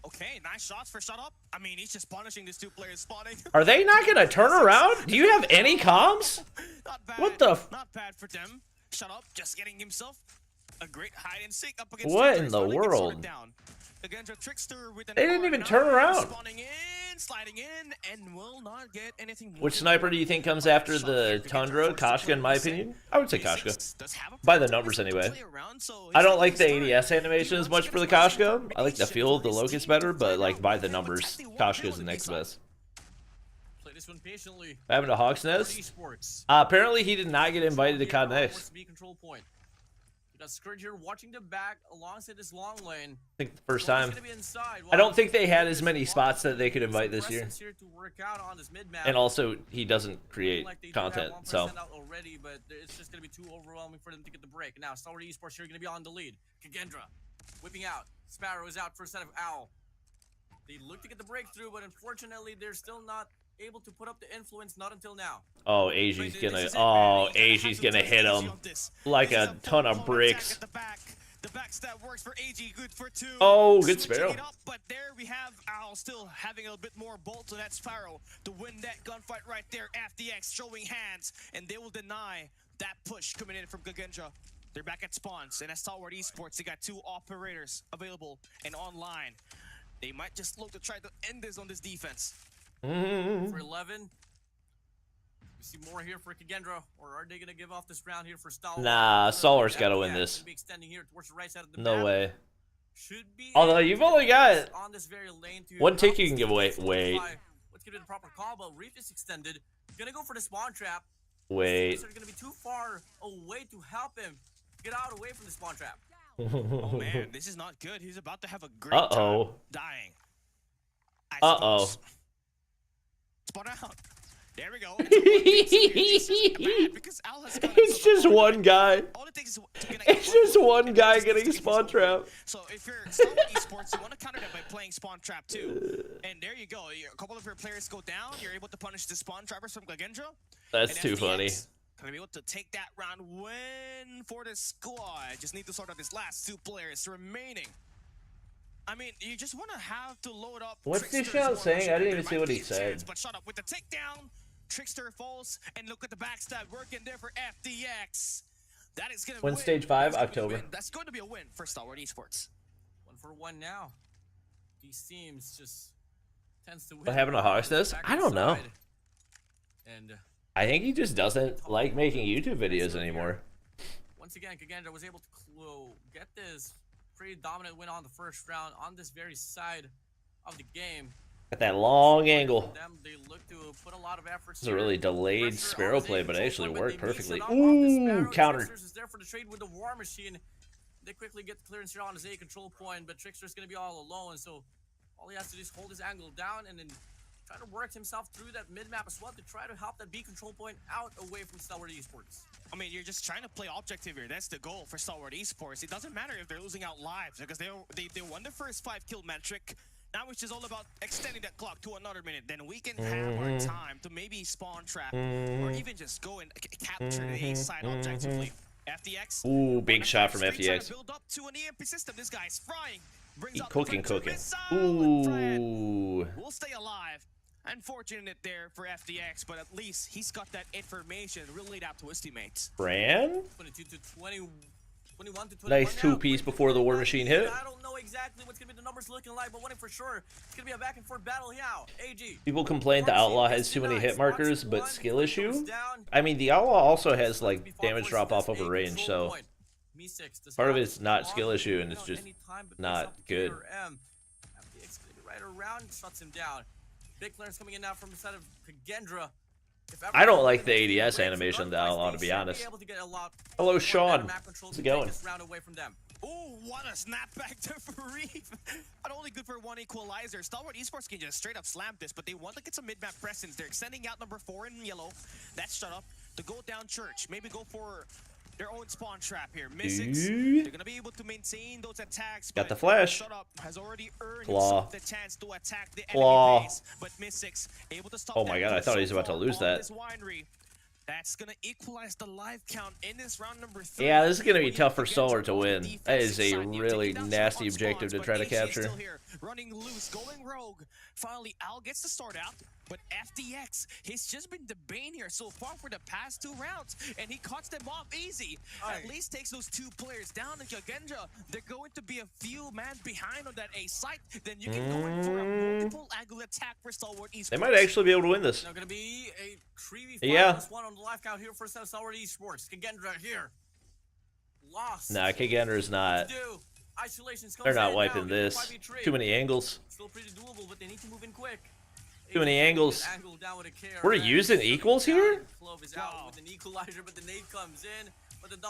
Okay, nice shots for shut up. I mean, he's just punishing these 2 players spawning. Are they not gonna turn around? Do you have any comms? Not bad. What the? Not bad for them. Shut up, just getting himself a great hide and seek up against. What in the world? Against a trickster with an they didn't even turn around. Spawning in, sliding in and will not get anything. Which sniper do you think comes after the Tundra? Koshka, in my opinion. I would say Koshka. By the numbers, anyway. I don't like the ADS animation as much for the Koshka. I like the feel of the Locust better, but like by the numbers, Koshka is the next best. Having a Hawk's Nest? Apparently he did not get invited to COD Next. Got Scourge here watching the back alongside this long lane. I think the first time. I don't think they had as many spots that they could invite this year. And also, he doesn't create content, so. Already, but it's just going to be too overwhelming for them to get the break. Now, Stalwart Esports here going to be on the lead. Kendra whipping out. Sparrow is out for a set of Owl. They look to get the breakthrough, but unfortunately, they're still not able to put up the influence, not until now. Oh, AG's gonna. Oh, AG's gonna hit him like a ton of bricks. The backstab works for AG, good for 2. Oh, good Sparrow. But there we have Owl still having a bit more bolt to that Sparrow to win that gunfight right there. FDX showing hands, and they will deny that push coming in from Gagendra. They're back at spawns, and at Stalwart Esports, they got 2 operators available and online. They might just look to try to end this on this defense. For 11. We see more here for Kendra, or are they gonna give off this round here for Stalwart? Nah, Stalwart's gotta win this. No way. Although you've only got one tick you can give away. Wait. Let's give it a proper combo. Reef is extended. Gonna go for the spawn trap. Wait. They're gonna be too far away to help him get out away from the spawn trap. Oh man, this is not good. He's about to have a great time dying. Spawn out. There we go. It's just one guy. It's just one guy getting spawn trap. So if you're Stalwart Esports, you want to counter that by playing spawn trap too. And there you go. A couple of your players go down. You're able to punish the spawn trappers from Gagendra. That's too funny. Gonna be able to take that round win for the squad. Just need to sort out these last 2 players remaining. I mean, you just want to have to load up. What's this shout saying? I didn't even see what he said. But shut up with the takedown. Trickster falls, and look at the backstab working there for FDX. That is gonna win stage 5, October. That's going to be a win for Stalwart Esports. 1-for-1 now. These teams just tends to win. But having a Hawk's Nest? I don't know. And I think he just doesn't like making YouTube videos anymore. Once again, Kendra was able to get this pretty dominant win on the first round on this very side of the game. At that long angle. They look to put a lot of efforts. This is a really delayed Sparrow play, but it actually worked perfectly. Ooh, counter. Trickster's is there for the trade with the War Machine. They quickly get the clearance here on his A control point, but Trickster's going to be all alone, so all he has to do is hold his angle down and then try to work himself through that mid-map as well to try to help that B control point out away from Stalwart Esports. I mean, you're just trying to play objective here. That's the goal for Stalwart Esports. It doesn't matter if they're losing out lives because they won the first 5-kill metric. Now it's just all about extending that clock to another minute. Then we can have our time to maybe spawn trap or even just go and capture the A side objectively. FDX. Ooh, big shot from FDX. Build up to an EMP system. This guy's frying. Cooking. Ooh. We'll stay alive. Unfortunate there for FDX, but at least he's got that information relayed out to his teammates. Bran? 22 to 20. 21 to 21 nice 2-piece before the War Machine hit. I don't know exactly what's going to be the numbers looking like, but one thing for sure, it's going to be a back and forth battle now. AG. People complain the Outlaw has too many hit markers, but skill issue? I mean, the Outlaw also has, like, damage drop off over range, so part of it's not skill issue, and it's just not good. Right around, shuts him down. Big clearance coming in now from the side of Kendra. I don't like the ADS animation of the Outlaw, to be honest. Hello, Sean. How's it going? Oh, what a snapback there for Reef. Not only good for 1 equalizer. Stalwart Esports can just straight up slam this, but they want to get some mid-map presence. They're extending out number 4 in yellow. That's shut up. To go down church. Maybe go for their own spawn trap here. Mystics, they're gonna be able to maintain those attacks. Got the flash. Shut up has already earned Flaw. the chance to attack the Flaw. enemy base, but Mystics able to stop. Oh my god, I thought he was about to lose that. That's gonna equalize the live count in this round number 3. Yeah, this is gonna be tough for Stalwart to win. That is a really nasty objective to try to capture. running loose, going rogue. Finally, Al gets the start out, but FDX, he's just been the bane here so far for the past 2 rounds, and he cuts them off easy. At least takes those 2 players down, and Kendra, they're going to be a few man behind on that A site. Then you can go in for a multiple angle attack for Stalwart Esports. They might actually be able to win this. Now gonna be a 3v5 yeah. +1 on the live count here for Stalwart Esports. Kendra here. Lost. Nah, Kendra's not. They're not wiping this. Too many angles. Still pretty doable, but they need to move in quick. Too many angles. We're using equals here?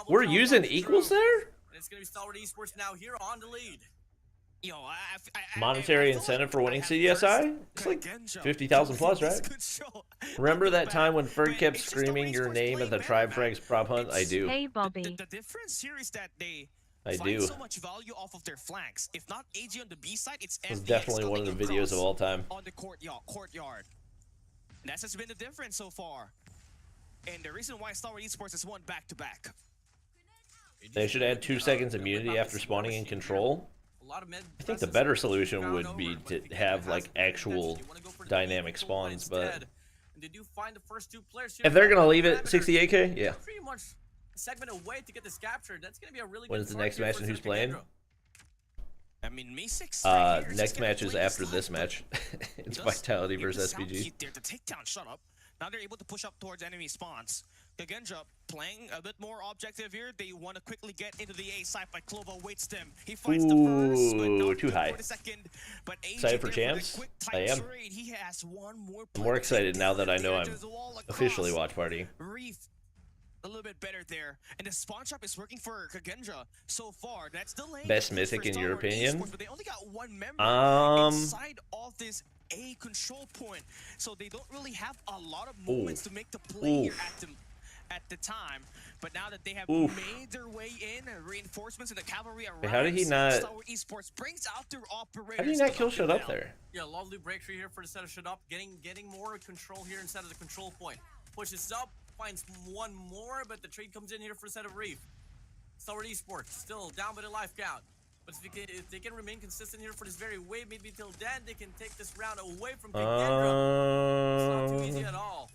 We're using equals there? And it's gonna be Stalwart Esports now here on the lead. Yo, Monetary incentive for winning CDSI? It's like 50,000 plus, right? Remember that time when Ferg kept screaming your name at the Tribe Frags prop hunt? I do. Hey, Bobby. The difference here is that they I find do. so much value off of their flanks. If not AG on the B side, it's This is FDX definitely one of the coming videos of across all time. on the courtyard. And that's just been the difference so far. And the reason why Stalwart Esports has won back-to-back. They should add 2 seconds immunity after spawning in control. I think the better solution would be to have like actual dynamic spawns, but if they're gonna leave it 68k, yeah. Pretty much a segment away to get this captured. That's gonna be a really When's good the next match and who's playing? I mean, Me6 Next match is after this match. It's Vitality versus SPG. There, the takedown, shut up. Now they're able to push up towards enemy spawns. Kendra playing a bit more objective here. They want to quickly get into the A site, but Clova waits them. He finds the first, but not too high. for the second. But Excited for champs? I am. He has one more I'm more excited now that I know I'm officially watch party. Reef a little bit better there, and the spawn trap is working for Kendra so far. That's the lane. Best mythic in your opinion? But they only got 1 member inside of this A control point, so they don't really have a lot of moments to make the play here at the time. But now that they have made their way in, reinforcements and the cavalry arrives, how did he not? Stalwart Esports brings out their operators. How did he not kill Shut Up there? Yeah, lovely breakthrough here for the set of Shut Up, getting more control here instead of the control point. Pushes up, finds 1 more, but the trade comes in here for a set of Reef. Stalwart Esports still down by the life count. But if they can remain consistent here for this very wave, maybe till then they can take this round away from Kendra. It's not too easy at all.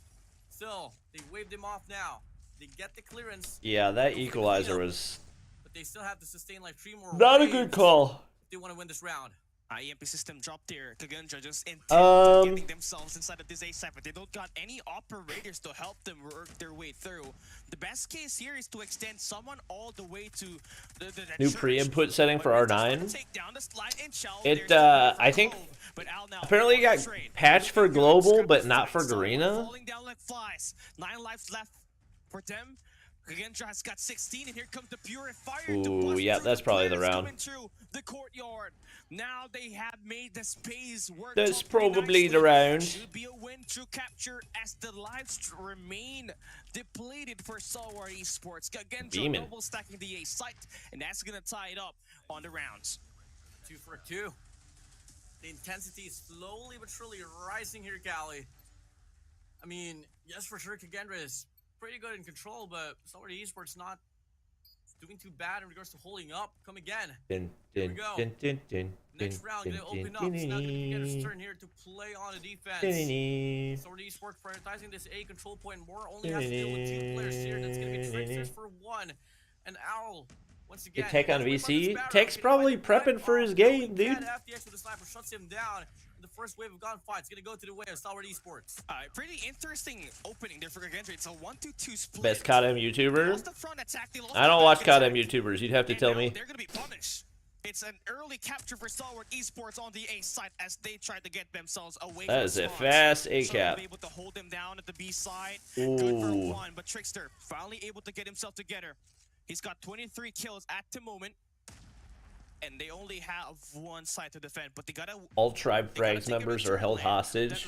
Still, they waved him off now. They get the clearance. Yeah, that equalizer was. But they still have to sustain like 3 more. Not a good call. If they want to win this round. EMP system dropped here. Kendra just getting themselves inside of this A site, but they don't got any operators to help them work their way through. The best case here is to extend someone all the way to the new pre-input setting for R9. It I think apparently it got patched for global, but not for Garena. Falling down like flies. 9 lives left for them. Kendra has got 16, and here comes the purifier. Ooh, yeah, that's probably the round. The courtyard. Now they have made the space work. That's probably the round. Should be a win to capture as the lives remain depleted for Stalwart Esports. Kendra double stacking the A site, and that's gonna tie it up on the rounds. 2 for 2. The intensity is slowly but surely rising here, Cali. I mean, yes, for sure, Kendra is pretty good in control, but Stalwart Esports not doing too bad in regards to holding up. Come again. Here we go. Next round gonna open up. It's now gonna be Kendra's turn here to play on the defense. Stalwart Esports prioritizing this A control point more. Only has to deal with 2 players here. That's gonna be Tricksters for 1. And Owl once again. Tech on VC. Tech's probably prepping for his game, dude. FDX with the sniper shuts him down. The first wave of gunfight is gonna go to the way of Stalwart Esports. Pretty interesting opening there for Kendra. It's a 1-2 split. Best CODM YouTuber? I don't watch CODM YouTubers. You'd have to tell me. They're gonna be punished. It's an early capture for Stalwart Esports on the A side as they try to get themselves away. That is a fast A cap. Able to hold them down at the B side. Good for 1, but Trickster finally able to get himself together. He's got 23 kills at the moment. And they only have 1 side to defend, but they gotta. All Tribe Frags members are held hostage.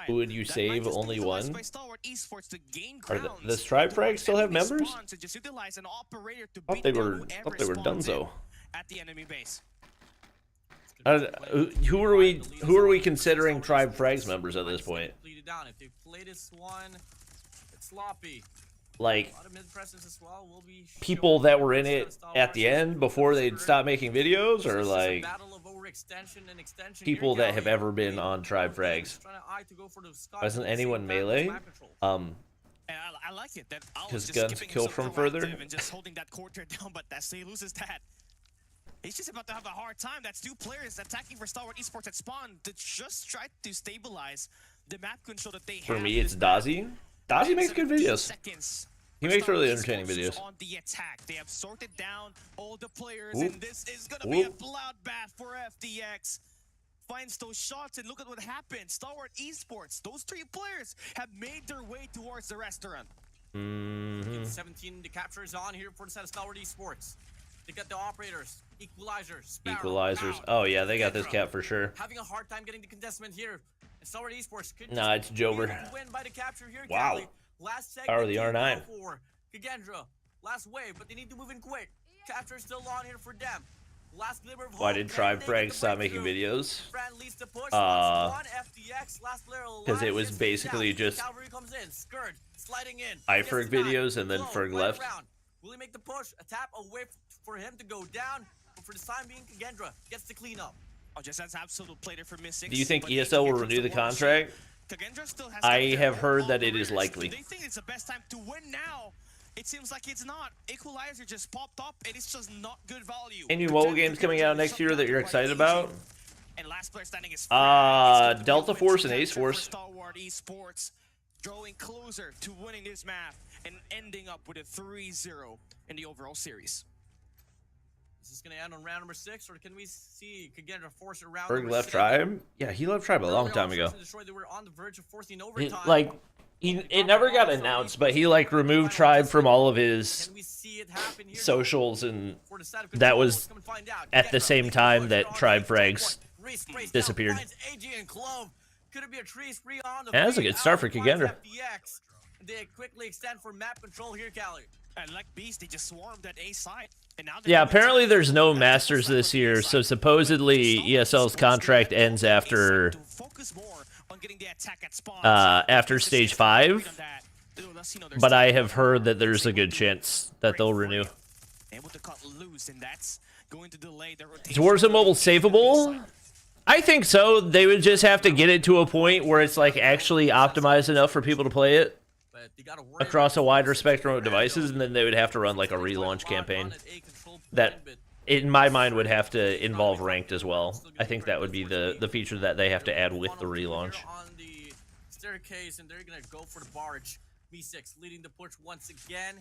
Who would you save? Only 1? Does Tribe Frags still have members? Thought they were donezo. At the enemy base. Who are we considering Tribe Frags members at this point? If they play this one, it's sloppy. Like people that were in it at the end before they'd stop making videos, or like people that have ever been on Tribe Frags. Wasn't anyone melee? And I like it that his guns kill from further and just holding that quarter down, but that's he loses that. He's just about to have a hard time. That's 2 players attacking for Stalwart Esports at spawn to just try to stabilize the map control that they have. For me, it's Dazzy. Dazzy makes good videos. He makes really entertaining videos. On the attack, they have sorted down all the players, and this is gonna be a bloodbath for FDX. Finds those shots, and look at what happened. Stalwart Esports, those 3 players have made their way towards the restaurant. 17, the capture is on here for the side of Stalwart Esports. They got the operators, equalizers, Sparrow, equalizers. Oh yeah, they got this cap for sure. Having a hard time getting the contestment here. And Stalwart Esports could it's Jover. win by the capture here. Wow. Cali. Last segment, Power of the R9. For Kendra. Last wave, but they need to move in quick. Capture is still on here for them. Last glimmer of hope. Why did Tribe Frags stop making videos? Because it was basically just iFerg videos and then Ferg left. Will he make the push? A tap away for him to go down. But for the time being, Kendra gets the clean up. Oh, just that's absolute player for missing. Do you think ESL will renew the contract? I have heard that it is likely. They think it's the best time to win now. It seems like it's not. Equalizer just popped up, and it's just not good value. Any mobile games coming out next year that you're excited about? And last player standing is Delta Force and Ace Force. Stalwart Esports drawing closer to winning this map and ending up with a 3-0 in the overall series. Is this going to end on round number 6, or can we see Kendra force it round Ferg left Tribe? Yeah, he left Tribe a long time ago. They were on the verge of forcing overtime. It never got announced, but he like removed Tribe from all of his socials, and that was at the same time that Tribe Frags disappeared. Yeah, that's a good start for Kendra. They quickly extend for map control here, Cali. And like beast, they just swarmed at A side. And now yeah, apparently there's no Masters this year, so supposedly ESL's contract ends after stage 5. But I have heard that there's a good chance that they'll renew. Dwarves and Mobile savable? I think so. They would just have to get it to a point where it's like actually optimized enough for people to play it across a wider spectrum of devices, and then they would have to run like a relaunch campaign that, in my mind, would have to involve ranked as well. I think that would be the feature that they have to add with the relaunch. On the staircase, and they're gonna go for the barge. B6 leading the push once again.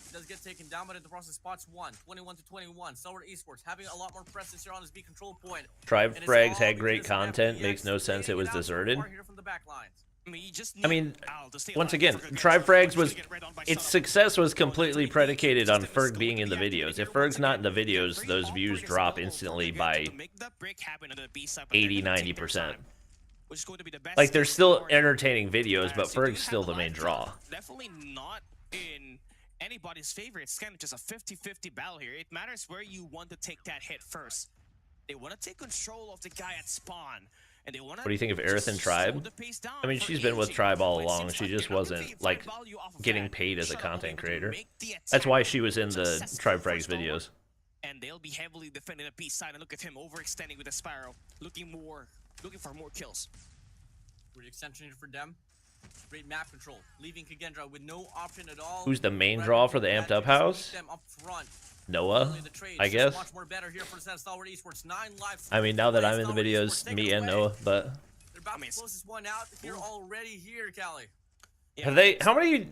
He does get taken down, but in the process, spots 21-21. Stalwart Esports having a lot more presence here on his B control point. Tribe Frags had great content. Makes no sense it was deserted. I mean, once again, Tribe Frags was, its success was completely predicated on Ferg being in the videos. If Ferg's not in the videos, those views drop instantly by 80-90%. Like, they're still entertaining videos, but Ferg's still the main draw. Definitely not in anybody's favor. It's kind of just a 50-50 battle here. It matters where you want to take that hit first. They want to take control of the guy at spawn. And they want to. What do you think of Aerith and Tribe? I mean, she's been with Tribe all along. She just wasn't, like, getting paid as a content creator. That's why she was in the Tribe Frags videos. And they'll be heavily defending the B side. And look at him overextending with a Sparrow, looking for more kills. Great extension here for them. Great map control, leaving Kendra with no option at all. Who's the main draw for the amped up house? Noah, I guess. I mean, now that I'm in the videos, me and Noah, but have they? How many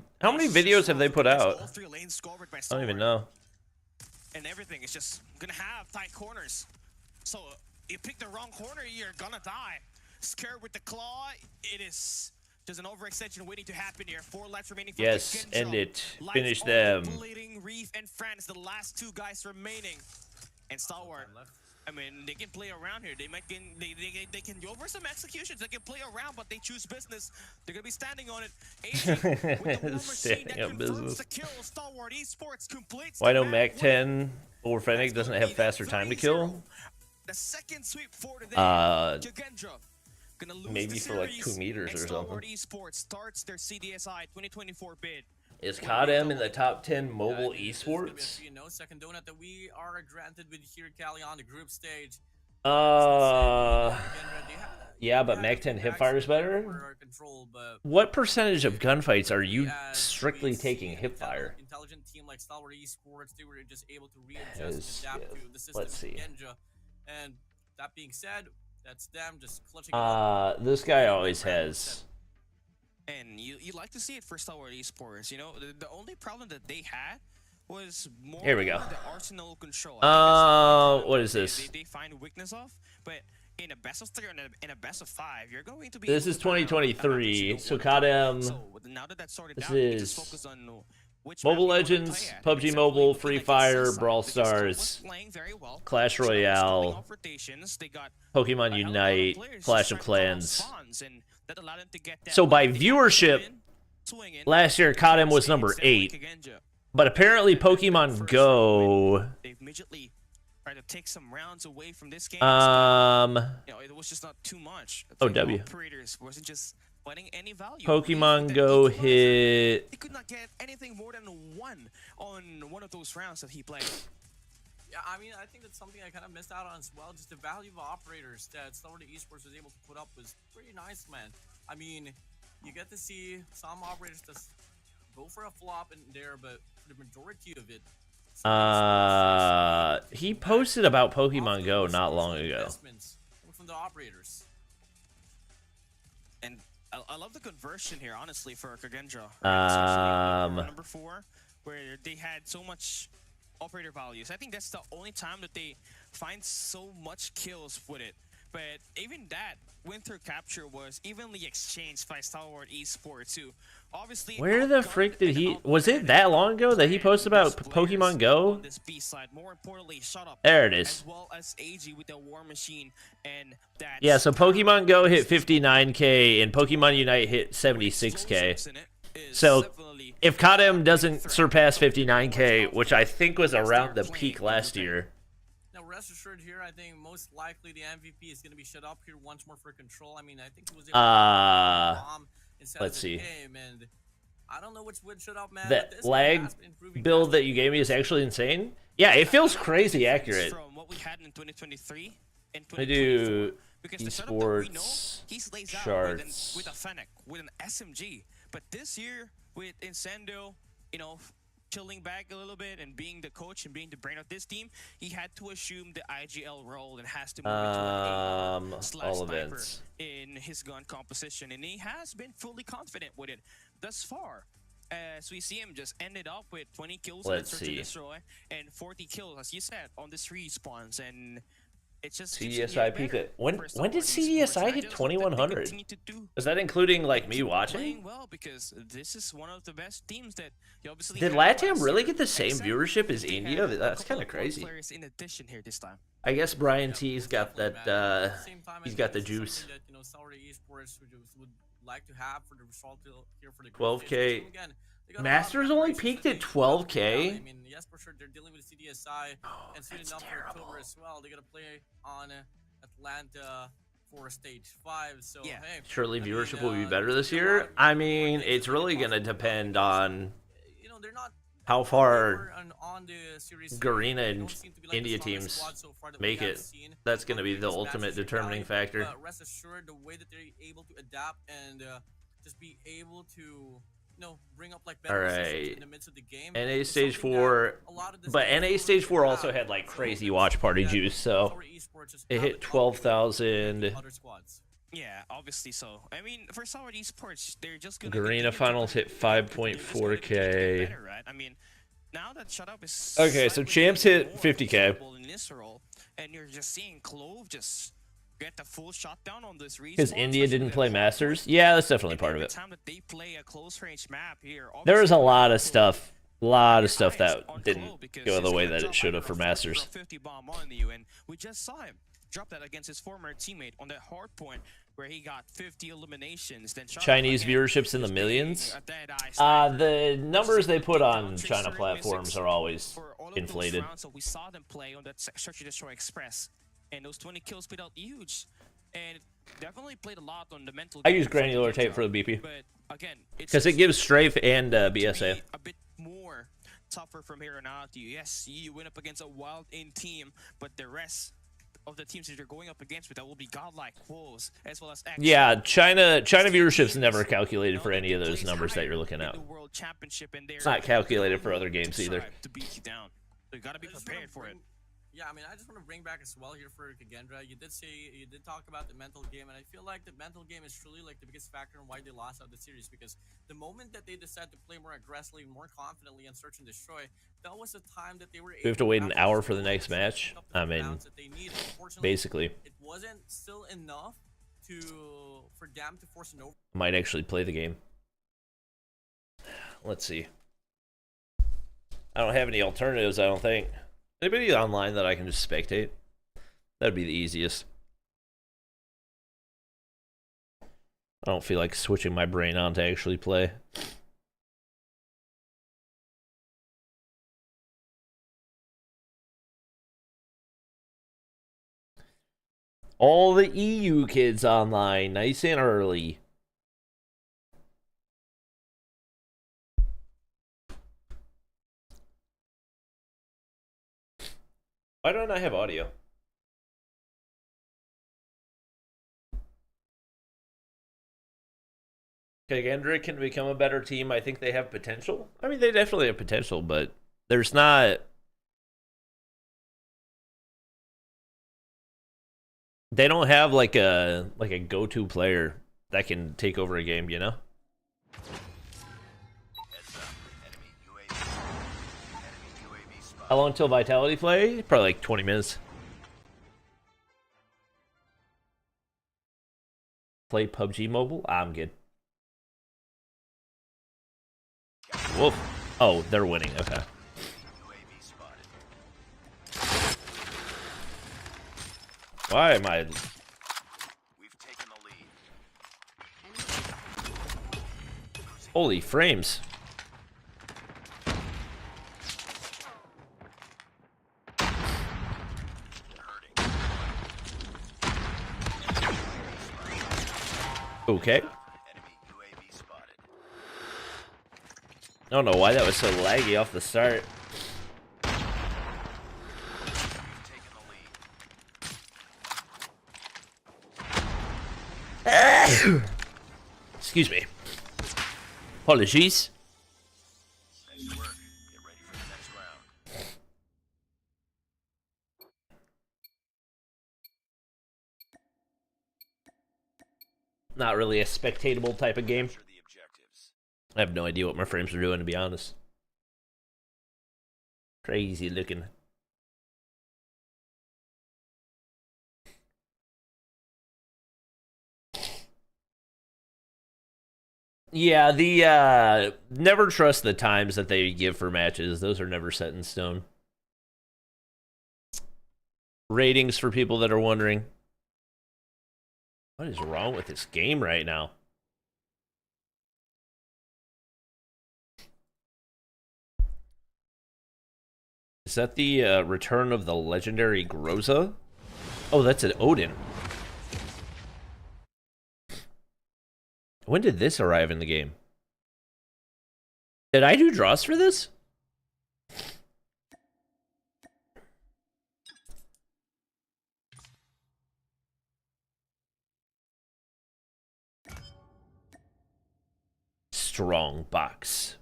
videos have they put out? I don't even know. And everything is just gonna have tight corners. So you pick the wrong corner, you're gonna die. Scared with the claw, it is. There's an overextension waiting to happen here. 4 lives remaining for yes, end it. Finish them. Bleeding, Reef and France, the last 2 guys remaining. And Stalwart. I mean, they can play around here. They can go over some executions. They can play around, but they choose business. They're gonna be standing on it. With the war machine that confirms the kill. Stalwart Esports completes. Why no Mac 10 or Fennec doesn't have faster time to kill? The second sweep for today. Maybe for like 2 meters or something. Esports starts their CDSI 2024 bid. Is CODM in the top 10 mobile esports? You know, second donut that we are granted with here, Cali, on the group stage. Yeah, but Mag 10 hipfire is better. What percentage of gunfights are you strictly taking hipfire? Intelligent team like Stalwart Esports, they were just able to readjust and adapt to the system. Let's see. Kendra. And that being said, that's them just clutching. This guy always has. And you like to see it for Stalwart Esports. You know, the only problem that they had was more Here we go. the arsenal control. What is this? They find weakness of, but in a best of 3 or in a best of 5, you're going to be. This is 2023. So CODM. So now that that's sorted this out, is just focus on which Mobile Legends, PUBG Mobile, Free Fire, Brawl Stars, Clash Royale, Pokemon Unite, Clash of Clans. So by viewership, last year CODM was number 8, but apparently Pokemon Go. They've immediately tried to take some rounds away from this game. You know, it was just not too much. OW. Operators wasn't just letting any value. Pokemon Go hit. He could not get anything more than 1 on one of those rounds that he played. Yeah, I mean, I think that's something I kind of missed out on as well. Just the value of operators that Stalwart Esports was able to put up was pretty nice, man. I mean, you get to see some operators just go for a flop in there, but for the majority of it, he posted about Pokemon Go not long ago. From the operators. And I love the conversion here, honestly, for Kendra. Number 4, where they had so much operator values. I think that's the only time that they find so much kills with it. But even that Winter Capture was evenly exchanged by Stalwart Esports too. Obviously, where the frick did he? Was it that long ago that he posted about Pokemon Go? More importantly, shut up. There it is. As well as AG with the War Machine and that. Yeah, so Pokemon Go hit 59K and Pokemon Unite hit 76K. So if CODM doesn't surpass 59K, which I think was around the peak last year. Now, rest assured here, I think most likely the MVP is going to be shut up here once more for control. I mean, I think he was able to bomb inside let's of see. the game, and I don't know which would shut up, man. That lag build that you gave me is actually insane. Yeah, it feels crazy accurate. From what we had in 2023 and I do esports charts with a Fennec, with an SMG, but this year with Incendo, you know, chilling back a little bit and being the coach and being the brain of this team, he had to assume the IGL role and has to move into all events in his gun composition, and he has been fully confident with it thus far. As we see him just ended up with 20 kills on Search and Destroy and 40 kills, as you said, on this respawns, and it's just CDSI peak it. When did CDSI hit 2100? Is that including like me watching? Well, because this is one of the best teams that you obviously. Did LATAM really get the same viewership as India? That's kind of crazy. In addition here this time. I guess Brian T's got that. He's got the juice. That, you know, Stalwart Esports would like to have for the result here for the 12K. Masters only peaked at 12K. I mean, yes, for sure, they're dealing with CDSI and soon enough for October as well. They're gonna play on Atlanta for Stage 5. So yeah, hey, surely viewership will be better this year. I mean, it's really gonna depend on how far Garena and India teams make it. That's gonna be the ultimate determining factor. Rest assured, the way that they're able to adapt and just be able to. Bring up like better in the midst of the game. NA Stage 4, but NA Stage 4 also had like crazy watch party juice, so it hit 12,000. Yeah, obviously so. I mean, for Stalwart Esports, they're just gonna. Garena finals hit 5.4K. I mean, now that Shut Up is okay, so champs hit 50K. In this role, and you're just seeing Clove just get the full shutdown on this because India didn't play Masters. Yeah, that's definitely part of it. Time that they play a close range map here, there was a lot of stuff that didn't go the way that it should have for Masters. 50 bomb on you, and we just saw him drop that against his former teammate on that hard point where he got 50 eliminations. Then Chinese viewerships in the millions. The numbers they put on China platforms are always inflated. So we saw them play on that Search and Destroy Express. And those 20 kills played out huge, and it definitely played a lot on the mental. I use granular tape for the BP, but again, because it gives strafe and BSA. A bit more tougher from here on out. Yes, you went up against a wild in team, but the rest of the teams that you're going up against with that will be Godlike, Wolves, as well as X. Yeah, China viewership's never calculated for any of those numbers that you're looking at. It's not calculated for other games either. To beat you down. So you gotta be prepared for it. Yeah, I mean, I just want to bring back as well here for Kendra. You did talk about the mental game, and I feel like the mental game is truly like the biggest factor in why they lost out the series, because the moment that they decided to play more aggressively, more confidently, and search and destroy, that was the time that they were able We have to wait an hour for the next match. I mean, basically. It wasn't still enough for them to force an over. Might actually play the game. Let's see. I don't have any alternatives, I don't think. Anybody online that I can just spectate? That'd be the easiest. I don't feel like switching my brain on to actually play. All the EU kids online, nice and early. Why don't I have audio? Okay, Kendra can become a better team. I think they have potential. I mean, they definitely have potential, but there's not... They don't have like a go-to player that can take over a game, you know? How long till Vitality play? Probably like 20 minutes. Play PUBG Mobile? I'm good. Whoa. Oh, they're winning. Okay. Why am I... Holy frames. Okay. I don't know why that was so laggy off the start. Excuse me. Apologies. Not really a spectatable type of game. I have no idea what my frames are doing, to be honest. Crazy looking. Yeah, the never trust the times that they give for matches. Those are never set in stone. Ratings for people that are wondering. What is wrong with this game right now? Is that the return of the legendary Groza? Oh, that's an Odin. When did this arrive in the game? Did I do draws for this? Strong box.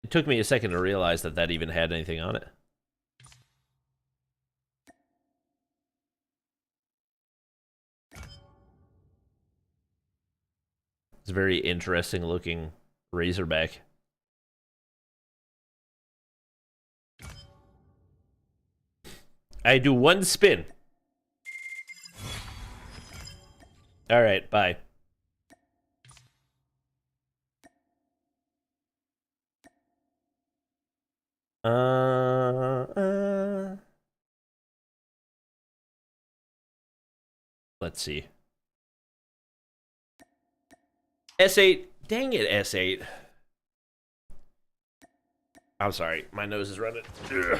It took me a second to realize that that even had anything on it. It's a very interesting looking Razorback. I do one spin. All right, bye. Let's see. S8. Dang it, S8. I'm sorry. My nose is running. Ugh.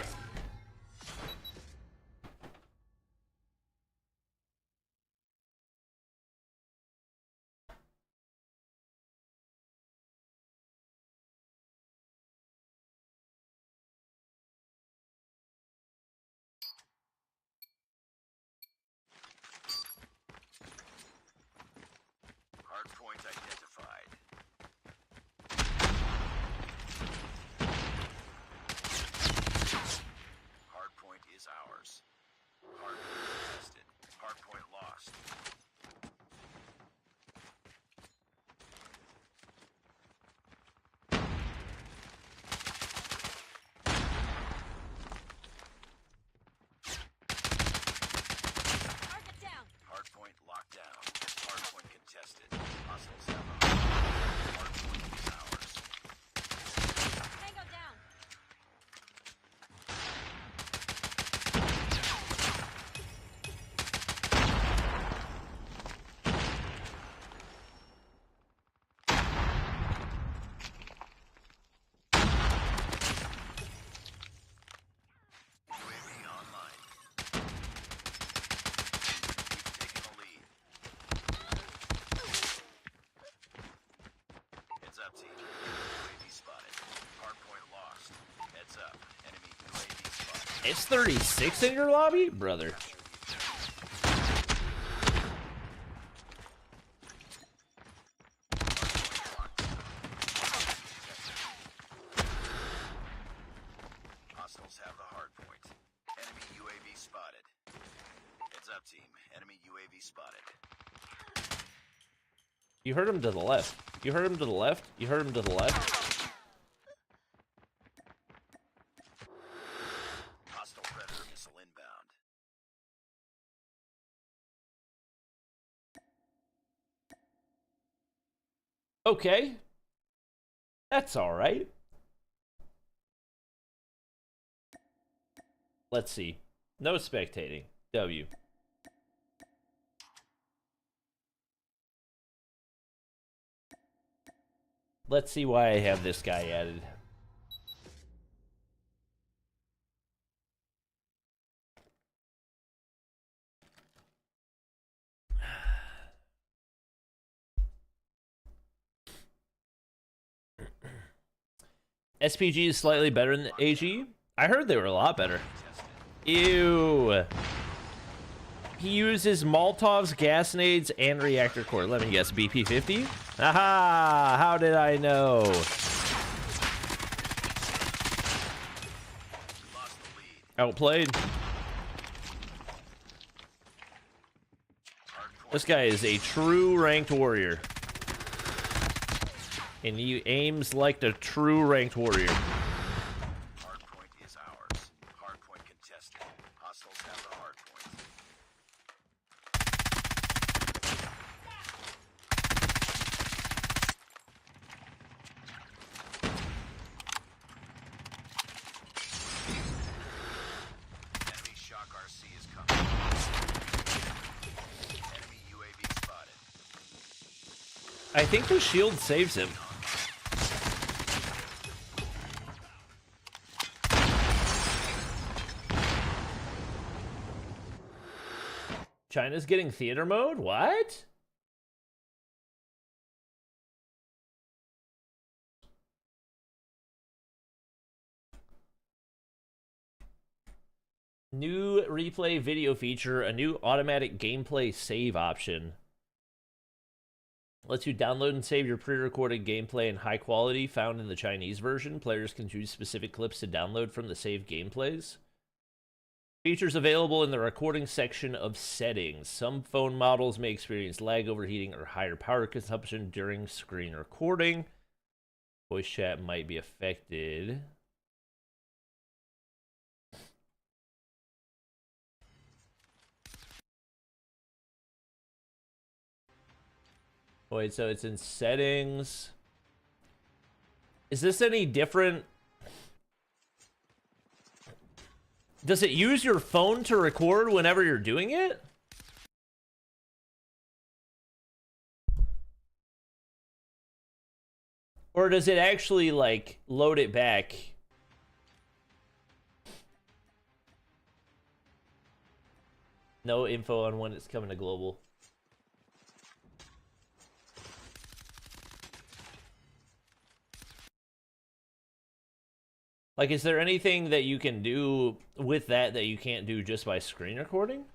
is ours. Hardpoint contested. Hardpoint lost. Target down. Hardpoint locked down. Hardpoint contested. Hostiles have a hardpoint is ours. Tango down. UAV online. We've taken the lead. Heads up, team. UAV spotted. Hardpoint lost. Heads up. Enemy UAV spotted. It's 36 in your lobby, brother. Hostiles have the hardpoint. Enemy UAV spotted. Heads up, team. Enemy UAV spotted. You heard him to the left. You heard him to the left. You heard him to the left. Hostile Predator missile inbound. Okay. That's all right. Let's see. No spectating. W. Let's see why I have this guy added. SPG is slightly better than AG. I heard they were a lot better. Ew. He uses Molotov's, gas nades, and reactor core. Let me guess, BP-50? Aha! How did I know? Outplayed. This guy is a true ranked warrior. And he aims like the true ranked warrior. Hardpoint is ours. Hardpoint contested. Hostiles have the hardpoint. Enemy Shock RC is coming. Enemy UAV spotted. I think the shield saves him. China's getting theater mode? What? New replay video feature, a new automatic gameplay save option. Lets you download and save your pre-recorded gameplay in high quality found in the Chinese version. Players can choose specific clips to download from the saved gameplays. Features available in the recording section of settings. Some phone models may experience lag, overheating, or higher power consumption during screen recording. Voice chat might be affected. Wait, so it's in settings. Is this any different? Does it use your phone to record whenever you're doing it? Or does it actually, like, load it back? No info on when it's coming to global. Like, is there anything that you can do with that that you can't do just by screen recording?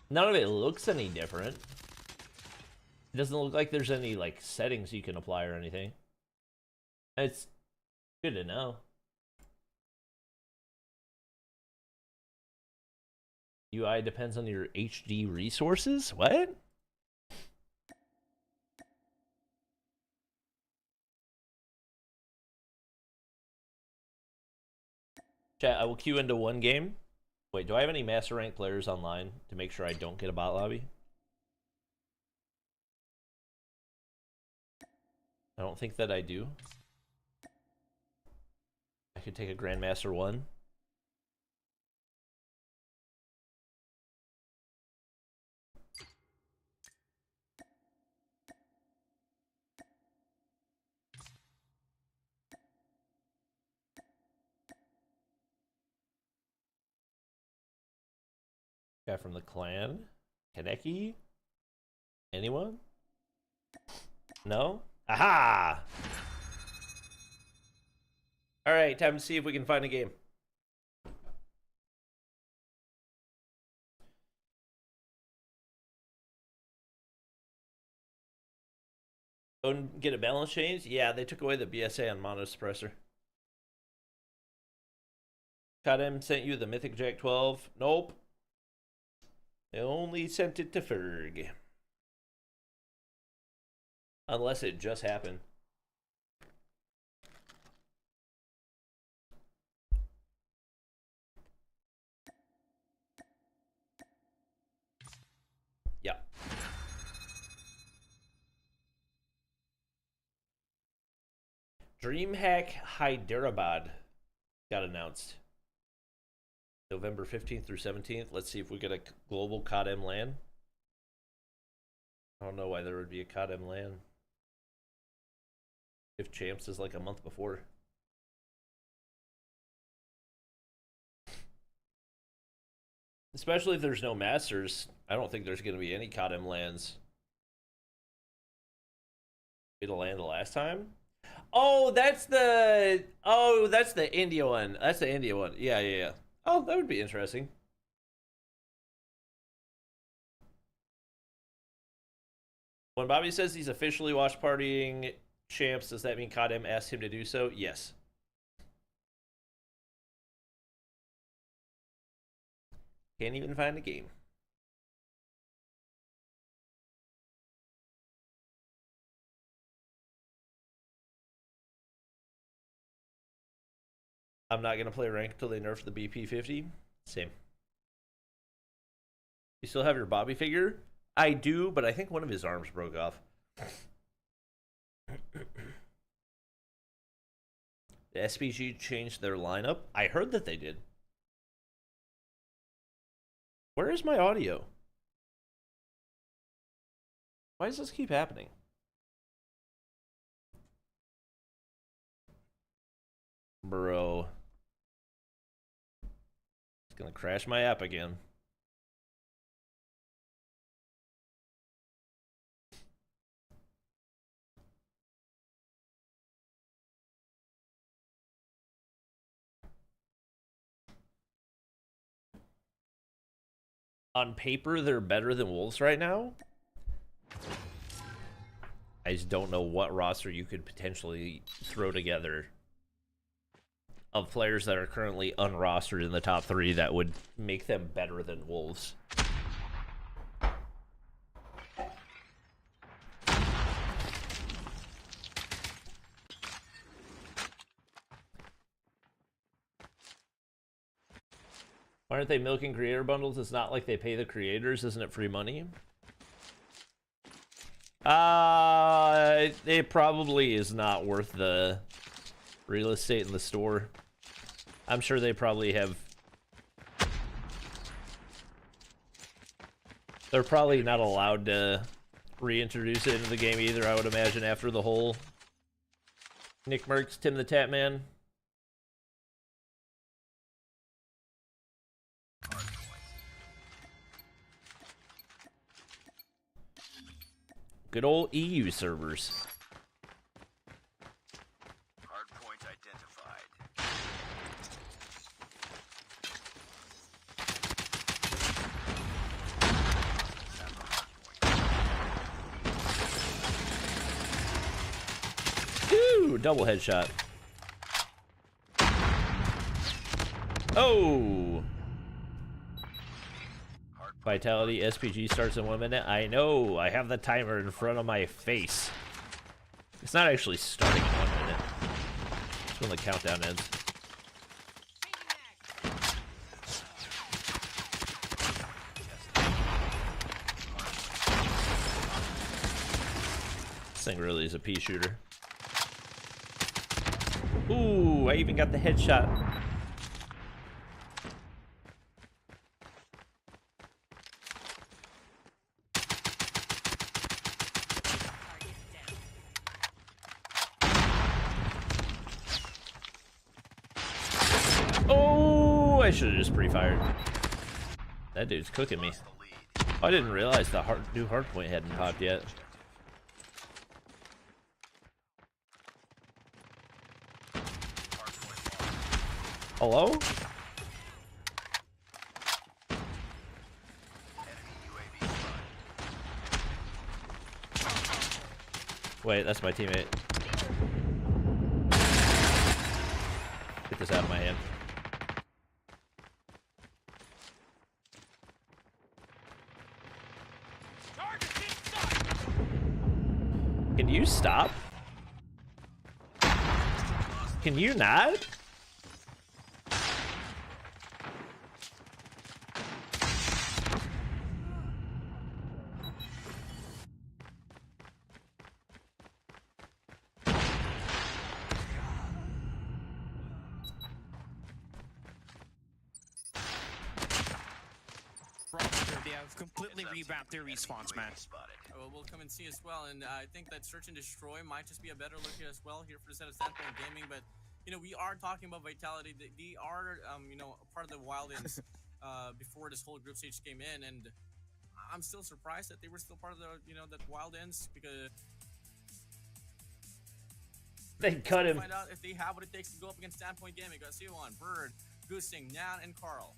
None of it looks any different. It doesn't look like there's any like settings you can apply or anything. It's good to know. UI depends on your HD resources? What? Chat, I will queue into one game. Wait, do I have any master rank players online to make sure I don't get a bot lobby? I don't think that I do. I could take a Grandmaster 1. Guy from the clan? Kaneki? Anyone? No? Aha! Alright, time to see if we can find a game. Go and get a balance change? Yeah, they took away the BSA on mono suppressor. CODM sent you the Mythic Jack 12? Nope. They only sent it to Ferg. Unless it just happened. Yeah. DreamHack Hyderabad got announced. November 15th through 17th. Let's see if we get a global CODM LAN. I don't know why there would be a CODM LAN if Champs is like a month before. Especially if there's no Masters. I don't think there's going to be any CODM LANs. It'll land the last time? Oh, that's the India one. That's the India one. Yeah. Oh, that would be interesting. When Bobby says he's officially watch partying Champs, does that mean CODM asked him to do so? Yes. Can't even find a game. I'm not going to play rank until they nerf the BP50. Same. You still have your Bobby figure? I do, but I think one of his arms broke off. The SPG changed their lineup? I heard that they did. Where is my audio? Why does this keep happening? Bro. It's gonna crash my app again. On paper, they're better than Wolves right now. I just don't know what roster you could potentially throw together of players that are currently unrostered in the top 3 that would make them better than Wolves. Why aren't they milking creator bundles? It's not like they pay the creators. Isn't it free money? It probably is not worth the real estate in the store. I'm sure they probably have... They're probably not allowed to reintroduce it into the game either, I would imagine, after the whole Nick Merckx, Tim the Tap Man. Good old EU servers. Hardpoint identified. Ooh, double headshot. Oh! Vitality SPG starts in 1 minute. I know, I have the timer in front of my face. It's not actually starting in 1 minute. It's when the countdown ends. This thing really is a pea shooter. Ooh, I even got the headshot. Oh, I should have just pre-fired. That dude's cooking me. I didn't realize the new hardpoint hadn't popped yet. Hello? Wait, that's my teammate. Get this out of my hand. Can you stop? Can you not? They have completely revamped their respawns, man. Well, we'll come and see as well, and I think that Search and Destroy might just be a better look as well here for the set of Standpoint Gaming. But you know, we are talking about Vitality. They are, you know, a part of the Wild-Ins before this whole group stage came in, and I'm still surprised that they were still part of the, you know, that Wild-Ins, because they cut him. Find out if they have what it takes to go up against Standpoint Gaming. Got C1, Bird, Goosing, Nan, and Carl.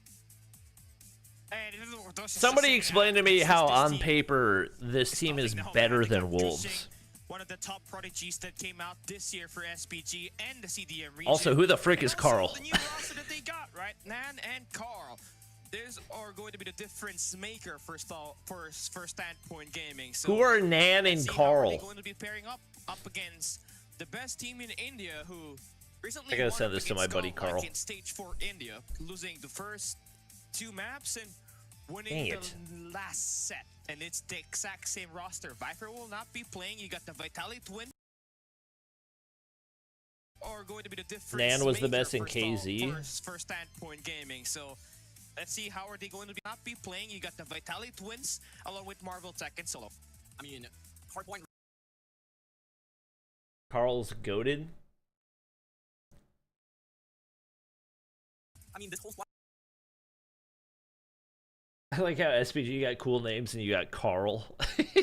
Somebody explain to me how on paper this team is better than Wolves. One of the top prodigies that came out this year for SPG and the CDM region. Also, who the frick is Carl? The new roster that they got, right? Nan and Carl. These are going to be the difference maker for Standpoint Gaming. So who are Nan and Carl? They're going to be pairing up against the best team in India, who recently I gotta send this to my buddy Carl. In stage 4 India, losing the first 2 maps and winning the last set. And it's the exact same roster. Viper will not be playing. You got the Vitality Twin. Or going to be the difference. Nan was the best in KZ. For Standpoint Gaming. So let's see how are they going to not be playing. You got the Vitality Twins along with Marvel Tech and Solo. I mean, hardpoint. Carl's goated. I mean, this whole squad. I like how SPG got cool names and you got Carl. I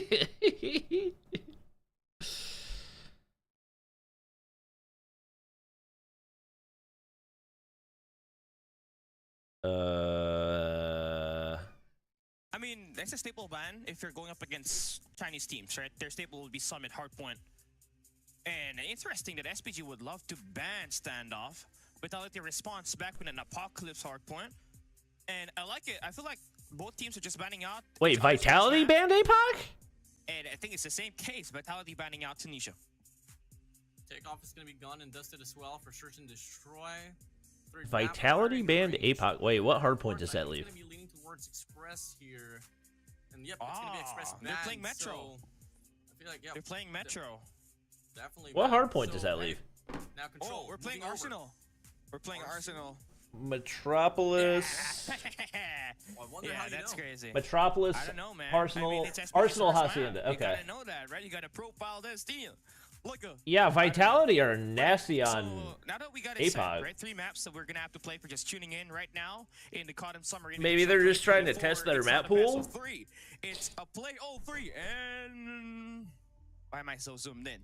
mean, that's a staple ban if you're going up against Chinese teams, right? Their staple would be Summit Hardpoint. And interesting that SPG would love to ban Standoff. Vitality response back with an Apocalypse Hardpoint. And I like it. I feel like both teams are just banning out. Wait, Vitality banned APOC? And I think it's the same case. Vitality banning out Tunisia. Takeoff is going to be gone and dusted as well for Search and Destroy. Vitality banned APOC. Wait, what hardpoint does that leave? Going to be leaning towards Express here. And yep, it's going to be Express banned. They're playing Metro. So I feel like, yeah, they're playing Metro. Definitely. What hardpoint does that leave? Now Control. Oh, we're playing Arsenal. We're playing Arsenal. Metropolis. Yeah, that's crazy. Metropolis. I don't know, man. Arsenal. I mean, Arsenal Hacienda. Okay. You gotta know that, right? You gotta profile this team. Look. Yeah, Vitality are nasty on so, now that we got it set, APOC. right? 3 maps that we're gonna have to play for just tuning in right now in the CODM Summer. Maybe they're just trying to test their map pool. It's a play 03, and why am I so zoomed in?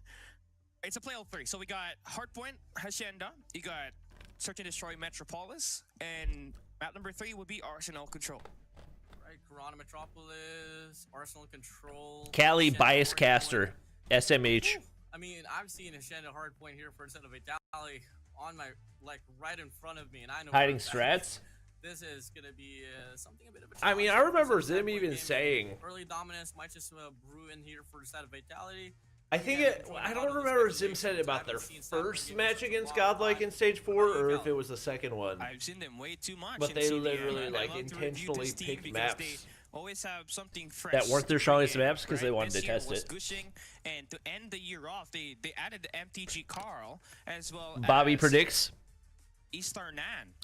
It's a play 03. So we got Hardpoint Hacienda. You got Search and Destroy Metropolis, and map number 3 would be Arsenal Control. Right, Corona Metropolis, Arsenal Control. Cali Bias Caster, SMH. I mean, I'm seeing a Shen a hard point here for instead of Vitality on my, like, right in front of me, and I know hiding strats. This is gonna be something a bit of a I mean, I remember Zim even saying early dominance might just brew in here for the side of Vitality. I think I don't remember if Zim said it about their first match against Godlike in Stage 4, or if it was the second one. I've seen them way too much. But they literally like intentionally picked maps always have something fresh that weren't their strongest maps because they wanted to test it. Gushing, and to end the year off, they added the MTG Carl as well. Bobby predicts Eastar Nan.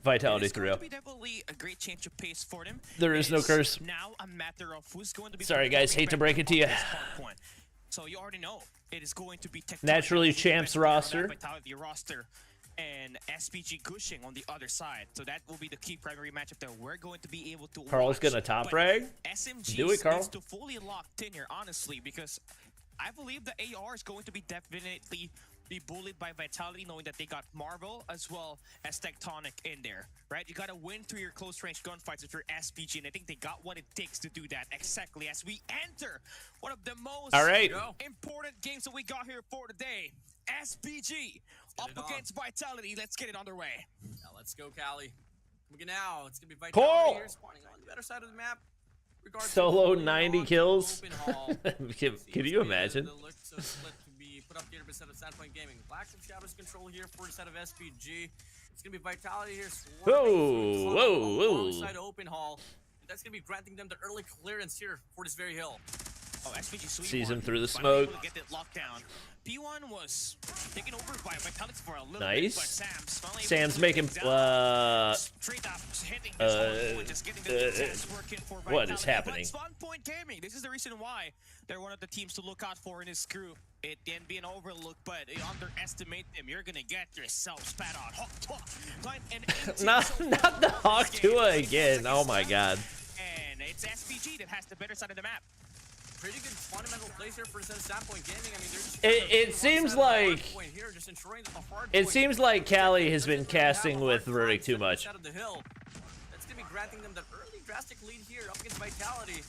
Vitality 3-0. Definitely a great change of pace for them. There is no curse. Now a matter of who's going to be. Sorry guys, hate to break it to you. So you already know it is going to be naturally champs roster. Vitality roster and SPG Gushing on the other side. So that will be the key primary matchup that we're going to be able to Carl's gonna top frag. SMG Do it, Carl. needs to fully locked in here, honestly, because I believe the AR is going to be definitely be bullied by Vitality, knowing that they got Marvel as well as Tectonic in there, right? You gotta win through your close range gunfights with your SPG, and I think they got what it takes to do that exactly as we enter one of the most important games that we got here for today. SPG up against Vitality. Let's get it underway. Now let's go, Cali. Now it's gonna be Vitality here spawning on the better side of the map. Solo 90 kills. Can you imagine? Put up here beside of Sandpoint Gaming. Blacks of Shadows control here for the side of SPG. It's gonna be Vitality here. Alongside Open Hall. And that's gonna be granting them the early clearance here for this very hill. Oh, SPG sees him through the smoke. Get it locked down. P1 was taken over by Vitality for a little nice. Bit, but Sam's making straight up hitting just getting the working for Vitality. What is happening? Stalwart Gaming. This is the reason why they're one of the teams to look out for in this group. It can be an overlook, but you underestimate them, you're gonna get yourself spat on. Not the Hawk 2 again. Oh my god. And it's SPG that has the better side of the map. Pretty good fundamental plays here for Sandpoint Gaming. I mean, it seems like Cali has been casting with Verdict too much. That's gonna be granting them that early drastic lead here up against Vitality.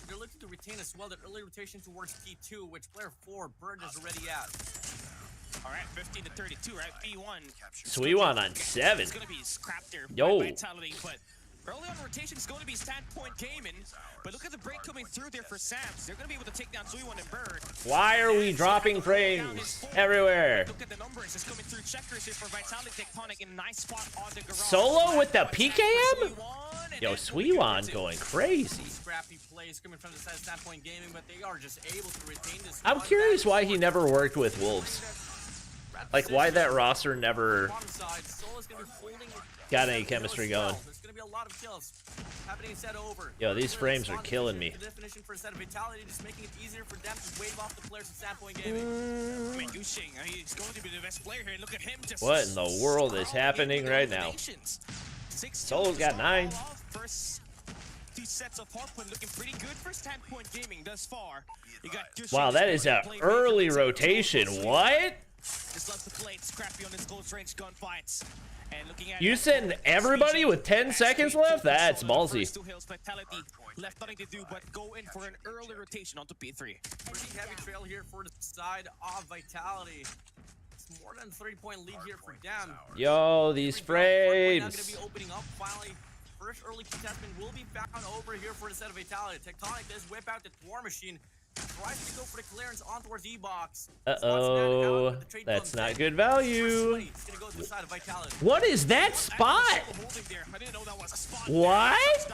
They're looking to retain as well that early rotation towards T2, which player 4 Bird is already at. All right, 15 to 32, right? B1. Suiwon on 7. It's gonna be scrapped there by Vitality, but early on rotation is going to be Standpoint Gaming, but look at the break coming through there for Sams. They're going to be able to take down Suiwon and Bird. Why are we dropping frames everywhere? Look at the numbers. It's coming through checkers here for Vitality Tectonic in a nice spot on the garage. Solo with the PKM? Yo, Suiwon going crazy. Scrappy plays coming from the side of Standpoint Gaming, but they are just able to retain this. I'm curious why he never worked with Wolves. Like, why that roster never got any chemistry going. There's gonna be a lot of kills happening set over. Yo, these frames are killing me. The definition for a set of Vitality, just making it easier for them to wave off the players at Sandpoint Gaming. I mean, Gushing, he's going to be the best player here. Look at him just. What in the world is happening right now? Solo's got 9. First 2 sets of Hawkwind looking pretty good for Standpoint Gaming thus far. You got wow, that is an early rotation. What? Just loves to play scrappy on his close range gunfights. And looking at you send everybody with 10 seconds left? That's ballsy. Vitality left nothing to do but go in for an early rotation onto P3. Pretty heavy trail here for the side of Vitality. It's more than 3-point lead here for them. Yo, these frames. Now gonna be opening up finally. First early contestant will be found over here for the set of Vitality. Tectonic does whip out the War Machine. Tries to go for the clearance on towards E-Box. Uh-oh. That's not good value. What is that spot? What?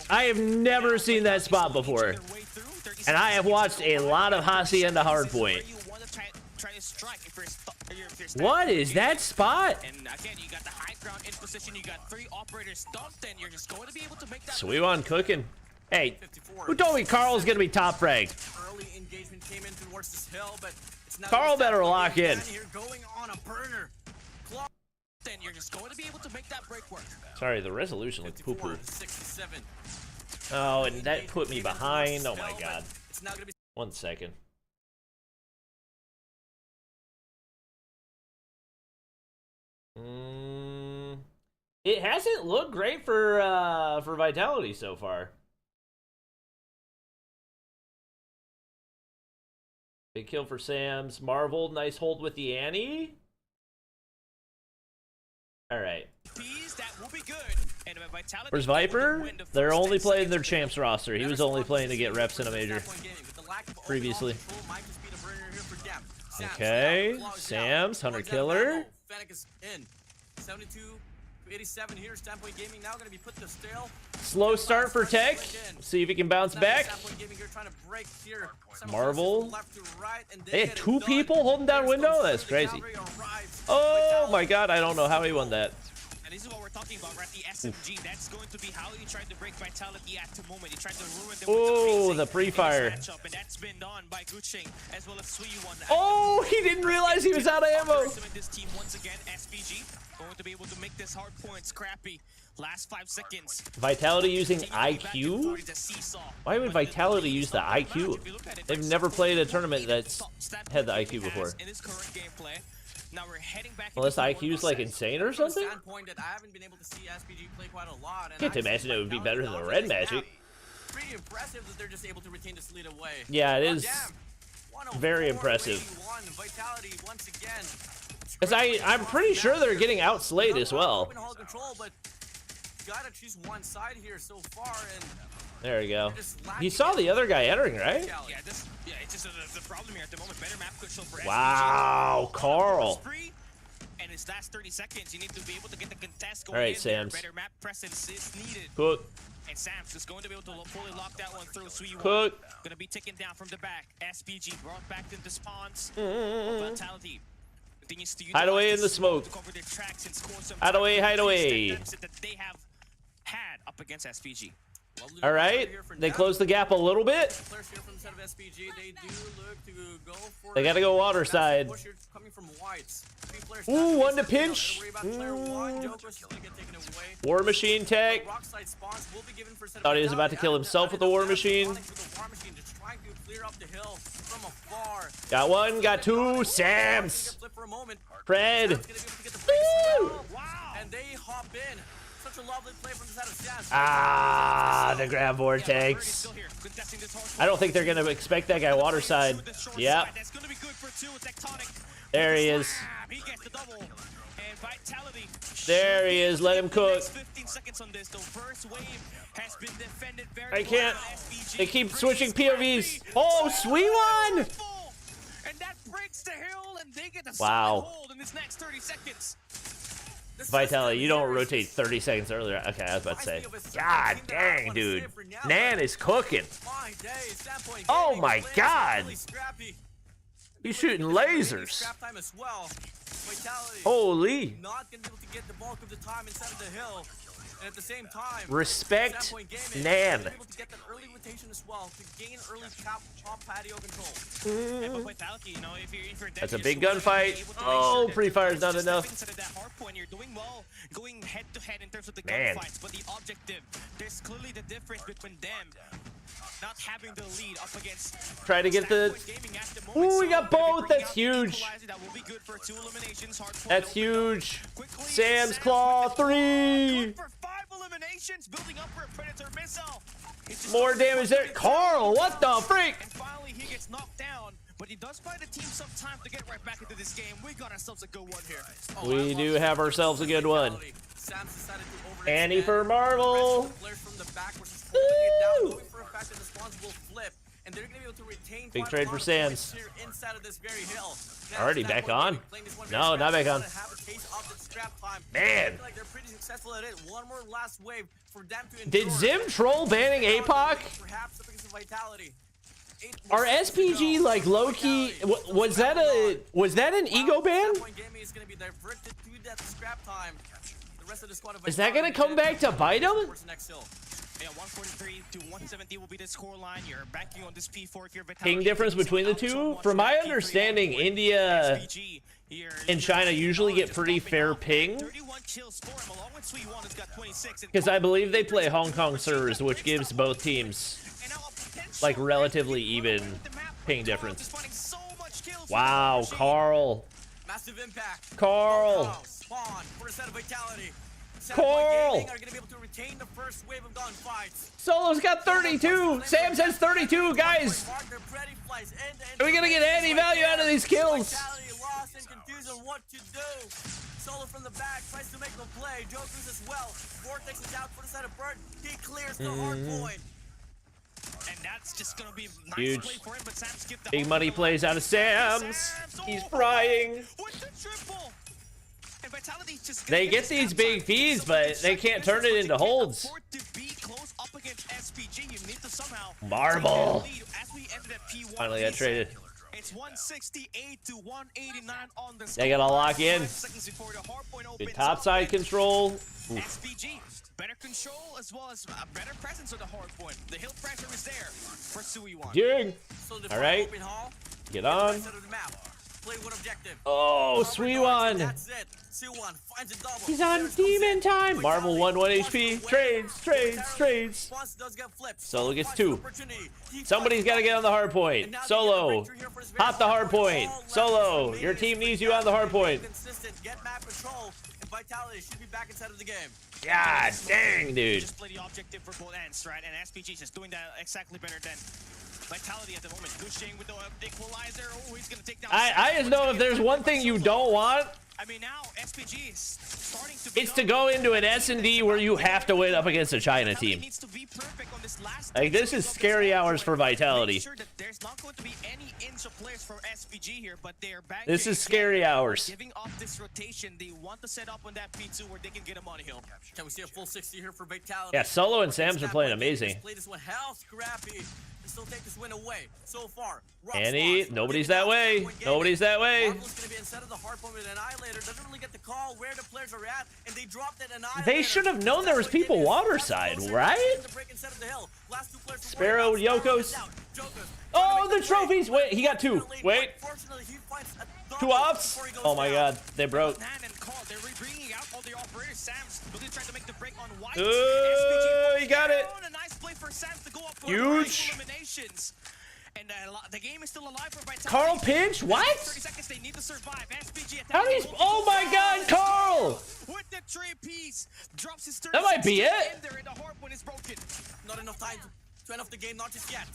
I have never seen that spot before. And I have watched a lot of Hacienda Hardpoint. What is that spot? And again, you got the high ground in position. You got 3 operators stumped, and you're just going to be able to make that. Suiwon cooking. Hey, who told me Carl's gonna be top fragged? Early engagement came in towards this hill, but it's not Carl better lock in. Here going on a burner. Then you're just going to be able to make that break work. Sorry, the resolution looked poo-poo. Oh, and that put me behind. Oh my god. 1 second. It hasn't looked great for Vitality so far. Big kill for Sam's. Marvel, nice hold with the Annie. All right. Where's Viper? They're only playing their champs roster. He was only playing to get reps in a major previously. Okay, Sam's 100 killer. Fennec is in. 72 to 87 here. Standpoint Gaming now going to be put to stale. Slow start for Tech. See if he can bounce back. Marvel. They had 2 people holding down window? That's crazy. Oh my god, I don't know how he won that. And this is what we're talking about, right? The SMG. That's going to be how you try to break Vitality at the moment. You try to ruin them. Oh, the pre-fire. And that's been done by Guching as well as Suiyuan. Oh, he didn't realize he was out of ammo. This team once again, SPG going to be able to make this hard point scrappy. Last 5 seconds. Vitality using IQ? Why would Vitality use the IQ? They've never played a tournament that's had the IQ before. In this current gameplay. Now we're heading back. Unless IQ is like insane or something? Can't imagine it would be better than the red magic. Pretty impressive that they're just able to retain this lead away. Yeah, it is very impressive. Because I'm pretty sure they're getting outslayed as well. Gotta choose one side here so far, and there we go. He saw the other guy entering, right? Yeah, it's just the problem here at the moment. Better map control for wow, Carl. And it's last 30 seconds. You need to be able to get the contest going. All right, Sam's. Better map presence is needed. Cook. And Sam's is going to be able to fully lock that one through. Suiyuan Cook. Gonna be taken down from the back. SPG brought back into spawns. Vitality. Hide away in the smoke. Hide away, hide away. That they have had up against SPG. All right, they closed the gap a little bit. They got to go water side. Ooh, one to pinch. War Machine tech. Thought he was about to kill himself with the War Machine. Got one, got two. Sam's. Fred. Woo! And they hop in. Such a lovely play from the side of Sam's. Ah, the grab vortex. I don't think they're going to expect that guy water side. Yep. There he is. There he is. Let him cook. I can't. They keep switching POVs. Oh, sweet one. And that breaks the hill, and they get the wow. hold in this next 30 seconds. Vitality, you don't rotate 30 seconds earlier. Okay, I was about to say. God dang, dude. Nan is cooking. Oh my god. He's shooting lasers. Holy. Not gonna be able to get the bulk of the time inside of the hill. And at the same time, respect Nan. Able to get that early rotation as well to gain early top patio control. That's a big gunfight. Oh, pre-fire's not enough. Going head to head in terms of the Man. gunfights, but the objective, there's clearly the difference between them not having the lead up against. Try to get the. Ooh, we got both. That's huge. That's huge. Sam's Claw 3. More damage there. Carl, what the freak? And finally he gets knocked down, but he does buy the team some time to get right back into this game. We got ourselves a good one here. We do have ourselves a good one. Annie for Marvel. Woo! Big trade for Sam's. Already back on? No, not back on. Man. Did Zim troll banning APOC? Are SPG like low-key? Was that an ego ban? Is that gonna come back to bite him? Yeah, 143 to 170 will be the score line. You're banking on this P4 here. Ping difference between the two? From my understanding, India and China usually get pretty fair ping. Because I believe they play Hong Kong servers, which gives both teams like relatively even ping difference. Wow, Carl. Massive impact. Carl. Spawn for a set of Vitality. Coral! Are going to be able to retain the first wave of gunfights. Solo's got 32. Sam says 32, guys. Are we gonna get any value out of these kills? Lost and confused on what to do. Solo from the back tries to make the play. Joker's as well. Vortex is out for the side of Bird. He clears the hard point. And that's just gonna be nice huge. play for him, but Sam skipped the Big money plays out of Sam's. He's frying. With the triple. And Vitality's just They get these big feeds, but they can't turn it into holds. Marble. Finally got traded. It's 168 to 189 on the They gotta lock in. Good topside control. SPG, better control as well as a better presence of the hard point. The hill pressure is there for Suiwon. Dig. All right. Get on. Oh, Suiwon. That's it. Suiwon finds a double. He's on demon time. Marvel 1 HP. Trades. Solo gets 2. Somebody's got to get on the hard point. Solo. Hop the hard point. Solo. Your team needs you on the hard point. Get map control, and Vitality should be back inside of the game. God dang, dude. Just play the objective for both ends, right? And SPG is doing that exactly better than Vitality at the moment. Gushing with the equalizer. Oh, he's gonna take down. I just know if there's one thing you don't want, I mean, now SPG is starting to. it's to go into an S&D where you have to win up against a China team. Needs to be perfect on this last Like, this is scary hours for Vitality. Make sure that there's not going to be any inch of players for SPG here, but they're back. This is scary hours. Giving up this rotation, they want to set up on that P2 where they can get him on the hill. Can we see a full 60 here for Vitality? Yeah, Solo and Sam's are playing amazing. Play this one hell scrappy. Still take this win away so far. Annie, nobody's that way. Nobody's that way. Marvel's gonna be inside of the hard point with Annihilator. Doesn't really get the call where the players are at, and they dropped that Annihilator. They should have known there was people water side, right? Sparrow, Yokos. Oh, the trophies. Wait, he got 2. Wait. 2 offs. Oh my god, they broke. They're bringing out all the operators. Sam's really trying to make the break on White. He got it. A nice play for Sam's to go up for huge eliminations. And the game is still alive for Vitality. Carl pinch? What? 30 seconds, they need to survive. SPG How do you? Oh my god, Carl! With the 3-piece, drops his 30 That might be it. in there, and the hard point is broken. Not enough time to end off the game, not just yet.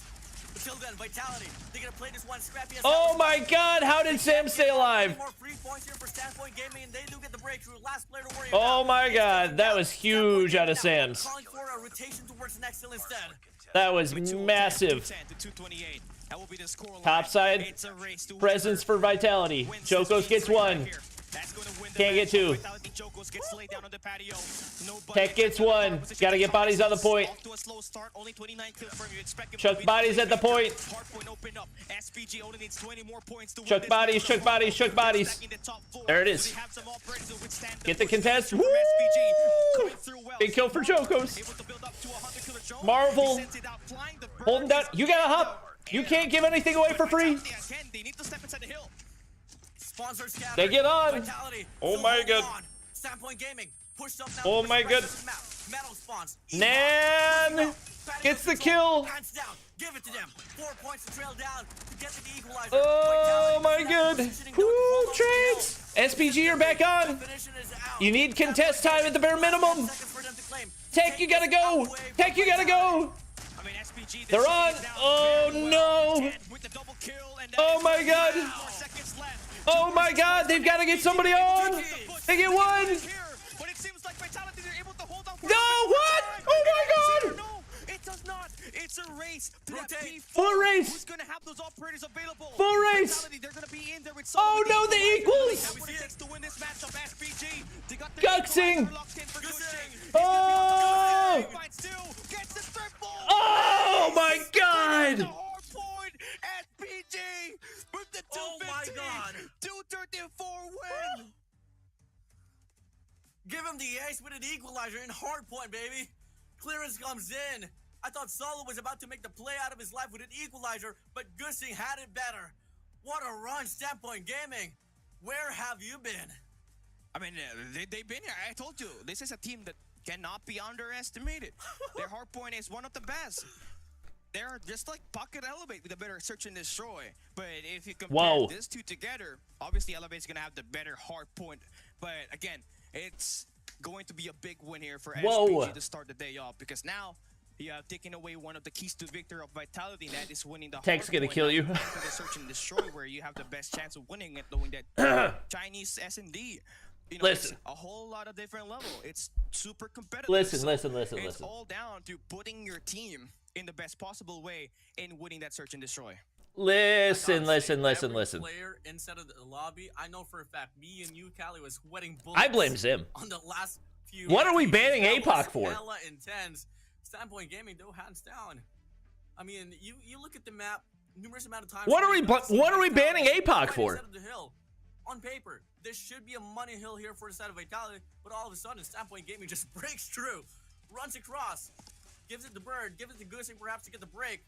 Until then, Vitality, they're gonna play this one scrappy. Oh my god, how did Sam stay alive? More free points here for Standpoint Gaming, and they do get the breakthrough. Last player to worry Oh about. my god, that was huge out of Sam's. Calling for a rotation towards next hill instead. That was massive. Topside presence for Vitality. Jokos gets 1. Can't get 2. Tech gets 1. Gotta get bodies on the point. Chuck bodies at the point. Chuck bodies, chuck bodies, chuck bodies. There it is. Get the contest. Woo! Big kill for Jokos. Marvel holding down. You gotta hop. You can't give anything away for free. They get on. Oh my god. Oh my god. Nan gets the kill. Oh my god. Woo, trades. SPG are back on. You need contest time at the bare minimum. Tech, you gotta go. Tech, you gotta go. They're on. Oh no. Oh my god. Oh my god, they've got to get somebody on. They get 1. No, what? Oh my god. It does not. It's a race. Full race. Who's going to have those operators available? Full race. They're going to be in there with Oh no, the equals. Guxing. Oh. Oh my god. SPG with the 250. Oh my god. 234 win. Give him the ace with an equalizer in hard point, baby. Clearance comes in. I thought Solo was about to make the play out of his life with an equalizer, but Gushing had it better. What a run, Standpoint Gaming. Where have you been? I mean, they've been here. I told you, this is a team that cannot be underestimated. Their hard point is one of the best. They're just like Pocket Elevate with a better search and destroy. But if you compare these two together, obviously Elevate's gonna have the better hard point. But again, it's going to be a big win here for Whoa. SPG to start the day off, because now you have taken away one of the keys to victory of Vitality, and that is winning the Tech's hard gonna point. kill Now you. go for the search and destroy, where you have the best chance of winning it, knowing that Chinese S&D, you know, Listen. it's a whole lot of different level. It's super competitive. Listen, so listen. It's all down to putting your team in the best possible way in winning that search and destroy. Listen. Player inside of the lobby, I know for a fact, me and you, Callie, was sweating bullets. I blame Zim. On the last few. What are we banning That APOC was for? Hella intense. Standpoint Gaming, though, hands down. I mean, you look at the map numerous amount of times. What are we banning APOC for? Inside of the hill. On paper, there should be a money hill here for the side of Vitality, but all of a sudden, Standpoint Gaming just breaks through, runs across, gives it the bird, gives it the Goosing perhaps to get the break,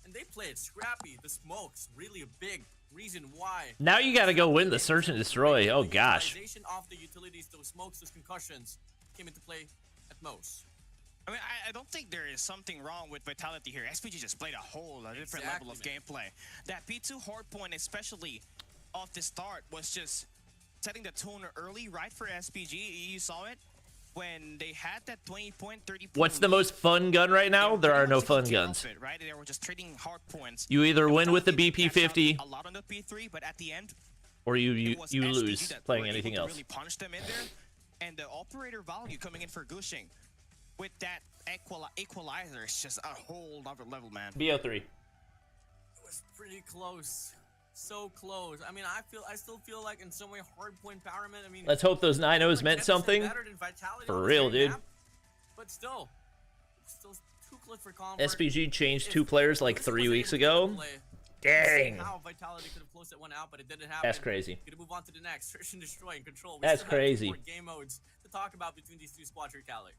and they play it scrappy. The smoke's really a big reason why. Now you gotta go win the search and destroy. Oh gosh. The utilization of the utilities, those smokes, those concussions came into play at most. I mean, I don't think there is something wrong with Vitality here. SPG just played a whole different level of gameplay. That P2 hardpoint, especially off the start, was just setting the tone early, right, for SPG. You saw it when they had that 20-point, 30-point. What's the most fun gun right now? There are no fun guns. Right? They were just trading hard points. You either win with the BP50 a lot on the P3, but at the end, or you lose playing anything else. Really punch them in there, and the operator value coming in for Gushing with that equalizer is just a whole other level, man. BO3. It was pretty close. So close. I mean, I still feel like in some way hardpoint empowerment. I mean, Let's hope those 9-0s meant something. For real, dude. Map, but still too close for comfort. SPG changed 2 players like 3 weeks ago. Dang. How Vitality could have closed that one out, but it didn't happen. That's crazy. Gonna move on to the next. Search and destroy and control. That's crazy. More game modes to talk about between these two squads here, Callie.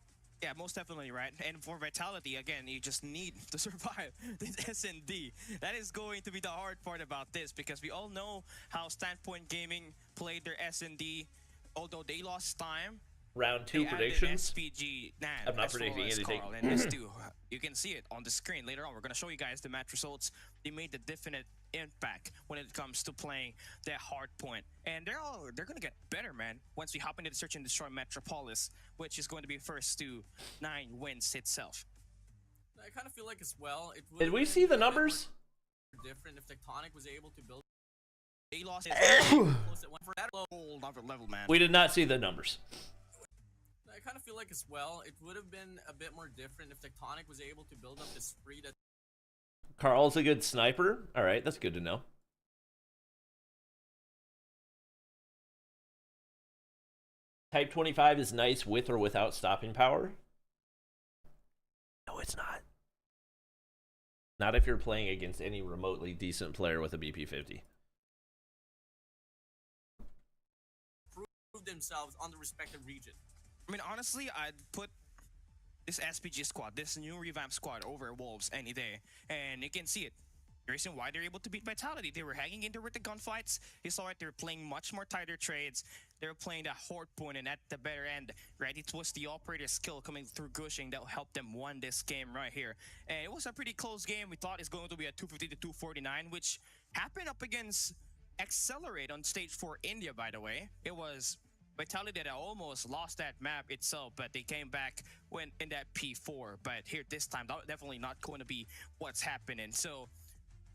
Yeah, most definitely, right? And for Vitality, again, you just need to survive this S&D. That is going to be the hard part about this, because we all know how Standpoint Gaming played their S&D, although they lost time. Round 2 predictions. SPG, I'm not predicting anything. Carl, and this too, you can see it on the screen later on. We're going to show you guys the match results. They made the definite impact when it comes to playing that hard point, and they're going to get better, man, once we hop into the search and destroy Metropolis, which is going to be first to 9 wins itself. I kind of feel like as well. Did we see the numbers? Different if Tectonic was able to build. They lost for that whole other level, man. We did not see the numbers. I kind of feel like as well, it would have been a bit more different if Tectonic was able to build up this spree that. Carl's a good sniper. All right, that's good to know. Type 25 is nice with or without stopping power. No, it's not. Not if you're playing against any remotely decent player with a BP50. Prove themselves on the respective region. I mean, honestly, I'd put this SPG squad, this new revamped squad, over Wolves any day. And you can see it. The reason why they're able to beat Vitality, they were hanging in there with the gunfights. You saw it, they were playing much more tighter trades. They were playing that hard point, and at the better end, right? It was the operator skill coming through Gushing that helped them win this game right here. And it was a pretty close game. We thought it's going to be a 250 to 249, which happened up against Accelerate on stage 4 India, by the way. It was Vitality that almost lost that map itself, but they came back when in that P4. But here this time, definitely not going to be what's happening. So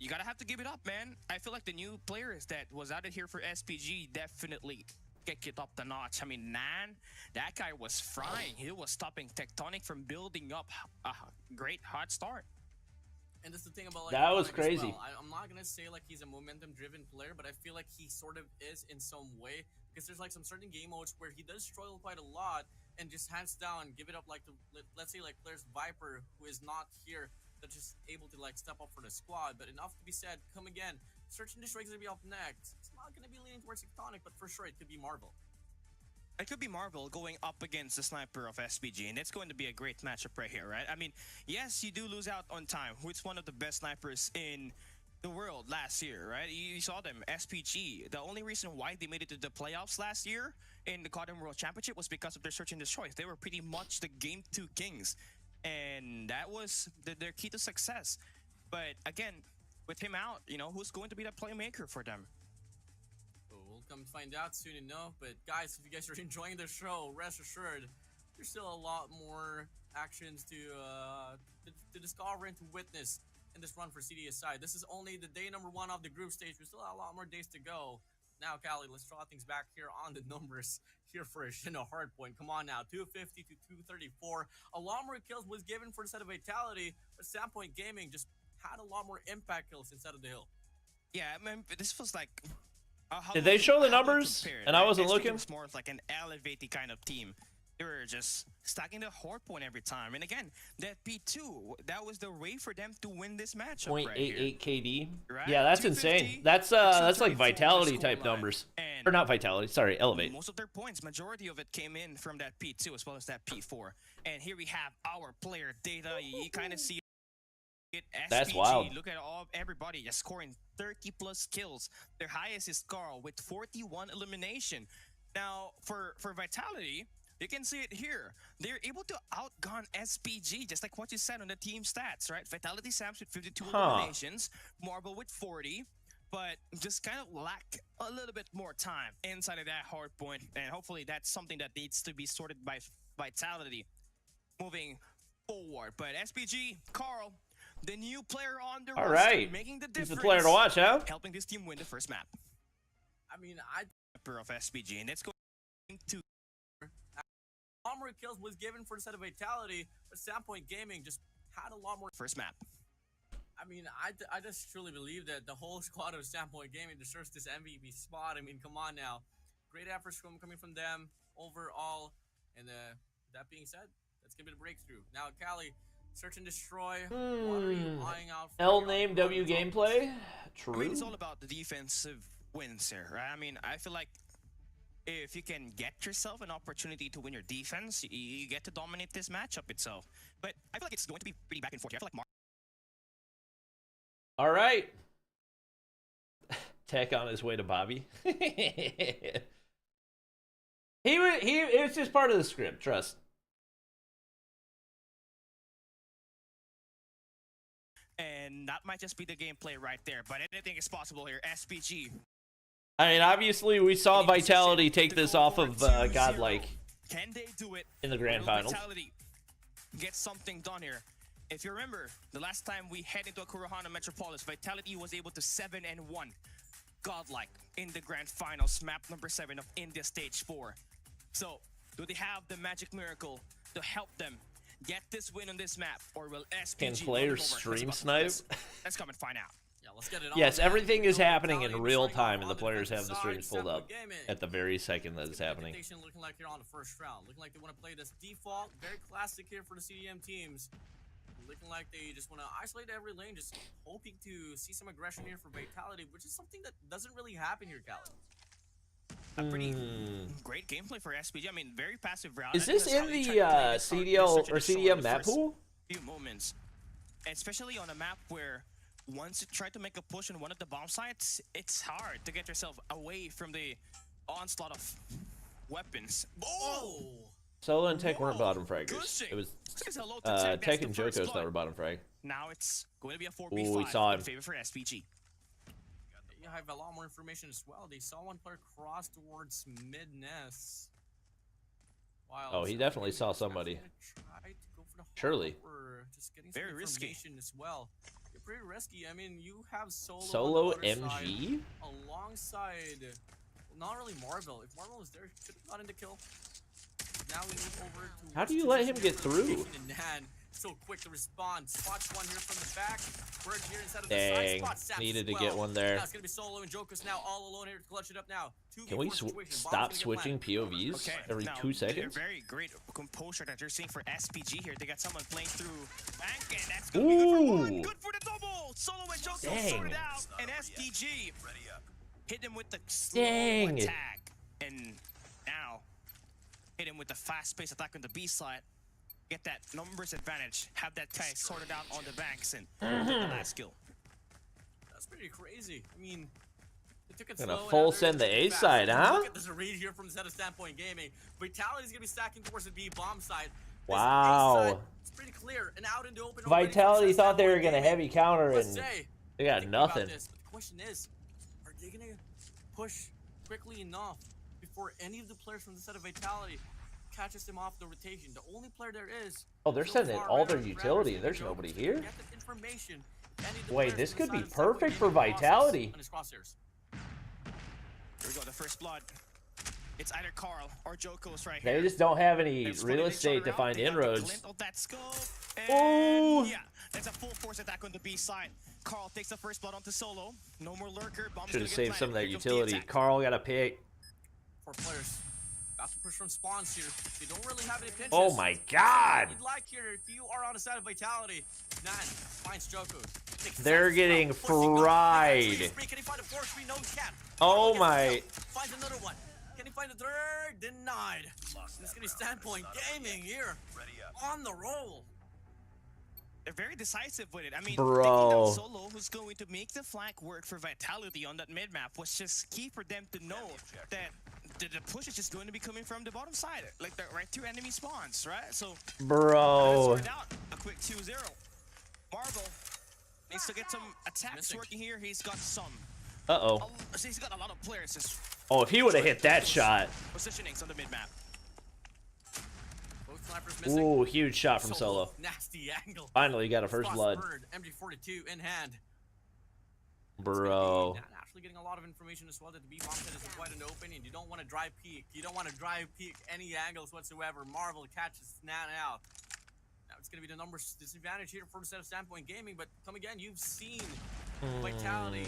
you gotta have to give it up, man. I feel like the new players that was added here for SPG definitely get it up the notch. I mean, Nan, that guy was frying. He was stopping Tectonic from building up a great hot start. And that's the thing about, like, that was crazy. Well. I'm not gonna say like he's a momentum-driven player, but I feel like he sort of is in some way, because there's like some certain game modes where he does struggle quite a lot and just hands down give it up, like let's say like players Viper, who is not here, that's just able to like step up for the squad. But enough to be said, come again, Search and Destroy is gonna be up next. It's not gonna be leaning towards Tectonic, but for sure it could be Marvel. It could be Marvel going up against the sniper of SPG, and it's going to be a great matchup right here, right? I mean, yes, you do lose out on time, who's one of the best snipers in the world last year, right? You saw them, SPG. The only reason why they made it to the playoffs last year in the CODM World Championship was because of their Search and Destroy. They were pretty much the Game 2 kings, and that was their key to success. But again, with him out, you know, who's going to be that playmaker for them? We'll come find out soon enough. But guys, if you guys are enjoying the show, rest assured there's still a lot more actions to discover and to witness in this run for CDSI. This is only the day number 1 of the group stage. We still have a lot more days to go. Now, Callie, let's draw things back here on the numbers here for Shino Hardpoint. Come on now, 250 to 234. A lot more kills was given for the set of Vitality, but Sandpoint Gaming just had a lot more impact kills instead of the hill. Yeah, I mean, this was like... Did they show the numbers? And I wasn't looking. It was more of like an elevated kind of team. They were just stacking the hard point every time. And again, that P2, that was the way for them to win this matchup. 0.88 KD. Right? Yeah, that's insane. That's like Vitality type numbers. Or not Vitality, sorry, Elevate. Most of their points, majority of it came in from that P2 as well as that P4. And here we have our player data. You kind of see it. SPG, that's wild. Look at everybody just scoring 30 plus kills. Their highest is Carl with 41 elimination. Now, for Vitality, you can see it here. They're able to outgun SPG, just like what you said on the team stats, right? Vitality Sams with 52 eliminations, Marble with 40, but just kind of lack a little bit more time inside of that hard point, and hopefully that's something that needs to be sorted by Vitality moving forward. But SPG, Carl, the new player on the roster, making the difference. He's the player to watch, huh? Helping this team win the first map. I mean, of SPG, and it's going to... A lot more kills was given for the set of Vitality, but Sandpoint Gaming just had a lot more. First map. I mean, I just truly believe that the whole squad of Sandpoint Gaming deserves this MVP spot. I mean, come on now. Great efforts coming from them overall. And that being said, that's going to be the breakthrough. Now, Callie, search and destroy. What are you eyeing out for? L name W gameplay? True. I mean, it's all about the defensive wins here, right? I mean, I feel like if you can get yourself an opportunity to win your defense, you get to dominate this matchup itself. But I feel like it's going to be pretty back and forth here. I feel like all right. Tech on his way to Bobby. It was just part of the script, trust. And that might just be the gameplay right there, but anything is possible here. SPG. I mean, obviously, we saw Vitality take this off of Godlike. Can they do it in the grand finals? Vitality get something done here. If you remember, the last time we head into a Kurohana Metropolis, Vitality was able to 7-1 Godlike in the grand finals, map number 7 of India Stage 4. So, do they have the magic miracle to help them get this win on this map, or will SPG... Can players stream snipe? Let's come and find out. Yeah, let's get it on. Yes, everything is happening in real time, and the players have the streams pulled up at the very second that it's happening. Looking like you're on the first round. Looking like they want to play this default, very classic here for the CDM teams. Looking like they just want to isolate every lane, just hoping to see some aggression here for Vitality, which is something that doesn't really happen here, Callie. A pretty great gameplay for SPG. I mean, very passive route. Is this in the CDL or CDM map pool? Few moments, especially on a map where once you try to make a push on one of the bomb sites, it's hard to get yourself away from the onslaught of weapons. Oh! Solo and Tech weren't bottom fraggers. It was Tech and Jokos that were bottom frag. Now it's going to be a 4v5 we saw him. in favor for SPG. You have a lot more information as well. They saw one player cross towards mid-nest. Oh, he definitely saw somebody. Surely. Very risky as well. You're pretty risky. I mean, you have Solo MG alongside, not really Marvel. If Marvel was there, should have gotten the kill. Now we move over to... How do you let him get through? So quick to respond. Spots one here from the back. Bird here inside of Dang, the side. needed to get one there. Now it's gonna be Solo and Jokers now all alone here to clutch it up now. Can we stop switching POVs every 2 seconds? Very great composure that you're seeing for SPG here. They got someone playing through bank, and that's gonna be good for one. Good for the double. Solo and Jokers sorted out, and SPG hit him with the slow attack, and now hit him with the fast-paced attack on the B side. Get that numbers advantage. Have that guy sorted out on the banks and the last kill. That's pretty crazy. I mean, they took it gonna slow. Full send the A side, huh? Look at this read here from the set of Standpoint Gaming. Vitality's gonna be stacking towards the B bomb side. Wow. It's pretty clear and out in the open. Vitality thought they were gonna heavy counter and they got nothing. But the question is, are they gonna push quickly enough before any of the players from the set of Vitality catches them off the rotation. The only player there is. Oh, they're so sending far all right their on the utility. ground, There's so nobody to here. get the information, any of the Wait, players this could be inside of the perfect Stalwart for gaming Vitality. on his crosshairs. Here we go, the first blood. It's either Carl or Jokos right They here. just don't have any They've real spotted each estate other to out. find They got the inroads. glint of that scope, Oh! and yeah, that's a full force attack on the B side. Carl takes the first blood onto Solo. No more lurker. Bomb's Should gonna have get saved some of that planted. Here comes the utility. attack. Carl got a pick. 4 players. Got to push from spawns here. They don't really have any pinches. Oh my god! You'd like here if you are on the side of Vitality. Nan finds Joko. They're getting fried. Can he find a 4-3? No, he can't. Oh my. Finds another one. Can he find a third? Denied. This is gonna be Standpoint Gaming here. On the roll. They're very decisive with it. I mean, Bro. taking down Solo, who's going to make the flank work for Vitality on that mid-map, was just key for them to know that the push is just going to be coming from the bottom side, like the right through enemy spawns, right? So, Bro. let's out a quick 2-0. Marvel needs to get some attacks working here. He's got some. Uh-oh. He's got a lot of players just Oh, if he would have hit that shot. positionings on the mid-map. Both snipers missing. Ooh, huge shot from Solo. Nasty angle. Finally got a first blood. MG42 in hand. Bro. Actually getting a lot of information as well that the B bomb set is quite an open, and you don't want to drive peek. You don't want to drive peek any angles whatsoever. Marvel catches Nan out. Now it's going to be the numbers disadvantage here for the set of Standpoint Gaming, but come again, you've seen Vitality.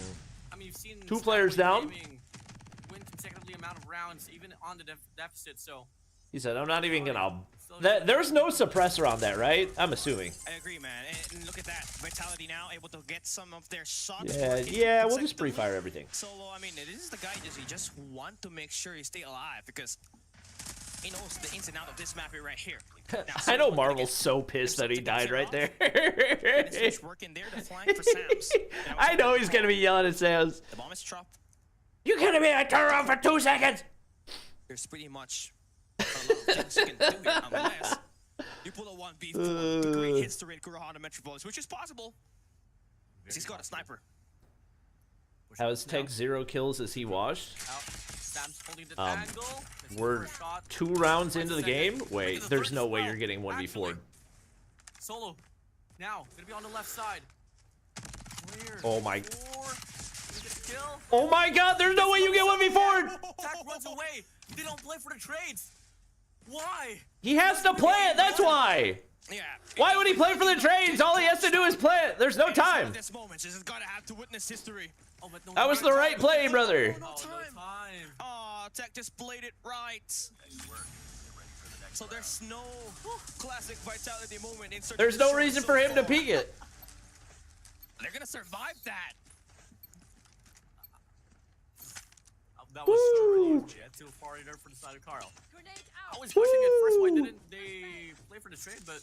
I mean, you've seen 2 players down. Gaming win consecutively amount of rounds, even on the deficit. So He said, I'm not even gonna. There's no suppressor on that, right? I'm assuming. I agree, man. And look at that. Vitality now able to get some of their shots. Yeah, we'll just pre-fire everything. Solo, I mean, this is the guy he just want to make sure he stay alive because he knows the ins and outs of this map right here. Now, I know Marvel's so pissed that he died right there. Working there to flank for Sams. I know he's gonna be yelling at Sams. The bomb is dropped. You're gonna be a turn for 2 seconds. There's pretty much a lot of things you can do here unless you pull a 1v4 the great hits to raid Kurahana Metropolis, which is possible. He's got a sniper. How is Tech 0 kills as he washed? We're 2 rounds into the game. Wait, there's no way you're getting 1v4. Solo, now gonna be on the left side. Oh my. Oh my God! There's no way you get 1v4. Attack runs away. They don't play for the trades. Why? He has to play it. That's why. Yeah. Why would he play for the trades? All he has to do is play it. There's no time. This moment, just gotta have to witness history. Oh, but no, That was the right play, brother. No time. Oh, Tech just played it right. So there's no classic Vitality moment. There's no reason for him to peek it. They're gonna survive that. That was so huge. Too far in there for the side of Carl. I was pushing it first. Why didn't they play for the trade? But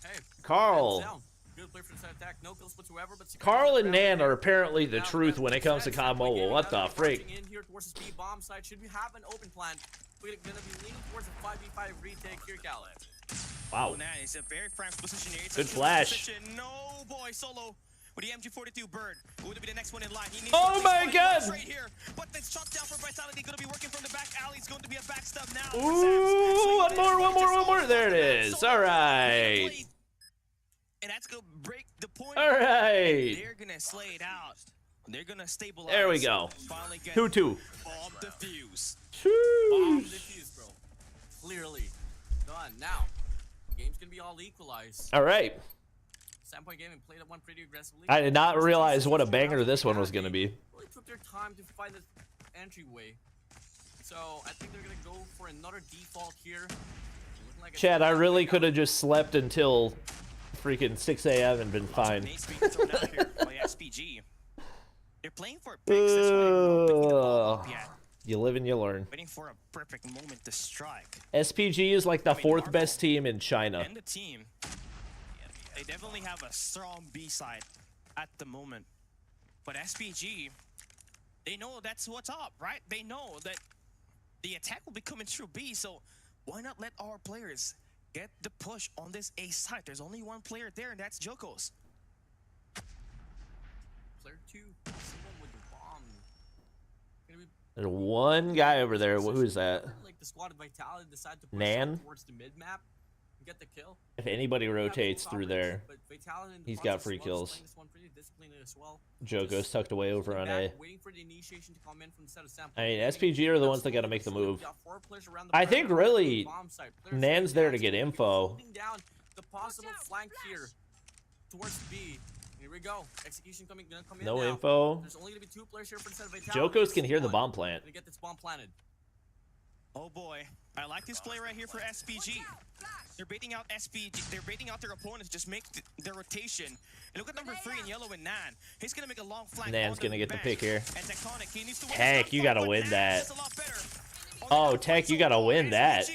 hey, Carl. Good play for the side attack. No kills whatsoever. But Carl and Nan are apparently the truth when it comes to COD Mobile. What the freak? In here towards the B bomb side. Should we have an open plan? We're gonna be leaning towards a 5v5 retake here, Cal. Wow. Now it's a very frank position here. It's good flash. Position. No boy, Solo. With the MG42 Bird, going to be the next one in line. He needs oh my God! Right here, but it's shot down for Vitality. Going to be working from the back alley. It's going to be a backstab now. Ooh, one more. There it is. All right. And that's going to break the point. All right. They're going to slay it out. They're going to stabilize. There we go. 2-2. Bomb defuse. Bomb defuse, bro. Clearly done. Now, game's going to be all equalized. All right. Standpoint Gaming played that one pretty aggressively. I did not realize what a banger this one was going to be. Really took their time to find the entryway. So I think they're going to go for another default here. Like Chad, I really could have just slept until freaking 6 a.m. and been fine. SPG. They're playing for picks this way. You live and you learn. Waiting for a perfect moment to strike. SPG is like the 4th best team in China. And the team. They definitely have a strong B side at the moment. But SPG, they know that's what's up, right? They know that the attack will be coming through B, so why not let our players get the push on this A side? There's only one player there, and that's Jokos. Player 2, someone with the bomb. There's one guy over there. Who is that? Like the squad of Vitality decided to push Nan? towards the mid map and get the kill. If anybody rotates through there, he's got free kills. Joko's tucked away over on A. I mean, SPG are the ones that got to make the move. I think really Nan's there to get info. The possible flank here towards B. Here we go. Execution coming in. No info. There's only gonna be 2 players here for the set of Vitality. Joko's can hear the bomb plant. Gonna get this bomb planted. Oh boy, I like this play right here for SPG. They're baiting out SPG. They're baiting out their opponents. Just make their rotation. And look at number 3 in yellow and Nan. He's gonna make a long flank. Nan's gonna get the pick here. And Tectonic, he needs to Tech, you gotta win that. Oh, Tech, you gotta win that.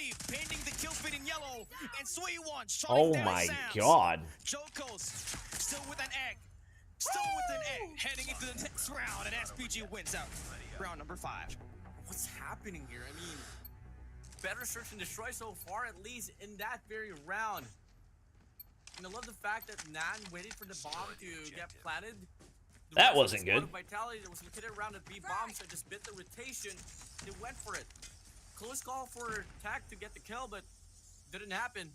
Oh my god. Joko's still with an egg. Still with an egg. Heading into the next round, and SPG wins out. Round number 5. What's happening here? I mean, better search and destroy so far, at least in that very round. And I love the fact that Nan waited for the bomb to get planted. That wasn't good. Vitality that was located around the B bomb, so just bit the rotation. They went for it. Close call for Tac to get the kill, but didn't happen.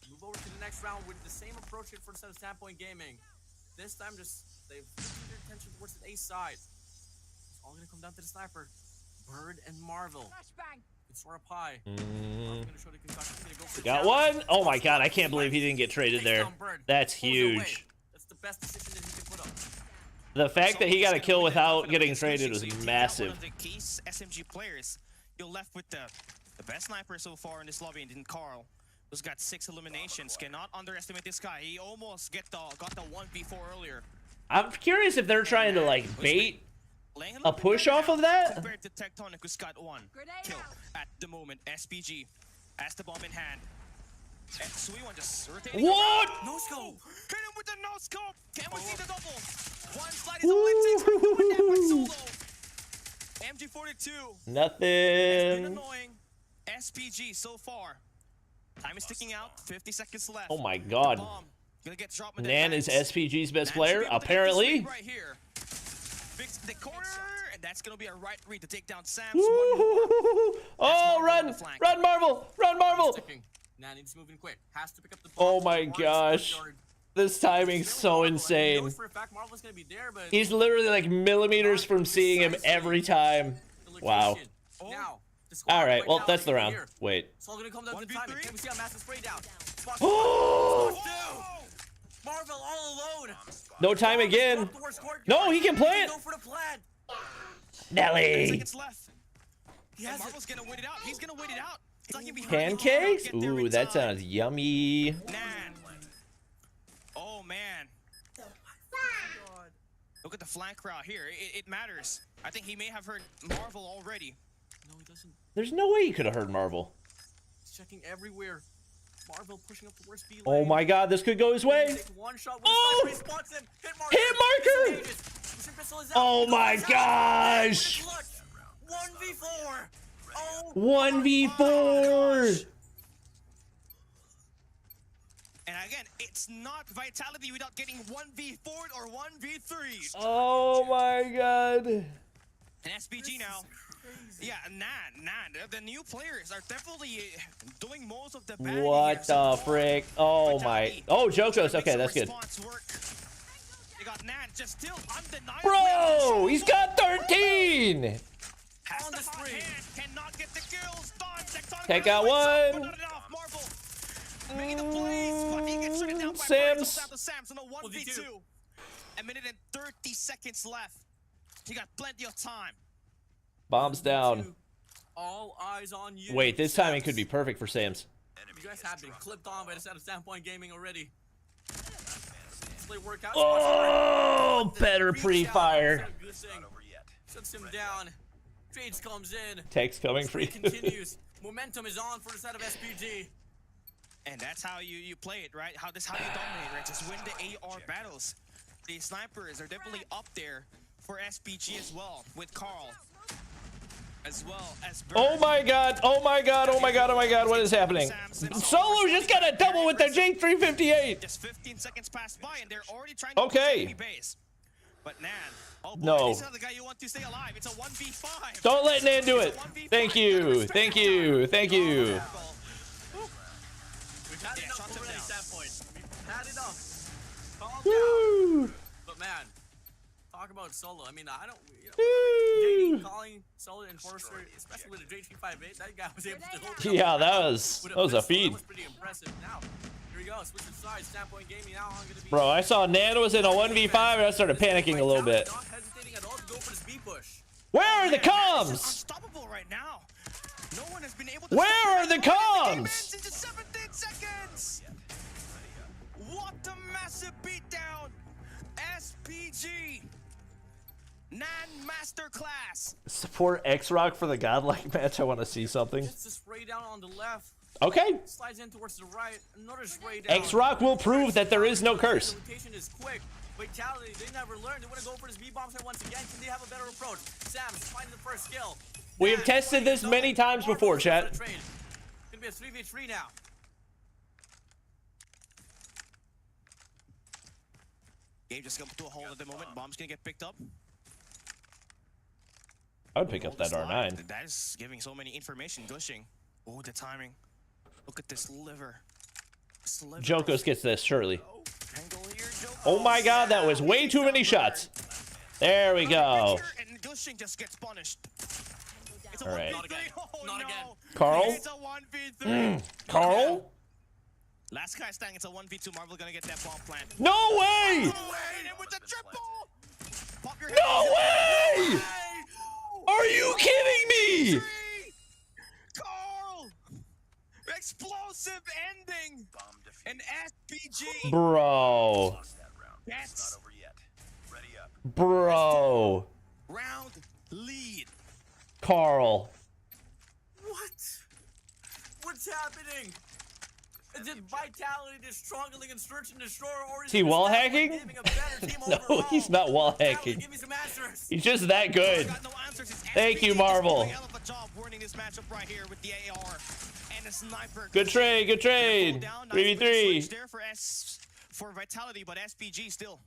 Move over to the next round with the same approach here for the set of Standpoint Gaming. This time, just they've turned their attention towards the A side. It's all gonna come down to the sniper, Bird and Marvel. It's sort of pie. Got one. Oh my god, I can't believe he didn't get traded there. That's huge. That's the best decision that he can put up. The fact that he got a kill without getting traded was massive. One of the key SMG players, you're left with the best sniper so far in this lobby, and then Carl, who's got 6 eliminations. Cannot underestimate this guy. He almost got the 1v4 earlier. I'm curious if they're trying to like bait a push off of that. Compared to Tectonic, who's got 1 kill at the moment. SPG has the bomb in hand. And Sui1 just rotating. What? No scope. Hit him with the no scope. Can we see the double? One slide is all it takes for one down solo. MG42. Nothing. It's been annoying. SPG so far. Time is ticking out. 50 seconds left. Oh my god. Gonna get dropped. Nan is SPG's best player, apparently. Right here. Fix the corner, and that's gonna be a right read to take down Sam's. Oh, run! Run, Marvel! Run, Marvel! Nan needs moving quick. Has to pick up the oh my gosh. This timing's so insane. He's literally like millimeters from seeing him every time. Wow. Alright, well, that's the round. Wait. It's all gonna come down to the timing. Can we see a massive spray down? Marvel all alone. No time again. No, he can plant. Nelly. Seconds left. Marvel's gonna wait it out. He's gonna wait it out. Pancakes? Ooh, that sounds yummy. Nan. Oh man. Look at the flank route here. It matters. I think he may have heard Marvel already. No, he doesn't. There's no way you could have heard Marvel. He's checking everywhere. Marvel pushing up towards B lane. Oh my god, this could go his way. One shot with oh! hit marker. Hit marker! Oh my gosh! 1v4. Oh 1v4. And again, it's not Vitality without getting 1v4 or 1v3. Oh my god. And SPG now. Yeah, Nan. The new players are definitely doing most of the bad. What the frick? Oh my. Oh, Joko's. Okay, that's good. You got Nan just still undeniable. Bro, he's got 13. On the screen. Cannot get the kills. Take out one. Sam's. Sam's on a 1v2. A minute and 30 seconds left. He got plenty of time. Bombs down. All eyes on you. Wait, this timing could be perfect for Sam's. You guys have been clipped on by the set of Standpoint Gaming already. Workout. Oh, better pre-fire. Shuts him down. Trades comes in. Tech's coming for you. Continues. Momentum is on for the set of SPG. And that's how you play it, right? That's how you dominate, right? Just win the AR battles. The snipers are definitely up there for SPG as well, with Carl. As well as Bird. Oh my god, oh my god, oh my god, oh my god, what is happening? Solo just got a double with the J358. Just 15 seconds passed by and they're already trying to okay. base. But Nan, oh boy, No. this is not the guy you want to stay alive. It's a 1v5. Don't let Nan do it. Thank you. Thank you. Thank you. We've had enough already, Standpoint. We've had enough. Calm down. But man, talk about solo. I mean, I don't. JD calling solo enforcer, especially with a J358, that guy was able to hold. Yeah, that was a feed. That was pretty impressive. Now, here we go. Switch of sides. Standpoint Gaming now. I'm gonna be. Bro, I saw Nan was in a 1v5 and I started panicking a little bit. Not hesitating at all to go for this B push. Where are the comms? Unstoppable right now. No one has been able to. Where are the comms? Into 17 seconds. What a massive beatdown. SPG. Nan Masterclass. Support xRock for the Godlike match. I want to see something. Just a spray down on the left. Okay. Slides in towards the right. Another spray down. xRock will prove that there is no curse. The rotation is quick. Vitality, they never learned. They want to go for this B-bomb once again. Can they have a better approach? Sam's finding the first kill. We have tested this many times before, chat. It's gonna be a 3v3 now. Game just come to a hold at the moment. Bomb's gonna get picked up. I would pick up that R9. That is giving so many information. Gushing. Oh, the timing. Look at this liver. Jokos gets this, surely. Angle here, Jokos. Oh my god, that was way too many shots. There we go. And Gushing just gets punished. It's a All right. 1v3. Oh, Not no. again. Carl? It's a 1v3. Carl? Last guy standing, it's a 1v2. Marvel gonna get that bomb planted. No way! No way! And with the triple! Pop your head. No way! Are you kidding me? Carl! Explosive ending! An SPG! Bro. That's Not over yet. Ready up. Bro. round lead. Carl. What? What's happening? Is it Vitality just struggling and search and destroy, or is he wall hacking? No, he's not wall hacking. Give me some answers. He's just that good. Got no answers. It's Thank you, SPG Marvel. doing a hell of a job winning this matchup right here with the AR and the sniper. Good trade, good trade. Down, 3v3. switch there for Vitality, but SPG still.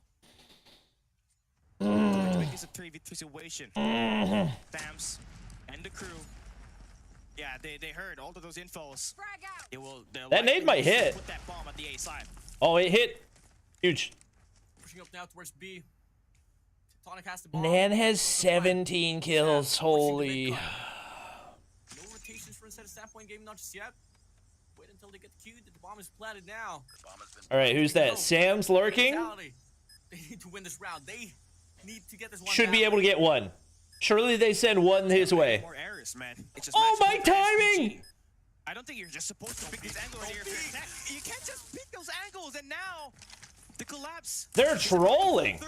Mm. To make this a 3v3 situation. Bams and the crew. Yeah, they heard all of those infos. That nade might hit. Put that bomb at the A side. Oh, it hit. Huge. Pushing up now towards B. Tonic has the bomb. Nan has 17 kills. Holy. No rotations for inside of Standpoint Game, not just yet. Wait until they get queued. The bomb is planted now. All right, who's that? Sam's lurking. Vitality. They need to win this round. They need to get this one. Should be down. able to get one. Surely they send one his way. More errors, man. It's just Oh, my match for timing! SPG. I don't think you're just supposed to pick these angles here. You can't just pick those angles, and now the collapse. They're trolling.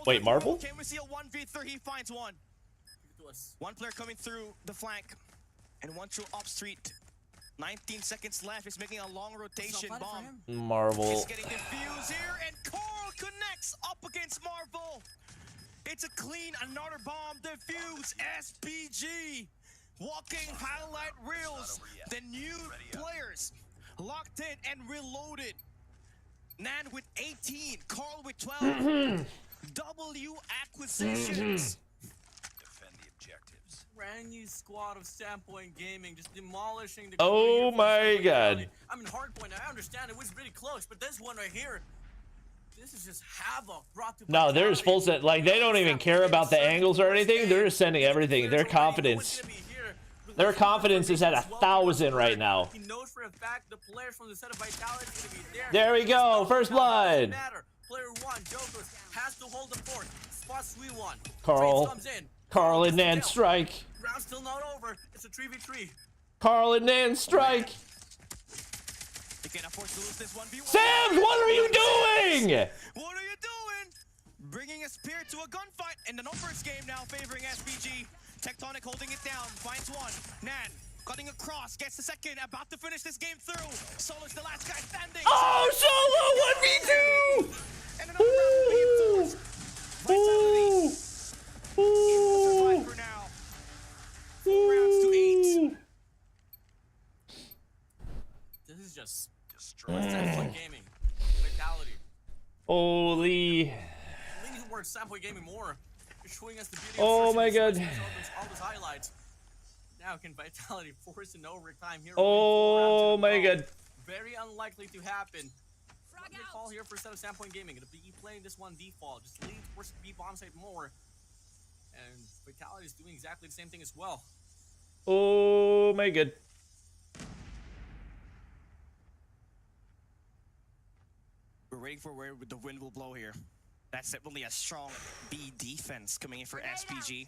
Wait, Marvel? Can we see a 1v3? He finds one. One player coming through the flank, and one through up street. 19 seconds left. He's making a long rotation bomb. Marvel. He's getting defused here, and Carl connects up against Marvel. It's a clean, another bomb defuse. SPG walking highlight reels. The new players locked in and reloaded. Nan with 18, Carl with 12. W acquisitions. Defend the objectives. Brand new squad of Standpoint Gaming, just demolishing the. Oh my god. I mean, hardpoint. I understand it was really close, but this one right here. This is just havoc brought to. No, they're just full set. Like, they don't even care about the angles or anything. They're just sending everything. Their confidence. Their confidence is at 1,000 right now. He knows for a fact the players from the set of Vitality are going to be there. There we go. First blood. Player 1, Jokers, has to hold the fort. Spots we won. Carl. Comes in. Carl and Nan strike. Round's still not over. It's a 3v3. Carl and Nan strike. You can't afford to lose this 1v1. Sam, what are you doing? What are you doing? Bringing a spear to a gunfight in the numbers game now, favoring SPG. Tectonic holding it down, finds one. Nan cutting across, gets the second, about to finish this game through. Solo's the last guy standing. Oh, Solo 1v2! And another round of game Vitality. Ooh. For now. 4 rounds to 8. This is just Standpoint Gaming. Vitality. Holy. Leading more Standpoint Gaming more. You're showing us the beauty Oh of my god. all those highlights. Now can Vitality force an overtime here? Oh my god. Very unlikely to happen. Good call here for set of Standpoint Gaming. Gonna be playing this one default, just leaning towards the B bomb site more. And Vitality is doing exactly the same thing as well. Oh my god. We're waiting for where the wind will blow here. That's definitely a strong B defense coming in for SPG.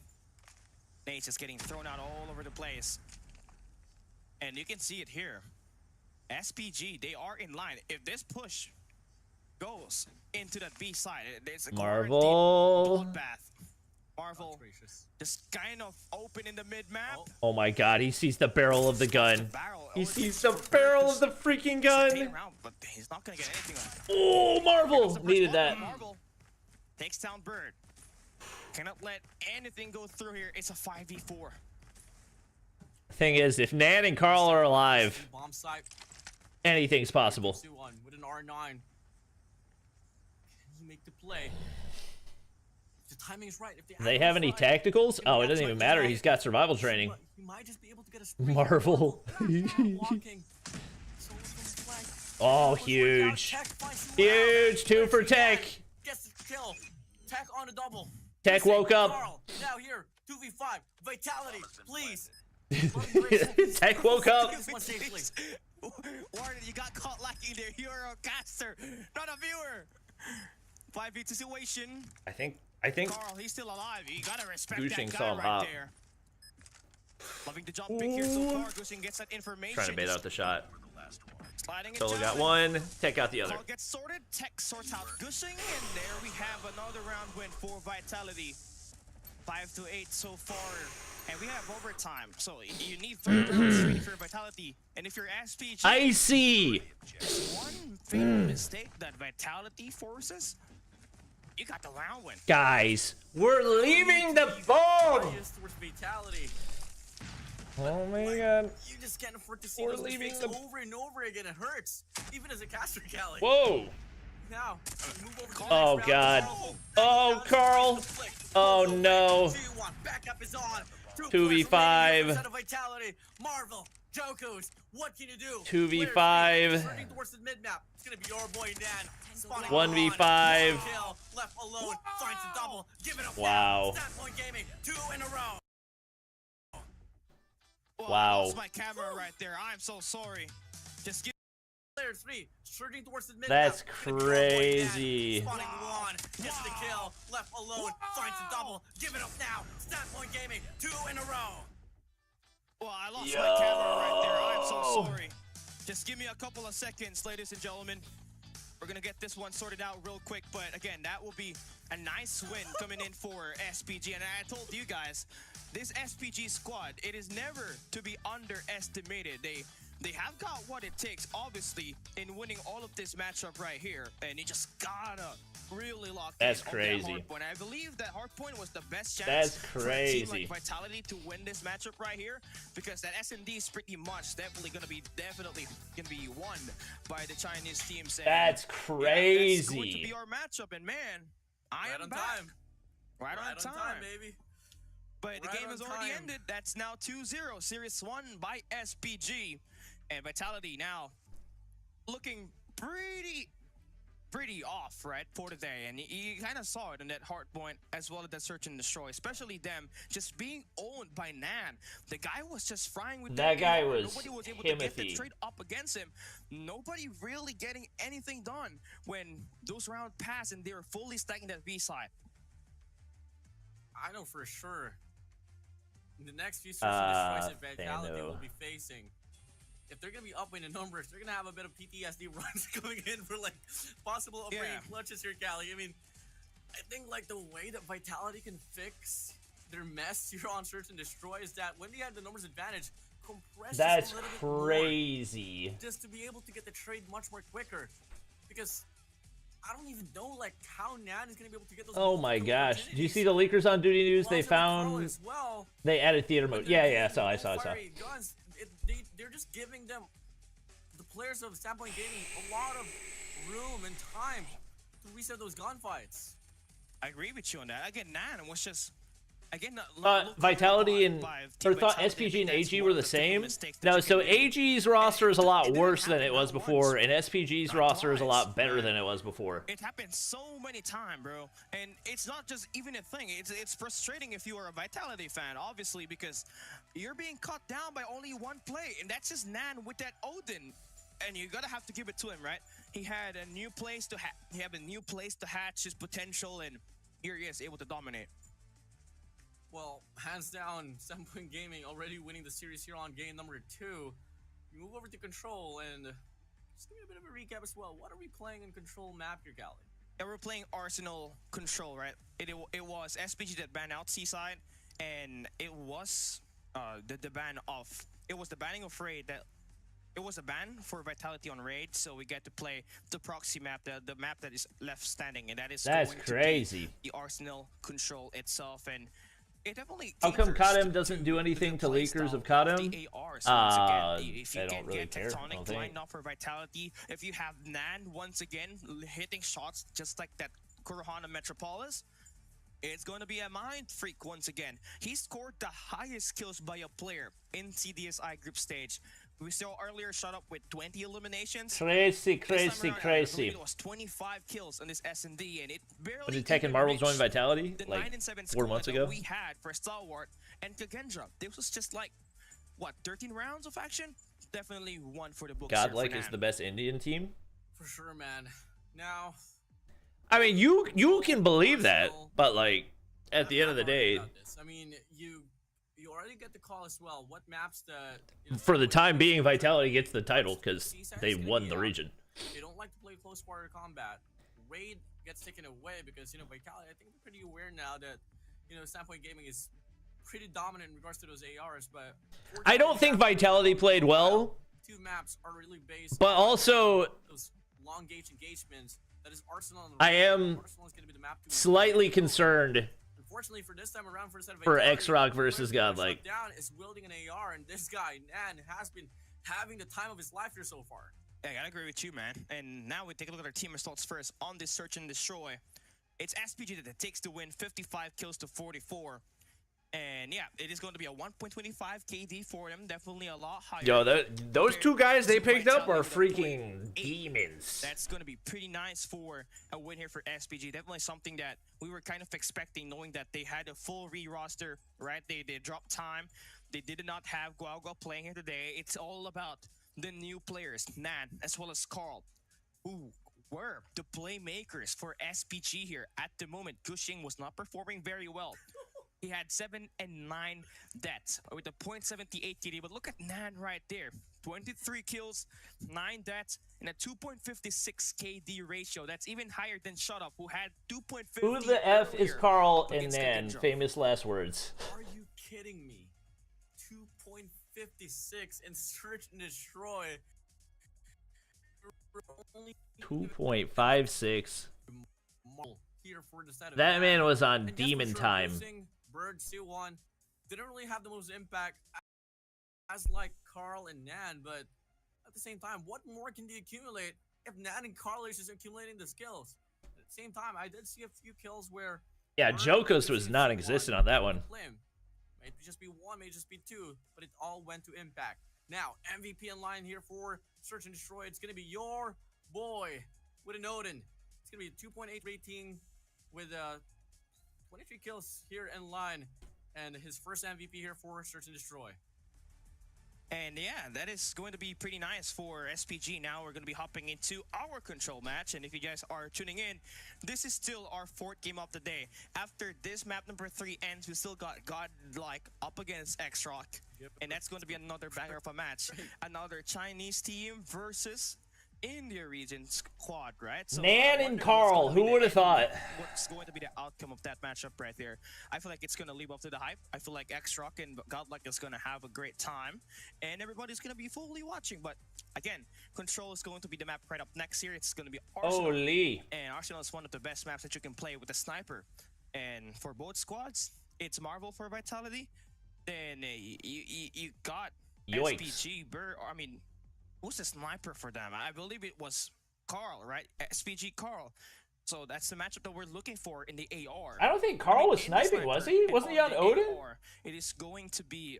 Nate's just getting thrown out all over the place. And you can see it here. SPG, they are in line. If this push goes into that B side, there's a Marvel. bloodbath. Marvel just kind of open in the mid-map. Oh my god, he sees the barrel of the gun. He sees the barrel of the freaking gun. But he's not gonna get anything on it. Oh, Marvel needed that. Marvel takes down Bird. Cannot let anything go through here. It's a 5v4. Thing is, if Nan and Carl are alive, Bomb site. anything's possible. With an R9. Can he make the play? The timing is right. If Do they have any tacticals? Oh, it doesn't even matter. He's got survival training. He might just be able to get a Marvel. Oh, huge. Huge. 2 for Tech. Gets the kill. Tech on a double. Tech woke up. Carl, now here, 2v5. Vitality, please. Tech woke up. Warren, you got caught lacking there. You're a caster, not a viewer. 5v2 situation. I think Carl, he's still alive. You gotta respect Gushing that saw guy him right hop. there. Loving the jump pick here so far. Gushing gets that information. Trying to bait out the shot. Sliding Solo got one. Tech got the other. Carl gets sorted. Tech sorts out Gushing, and there we have another round win for Vitality. 5-8 so far, and we have overtime. So you need 3 rounds for Vitality, and if you're SPG, I see. One fatal mistake that Vitality forces, you got the round win. Guys, we're leaving the bomb. Vitality. Oh my god. You just can't afford to see We're those leaving mistakes over and over again. It hurts, even as a caster, Callie. Whoa. Now, move over to Oh god. Oh, Carl. Oh no. 2-1. Backup is on. 2v5. Vitality. Marvel. Jokus. What can you do? 2v5. Turning towards the mid-map. It's gonna be your boy Dan. 1v5. Kill. Left alone. Finds the double. Give it up. Wow. Standpoint Gaming. 2 in a row. Well, Wow. I lost my camera right there. I'm so sorry. Just give Player 3 surging towards the mid. That's crazy. Spotting one, gets the kill, left alone, finds the double. Give it up now. Standpoint Gaming, 2 in a row. Well, I lost my camera right there. I'm so sorry. Just give me a couple of seconds, ladies and gentlemen. We're gonna get this one sorted out real quick, but again, that will be a nice win coming in for SPG. And I told you guys, this SPG squad, it is never to be underestimated. They have got what it takes, obviously, in winning all of this matchup right here. And you just gotta really lock That's in crazy. on that hardpoint. I believe that hardpoint was the best chance That's for a team crazy. like Vitality to win this matchup right here, because that S&D is pretty much definitely gonna be won by the Chinese teams. And That's yeah, that's going to crazy. be our matchup, and man, I Right am on back. time. Right on time, baby. But the Right game on has already time. ended. That's now 2-0. Series 1 by SPG. And Vitality now looking pretty off, right, for today. And you kind of saw it in that hard point as well as that search and destroy, especially them just being owned by Nan. The guy was just frying with That guy AR. was Nobody was able to get Timothy. that straight up against him. Nobody really getting anything done when those rounds passed and they were fully stacking that B side. I know for sure. In the next few search and destroys that Vitality Thano. will be facing, if they're gonna be up in the numbers, they're gonna have a bit of PTSD runs going in for like possible upbringing clutches here, Callie. I mean, I think like the way that Vitality can fix their mess here on search and destroy is that when they have the numbers advantage, compress That's a little bit more, crazy. just to be able to get the trade much more quicker. Because I don't even know like how Nan is gonna be able to get those. Oh my gosh. Did you see the leakers on Duty News? They found they added theater mode. Yeah, I saw. Guns, they're just giving them, the players of Standpoint Gaming, a lot of room and time to reset those gunfights. I agree with you on that. Again, Nan was just Vitality and or thought SPG and AG were the same. No, so AG's roster is a lot worse than it was before, and SPG's roster is a lot better than it was before. It happened so many times, bro, and it's not just even a thing. It's frustrating if you are a Vitality fan, obviously, because you're being cut down by only one play, and that's just Nan with that Odin, and you gotta have to give it to him, right? He had a new place to hatch his potential, and here he is able to dominate. Well, hands down, 7 Point Gaming already winning the series here on game number 2. We move over to Control, and just give me a bit of a recap as well. What are we playing in Control map here, Gally? Yeah, we're playing Arsenal Control, right? It was SPG that banned out Seaside, and it was the banning of Raid. That it was a ban for Vitality on Raid, so we get to play the proxy map, the map that is left standing, and that's crazy. The Arsenal Control itself, and it definitely. How come CODM doesn't do anything to leakers of CODM? If you I don't really care. Tectonic lined up for Vitality, if you have Nan once again hitting shots just like that Kurohana Metropolis, it's going to be a mind freak once again. He scored the highest kills by a player in CDSI group stage. We saw earlier shot up with 20 eliminations. Crazy. It was 25 kills on this S&D, and it barely. Was it Tekken Marvel joined Vitality the like 9-7 4 months ago? We had for Stalwart and Kendra. This was just like what 13 rounds of action. Definitely one for the books. Godlike is the best Indian team. For sure, man. Now, I mean, you can believe that, but like at the end of the day, I mean, you already get the call as well. What maps for the time being, Vitality gets the title because they won the region. They don't like to play close quarter combat. Raid gets taken away because Vitality. I think they're pretty aware now that 7 Point Gaming is pretty dominant in regards to those ARs. But I don't think Vitality played well. 2 maps are really based. But also, those long gauge engagements. That is Arsenal. I am slightly concerned. Unfortunately, for this time around, for xRock versus Godlike. Down is wielding an AR, and this guy Nan has been having the time of his life here so far. Yeah, I gotta agree with you, man. And now we take a look at our team results first on this search and destroy. It's SPG that takes the win, 55 kills to 44. And yeah, it is going to be a 1.25 KD for them. Definitely a lot higher. Yo, those 2 guys they picked up are freaking demons. That's going to be pretty nice for a win here for SPG. Definitely something that we were kind of expecting, knowing that they had a full re-roster, right? They dropped time. They did not have Guagua playing here today. It's all about the new players, Nan, as well as Carl, who were the playmakers for SPG here. At the moment, Gushing was not performing very well. He had 7 and 9 deaths with a .78 KD. But look at Nan right there. 23 kills, 9 deaths, and a 2.56 KD ratio. That's even higher than Shut Up, who had 2.50. Who the F is Carl and Nan? Famous last words. Are you kidding me? 2.56 and Search and Destroy. 2.56. Here for the side of that man was on demon time. Bird C1 didn't really have the most impact as like Carl and Nan, but at the same time, what more can they accumulate if Nan and Carl is just accumulating the skills? At the same time, I did see a few kills where Jokos was non-existent on that one. May just be 1, may just be 2, but it all went to impact. Now, MVP in line here for Search and Destroy. It's gonna be your boy with an Odin. It's gonna be a 2.8 rating with 23 kills here in line, and his first MVP here for Search and Destroy. And yeah, that is going to be pretty nice for SPG. Now we're going to be hopping into our Control match, and if you guys are tuning in, this is still our 4th game of the day. After this map number 3 ends, we still got Godlike up against xRock, and that's going to be another banger of a match. Another Chinese team versus India region squad, right? So Nan and Carl, who would have thought? What's going to be the outcome of that matchup right there? I feel like it's going to live up to the hype. I feel like xRock and Godlike is going to have a great time, and everybody's going to be fully watching. But again, Control is going to be the map right up next here. It's going to be Arsenal. Holy. And Arsenal is one of the best maps that you can play with a sniper. And for both squads, it's Marvel for Vitality. Then you got Yoinks. SPG, who's the sniper for them? I believe it was Carl, right? SPG Carl. So that's the matchup that we're looking for in the AR. I don't think Carl was sniping, was he? Wasn't he on Odin? It is going to be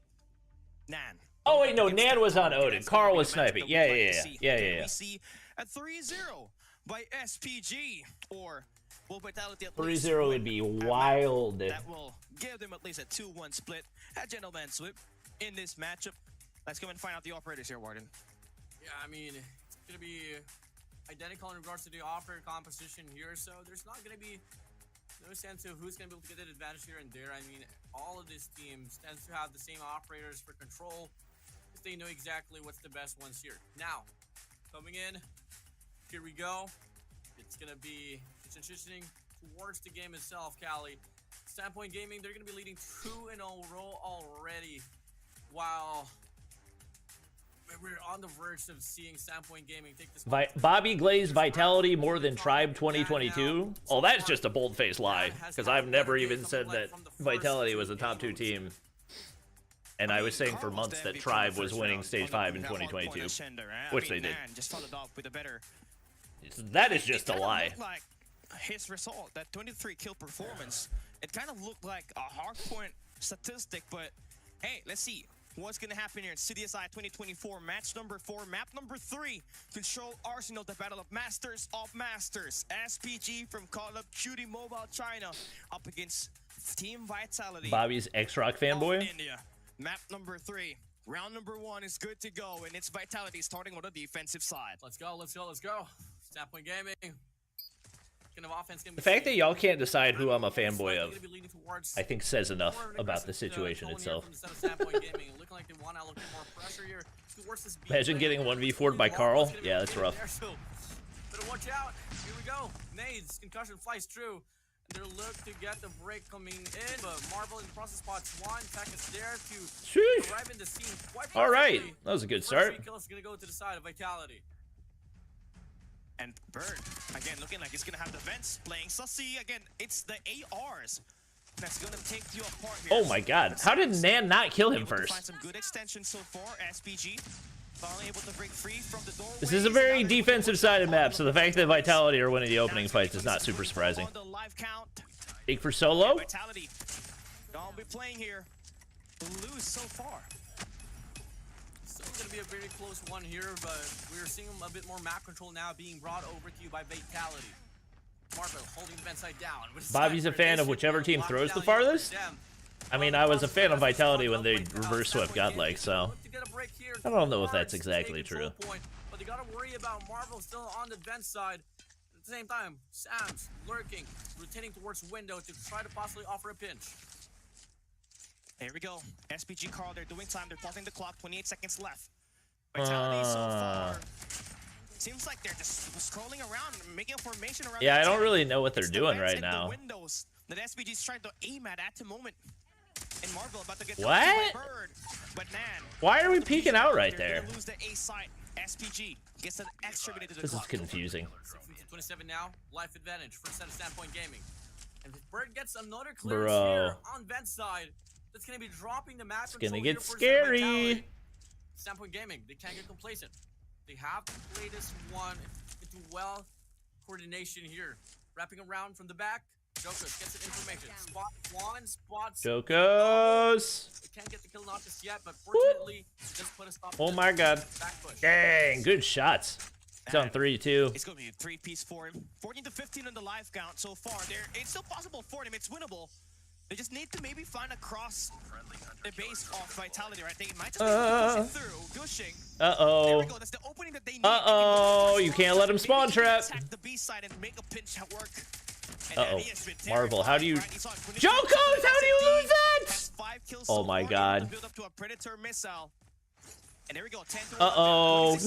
Nan. Oh wait, no, Nan was on Odin. Carl was sniping. Yeah. We see a 3-0 by SPG, or will Vitality at least 3-0 would be wild. That will give them at least a 2-1 split, a gentleman sweep in this matchup. Let's go and find out the operators here, Warden. Yeah, I mean, it's gonna be identical in regards to the operator composition here, so there's not gonna be no sense of who's gonna be able to get an advantage here and there. I mean, all of these teams tends to have the same operators for control, because they know exactly what's the best ones here. Now, coming in, here we go. It's gonna be transitioning towards the game itself, Cali. Standpoint Gaming, they're gonna be leading 2-0 row already, while we're on the verge of seeing Standpoint Gaming take this. Bobby Glaze Vitality more than Tribe 2022? Oh, that's just a bold-faced lie, because I've never even said that Vitality was a top 2 team. And I was saying for months that Tribe was winning Stage 5 in 2022, which they did. Just followed up with a better. That is just a lie. Like his result, that 23 kill performance, it kind of looked like a hardpoint statistic, but hey, let's see what's gonna happen here in CDSI 2024, match number 4, map number 3. Control Arsenal, the battle of Masters of Masters. SPG from Call of Duty Mobile China up against Team Vitality. Bobby's xRock fanboy. India. Map number 3. Round number 1 is good to go, and it's Vitality starting on the defensive side. Let's go. Standpoint Gaming. Kind of offense the fact that y'all can't decide who I'm a fanboy of, I think says enough about the situation itself. Imagine getting 1v4'd by Carl. Yeah, that's rough. Better watch out. Here we go. Nades. Concussion flies through. They're looking to get the break coming in, but Marvel in the process spots one. Tech is there to arrive in the scene quite perfectly. All right, that was a good start. First 3 kills is going to go to the side of Vitality. And Bird, again, looking like he's going to have the vents playing. So see, again, it's the ARs that's going to take you apart here. Oh my god, how did Nan not kill him first? Find some good extension so far. SPG finally able to break free from the doorway. This is a very defensive-sided map, so the fact that Vitality are winning the opening fights is not super surprising. Big for solo. Vitality don't be playing here. Lose so far. Still going to be a very close one here, but we're seeing a bit more map control now being brought over to you by Vitality. Marvel holding the vent side down. Bobby's a fan of whichever team throws the farthest. I mean, I was a fan of Vitality when they reverse swept Godlike, so I don't know if that's exactly true. But they gotta worry about Marvel still on the vent side. At the same time, Sam's lurking, rotating towards window to try to possibly offer a pinch. Here we go. SPG Carl, they're doing time. They're pausing the clock. 28 seconds left. Vitality so far. Seems like they're just scrolling around, making a formation around. Yeah, I don't really know what they're doing right now. Windows that SPG's trying to aim at the moment. And Marvel about to get what? Bird, but Nan, why are we peeking out right there? Lose the A site. SPG gets an extra minute to the this clock. is confusing. 27 now, life advantage for set of Standpoint Gaming. And if Bird gets another clearance here on vent side, that's gonna be dropping the map. It's gonna get scary. Standpoint Gaming, they can't get complacent. They have to play this one into well coordination here. Wrapping around from the back. Jokos gets the information. Spot one, spots. Jokos. They can't get the kill not just yet, but fortunately, just put a stop. Oh my god. Dang, good shots. It's on 3-2. It's gonna be a 3-piece for him. 14 to 15 on the live count so far. It's still possible for him. It's winnable. They just need to maybe find a cross the base of Vitality, right? They might just be able to push it through. Gushing. There we go. That's the opening that they need. You can't let him spawn trap. Attack the B side and make a pinch at work. Marvel, how do you... Jokos, how do you lose that? Oh my god. Build up to a Predator missile. And there we go.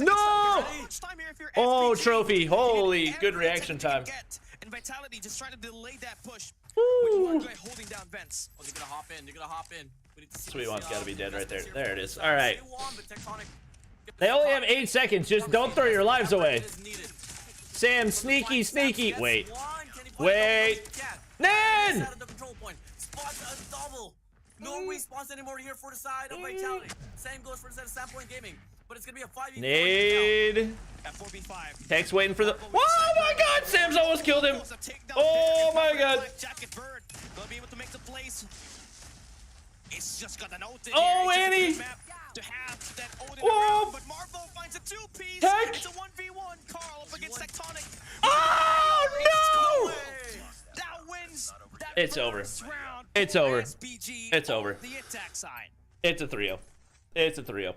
No! Oh, trophy. Holy, good reaction time. And Vitality just trying to delay that push. Holding down vents. Oh, they're gonna hop in. They're gonna hop in. Sweet one's gotta be dead right there. There it is. All right. They only have 8 seconds. Just don't throw your lives away. Sam, sneaky, sneaky. Wait. Nan! No response anymore here for the side of Vitality. Same goes for the side of Standpoint Gaming. But it's gonna be a 5v4. Nade. At 4v5. Tech's waiting for the. Oh my God! Sam's almost killed him. Oh my God! Jacket Bird gonna be able to make the plays. It's just got an Odin Oh, here. Annie! To have that Odin Whoa! around, but Marvel finds a 2-piece. Tech! It's a 1v1. Carl up against Tectonic. Oh no! That wins. That It's over. round It's for over. SPG It's on over. The attack side. It's a 3-0. It's a 3-0.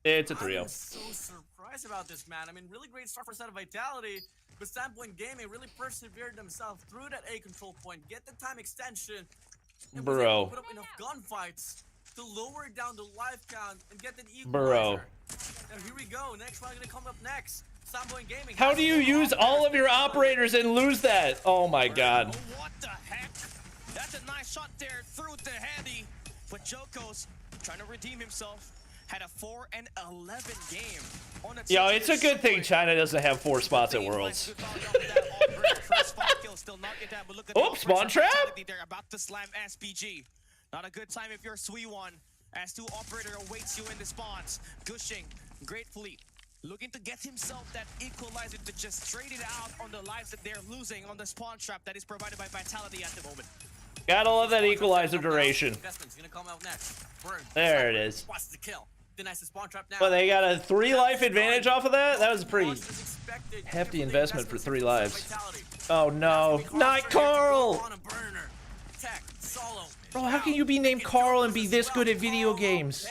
It's a 3-0. I'm so surprised about this, man. I mean, really great start for Set of Vitality, but Standpoint Gaming really persevered themselves through that A control point, get the time extension, and was able to put up enough gunfights to lower down the life count and get an equalizer. And here we go. Next round gonna come up next. Standpoint Gaming. How do you use all of your operators and lose that? Oh my God. Oh, what the heck? That's a nice shot there through the handy, but Joko's trying to redeem himself. Had a 4-11 game on a Yo, it's a good thing China doesn't have 4 spots at Worlds. Oops, spawn trap? They're about to slam SPG. Not a good time if you're Suiwon, as 2 operator awaits you in the spawns. Gushing gratefully looking to get himself that equalizer to just trade it out on the lives that they're losing on the spawn trap that is provided by Vitality at the moment. Gotta love that equalizer duration. Gonna come out next. There it is. Watch the kill. Denies the spawn trap now. But they got a 3 life advantage off of that? That was a pretty hefty investment for 3 lives. Oh no, not Carl! Bro, how can you be named Carl and be this good at video games?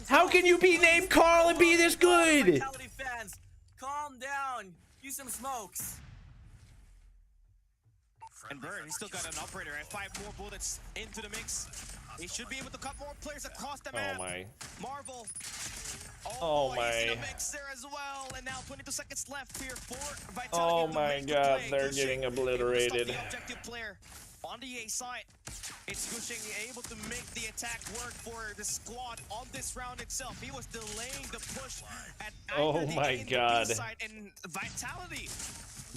How can you be named Carl and be this good? Calm down. Use some smokes. And Bird, he's still got an operator and 5 more bullets into the mix. He should be able to cut more players across the map. Oh my. Marvel. Oh He's my. in the mix there as well. And now 22 seconds left here for Vitality. Oh my God, they're getting obliterated. The objective player on the A side. It's Gushing able to make the attack work for the squad on this round itself. He was delaying the push at Oh my God. And Vitality.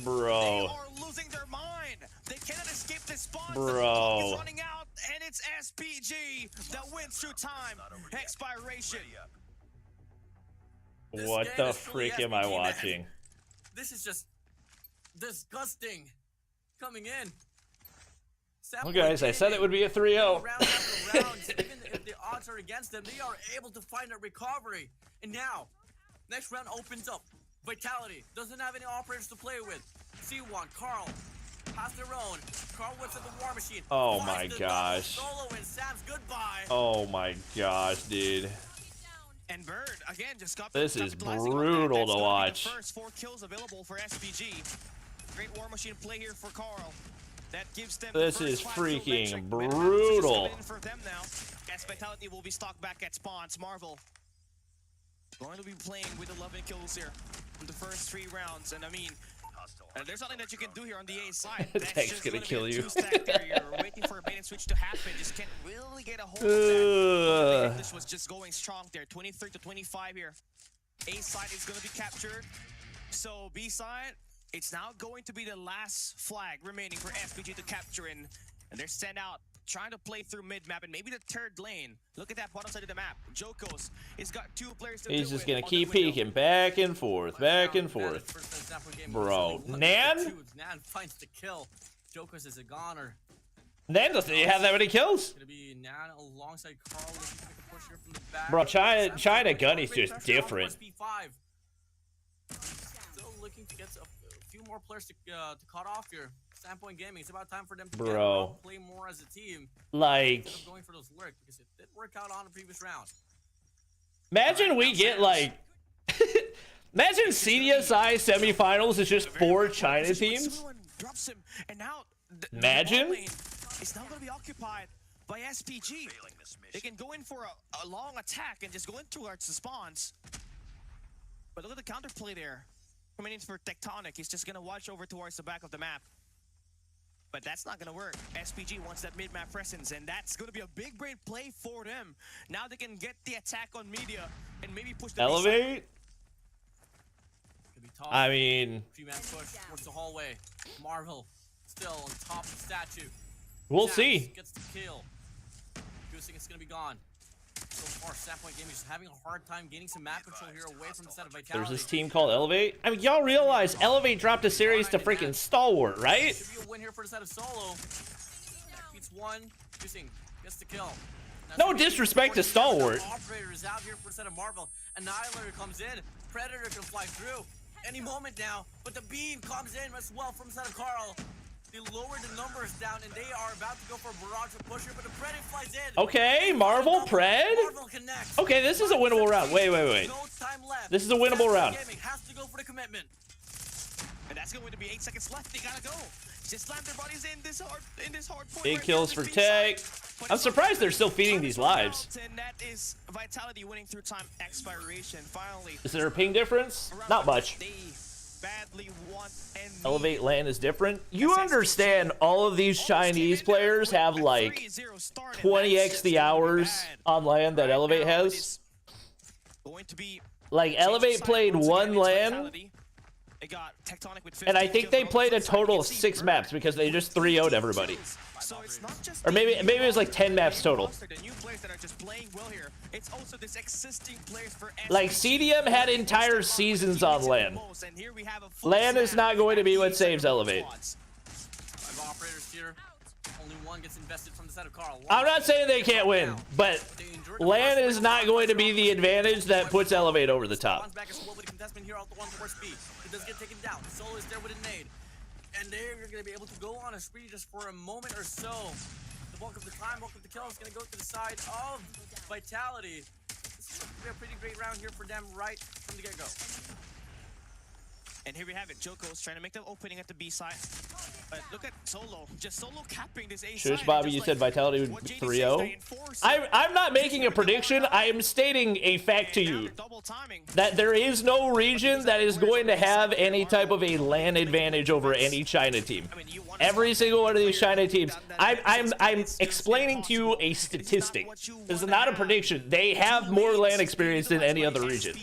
Bro. They are losing their mind. They cannot escape this spawn. Bro. The clock is running out, and it's SPG that wins through time. Expiration. What the frick am I watching? This is just disgusting. Coming in. Well, guys, I said it would be a 3-0. Round after round, even if the odds are against them, they are able to find a recovery. And now, next round opens up. Vitality doesn't have any operators to play with. C1, Carl, has their own. Carl went to the war machine. Oh my gosh. Solo and Sam's goodbye. Oh my gosh, dude. And Bird again just got. This is brutal to watch. The first 4 kills available for SPG. Great war machine play here for Carl. That gives them. This is freaking brutal. For them now, as Vitality will be stocked back at spawns. Marvel going to be playing with 11 kills here in the first 3 rounds, and I mean, there's nothing that you can do here on the A side. Tank's gonna kill you. You're waiting for a bait and switch to happen. Just can't really get a hold of that. English was just going strong there. 23 to 25 here. A side is gonna be captured. So B side, it's now going to be the last flag remaining for SPG to capture in, and they're sent out. Trying to play through mid-map and maybe the 3rd lane. Look at that bottom side of the map. Jokos has got 2 players to He's just gonna keep peeking back and forth, back and forth. Bro, Nan? Nan finds the kill. Jokos is a goner. Nan doesn't have that many kills. Gonna be Nan alongside Carl looking to make a push here from the back. Bro, China Gunny's just different. Still looking to get a few more players to cut off here. Standpoint Gaming, it's about time for them to play more as a team. Like, instead of going for those lurks, because it did work out on the previous round. Imagine we get like, imagine CDSI semifinals is just 4 China teams. Drops him, and now imagine. It's now going to be occupied by SPG. They can go in for a long attack and just go in towards the spawns. But look at the counterplay there. Coming in for Tectonic, he's just going to watch over towards the back of the map. But that's not going to work. SPG wants that mid-map presence, and that's going to be a big brain play for them. Now they can get the attack on media and maybe push the elevate. I mean, 3-man push towards the hallway. Marvel still on top of the statue. We'll see. Gets the kill. Goosing is going to be gone. So far, Sandpoint Gaming is having a hard time gaining some map control here away from the set of Vitality. There's this team called Elevate. I mean, y'all realize Elevate dropped a series to freaking Stalwart, right? Should be a win here for the set of Solo. Beats one, using gets the kill. No disrespect to Stalwart. Operator is out here for the set of Marvel. Annihilator comes in. Predator can fly through any moment now, but the beam comes in as well from the set of Carl. They lowered the numbers down, and they are about to go for a barrage of pusher, but the Predator flies in. Okay, Marvel, Pred. Marvel connects. Okay, this is a winnable round. Wait. No time left. This is a winnable round. Gaming has to go for the commitment. And that's going to be 8 seconds left. They gotta go. Just slam their bodies in this hard point. Big kills for Tech. I'm surprised they're still feeding these lives. And that is Vitality winning through time expiration. Finally. Is there a ping difference? Not much. They badly want and Elevate LAN is different. You understand all of these Chinese players have like 20x the hours on LAN that Elevate has. Like Elevate played one LAN, and I think they played a total of 6 maps because they just 3-0'd everybody. So it's not just Or maybe it was like 10 maps total. the new players that are just playing well here. It's also this existing players for Like CDM had entire seasons on LAN. and here we have a full LAN is not going to be what saves Elevate. 5 operators here. Only one gets invested from the set of Carl. I'm not saying they can't win, but LAN is not going to be the advantage that puts Elevate over the top. Back as well with the contestment here out the one towards speed. It does get taken down. Solo is there with a nade. And they're going to be able to go on a spree just for a moment or so. The bulk of the time, bulk of the kill is going to go to the side of Vitality. This is a pretty great round here for them right from the get-go. And here we have it. Joko's trying to make the opening at the B side. But look at Solo. Just Solo capping this A side. Shush, Bobby, you said Vitality would 3-0. I'm not making a prediction. I am stating a fact to you. That there is no region that is going to have any type of a LAN advantage over any China team. Every single one of these China teams. I'm explaining to you a statistic. This is not a prediction. They have more LAN experience than any other region.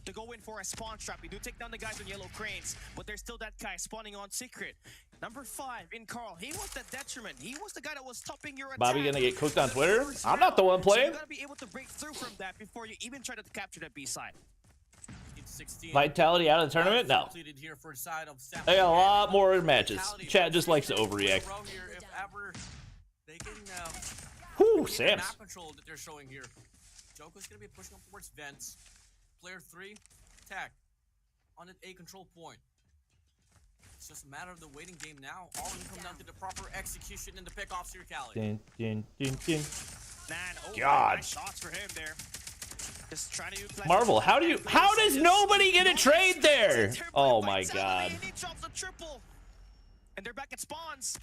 To go in for a spawn trap. We do take down the guys on yellow cranes, but there's still that guy spawning on secret. Number 5 in Carl. He was the detriment. He was the guy that was stopping your attack. Bobby gonna get cooked on Twitter? I'm not the one playing. So you gotta be able to break through from that before you even try to capture that B side. Vitality out of the tournament? No. They got a lot more matches. Chat just likes to overreact. Whoo, Sam's. Map control that they're showing here. Joko's gonna be pushing up towards vents. Player 3, Tech, on an A control point. It's just a matter of the waiting game now. All of them come down to the proper execution and the pickoffs here, Cali. God. Nice shots for him there. Just trying to Marvel, how does nobody get a trade there? Oh my God. He drops a triple. And they're back at spawns.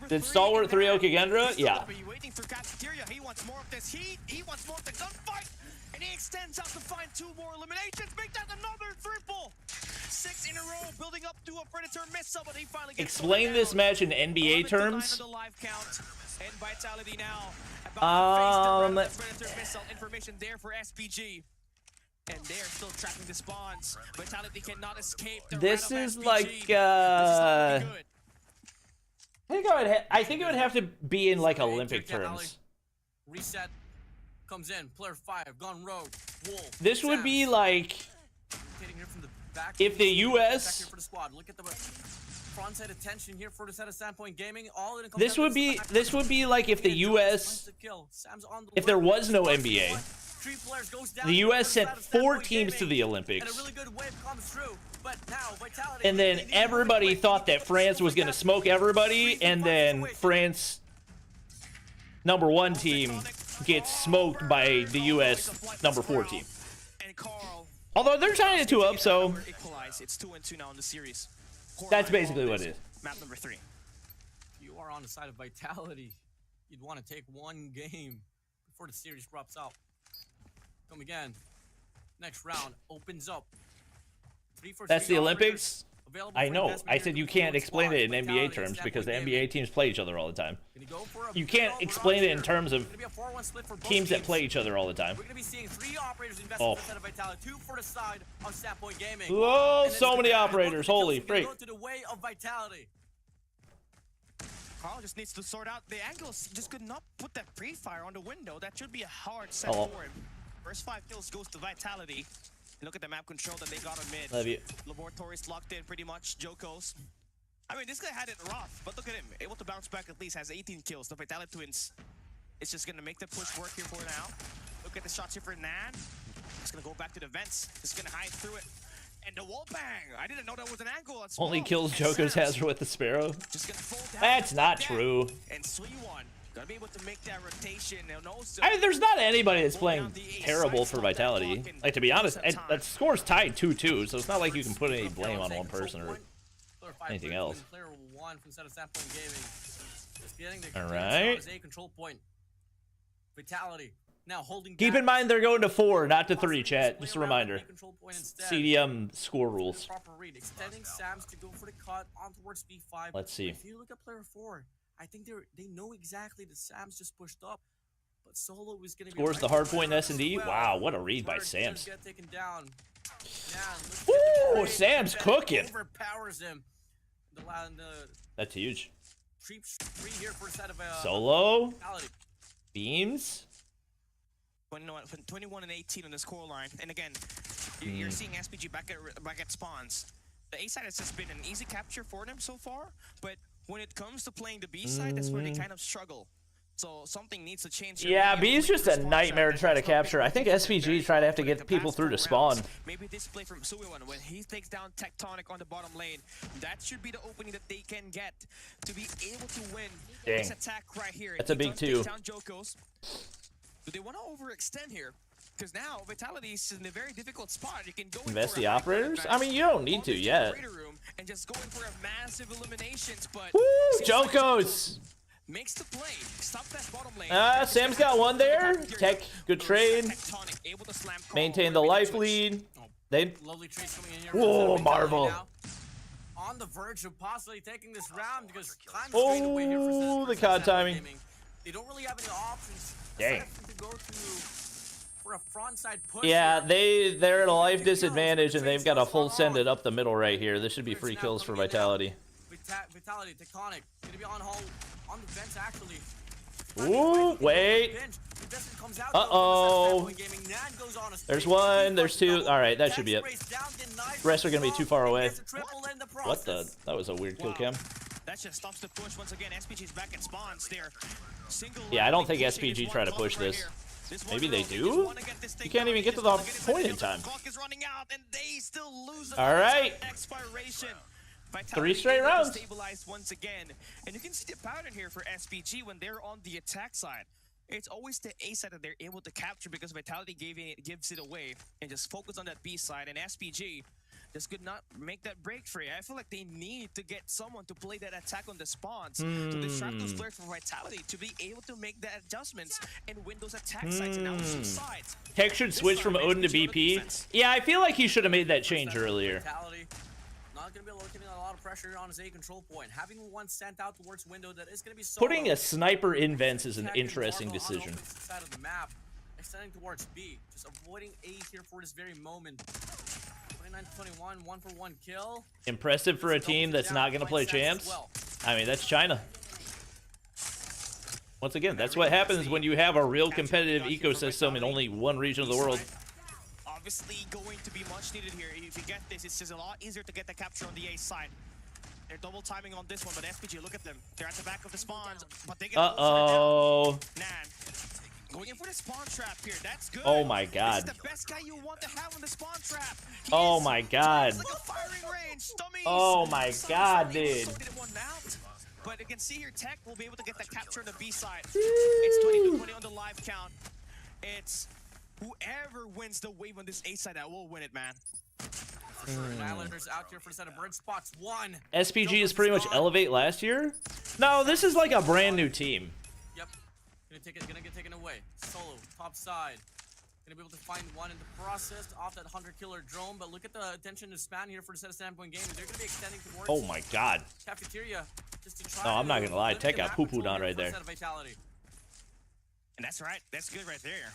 Did Stalwart 3-0 Kendra? Yeah. Waiting for cafeteria. He wants more of this heat. He wants more of the gunfight. And he extends out to find 2 more eliminations. Make that another triple. 6 in a row, building up to a Predator missile, but he finally gets Explain this match in NBA terms. the live count. And Vitality now about to face the Predator missile. Information there for SPG. And they're still tracking the spawns. Vitality cannot escape the This rat of is SPG. like I think it would have to be in like Olympic terms. Reset comes in. Player 5 gone rogue. Wolf. This would be like if the US Look at the frontside attention here for the set of Sandpoint Gaming. This would be like if the US, if there was no NBA, the US sent 4 teams to the Olympics, and then everybody thought that France was going to smoke everybody, and then France #1 team gets smoked by the US #4 team. Although they're tying it 2-up, so it's 2-2 now in the series. That's basically what it is. Map number 3. You are on the side of Vitality. You'd want to take one game before the series drops out. Come again. Next round opens up. That's the Olympics? I know. I said you can't explain it in NBA terms because the NBA teams play each other all the time. You can't explain it in terms of teams that play each other all the time. We're going to be seeing 3 operators invest in the set of Vitality, 2 for the side of Sandpoint Gaming. Whoa, so many operators. Holy freak. Go to the way of Vitality. Carl just needs to sort out the angles. He just could not put that pre-fire on the window. That should be a hard set for him. First 5 kills goes to Vitality. Look at the map control that they got on mid. Love you. Laboratories locked in pretty much. Jokos. I mean, this guy had it rough, but look at him. Able to bounce back at least, has 18 kills. The Vitality Twins is just going to make the push work here for now. Look at the shots here for Nan. He's going to go back to the vents. He's going to hide through it. And the wall bang! I didn't know that was an angle. That's Only kills Joko's has with the Sparrow. That's not true. And Sweet One gonna be able to make that rotation. I mean, there's not anybody that's playing terrible for Vitality. Like, to be honest, that score's tied 2-2, so it's not like you can put any blame on one person or anything else. All right. Vitality. Now holding Keep in mind they're going to 4, not to 3, chat. Just a reminder. CDM score rules. Extending Sams to go for the cut on towards B5. Let's see. If you look at player 4, I think they know exactly that Sam's just pushed up, but Solo is going to be Scores the hard point in S&D. Wow, what a read by Sams. Ooh, Sam's cooking. Overpowers him. That's huge. Here for a set of, Solo. Beams. 21 and 18 on the score line. And again, you're seeing SPG back at spawns. The A side has just been an easy capture for them so far, but when it comes to playing the B side, that's where they kind of struggle. So something needs to change. Yeah, B is just a nightmare to try to capture. I think SPG try to have to get people through to spawn. Maybe this play from Suiwon when he takes down Tectonic on the bottom lane, that should be the opening that they can get to be able to win this attack right here. That's a big 2. Do they want to overextend here? Because now Vitality is in a very difficult spot. You can go invest the operators. I mean, you don't need to yet. And just going for a massive eliminations, but woo, Jokos makes the play. Stop that bottom lane. Sam's got one there. Tech, good trade. Maintain the life lead. They. Whoa, Marvel. On the verge of possibly taking this round because the COD timing. They don't really have any options. Dang. To go for a front side push. Yeah, they're at a life disadvantage and they've got a full send it up the middle right here. This should be free kills for Vitality. Vitality, Tectonic, gonna be on hold on the bench actually. Ooh, wait. Uh-oh. There's 1, there's 2. All right, that should be it. Rest are gonna be too far away. What the? That was a weird kill cam. That just stops the push once again. SPG's back in spawns there. Yeah, I don't think SPG try to push this. Maybe they do? You can't even get to the point in time. All right. 3 straight rounds. Stabilized once again. And you can see the pattern here for SPG when they're on the attack side. It's always the A side that they're able to capture because Vitality gives it away and just focus on that B side. And SPG just could not make that break free. I feel like they need to get someone to play that attack on the spawns to distract those players from Vitality to be able to make the adjustments and win those attack sites and out two sides. Tech should switch from Odin to BP. Yeah, I feel like he should have made that change earlier. Not going to be looking at a lot of pressure on his A control point. Having one sent out towards window that is going to be putting a sniper in vents is an interesting decision. Side of the map, extending towards B, just avoiding A here for this very moment. 29-21, 1-for-1 kill. Impressive for a team that's not going to play champs. I mean, that's China. Once again, that's what happens when you have a real competitive ecosystem in only one region of the world. Obviously going to be much needed here. If you get this, it's just a lot easier to get the capture on the A side. They're double timing on this one, but SPG, look at them. They're at the back of the spawns, but they get uh-oh. Nan. Going in for the spawn trap here. That's good. Oh my god. This is the best guy you want to have on the spawn trap. Oh my god. Like a firing range. Oh my god, dude. But you can see here, Tech will be able to get the capture on the B side. It's 20-20 on the live count. It's whoever wins the wave on this A side, that will win it, man. Islanders out here for a set of bird spots. 1. SPG is pretty much Elevate last year. No, this is like a brand new team. Yep. Gonna get taken away. Solo, top side. Gonna be able to find one in the process off that 100-killer drone, but look at the attention to span here for the set of standpoint game. They're gonna be extending towards oh my god. Cafeteria. Just to try no, I'm not gonna lie. Tech got poo-pooed on right there. And that's right. That's good right there.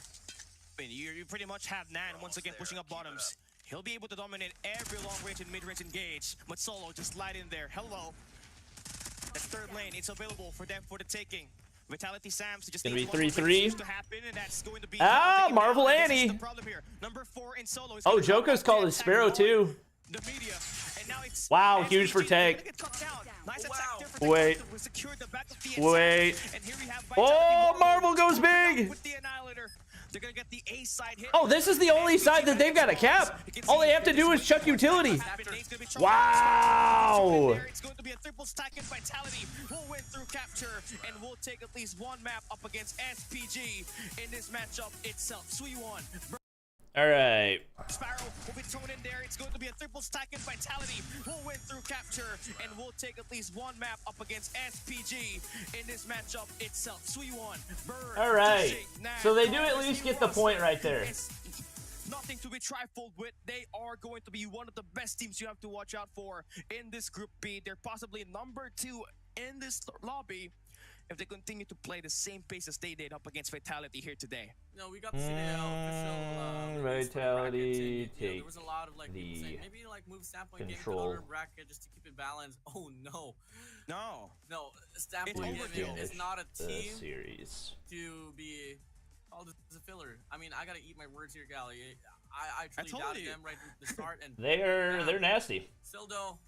I mean, you pretty much have Nan once again pushing up bottoms. He'll be able to dominate every long range and mid range engage, but Solo just light in there. Hello. third lane. It's available for them for the taking. Vitality Sam's just gonna be needs 3-3. to happen, and that's going to be Marvel down. Annie. This is the problem here. Number 4 in solo. Oh, Joko's called his Sparrow too. The media. And now it's Wow, huge for tech. Nice Wait. Wait. Oh, Marvel goes big. With the Annihilator. They're gonna get the A side hit. Oh, this is the only side that they've got a cap. All they have to do is chuck utility. Wow. It's going to be a triple stack in Vitality. We'll win through capture, and we'll take at least one map up against SPG in this matchup itself. Sweet one. All right. Sparrow will be thrown in there. It's going to be a triple stack in Vitality. We'll win through capture, and we'll take at least one map up against SPG in this matchup itself. Sweet one. All right. So they do at least get the point right there. Nothing to be trifled with. They are going to be one of the best teams you have to watch out for in this Group B. They're possibly number 2 in this lobby if they continue to play the same pace as they did up against Vitality here today. No, we got the official Vitality there was a lot of like people saying maybe like move standpoint game to another bracket just to keep it balanced. Oh no, standpoint game is not a team series to be called as a filler. I mean, I gotta eat my words here, Gally. I truly doubted them right from the start, and they're nasty. Still though,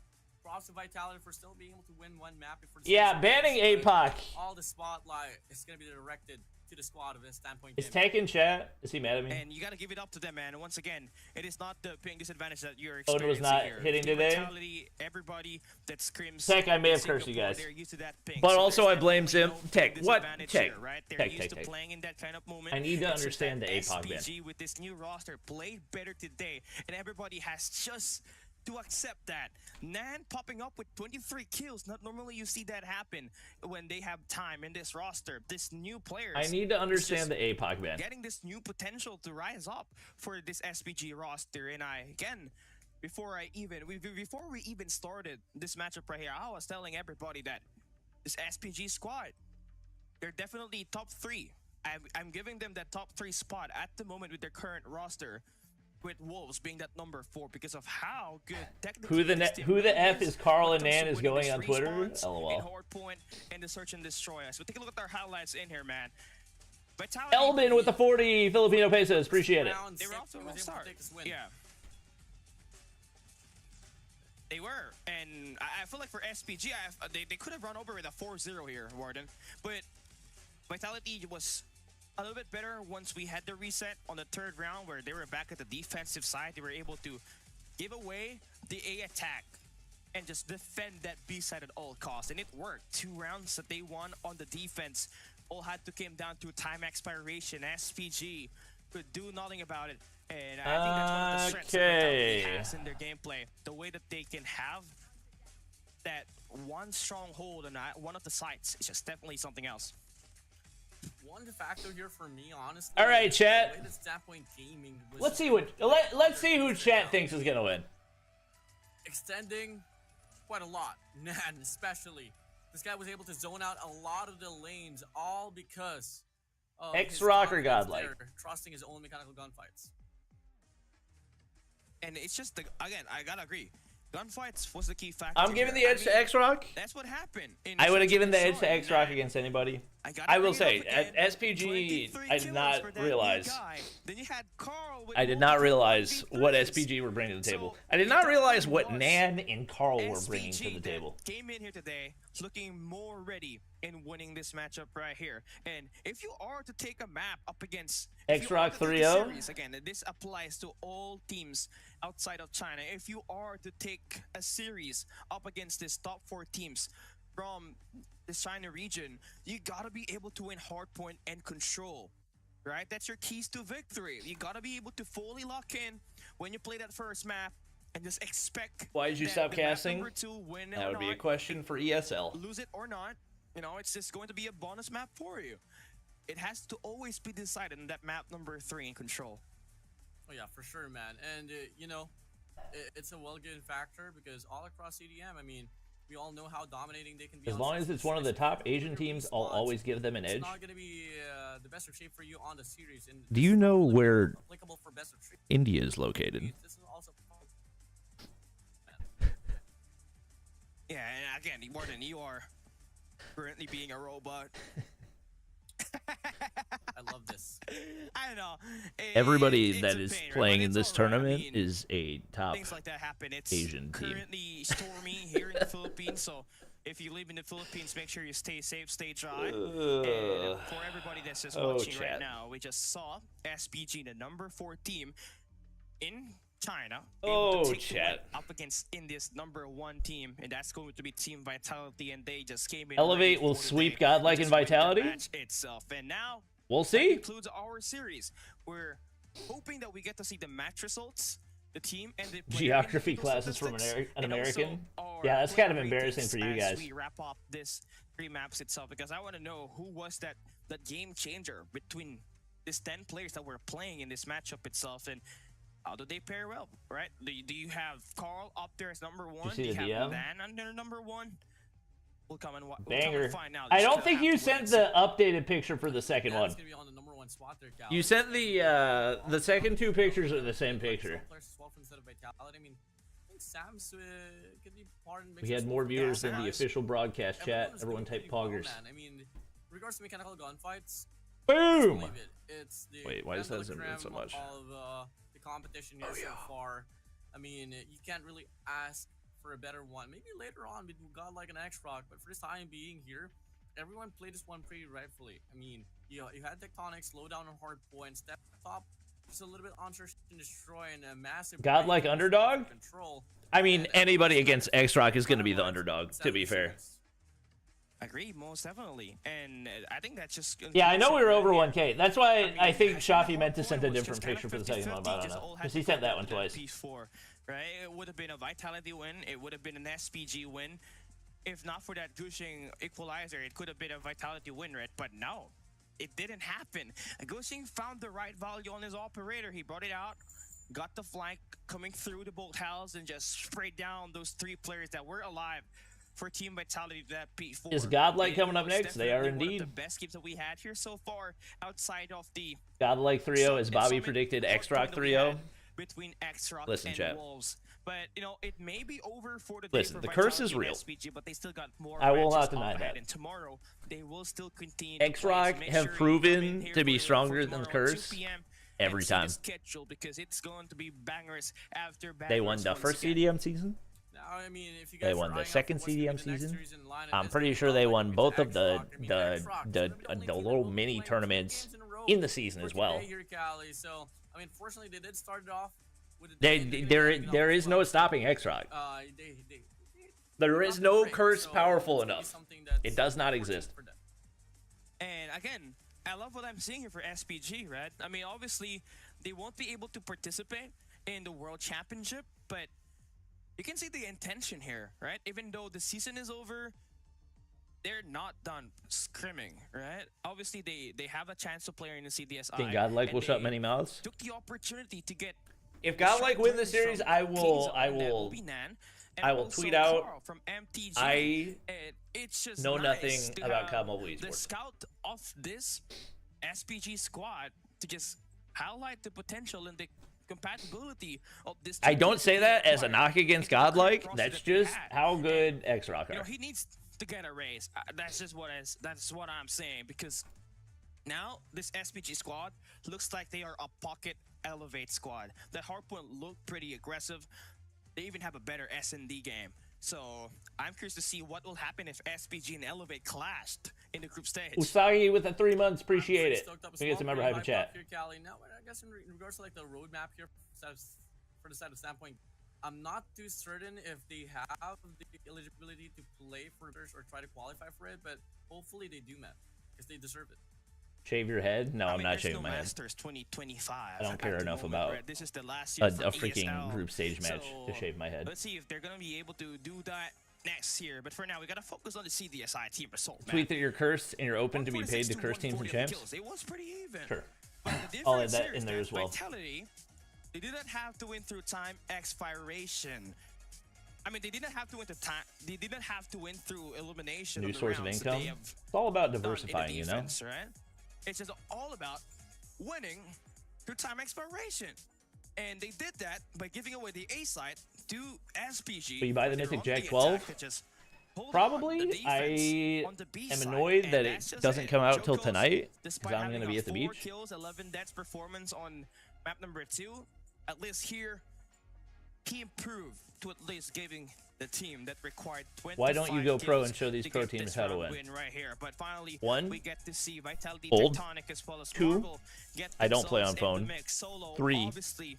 props to Vitality for still being able to win one map before. Banning APOC. All the spotlight is gonna be directed to the squad of this standpoint. Is Tank in chat? Is he mad at me? And you gotta give it up to them, man. And once again, it is not the ping disadvantage that you're experiencing was not here. hitting today. Vitality, everybody that screams. Tech, I may have cursed you guys. They're used to that ping. But so also I blame Zim. Tech, what? Disadvantage Tech. here, right? They're used to playing in that kind of moment. I need to It's just understand that the APOC ban. SPG with this new roster played better today, and everybody has just to accept that. Nan popping up with 23 kills. Not normally you see that happen when they have time in this roster. This new players. I need to understand the APOC ban. Getting this new potential to rise up for this SPG roster. And before we even started this matchup right here, I was telling everybody that this SPG squad, they're definitely top 3. I'm giving them that top 3 spot at the moment with their current roster, with Wolves being that number 4 because of how good technically who the F is Carl and Nan is going on Twitter? LOL. Hardpoint and the search and destroy us. But take a look at our highlights in here, man. Elvin with the 40 Filipino pesos. Appreciate it. They were off to a good start. Yeah. They were, and I feel like for SPG, they could have run over with a 4-0 here, Warden. But Vitality was a little bit better once we had the reset on the 3rd round where they were back at the defensive side. They were able to give away the A attack and just defend that B side at all costs. And it worked. 2 rounds that they won on the defense all had to come down to time expiration. SPG could do nothing about it. And I think that's one of the strengths that Vitality has in their gameplay. The way that they can have that one stronghold on one of the sites is just definitely something else. One factor here for me, honestly. All right, chat. The way that Standpoint Gaming was Let's see who chat thinks is gonna win. Extending quite a lot. Nan, especially. This guy was able to zone out a lot of the lanes, all because of xRock or Godlike. Trusting his own mechanical gunfights. And it's just again, I gotta agree. Gunfights was the key factor. I'm giving the edge to xRock. That's what happened. I would have given the edge to xRock against anybody. I will say, at SPG, I did not realize. I did not realize what SPG were bringing to the table. I did not realize what Nan and Carl were bringing to the table. Came in here today looking more ready in winning this matchup right here. And if you are to take a map up against xRock 3-0, again, this applies to all teams outside of China. If you are to take a series up against this top 4 teams from the China region, you gotta be able to win hardpoint and control, right? That's your keys to victory. You gotta be able to fully lock in when you play that first map and just expect. Why did you stop casting? That would be a question for ESL. Lose it or not, you know, it's just going to be a bonus map for you. It has to always be decided on that map number 3 in control. Oh yeah, for sure, man. And you know, it's a well-given factor because all across CDM, I mean, we all know how dominating they can be. As long as it's one of the top Asian teams, I'll always give them an edge. It's not going to be the best of shape for you on the series. And do you know where India is located? This is also yeah, and again, Morten, you are currently being a robot. I love this. I know. Everybody that it's is a pain, playing right? in But this it's all right. I tournament mean, is a top things like that happen. It's Asian team. currently stormy here in the Philippines, so if you live in the Philippines, make sure you stay safe, stay dry. And for everybody that's just watching right now, we just saw SPG, the number 4 team in China, able to take the win up against India's number 1 team, and that's going to be Team Vitality, and they just came in. Elevate will sweep Godlike and Vitality itself, and now we'll see. That concludes our series. We're hoping that we get to see the match results, the team, and the geography classes from an American. Yeah, that's kind of embarrassing for you guys. We wrap up this 3 maps itself, because I want to know who was that game changer between these 10 players that were playing in this matchup itself, and how do they pair well, right? Do you have Carl up there as number 1? Do you have Van under number 1? We'll come and find out. I don't think you sent the updated picture for the second one. Gonna be on the number 1 spot there, Cal. You sent the second 2 pictures are the same picture. Instead of Vitality. I mean, I think Sam's could be part in. We had more viewers than the official broadcast chat. Everyone typed poggers. Well, I mean, in regards to mechanical gunfights, boom. It's the Wait, why does that zoom in so much? Of the competition here so far. I mean, you can't really ask for a better one. Maybe later on with Godlike and xRock, but for this time being here, everyone played this one pretty rightfully. I mean, you had Tectonic, slow down on hard points, step top, just a little bit on search and destroy, and a massive Godlike underdog. I mean, anybody against xRock is going to be the underdog. To be fair. Agree, most definitely, and I think that's just. Yeah, I know we were over 1K. That's why I think Shafi meant to send a different picture for the second one, but I don't know, because he sent that one twice. Right, it would have been a Vitality win. It would have been an SPG win. If not for that Gushing equalizer, it could have been a Vitality win, right? But no, it didn't happen. Gushing found the right value on his operator. He brought it out, got the flank coming through the bolt house, and just sprayed down those 3 players that were alive for Team Vitality that P4. Is Godlike coming up next? They are indeed. One of the best games that we had here so far, outside of the Godlike 3-0, as Bobby predicted. xRock 3-0. Between xRock Listen, and chat. Wolves, but you know it may be over for the Listen, day for the curse is Vitality real. SPG, but they still got more. I will not matches deny up ahead, that. And tomorrow they will still continue. xRock have proven to be stronger than the curse every time. Because it's going to be bangers after bangers. They won the first CDM season. I mean, if you guys They won the second CDM season. I'm pretty sure they won both of the little mini tournaments in the season as well. So, I mean, fortunately, they did start it off with there is no stopping xRock. There is no curse powerful enough. It does not exist. And again, I love what I'm seeing here for SPG, right? I mean, obviously, they won't be able to participate in the World Championship, but you can see the intention here, right? Even though the season is over, they're not done scrimming, right? Obviously, they have a chance to play in the CDSI. Think Godlike will shut many mouths? Took the opportunity to get. If Godlike win the series, I will tweet out. From MTG. It's just know nice nothing about COD Mobile Esports. The scout of this SPG squad to just highlight the potential and the compatibility of this. I don't say that as a knock against Godlike. That's just how good xRock are. You know, he needs to get a raise. That's just what I'm saying, because now this SPG squad looks like they are a pocket elevate squad. The hardpoint looked pretty aggressive. They even have a better S&D game. So I'm curious to see what will happen if SPG and Elevate clashed in the group stage. Usagi with the 3 months, appreciate it. We get some member hype chat. Now, I guess in regards to like the roadmap here, for the side of standpoint, I'm not too certain if they have the eligibility to play for this or try to qualify for it, but hopefully they do, man, because they deserve it. Shave your head? No, I'm not shaving my head. Masters 2025. I don't care enough about this is the last year a freaking group stage match to shave my head. Let's see if they're gonna be able to do that next year. But for now, we gotta focus on the CDSI team result. Tweet that you're cursed and you're open to be paid to curse teams and champs. It was pretty even. Sure. I'll add that in there as well. Vitality, they didn't have to win through time expiration. I mean, they didn't have to win time. They didn't have to win through elimination. New source of income. It's all about diversifying, you know. Right? It's just all about winning through time expiration. And they did that by giving away the A site to SPG. But you buy the Mythic Jack 12? Probably. I am annoyed that it doesn't come out till tonight because I'm going to be at the beach. 4 kills, 11 deaths performance on map number 2. At least here, he improved to at least giving the team that required 25. Why don't you go pro and show these pro teams how to win? Right here. But finally, 1. we get to see Vitality, Old. Tectonic, as well as 2. Marvel get I don't play on themselves in phone. the mix. Solo, 3. obviously,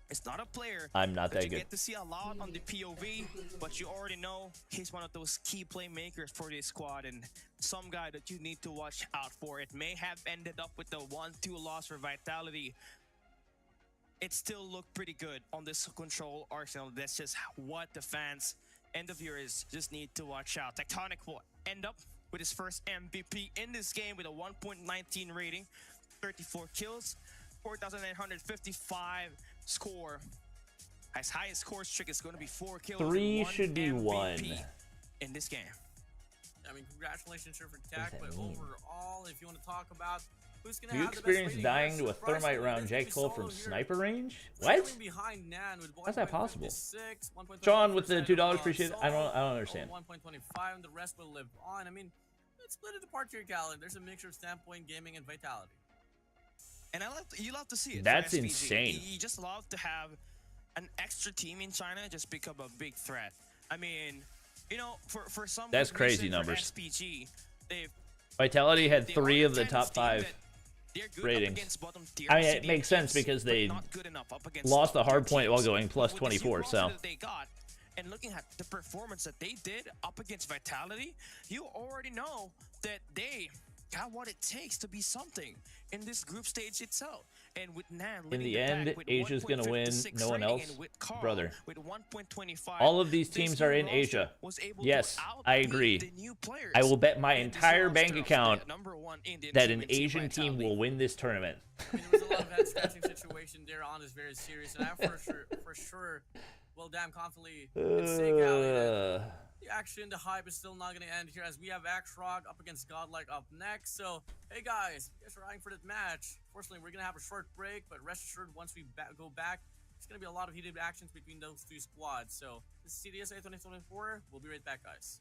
it's not a player. I'm not that you good. get to see a lot on the POV, but you already know he's one of those key playmakers for this squad and some guy that you need to watch out for. It may have ended up with a 1-2 loss for Vitality. It still looked pretty good on this control arsenal. That's just what the fans and the viewers just need to watch out. Tectonic will end up with his first MVP in this game with a 1.19 rating, 34 kills, 4,955 score. His highest score streak is going to be 4 kills. 3 and 1 should be MVP 1 in this game. I mean, congratulations for Tech, but overall, if you want to talk about who's going to You have the best experienced rating, dying to a thermite round Jake Cole from sniper range? What? Behind Nan with How's that possible? 1.56, John with the $2, appreciate it. I don't understand. 1.25, and the rest will live on. I mean, let's split it apart here, Galen. There's a mixture of standpoint, gaming, and vitality. And you love to see it. That's for SPG. insane. You just love to have an extra team in China just become a big threat. I mean, you know, for some That's crazy reason, numbers. For SPG, Vitality had 3 of the top 5 good ratings. tier I mean, it makes sense because they lost the hard point while going plus 24. So. They got, and looking at the performance that they did up against Vitality, you already know that they got what it takes to be something in this group stage itself. And with Nan In the end, Asia's going to win. No one else. Carl, Brother. with 1.25, all of these teams are in Asia. Yes, I agree. I will bet my entire bank account that an Asian team will win this tournament. I mean, there was a lot of head-scratching situation there on is very serious, and I for sure will damn confidently say, Galen, the action, the hype is still not going to end here as we have xRock up against Godlike up next. So, hey guys, you guys are eyeing for that match. Fortunately, we're going to have a short break, but rest assured, once we go back, it's going to be a lot of heated actions between those two squads. So, this is CDSI 2024. We'll be right back, guys.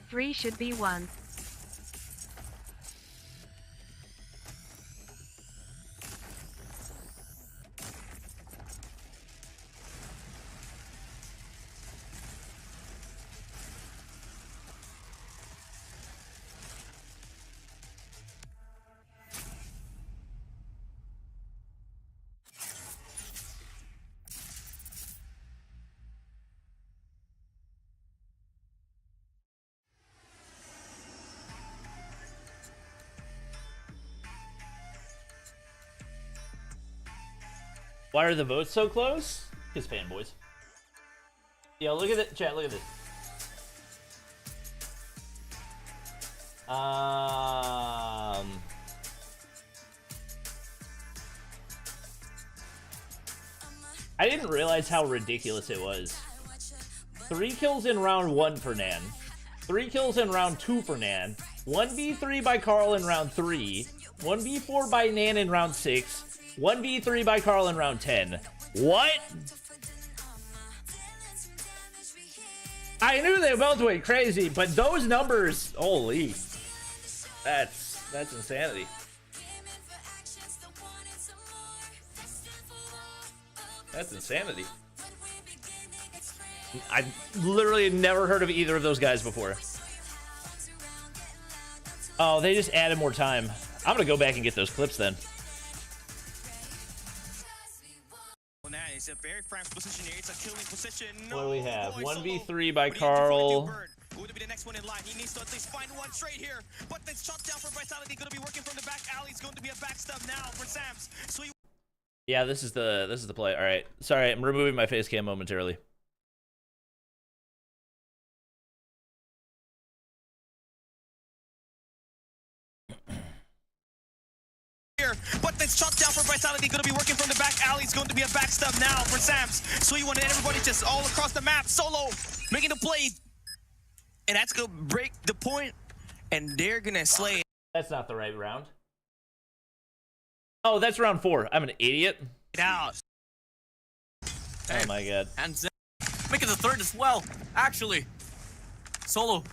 Three should be 1. Why are the votes so close? Because fanboys. Yo, look at it, chat. Look at this. I didn't realize how ridiculous it was. 3 kills in round 1 for Nan. 3 kills in round 2 for Nan. 1v3 by Carl in round 3. 1v4 by Nan in round 6. 1v3 by Carl in round 10. What? I knew they both went crazy, but those numbers, holy. That's insanity. That's insanity. I've literally never heard of either of those guys before. Oh, they just added more time. I'm gonna go back and get those clips then. It's a very frank position here. It's a killing position. What do we have? Boy, 1v3 by Solo. Carl. Going to be the next one in line. He needs to at least find one straight here. But this shot down for Vitality going to be working from the back alley. It's going to be a backstab now for Sams. So Yeah, this is the play. All right. Sorry, I'm removing my face cam momentarily. But this shot down for Vitality going to be working from the back alley. It's going to be a backstab now for Sams. So you wanted everybody just all across the map. Solo making the play. And that's going to break the point. And they're going to slay. That's not the right round. Oh, that's round 4. I'm an idiot. Get out. Oh my god. And making the third as well. Actually. Solo.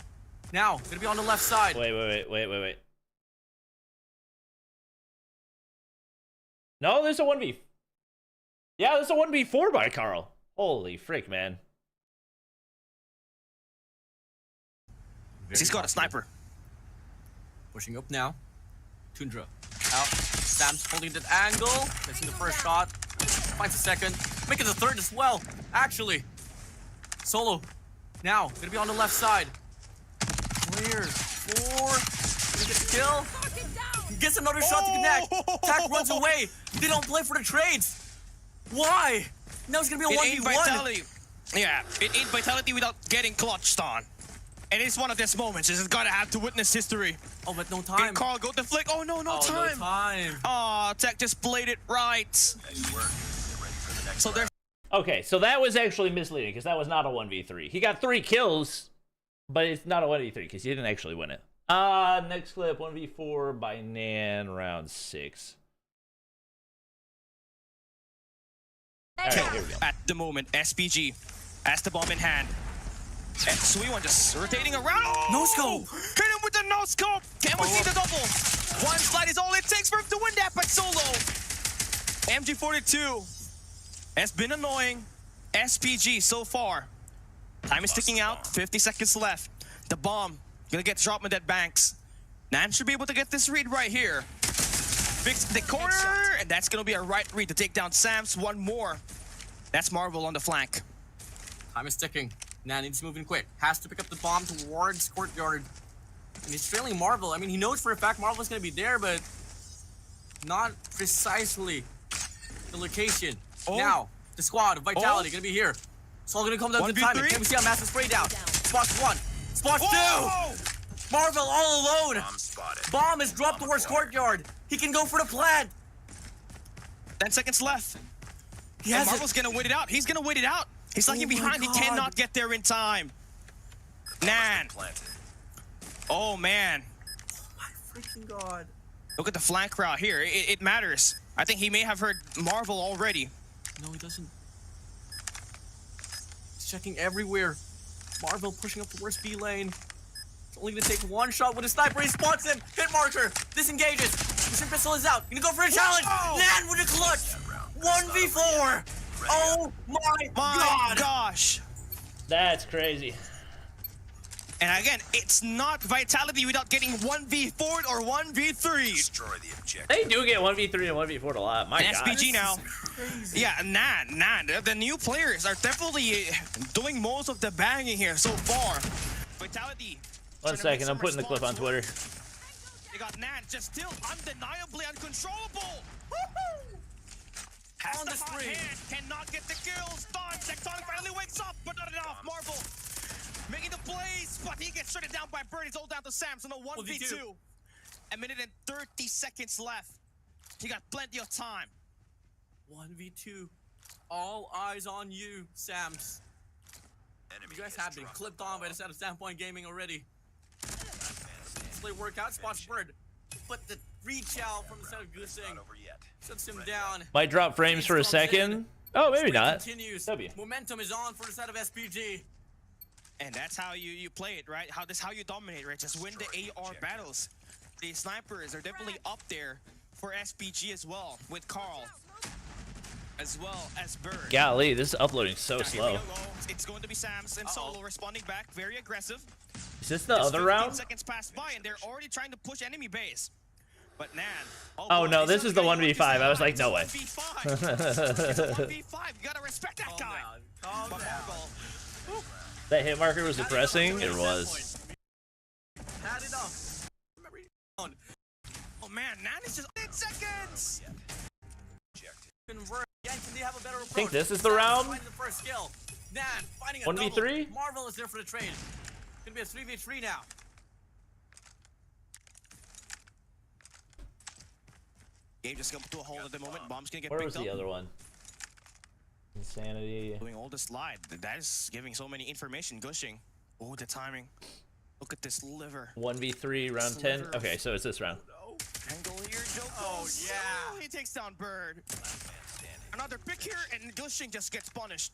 Now, going to be on the left side. Wait. No, there's a 1v. Yeah, there's a 1v4 by Carl. Holy frick, man. He's got a sniper. Pushing up now. Tundra out. Sam's holding that angle. Missing the first shot. Finds the second. Making the third as well. Actually. Solo. Now, gonna be on the left side. Clear. 4. Gonna get the kill. Gets another shot to connect. Tack runs away. They don't play for the trades. Why? Now it's gonna be a 1v1. Vitality. Yeah, it ain't Vitality without getting clutched on. And it's one of these moments. This is gonna have to witness history. Oh, but no time. And Carl, go to flick. Oh, no time. No time. Oh, Tech just played it right. Nice work. Get ready for the next So there's. Okay, so that was actually misleading because that was not a 1v3. He got 3 kills, but it's not a 1v3 because he didn't actually win it. Next clip, 1v4 by Nan, round 6. All right, here we go. At the moment, SPG has the bomb in hand. And Suiwon just rotating around. Oh! No scope. Hit him with the no scope. Can we see the double? One slide is all it takes for him to win that, but Solo. MG42 has been annoying SPG so far. Time is ticking out. 50 seconds left. The bomb gonna get dropped in that banks. Nan should be able to get this read right here. Fix the corner, and that's gonna be a right read to take down Sams. One more. That's Marvel on the flank. Time is ticking. Nan needs to move in quick. Has to pick up the bomb towards courtyard. And he's trailing Marvel. I mean, he knows for a fact Marvel's gonna be there, but not precisely the location. Oh. Now, the squad of Vitality gonna be here. It's all gonna come down to timing. Can we see a massive spray down? Spots 1. Spots 2! Marvel all alone! Bomb spotted. Bomb is dropped towards courtyard. He can go for the plant. 10 seconds left. He And has Marvel's gonna wait it out. He's gonna wait it out. He's lagging behind. He cannot get there in time. Nan. Planted. Oh, man. My freaking god. Look at the flank route here. It matters. I think he may have heard Marvel already. No, he doesn't. He's checking everywhere. Marvel pushing up towards B lane. It's only gonna take one shot with a sniper. He spots him. Hit marker. Disengages. Mission pistol is out. Gonna go for a challenge. Nan with a clutch. 1v4. Oh my god. Gosh. That's crazy. And again, it's not Vitality without getting 1v4 or 1v3. Destroy the objective. They do get 1v3 and 1v4 a lot. My And god. SPG now. Yeah, Nan. The new players are definitely doing most of the banging here so far. Vitality. 1 second, I'm putting the clip on Twitter. You got Nan just still undeniably uncontrollable. On the spree. Cannot get the kills. Done. Tectonic finally wakes up, but not enough. Marvel making the plays, but he gets shredded down by Bird. It's all down to Sams on a 1v2. A minute and 30 seconds left. He got plenty of time. 1v2. All eyes on you, Sams. You guys have been clipped on by the set of Standpoint Gaming already. Play workout, spots Bird. But the reach out from the set of Goosing shuts him down. Might drop frames for a second. Oh, maybe not. Continues. W. Momentum is on for the set of SPG. And that's how you play it, right? That's how you dominate, right? Just win the AR battles. The snipers are definitely up there for SPG as well, with Carl, as well as Bird. Golly, this is uploading so Now, slow. It's going to be Sams and Solo responding back, very aggressive. Is this the other round? 15 seconds passed by, and they're already trying to push enemy base. But Nan. Oh boy, no, this is the 1v5. I was like, no way. 1v5. It's a 1v5. You gotta respect that guy. Calm down. That hit marker was depressing. It was. Had enough. Oh man, Nan is just 8 seconds. Convert. Again, can they have a better approach? I think this is the round. Finding the first kill. Nan finding a 1v3. double. Marvel is there for the trade. It's gonna be a 3v3 now. Game just come to a hold at the moment. Bomb's gonna get Where picked was up. the other one? Insanity. Doing all the slide. That is giving so many information. Gushing. Oh, the timing. Look at this liver. 1v3 round 10. Okay, so it's this round. Angle here, Joe. Oh, yeah. He takes down Bird. Another pick here, and Gushing just gets punished.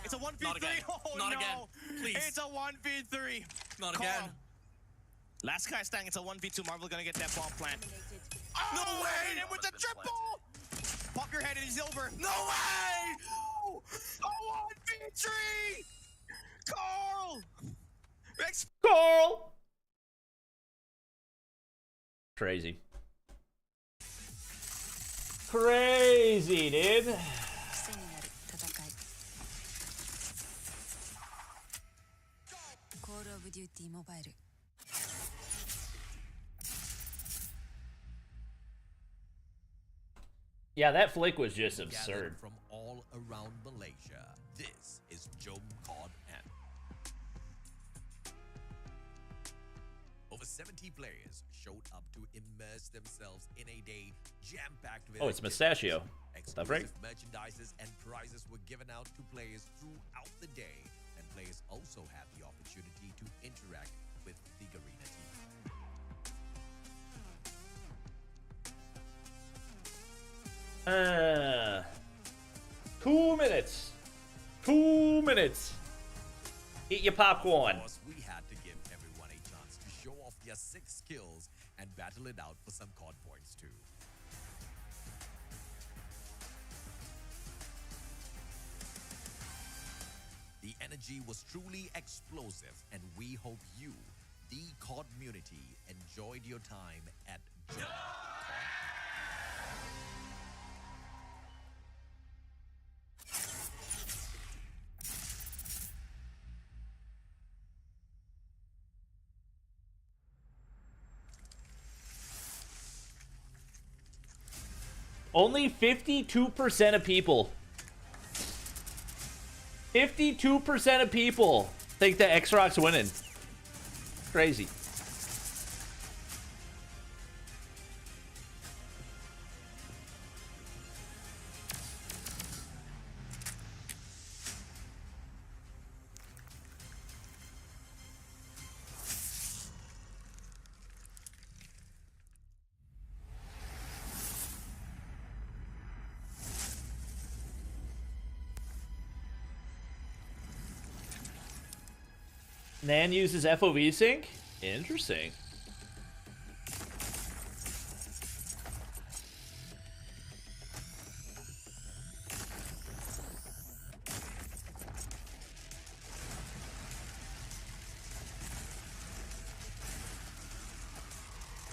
It's a 1v3. Not again. Oh, Not no. again. Please. It's a 1v3. Not Call again. him. Last guy standing. It's a 1v2. Marvel gonna get that bomb plant. Oh, No way! and with the triple! Pop your head and he's over. No way! No! A 1v3! Carl! Rex. Carl! Crazy. Crazy, dude. Call of Duty Mobile. Yeah, that flick was just Gathered absurd. From all around Malaysia, this is Jom CODM. Over 70 players showed up to immerse themselves in a day jam-packed with Oh, it's Mustachio. Stuff, right? exclusive merchandises and prizes were given out to players throughout the day, and players also had the opportunity to interact with the Garena team. 2 minutes. 2 minutes. Eat your popcorn. Of course, we had to give everyone a chance to show off their 6 skills and battle it out for some COD points too. The energy was truly explosive, and we hope you, the COD community, enjoyed your time at Jom. Only 52% of people. 52% of people think that xRock's winning. Crazy. Nan uses FOV sync? Interesting.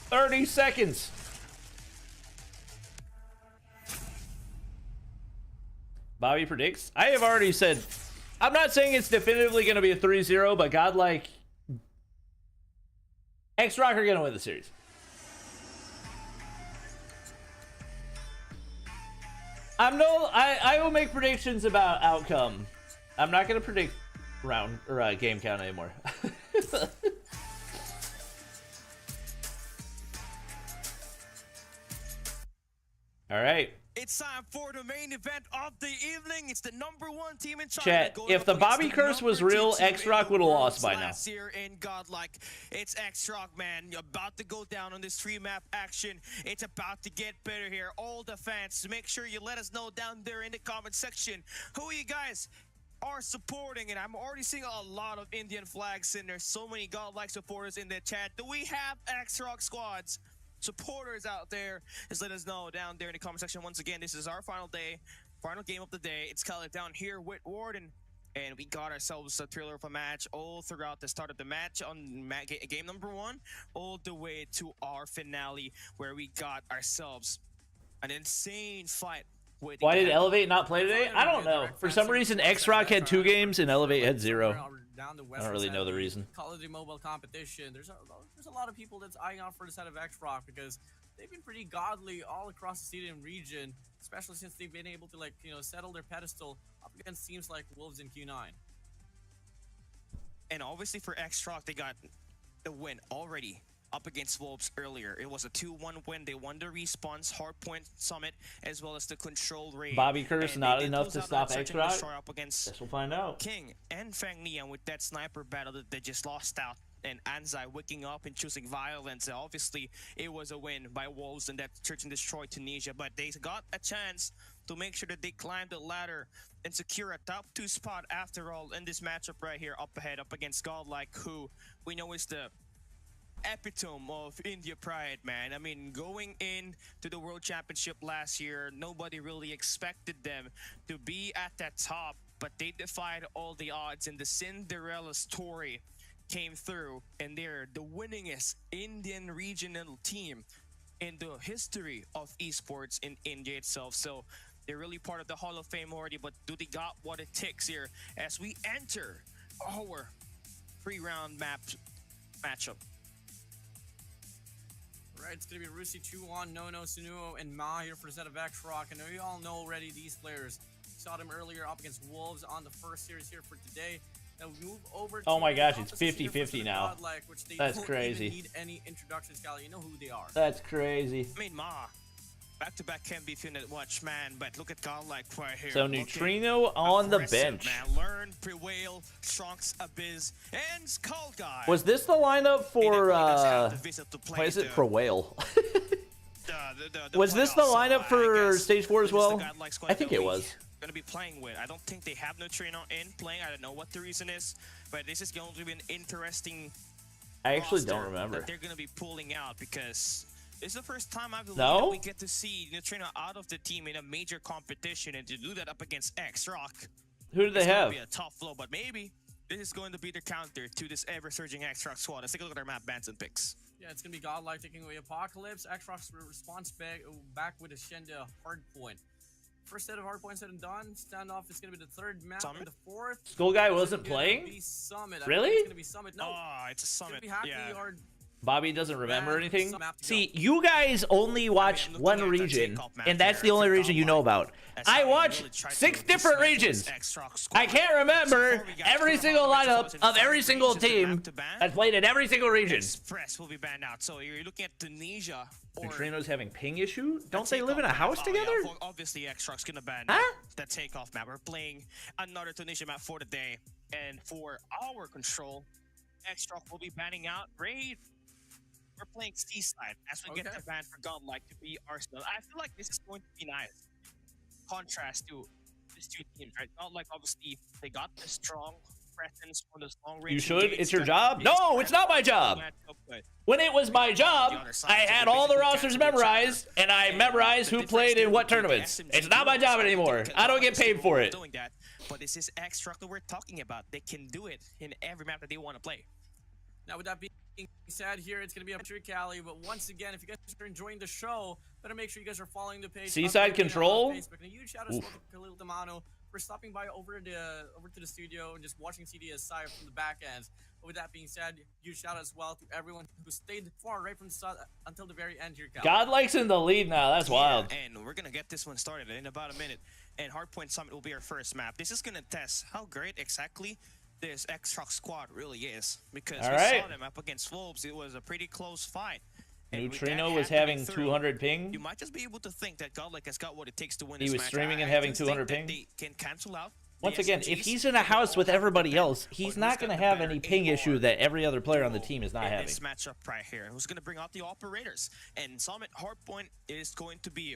"30 seconds. Bobby predicts. I have already said, I'm not saying it's definitively going to be a 3-0, but Godlike, xRock are going to win the series. I will make predictions about outcome. I'm not going to predict round or game count anymore. All right. It's time for the main event of the evening. It's the #1 team in China. Chat, if the Bobby curse was real, xRock would have lost by now. Last year in Godlike, it's xRock, man. You're about to go down on this 3-map action. It's about to get better here. All the fans, make sure you let us know down there in the comment section who you guys are supporting. And I'm already seeing a lot of Indian flags, and there's so many Godlike supporters in the chat. Do we have xRock squads? Supporters out there, just let us know down there in the comment section. Once again, this is our final day, final game of the day. It's Color down here with Warden And we got ourselves a thriller of a match all throughout the start of the match on game number 1, all the way to our finale, where we got ourselves an insane fight. Why did Elevate not play today? I don't know. For some reason, xRock had 2 games and Elevate had 0. I don't really know the reason. Call of Duty Mobile competition. There's a lot of people that's eyeing out for the side of xRock because they've been pretty godly all across the CDM region, especially since they've been able to, like, you know, settle their pedestal up against teams like Wolves and Q9. And obviously for xRock, they got the win already up against Wolves earlier. It was a 2-1 win. They won the respawns, Hardpoint, Summit, as well as the control raid. Bobby Curse not enough to stop xRock? Guess we'll find out. King and Fang Nian with that sniper battle that they just lost out, and Anzai waking up and choosing violence. Obviously, it was a win by Wolves and that Search and Destroy Tunisia, but they got a chance to make sure that they climb the ladder and secure a top 2 spot after all in this matchup right here up ahead, up against Godlike, who we know is the epitome of India pride, man. I mean, going in to the World Championship last year, nobody really expected them to be at that top, but they defied all the odds, and the Cinderella story came through, and they're the winningest Indian regional team in the history of esports in India itself. So they're really part of the Hall of Fame already, but do they got what it takes here as we enter our 3-round matchup? Right, it's going to be Rusi, Chuan, Nono, Sunuo, and Ma here for the set of xRock. I know you all know already these players. Saw them earlier up against Wolves on the first series here for today. Now we move over to oh my gosh, it's 50-50 now. Godlike, which they That's don't crazy. Even need any introductions, Cal. You know who they are. That's crazy. I mean, Ma, back-to-back can be if you watch, man, but look at Godlike right here. So Neutrino on the bench. Man. Learn, Prevail, Strong's Abyss, and Skull Guy. Was this the lineup for why is it Prevail? Was this the lineup for Stage 4 as well? I think it was. Going to be playing with. I don't think they have Neutrino in playing. I don't know what the reason is, but this is going to be an interesting. I actually don't remember. That they're going to be pulling out because it's the first time I believe that we get to see Neutrino out of the team in a major competition, and to do that up against xRock. Who do they have? It's going to be a tough blow, but maybe this is going to be the counter to this ever-surging xRock squad. Let's take a look at our map bans and picks. Yeah, it's going to be Godlike taking away Apocalypse. xRock's response back with a Shenda Hardpoint. First set of hardpoints said and done. Standoff is going to be the 3rd map and the 4th. Skull Guy wasn't playing? Summit. Really? It's going to be Summit. No. Oh, it's a Summit. Yeah. Bobby doesn't remember anything? See, you guys only watch one region, and that's the only region you know about. I watch 6 different regions. I can't remember every single lineup of every single team that's played in every single region. Express will be banned out. So you're looking at Tunisia. Neutrino's having ping issue? Don't they live in a house together? Yeah, obviously, xRock's gonna ban that takeoff map. We're playing another Tunisia map for the day, and for our control, xRock will be banning out Raid. We're playing Seaside as we get the ban for Godlike to be Arsenal. I feel like this is going to be nice. Contrast to these 2 teams, right? Godlike, obviously, they got the strong presence on those long range. You should. It's your job. No, it's not my job. When it was my job, I had all the rosters memorized, and I memorized who played in what tournaments. It's not my job anymore. I don't get paid for it. But this is xRock that we're talking about. They can do it in every map that they want to play. Now, with that being said, here it's going to be a Trick Cali, but once again, if you guys are enjoying the show, better make sure you guys are following the page. Seaside Control. Facebook. And a huge shout out to Khalil Tamano for stopping by over to the studio and just watching CDSI from the back end. But with that being said, huge shout out as well to everyone who stayed far right from the start until the very end here. Godlike's in the lead now. That's wild. And we're going to get this one started in about a minute. And Hardpoint Summit will be our first map. This is going to test how great exactly this xRock squad really is, because we saw them up against Wolves. It was a pretty close fight. Neutrino was having 200 ping. You might just be able to think that Godlike has got what it takes to win this match. He was streaming and having 200 ping. They can cancel out. Once again, if he's in a house with everybody else, he's not going to have any ping issue that every other player on the team is not having. This matchup right here, who's going to bring out the operators, and Summit Hardpoint is going to be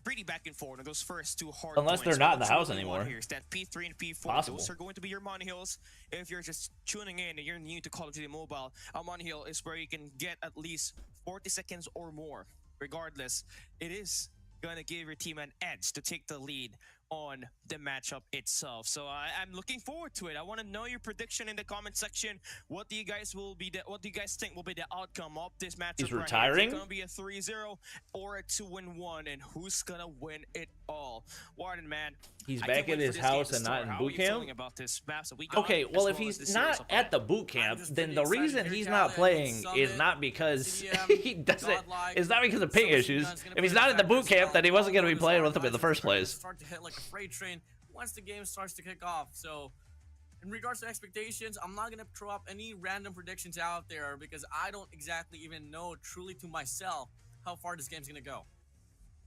pretty back and forth on those first 2 hard unless they're not in the house anymore. Here's that P3 and P4. Possible. Those are going to be your money hills. If you're just tuning in and you're new to Call of Duty Mobile, a money hill is where you can get at least 40 seconds or more. Regardless, it is going to give your team an edge to take the lead on the matchup itself. So I'm looking forward to it. I want to know your prediction in the comment section. What do you guys think will be the outcome of this matchup? He's retiring. Is it gonna be a 3-0 or a 2-1, and who's gonna win it all? Warden, man, he's back at his house and not in boot camp. About this map? Okay, well, if he's not at the boot camp, then the reason he's not playing is not because he doesn't. It's not because of ping issues. If he's not at the boot camp, then he wasn't going to be playing with him in the first place. Start to hit like a freight train once the game starts to kick off. So, in regards to expectations, I'm not gonna throw up any random predictions out there because I don't exactly even know truly to myself how far this game's gonna go.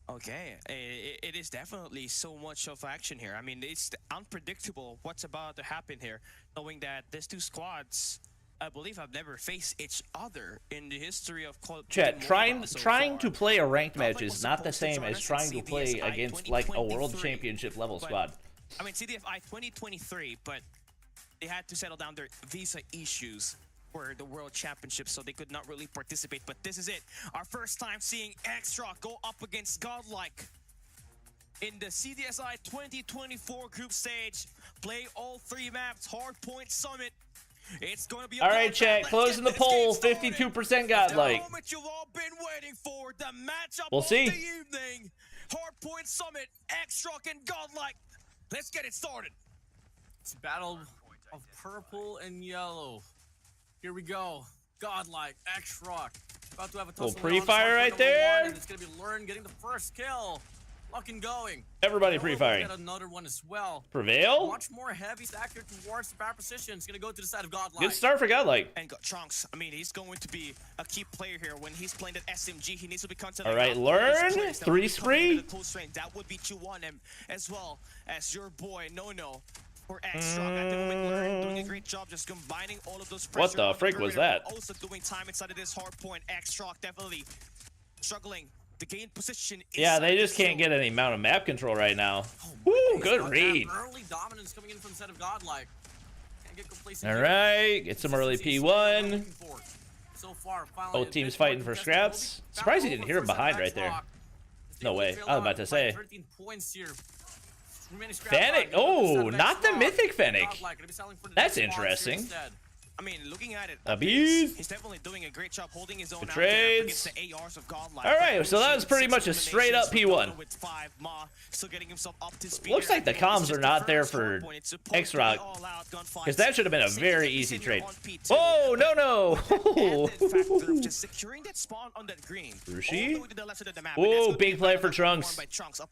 Okay, it is definitely so much of action here. I mean, it's unpredictable what's about to happen here, knowing that these two squads, I believe, have never faced each other in the history of Chat. Trying to play a ranked match is not the same as trying to play against like a world championship level squad. I mean, CDFI 2023, but they had to settle down their visa issues for the World Championship, so they could not really participate. But this is it. Our first time seeing xRock go up against Godlike in the CDSI 2024 group stage. Play all 3 maps, Hardpoint Summit. It's going to be all right, chat. Closing the poll. 52% Godlike. The moment you've all been waiting for, the matchup we'll see. of the evening. Hardpoint Summit, xRock and Godlike. Let's get it started. It's a battle of purple and yellow. Here we go. Godlike, xRock. About to have a little pre-fire right there. It's going to be Learn getting the first kill. Lock and going. Everybody pre-firing. Another one as well. Prevail. Much more heavy stacker towards the power position. It's going to go to the side of Godlike. Good start for Godlike. And Trunks, I mean, he's going to be a key player here. When he's playing that SMG, he needs to be constantly. All right, Learn. 3 spree. That would be 2-1 him as well as your boy No for xRock. At the moment, Learn doing a great job just combining all of those. What the frick was that? Also doing time inside of this hard point. xRock definitely struggling to gain position. Yeah, they just can't get any amount of map control right now. Woo, good read. Early dominance coming in from the set of Godlike. All right, get some early P1. So far, both teams fighting for scraps. Surprised he didn't hear him behind right there. No way. I was about to say. 13 points here. Fennec. Oh, not the mythic Fennec. That's interesting. I mean, looking at it, Abuse. He's definitely doing a great job holding his own trades. out the ARs of Godlike. All right, so that was pretty much a straight up P1. With 5, Ma still getting himself up to speed. Looks like the comms are not there for xRock, because that should have been a very easy trade. Oh, no. Just securing that spawn on that green. Rushi. Oh, big play for Trunks.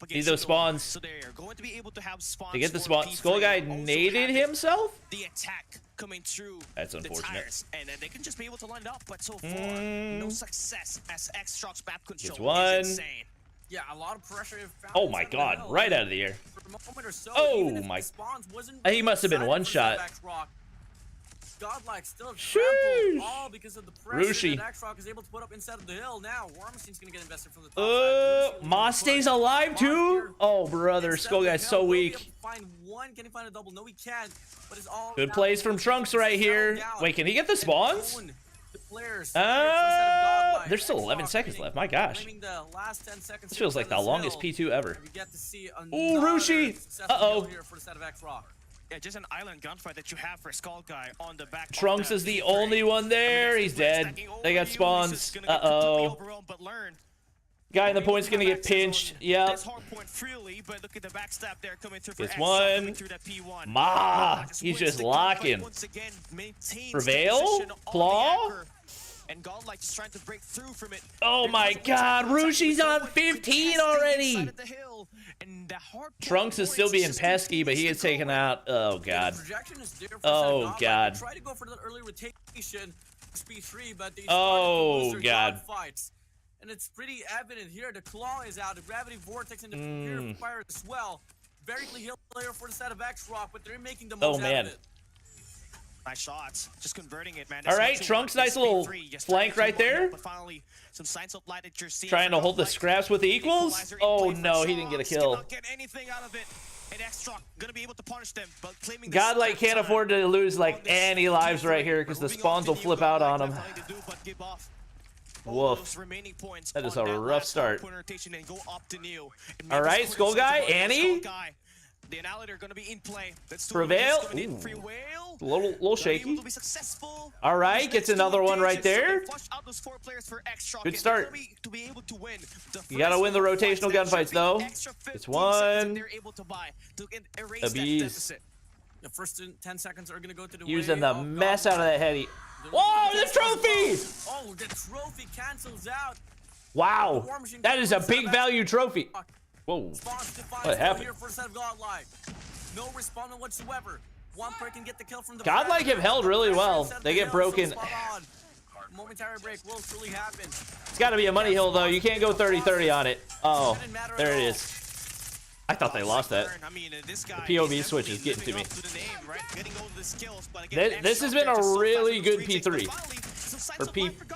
Need those spawns. So they're going to be able to have spawns. To get the spawn. Skull guy naded himself? The attack coming through. That's unfortunate. And they can just be able to line up, but so far, no success as xRock's map control is one. Insane. Yeah, a lot of pressure. Oh my god, right out of the air. Oh my. He must have been one shot. Godlike still trampled all because of the pressure Rushi. that xRock is able to put up inside of the hill. Now, War Machine's going to get invested from the top side. Moss stays alive too? Oh, brother. Skull guy's so weak. Find one. Can he find a double? No, he can't. But it's all good plays from Trunks right here. Wait, can he get the spawns? There's still 11 seconds left. My gosh. This feels like the longest P2 ever. Ooh, Rushi. Uh-oh. Yeah, just an island gunfight that you have for Skull Guy on the back. Trunks is the only one there. He's dead. They got spawns. Uh-oh. Guy in the point's gonna get pinched. Yep. It's one. Ma. He's just locking. Prevail? Claw? And Godlike is trying to break through from it. Oh my god, Rushi's on 15 already. Trunks is still being pesky, but he is taken out. Oh god. Oh god. Oh god. And it's pretty evident here. The claw is out. The gravity vortex and the purifier as well. Very clear player for the side of xRock, but they're making the most out of it. Nice shots, just converting it, man. All right, Trunks, nice little flank right there. But finally, some signs of light that you're seeing. Trying to hold the scraps with the equals. Oh no, he didn't get a kill. Get anything out of it. And xRock gonna be able to punish them, but claiming Godlike can't afford to lose like any lives right here because the spawns will flip out on him. Woof. That is a rough start. All right, Skull Guy, Annie. The annihilator going to be in play. Prevail. A little shaky. All right, gets another one right there. Good start. You gotta win the rotational gunfights though. It's one. Abuse. The first 10 seconds are gonna go to the using the mess out of that heady. Whoa, the trophy! Oh, the trophy cancels out. Wow, that is a big value trophy. Whoa, what happened? Here for a set of Godlike. No responding whatsoever. One player can get the kill from the Godlike have held really well. They get broken. Momentary break will truly happen. It's got to be a money hill though. You can't go 30-30 on it. Oh, there it is. I thought they lost that. The POV switch is getting to me. This has been a really good P3.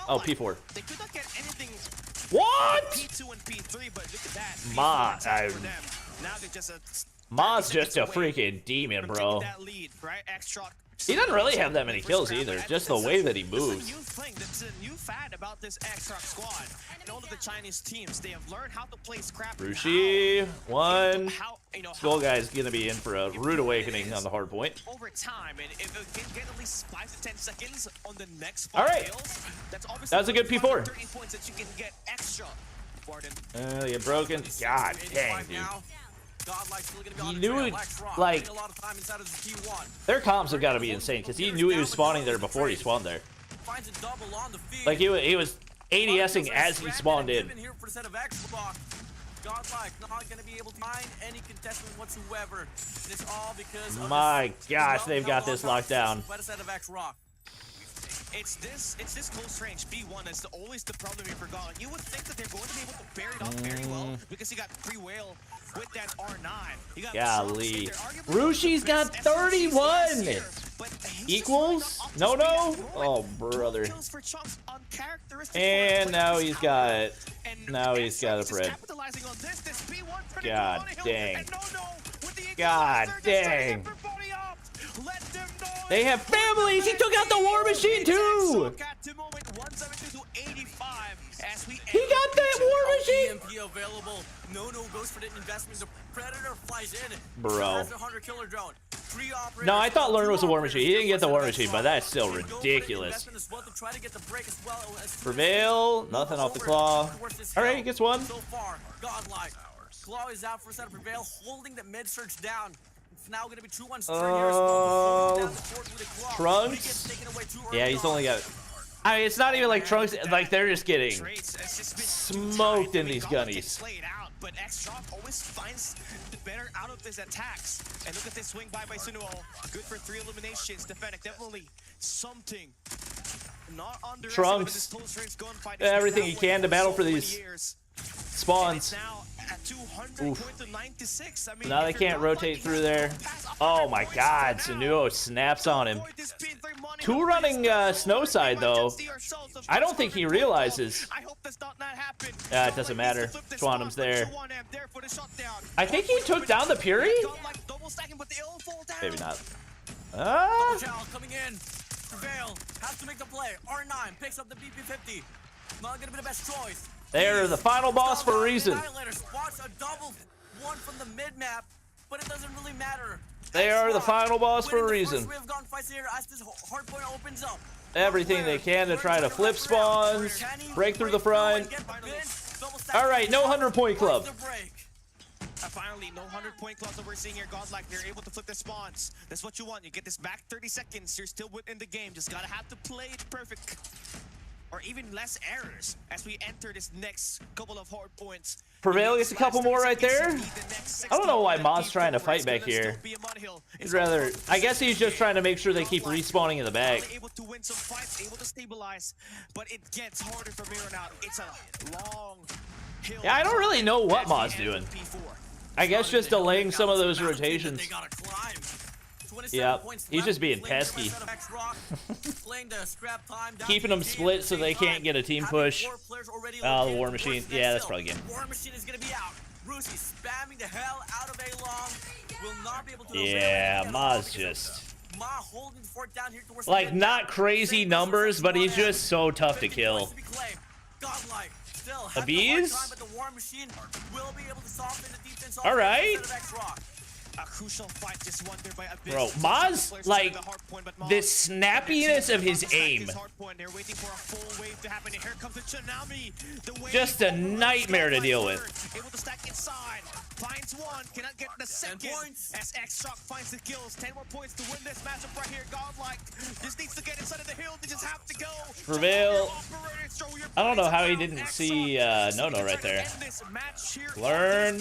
Or P4. What? Ma's just a freaking demon, bro. He doesn't really have that many kills either, just the way that he moves. That's a new fad about this xRock squad. And all of the Chinese teams, they have learned how to play scrap. Rushi, one. Skull Guy's gonna be in for a rude awakening on the hard point. Over time, and if it can get at least 5 to 10 seconds on the next all right, that was a good P4. 30 points that you can get extra. They get broken. God dang, dude. He knew it, like, their comms have got to be insane because he knew he was spawning there before he spawned there. Like, he was ADSing as he spawned in. Godlike not going to be able to find any contestant whatsoever. And it's all because of my gosh, they've got this locked down. It's this close range B1 is always the problem here for Godlike. You would think that they're going to be able to bear it up very well because you got free whale with that R9. You got golly, Rushi's got 31 equals. No. Oh brother. And now he's got a bread. God dang. God dang. They have families. He took out the War Machine too. He got that War Machine. No goes for the investment. The Predator flies in. Bro. No, I thought Learn was a War Machine. He didn't get the War Machine, but that's still ridiculous. Prevail. Nothing off the claw. All right, he gets one. So far, Godlike. Claw is out for a set of Prevail, holding the mid search down. It's now going to be 2-1's turn here as well. Trunks? Yeah, he's only got... I mean, it's not even like Trunks, like they're just getting smoked in these gunnies. But xRock always finds the better out of his attacks. And look at this swing by Sunuo. Good for 3 eliminations. Defending definitely something. Not under Trunks, everything he can to battle for these spawns. Now they can't rotate through there. Oh my god, Sunuo snaps on him. 2 running snow side though. I don't think he realizes. It doesn't matter. Quantum's there. I think he took down the Fury? Maybe not. Coming in. Prevail has to make the play. R9 picks up the BP50. Not gonna be the best choice. They're the final boss for a reason. Spots a double one from the mid map, but it doesn't really matter. They are the final boss for a reason. Everything they can to try to flip spawns, break through the front. All right, no 100-point club. Finally, no 100-point clubs that we're seeing here. Godlike, they're able to flip the spawns. That's what you want. You get this back 30 seconds. You're still within the game. Just gotta have to play it perfect. Or even less errors as we enter this next couple of hard points. Prevail gets a couple more right there. I don't know why Ma's trying to fight back here. He'd rather, I guess he's just trying to make sure they keep respawning in the back. Able to win some fights, able to stabilize, but it gets harder for Miro now. It's a long hill. Yeah, I don't really know what Ma's doing. I guess just delaying some of those rotations. Yeah, he's just being pesky. Keeping them split so they can't get a team push. Oh, the War Machine. Yeah, that's probably game. War Machine is gonna be out. Rusi spamming the hell out of A-Long. Will not be able to. Yeah, Ma's just Ma holding the fort down here towards like not crazy numbers, but he's just so tough to kill. Godlike still Abuse? but the War Machine will be able to soften the defense. All right. A crucial fight just won there by a bit. Bro, Maz, like, the snappiness of his aim. They're waiting for a full wave to happen. Here comes the tsunami. Just a nightmare to deal with. Able to stack inside. Finds one. Cannot get the second. As xRock finds the kills. 10 more points to win this matchup right here. Godlike just needs to get inside of the hill. They just have to go. Prevail. I don't know how he didn't see no right there. Learn.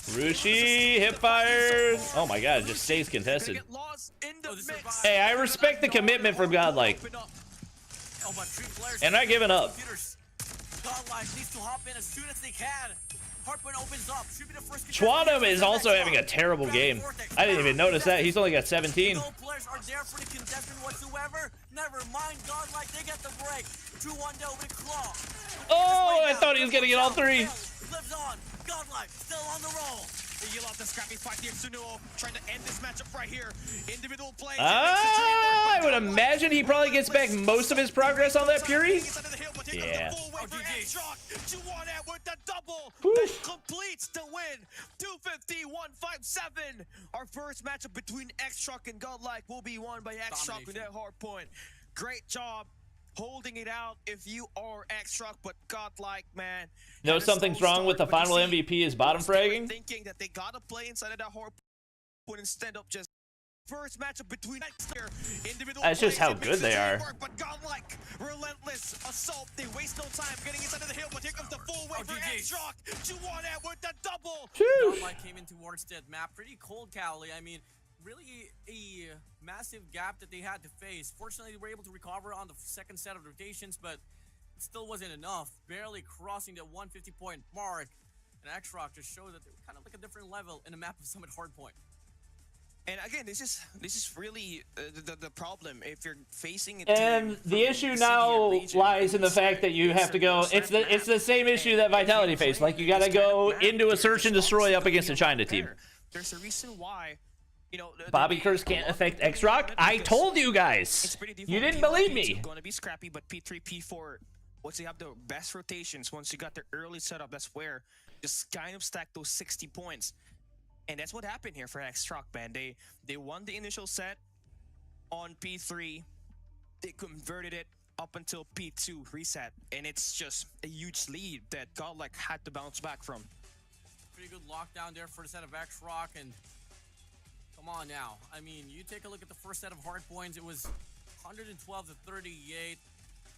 Rushi, hip fires. Oh my god, it just stays contested. Hey, I respect the commitment from Godlike. And not giving up. Godlike needs to hop in as soon as they can. Hardpoint opens up. Should be the first. Chwadam is also having a terrible game. I didn't even notice that. He's only got 17. No players are there for the contestant whatsoever. Never mind Godlike, they get the break. 2-1 down with a claw. Oh, I thought he was gonna get all three. Lives on. Godlike still on the roll. They yield off the scrappy fight here. Sunuo trying to end this matchup right here. Individual play. I would imagine he probably gets back most of his progress on that Fury. Yeah. With the double that completes the win. 250-157. Our first matchup between xRock and Godlike will be won by xRock with that hard point. Great job holding it out if you are xRock, but Godlike, man. Know something's wrong with the final MVP is bottom fragging? Thinking that they gotta play inside of that hard point instead of just first matchup between individual. That's just how good they are. But Godlike, relentless assault. They waste no time getting inside of the hill, but here comes the full wave for xRock. Juwan with the double. Godlike came in towards that map pretty cold, Cowley. I mean, really a massive gap that they had to face. Fortunately, they were able to recover on the second set of rotations, but it still wasn't enough. Barely crossing the 150-point mark. And xRock just showed that they were kind of like a different level in a map of Summit Hardpoint. And again, this is really the problem if you're facing it. And the issue now lies in the fact that you have to go. It's the same issue that Vitality faced. Like, you got to go into a search and destroy up against a China team. There's a reason why. You know, Bobby Curse can't affect xRock. I told you guys. You didn't believe me. Going to be scrappy, but P3, P4. Once they have the best rotations, once you got the early setup, that's where just kind of stack those 60 points. And that's what happened here for xRock, man. They won the initial set on P3. They converted it up until P2 reset. And it's just a huge lead that Godlike had to bounce back from. Pretty good lockdown there for the set of xRock. And come on now. I mean, you take a look at the first set of hard points. It was 112 to 38.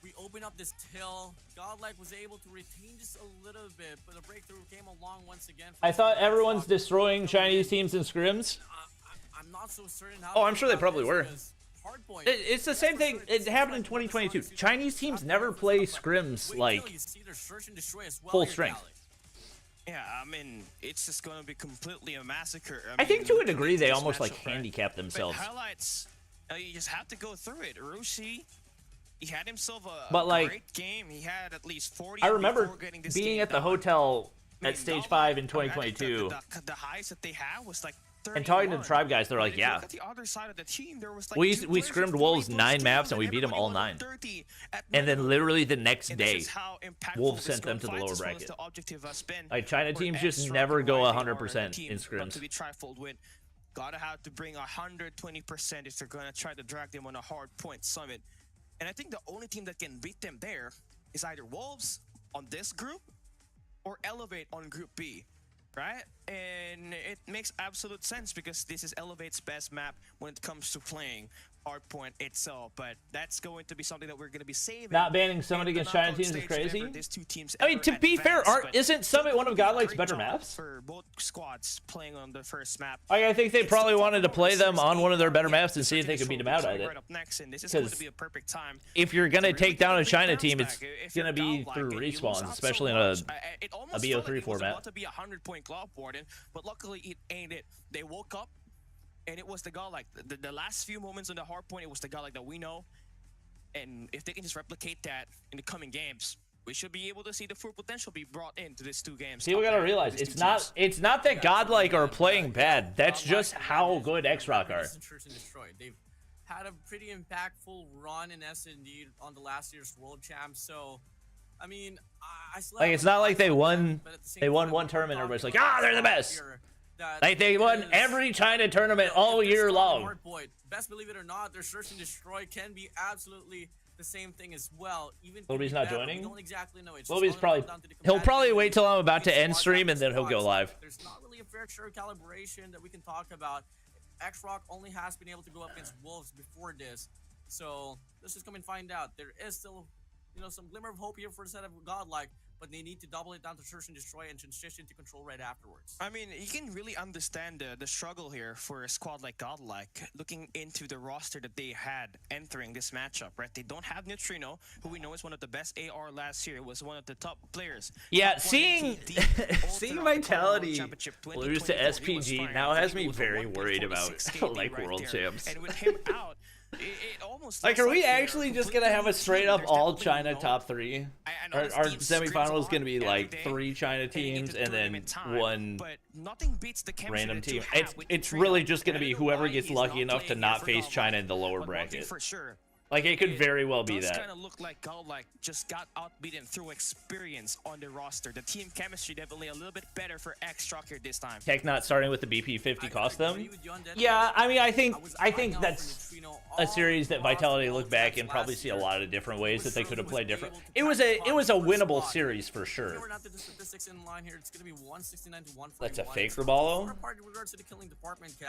We open up this till. Godlike was able to retain just a little bit, but the breakthrough came along once again. I thought everyone's destroying Chinese teams in scrims. I'm not so certain how. Oh, I'm sure they probably were. It's the same thing. It happened in 2022. Chinese teams never play scrims like full strength. Yeah, I mean, it's just going to be completely a massacre. I think to a degree they almost like handicap themselves. But highlights, you just have to go through it. Rushi, he had himself a great game. He had at least 40. I remember being at the hotel at Stage 5 in 2022. The highs that they had was like 31. And talking to the tribe guys, they're like, yeah. The other side of the team, there was like we scrimmed Wolves 9 maps and we beat them all 9. And then literally the next day, Wolves sent them to the lower bracket. Like, China teams just never go 100% in scrims. To be trifold win, gotta have to bring 120% if they're gonna try to drag them on a hard point summit. And I think the only team that can beat them there is either Wolves on this group or Elevate on Group B, right? And it makes absolute sense because this is Elevate's best map when it comes to playing hardpoint itself. But that's going to be something that we're going to be saving. Not banning Summit against China teams is crazy. I mean, to be fair, isn't Summit one of Godlike's better maps? For both squads playing on the first map. I think they probably wanted to play them on one of their better maps and see if they could beat them out at it. Because if you're going to take down a China team, it's going to be through respawns, especially in a BO3 format. To be 100-point glove warden, but luckily it ain't it. They woke up. And it was the Godlike. The last few moments on the hard point, it was the Godlike that we know. And if they can just replicate that in the coming games, we should be able to see the full potential be brought into these 2 games. See, we gotta realize it's not that Godlike are playing bad. That's just how good xRock are. They've had a pretty impactful run in S&D on the last year's World Champs. So, I mean, I still like, it's not like they won one tournament. Everybody's like, they're the best. that Like they won every China tournament all year long. Best believe it or not, their search and destroy can be absolutely the same thing as well. Even Lobby's not joining. We don't exactly know. Lobby's probably he'll probably wait till I'm about to end stream and then he'll go live. There's not really a fair share calibration that we can talk about. xRock only has been able to go up against Wolves before this, so let's just come and find out. There is still, you know, some glimmer of hope here for the set of Godlike, but they need to double it down to search and destroy and transition to control right afterwards. I mean, you can really understand the struggle here for a squad like Godlike, looking into the roster that they had entering this matchup, right? They don't have Neutrino, who we know is one of the best AR last year, was one of the top players. Yeah, seeing Vitality lose to SPG now has me very worried about like World Champs. And with him out, it almost like, are we actually just gonna have a straight up all China top 3? Our semifinal is gonna be like 3 China teams and then 1 random team. It's really just gonna be whoever gets lucky enough to not face China in the lower bracket. For sure. Like, it could very well be that. It kind of looked like Godlike just got outbeaten through experience on the roster. The team chemistry definitely a little bit better for xRock here this time. Tech not starting with the BP50 cost them. Yeah, I mean, I think that's a series that Vitality look back and probably see a lot of different ways that they could have played different. It was a winnable series for sure. That's a fake Raballo.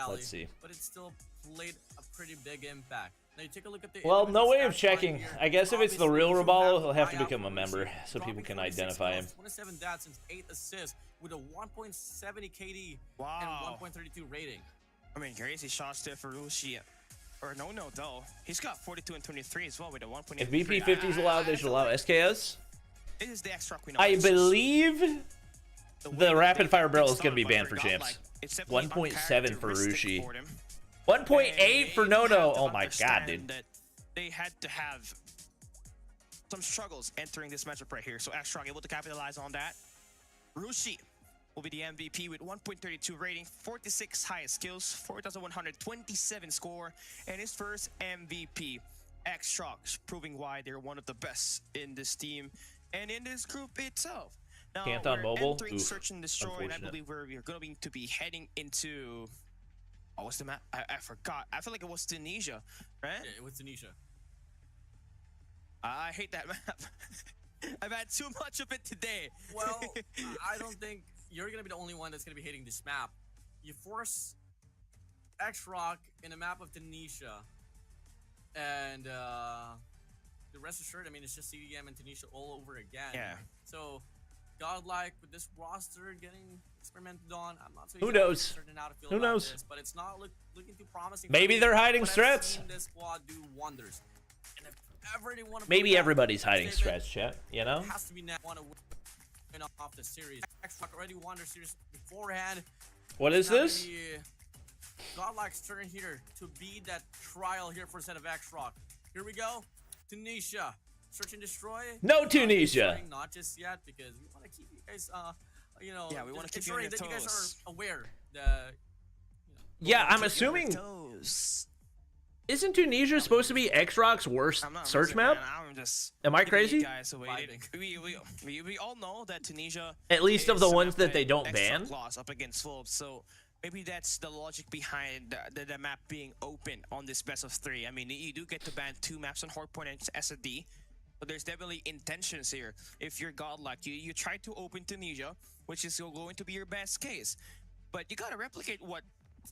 Let's see. But it still played a pretty big impact. Now you take a look at the no way of checking. I guess if it's the real Raballo, he'll have to become a member so people can identify him. 27 stats and 8 assists with a 1.70 KD and 1.32 rating. I mean, crazy shots there for Rushi. Or no, though. He's got 42 and 23 as well with a 1.8. If BP50 is allowed, they should allow SKS. This is the xRock we know. I believe the rapid fire barrel is going to be banned for champs. 1.7 for Rushi. 1.8 for No. Oh my god, dude. They had to have some struggles entering this matchup right here. So xRock able to capitalize on that. Rushi will be the MVP with 1.32 rating, 46 highest skills, 4,127 score, and his first MVP. xRock proving why they're one of the best in this team and in this group itself. Now, Can't on we're mobile. entering Search and Destroy, and I believe we're going to be heading into... Oh, what's the map? I forgot. I feel like it was Tunisia, right? Yeah, it was Tunisia. I hate that map. I've had too much of it today. Well, I don't think you're going to be the only one that's going to be hating this map. You force xRock in a map of Tunisia, and the rest assured, I mean, it's just CDM and Tunisia all over again. Yeah. So, Godlike with this roster getting experimented on, I'm not so who knows? Who knows? This, but it's not looking too promising. Maybe they're hiding strats. I've seen this squad do wonders. And if ever they want to maybe everybody's hiding strats, chat. You know? It has to be now want to win off the series. xRock already won their series beforehand. What is this? Godlike's turn here to be that trial here for a set of xRock. Here we go. Tunisia. Search and destroy. No Tunisia. Not just yet, because we want to keep you guys, you know, yeah, we want to keep you on your that toes. you guys are aware that. Yeah, I'm assuming. Isn't Tunisia supposed to be xRock's worst search map? Am I crazy? We all know that Tunisia, at least of the ones that they don't ban, loss up against Wolves. So maybe that's the logic behind the map being open on this best of 3. I mean, you do get to ban 2 maps on Hardpoint and SD. But there's definitely intentions here. If you're Godlike, you try to open Tunisia, which is going to be your best case. But you gotta replicate what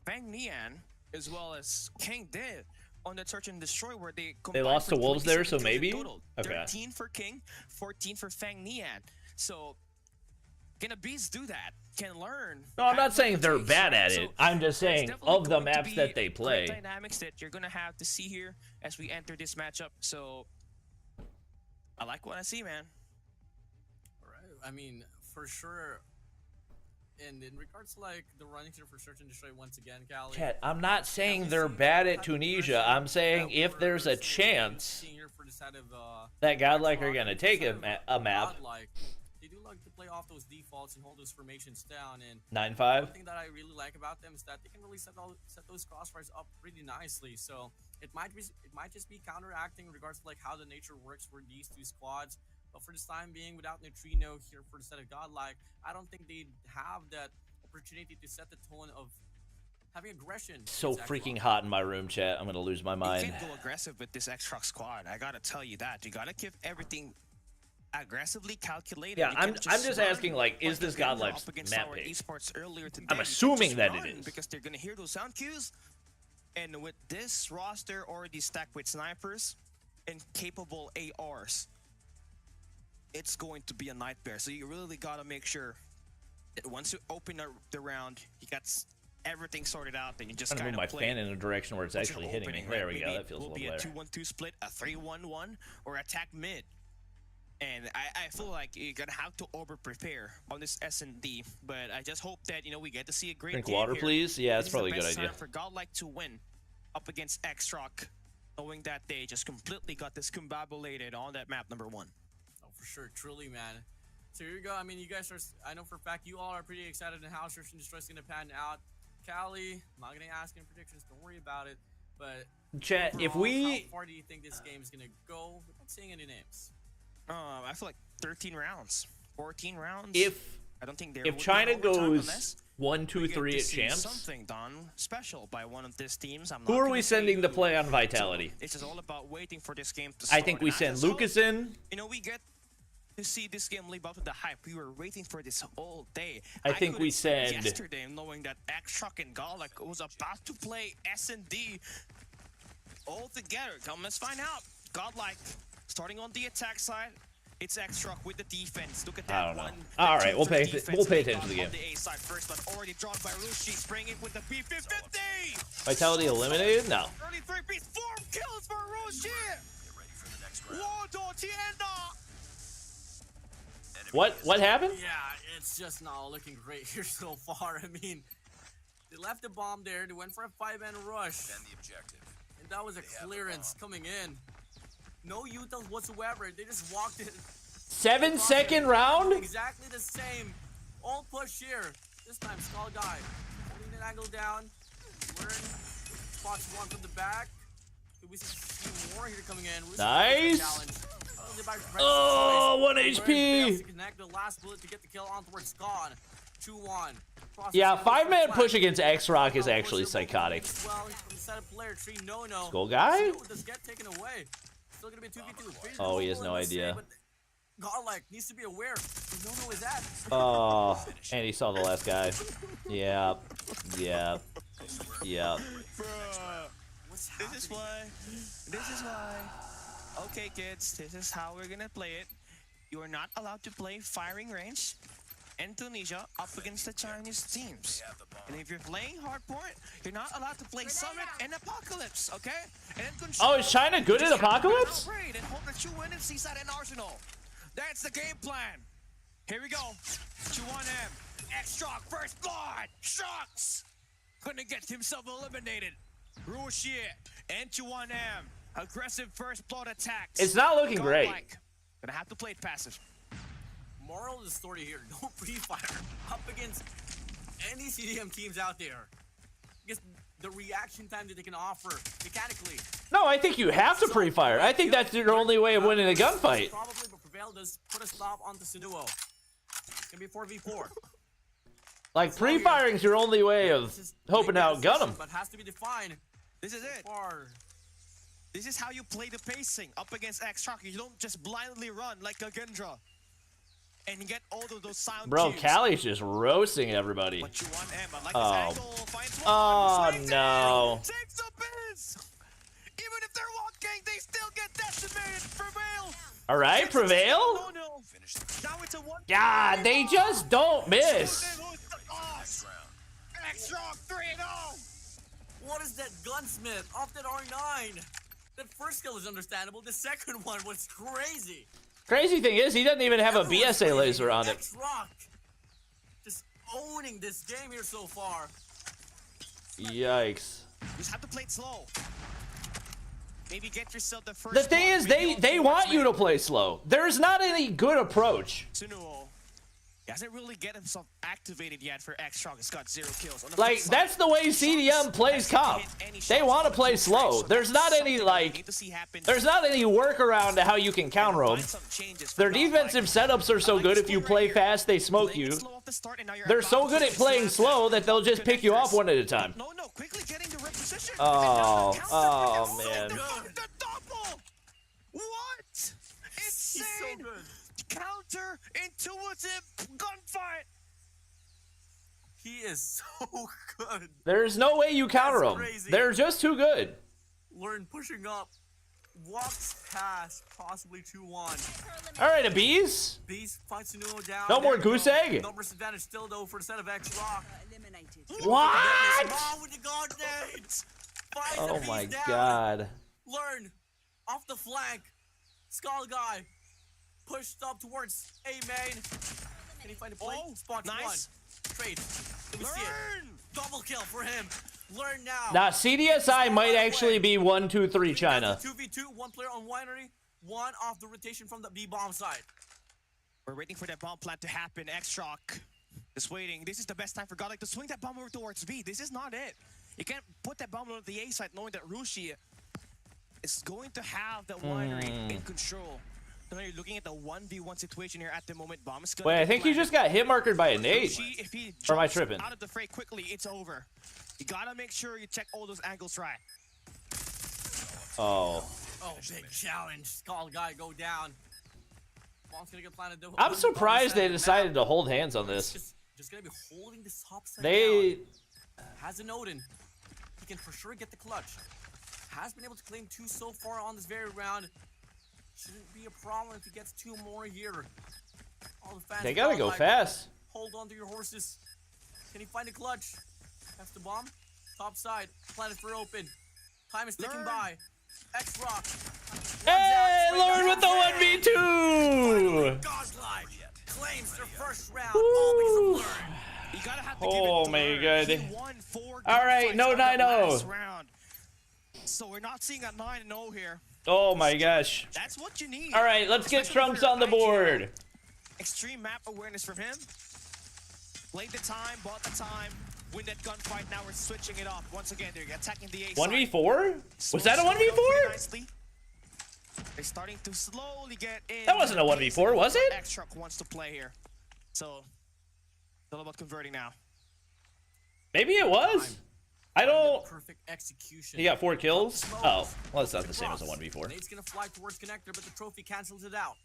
Fang Nian as well as King did on the Search and Destroy, where they lost to Wolves there, so maybe? Total. Okay. 13 for King, 14 for Fang Nian. So can a beast do that? Can learn? No, I'm not saying they're bad at it. I'm just saying of the maps that they play. Dynamics that you're gonna have to see here as we enter this matchup. So I like what I see, man. All right. I mean, for sure. And in regards to like the running here for Search and Destroy once again, Cali. Chat, I'm not saying they're bad at Tunisia. I'm saying if there's a chance that Godlike are gonna take a map. They do like to play off those defaults and hold those formations down. And 9-5. One thing that I really like about them is that they can really set those crossfires up pretty nicely. So it might just be counteracting in regards to like how the nature works for these two squads. But for this time being, without Neutrino here for the set of Godlike, I don't think they'd have that opportunity to set the tone of having aggression. So freaking hot in my room, chat. I'm gonna lose my mind. You can't go aggressive with this xRock squad. I gotta tell you that. You gotta keep everything aggressively calculated. Yeah, I'm just asking, like, is this Godlike's map pick? I'm assuming that it is. Because they're gonna hear those sound cues. And with this roster already stacked with snipers and capable ARs, it's going to be a nightmare. So you really gotta make sure that once you open the round, you got everything sorted out, then you just kind of move my fan in a direction where it's actually hitting me. There we go. That feels a little better. Will be a 2-1-2 split, a 3-1-1, or attack mid. And I feel like you're gonna have to over-prepare on this S&D, but I just hope that, you know, we get to see a great Drink game water, here. please. Yeah, that's probably a good idea. For Godlike to win up against xRock, knowing that they just completely got discombobulated on that map number 1. Oh, for sure, truly, man. So here you go. I mean, you guys are, I know for a fact you all are pretty excited in how Search and Destroy is gonna pan out. Callie, I'm not gonna ask any predictions. Don't worry about it. But chat, overall, if we, how far do you think this game is gonna go without saying any names? I feel like 13 rounds, 14 rounds. I don't think if China goes 1, 2, 3 at champs, something done special by one of these teams. Who are we sending to play on Vitality? It's just all about waiting for this game to start. I think we send Lucas in. You know, we get to see this game live up to the hype. We were waiting for this all day. I think we send yesterday, knowing that xRock and Godlike was about to play S&D all together. Come, let's find out. Godlike starting on the attack side. It's xRock with the defense. Look at that. I don't know. One. All right, we'll pay attention to the game. On the A side first, but already dropped by Rushi, spraying it with the P50. Vitality eliminated? No. Early 3-piece, 4 kills for Rushi. Get ready for the next round. What happened? Yeah, it's just not looking great here so far. I mean, they left the bomb there. They went for a 5-man rush. Then the objective. And that was a clearance coming in. No utils whatsoever. They just walked in. 7-second round? Exactly the same. All push here. This time, Skull Guy holding the angle down. Learn. Spots one from the back. Could we see more here coming in? Nice. Oh, 1 HP. Connect the last bullet to get the kill on towards Scon. 2-1. Yeah, 5-man push against xRock is actually psychotic. Skull Guy? Still gonna be 2v2. Oh, he has no idea. Godlike needs to be aware. No is that. Oh, and he saw the last guy. Yeah. This is why. Okay, kids, this is how we're gonna play it. You are not allowed to play firing range in Tunisia up against the Chinese teams. And if you're playing Hardpoint, you're not allowed to play Summit and Apocalypse, okay? And then oh, is China good at Apocalypse? And hope that you win in Seaside and Arsenal. That's the game plan. Here we go. 2-1M. xRock first blood. Shocks. Gonna get himself eliminated. Rushi and 2-1M. Aggressive first blood attacks. It's not looking great. Gonna have to play it passive. Moral of the story here, no pre-fire up against any CDM teams out there. Because the reaction time that they can offer mechanically. No, I think you have to pre-fire. I think that's your only way of winning a gunfight. Probably, but Prevail does put a stop on the Sinuo. It's gonna be 4v4. Like, pre-firing's your only way of hoping to outgun them. But has to be defined. This is it. This is how you play the pacing up against xRock. You don't just blindly run like a Kendra. And get all of those sound Bro, cues. Callie's just roasting everybody. But you want M. I like Oh. this angle. Finds one. Oh, no. Takes the biz. Even if they're walking, they still get decimated. Prevail. All right, Prevail. No. Now it's a 1. God, they just don't miss. xRock 3-0. What is that gunsmith off that R9? That first kill is understandable. The second one was crazy. Crazy thing is, he doesn't even have a BSA laser on it. xRock just owning this game here so far. Yikes. You just have to play it slow. Maybe get yourself the first. The thing is, they want you to play slow. There's not any good approach. Sunuo hasn't really get himself activated yet for xRock. It's got 0 kills. Like, that's the way CDM plays comp. They want to play slow. There's not any, like, there's not any workaround to how you can counter them. Their defensive setups are so good, if you play fast, they smoke you. the start, and now you're They're so good at playing slow that they'll just pick you off one at a time. No, quickly getting the right position. Oh man. The double. What? Insane. He's so good. Counter intuitive gunfight. He is so good. There's no way you counter them. They're just too good. Learn pushing up. Walks past, possibly 2-1. All right, a bees. Bees fights Nuo down. No more goose egg. Numbers advantage still though for the set of xRock. What? Oh, with the god nades. Oh my god. Learn off the flank. Skull guy pushed up towards A main. Can he find a play? Spot nice. One. Trade. Let me see it. Double kill for him. Learn now. Now CDSI might actually be 1, 2, 3 China. 2v2, one player on winery, one off the rotation from the B bomb side. We're waiting for that bomb plant to happen. xRock just waiting. This is the best time for Godlike to swing that bomb over towards B. This is not it. You can't put that bomb on the A side knowing that Rushi is going to have that winery in control. So you're looking at the 1v1 situation here at the moment. Bomb is Wait, I think you just got hit markered by a nade. If he or am I tripping? Out of the fray quickly, it's over. You gotta make sure you check all those angles right. Oh, big challenge. Skull guy go down. Bomb's gonna get planted. I'm surprised they decided to hold hands on this. Just gonna be holding this top side They down. Has an Odin. He can for sure get the clutch. Has been able to claim 2 so far on this very round. Shouldn't be a problem if he gets 2 more here. All the fans They gotta go fast. Hold on to your horses. Can he find a clutch? That's the bomb. Top side. Planet for open. Time is ticking by. xRock. Hey, Lord with the 1v2. Godlike claims their first round. All because of Learn. You gotta have to Oh give it my to god. He won 4 All right, no gunfights 9-0. round. So we're not seeing a 9-0 here. Oh my gosh. That's what you need. All right, let's get Trunks on the board. Extreme map awareness from him. Played the time, bought the time. Win that gunfight. Now we're switching it up. Once again, they're attacking the A side. 1v4? Was that a 1v4? Nicely. They're starting to slowly get in. That wasn't a 1v4, was it? xRock wants to play here. So, it's all about converting now. Maybe it was. I don't. Perfect execution. He got 4 kills. Oh, well, it's not the same as a 1v4. Nate's gonna fly towards connector, but the trophy cancels it out.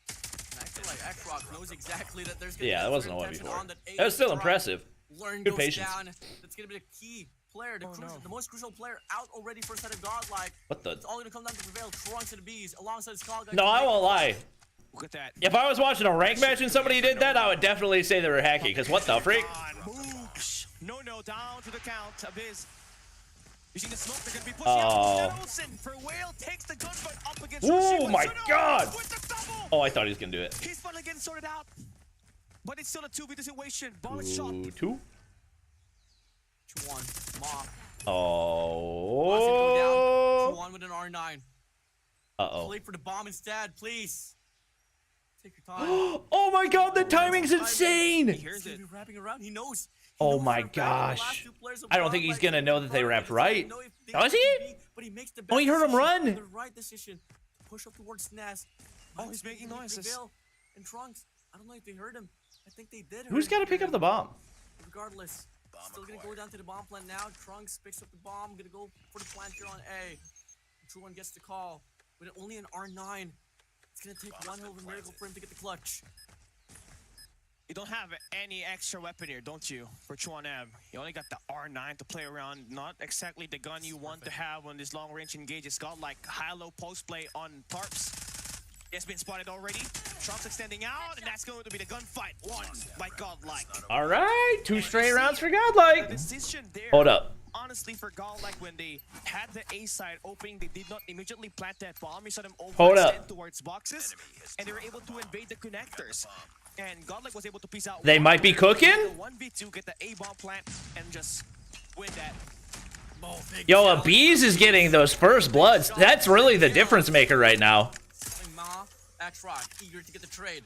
And I feel like xRock knows exactly that there's gonna be that wasn't a intention 1v4. on that That was still A impressive. Learn Good goes patience. down. That's gonna be the key player, the most crucial player out already for a set of Godlike. What the? It's all gonna come down to prevail. Trunks and the Bees alongside Skull guy. No, I won't lie. Look at that. If I was watching a rank match and somebody did that, I would definitely say they were hacking. Because what the freak? No, down to the count. Abyss. Using the smoke, they're gonna be pushing out. Nelson for Whale takes the gunfight up against Oh Rushi, my god! with the double. Oh, I thought he was gonna do it. He's finally getting sorted out. But it's still a 2v2 situation. Ball is shot. 2? 2-1. Mob. Oh. 2-1 with an R9. Uh-oh. Play for the bomb instead, please. Take your time. Oh my god, the timing's insane! He hears it. Wrapping around. He knows. Oh my gosh. I don't think he's gonna know that they wrapped right. Does he? But he makes the Oh, he heard him run. The right decision. Push up towards Ness. Oh, he's making noises. And Trunks. I don't know if they heard him. I think they did. Who's gotta pick up the bomb? Regardless. Still gonna go down to the bomb plant now. Trunks picks up the bomb. Gonna go for the plant here on A. True One gets the call. With only an R9. It's gonna take one hell of a miracle for him to get the clutch. You don't have any extra weapon here, don't you? For Chuan-M. You only got the R9 to play around. Not exactly the gun you want to have on this long-range engage. It's got like high-low post-play on tarps. It's been spotted already. Trunks extending out, and that's going to be the gunfight. Won by Godlike. All right, 2 straight rounds for Godlike. Decision there. Hold up. Honestly, for Godlike, when they had the A side opening, they did not immediately plant that bomb. You saw them Hold up. overextend towards boxes, and they were able to invade the connectors. And Godlike was able to piece out. They might be cooking? 1v2, get the A bomb plant, and just win that. Yo, a Bees is getting those first bloods. That's really the difference maker right now. xRock, eager to get the trade.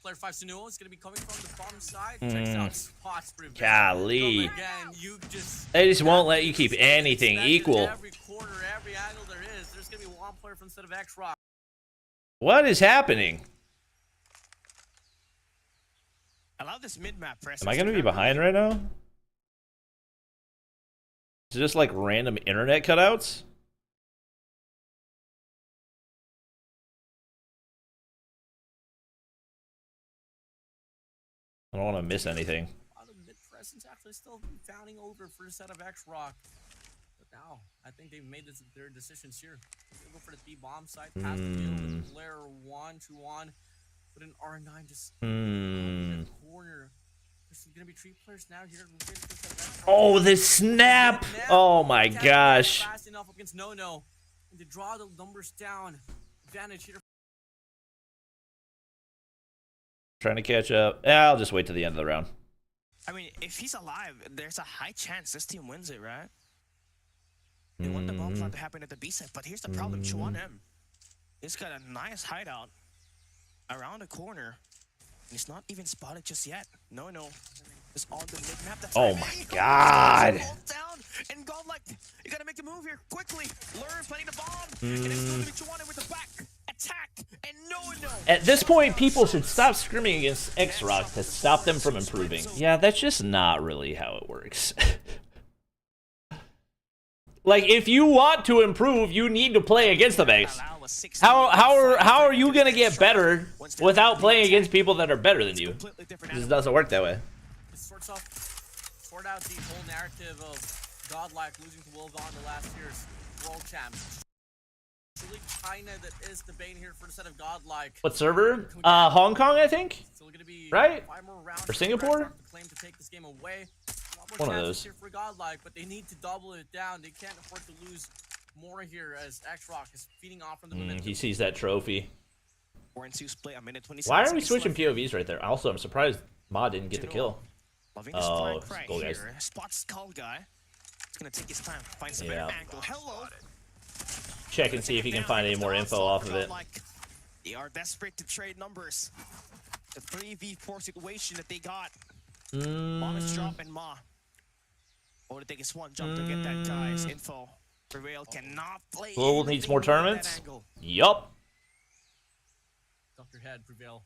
Player 5 Sunuo is going to be coming from the bottom side. Checks out spots prevail. Golly. Again, you just They just won't let you keep anything equal. Every corner, every angle there is, there's going to be one player from instead of xRock. What is happening? I love this mid-map press. Am I gonna be behind right now? Is it just like random internet cutouts? I don't want to miss anything. A lot of mid-presence actually still founding over for the set of xRock. But now, I think they've made their decisions here. They go for the B-bomb side, pass the deal with player 1-2-1. With an R9 just in the corner. There's going to be 3 players now here. Oh, the snap! Oh my gosh. Fast enough against No-No. And to draw the numbers down. Advantage here. Trying to catch up. Yeah, I'll just wait to the end of the round. I mean, if he's alive, there's a high chance this team wins it, right? They want the bomb shot to happen at the B side, but here's the problem. 2-1M. He's got a nice hideout around the corner. He's not even spotted just yet. No. It's on the mid-map. Oh my god. Down and Godlike, you gotta make the move here quickly. Learn playing the bomb. And it's going to be 2-1M with the back attack. And no. At this point, people should stop screaming against xRock to stop them from improving. Yeah, that's just not really how it works. Like, if you want to improve, you need to play against the base. How are you gonna get better without playing against people that are better than you? This doesn't work that way. Sort out the whole narrative of Godlike losing to Wolves on the last year's world champs. Really China that is the bane here for the set of Godlike. What server? Hong Kong, I think. Right? Or Singapore? Claim to take this game away. One of those. Here for Godlike, but they need to double it down. They can't afford to lose more here as xRock is feeding off from the momentum. He sees that trophy. 4-2 split, a minute 27 Why are we seconds switching left. POVs right there? Also, I'm surprised Ma didn't get the kill. Oh, Skull guys. Spot Skull guy. It's gonna take his time. Find some better angle. Hello. Check and see if he can find any more info off of it. They are desperate to trade numbers. The 3v4 situation that they got. Bomb is dropping Ma. Or to take his one jump to get that guy's info. Prevail cannot play. Global needs more tournaments? Yup. Dr. Head, Prevail.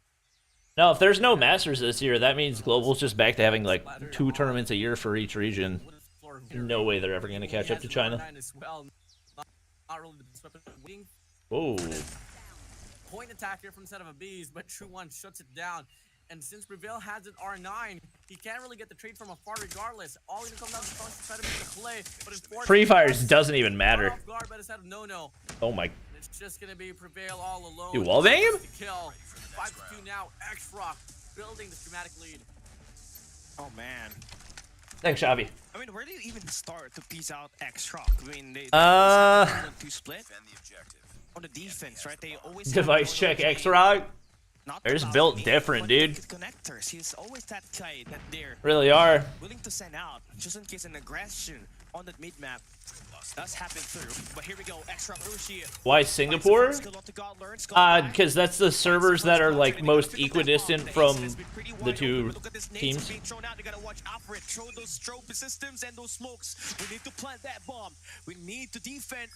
No, if there's no Masters this year, that means Global's just back to having like 2 tournaments a year for each region. No way they're ever going to catch up to China. Whoa. Point attack here from the set of a B's, but True One shuts it down. And since Prevail has an R9, he can't really get the trade from afar regardless. All he's gonna come down to the try to make the play, but Free Fires doesn't even matter. No. Oh my. It's just gonna be Prevail all alone. You wallbang him? Kill. 5-2 now. xRock building the dramatic lead. Oh man. Thanks, Xavi. I mean, where do you even start to piece out xRock? I mean, they to split on the defense, right? They always device check xRock. They're just built different, dude. Connectors. He's always that guy that they're really are willing to send out just in case an aggression on that mid map does happen through. But here we go. xRock. Why Singapore? Because that's the servers that are like most equidistant from the 2 teams. They gotta watch out for it. Throw those strobe systems and those smokes. We need to plant that bomb. We need to defend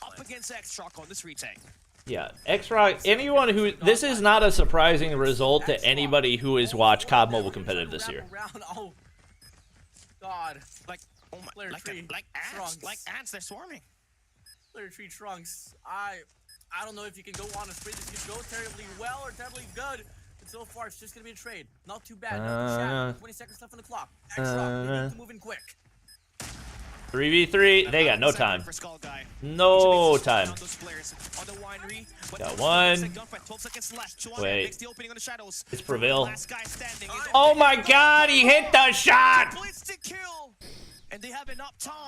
up against xRock on this retake. Yeah, xRock, anyone who, this is not a surprising result to anybody who has watched COD Mobile Competitive this year. Oh, God. Like, oh my, like ants, they're swarming. Player 3 Trunks, I don't know if you can go on a spree. This could go terribly well or terribly good. But so far, it's just going to be a trade. Not too bad. Not too shabby. 20 seconds left on the clock. xRock, we need to move in quick. 3v3, they got no time. No time. Got one. Wait. It's Prevail. Oh my god, he hit the shot!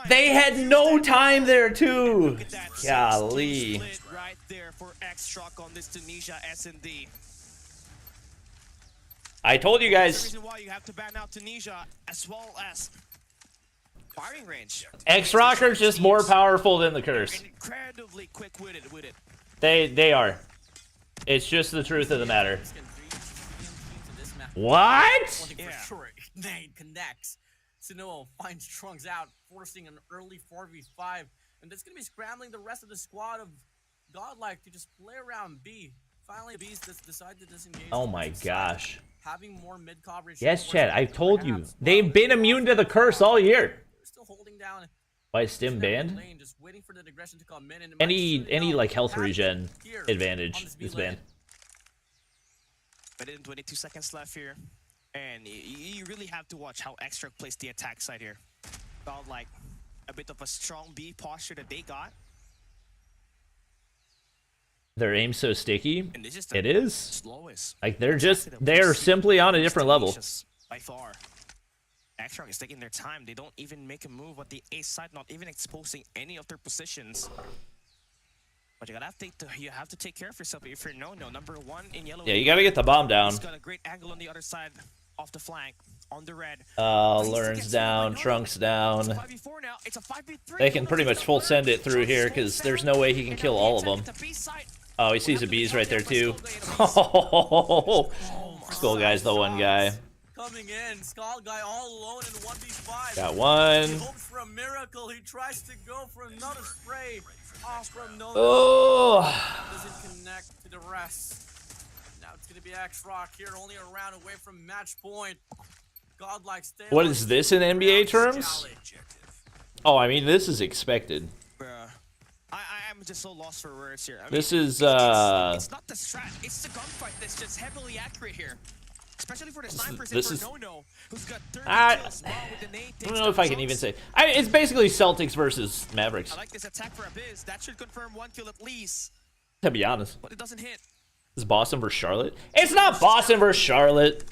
They had no time there too. Golly. Right there for xRock on this Tunisia S&D. I told you guys. The reason why you have to ban out Tunisia as well as firing range. xRock are just more powerful than the Curse. Incredibly quick-witted with it. They are. It's just the truth of the matter. What? Yeah. For sure, Nate connects. Sanoa finds Trunks out, forcing an early 4v5, and that's gonna be scrambling the rest of the squad of Godlike to just play around B. Finally, Beast decided to disengage. Oh my gosh. Having more mid coverage. Yes, Chad, I told you. They've been immune to the curse all year. Still holding down. Why is Stim banned? Just waiting for the aggression to come in, and Any like health regen advantage is banned. But in 22 seconds left here, and you really have to watch how xRock plays the attack side here. Godlike, a bit of a strong B posture that they got. Their aim's so sticky. It is. Slowest. Like they're simply on a different level. By far. xRock is taking their time. They don't even make a move at the A side, not even exposing any of their positions. But you have to take care of yourself if you're no number one in yellow. Yeah, you gotta get the bomb down. He's got a great angle on the other side, off the flank, on the red. Learns down, Trunks down. They can pretty much full send it through here because there's no way he can kill all of them. Oh, he sees the bees right there too. Oh, Skull Guy's the one guy. Coming in, Skull Guy all alone in 1v5. Got one. He hopes for a miracle. He tries to go for another spray off from no. Oh. Doesn't connect to the rest. Now it's gonna be xRock here, only a round away from match point. Godlike. What is this in NBA terms? Oh, I mean this is expected. I'm just so lost for words here. This is it's not the strat, it's the gunfight that's just heavily accurate here. Especially for the snipers and for No, who's got 30 kills with the nade. I don't know if I can even say. It's basically Celtics versus Mavericks. I like this attack for Abyss. That should confirm 1 kill at least. To be honest. But it doesn't hit. This is Boston versus Charlotte. It's not Boston versus Charlotte.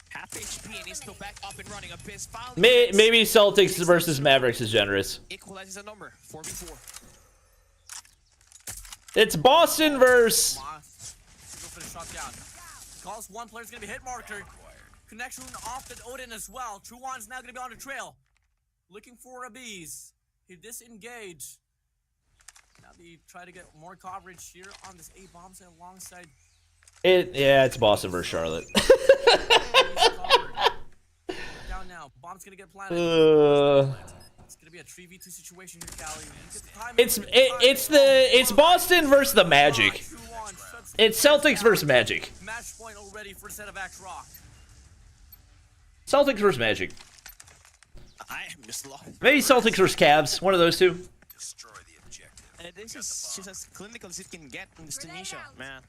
Half HP and he's still back up and running. Abyss Maybe Celtics versus Mavericks is generous. Equalizes a number. 4v4. It's Boston versus. Go for the shutdown. Calls one player's gonna be hit marker. Connection off the Odin as well. Truan's now gonna be on the trail. Looking for a bees. He disengaged. Now they try to get more coverage here on this A bomb side alongside. Yeah, it's Boston versus Charlotte. Down now. Bomb's gonna get planted. It's gonna be a 3v2 situation here, Callie. It's Boston versus the Magic. It's Celtics versus Magic. Match point already for set of xRock. Celtics versus Magic. I am just lost. Maybe Celtics versus Cavs. One of those two. Destroy the objective. This is just as clinical as it can get in this Tunisia, man.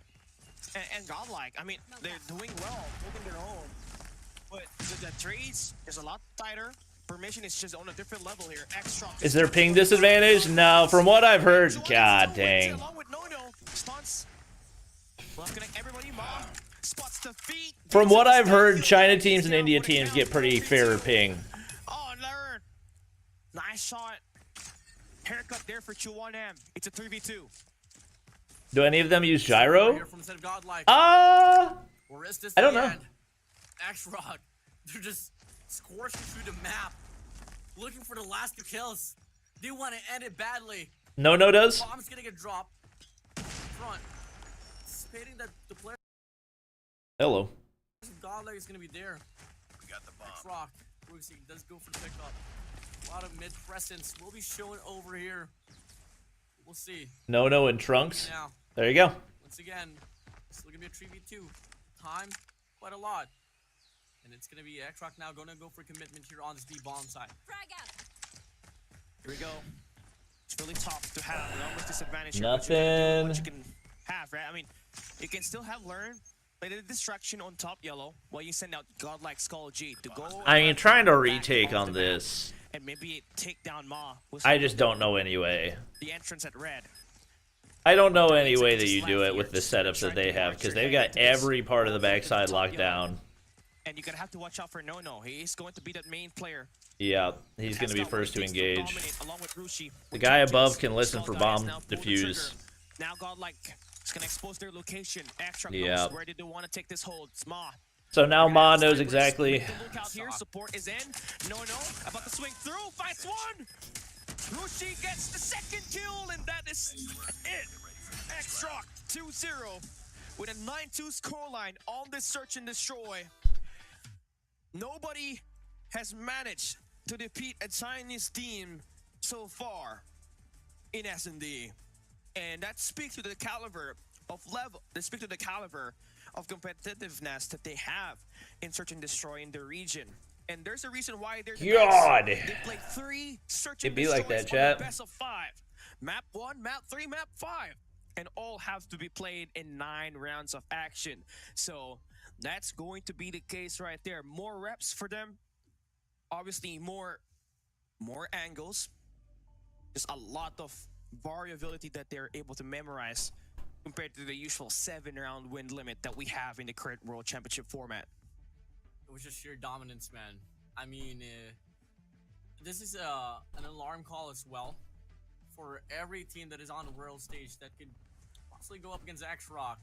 And Godlike, I mean, they're doing well, holding their own. But the trades is a lot tighter. Permission is just on a different level here. xRock Is there ping disadvantage? No, from what I've heard. God dang. Along with stunts. Everybody, spots the feet. From what I've heard, China teams and India teams get pretty fair ping. Oh, learn. Nice shot. Haircut there for 2-1M. It's a 3v2. Do any of them use gyro? I don't know. xRock, they're just scorching through the map, looking for the last 2 kills. They want to end it badly. No does. Bomb's gonna get dropped. Front. Anticipating that the player. Hello. Godlike is gonna be there. We got the bomb. xRock. Brooksy does go for the pickup. A lot of mid presence will be shown over here. We'll see. No and Trunks. Now. There you go. Once again, it's gonna be a 3v2. Time, quite a lot. And it's gonna be xRock now gonna go for commitment here on this B bomb side. Here we go. It's really tough to have with this advantage. Nothing. What you can have, right? I mean, you can still have learn, but a distraction on top yellow while you send out Godlike Skull G to go. I mean, trying to retake on this. And maybe take down Ma. I just don't know any way. The entrance at red. I don't know any way that you do it with the setups that they have because they've got every part of the backside locked down. And you're gonna have to watch out for No. He's going to be that main player. Yeah, he's going to be first to engage. The guy above can listen for bomb defuse. Now Godlike is going to expose their location. Yeah. Where did they want to take this hold? It's Ma. So now Ma knows exactly. Look out here. Support is in. No. About to swing through. Fights one. Rushi gets the second kill, and that is it. xRock 2-0 with a 9-2 scoreline on this search and destroy. Nobody has managed to defeat a Chinese team so far in S&D. And that speaks to the caliber of level. They speak to the caliber of competitiveness that they have in Search and Destroy in the region. And there's a reason why they're the God. best. They played 3 Search and It'd be Destroys like that, on the chat. best of 5. Map 1, Map 3, Map 5. And all have to be played in 9 rounds of action. So that's going to be the case right there. More reps for them. Obviously, more angles. There's a lot of variability that they're able to memorize compared to the usual 7-round win limit that we have in the current World Championship format. It was just sheer dominance, man. I mean, this is an alarm call as well for every team that is on the world stage that could possibly go up against xRock.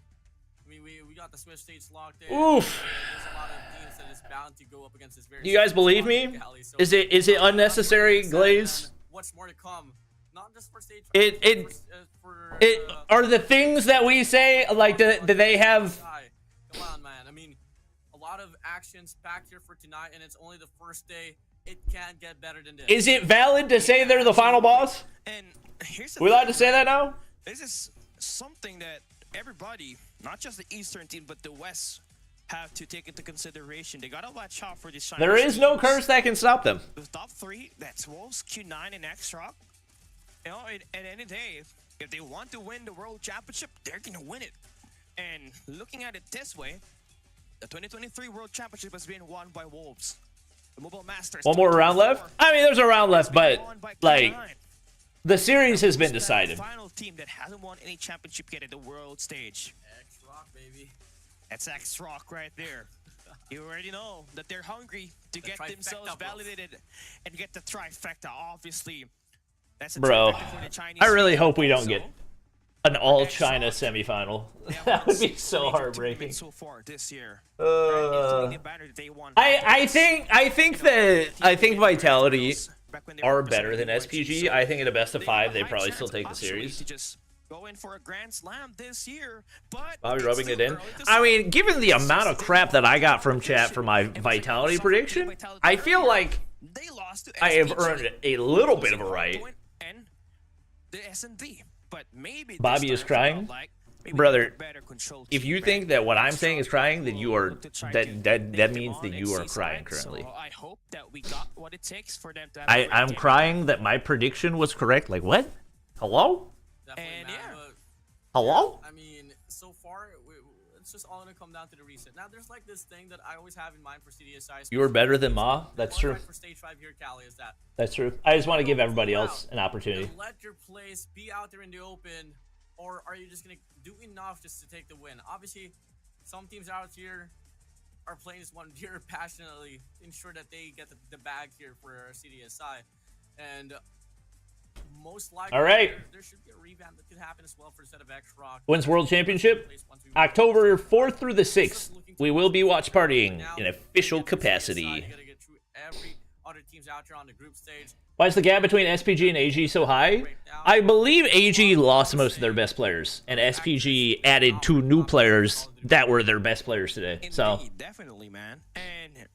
I mean, we got the Swiss stage locked in. Oof. There's a lot of teams that is bound to go up against this very. Do you guys believe me? So Is it unnecessary, Glaze? What's more to come? Not just for stage. Are the things that we say like do they have? Come on, man. I mean, a lot of actions packed here for tonight, and it's only the first day. It can't get better than this. Is it valid to say they're the final boss? And here's We allowed to say that now? This is something that everybody, not just the Eastern team, but the West, have to take into consideration. They gotta watch out for these. There is no curse that can stop them. The top 3, that's Wolves, Q9, and xRock. You know, at any day, if they want to win the World Championship, they're gonna win it. And looking at it this way, the 2023 World Championship has been won by Wolves. The Mobile Masters. One more round left? I mean, there's a round left, but like the series has been decided. The final team that hasn't won any championship yet at the world stage. xRock, baby. That's xRock right there. You already know that they're hungry to get themselves validated and get the trifecta. Obviously, that's a bro. trifecta for the Chinese. I really hope we don't get an all-China semifinal. That would be so heartbreaking. So far this year. I think Vitality are better than SPG. I think in a best of 5, they probably still take the series. Just go in for a grand slam this year, but Bobby rubbing it in. I mean, given the amount of crap that I got from chat for my Vitality prediction, I feel like I have earned a little bit of a right. The S&D. But maybe Bobby is crying. Brother, if you think that what I'm saying is crying, then you are that means that you are crying currently. I hope that we got what it takes for them to I'm crying that my prediction was correct. Like what? Hello? And hello? I mean, so far it's just all gonna come down to the reset. Now there's like this thing that I always have in mind for CDSI. You are better than Ma. That's true. For stage 5 here, Cali, is that that's true. I just want to give everybody else an opportunity. Let your plays be out there in the open, or are you just gonna do enough just to take the win? Obviously, some teams out here are playing this one here passionately to ensure that they get the bag here for CDSI, and most likely, all right. There should be a revamp that could happen as well for the set of xRock. When's World Championship? October 4th through the 6th. We will be watch partying in official capacity. Why is the gap between SPG and AG so high? I believe AG lost most of their best players, and SPG added 2 new players that were their best players today. So definitely, man. And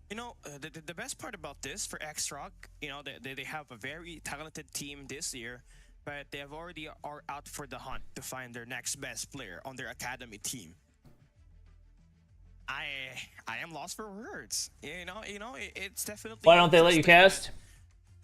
you know, the best part about this for xRock, you know, they have a very talented team this year, but they have already are out for the hunt to find their next best player on their academy team. I am lost for words. You know, it's definitely. Why don't they let you cast?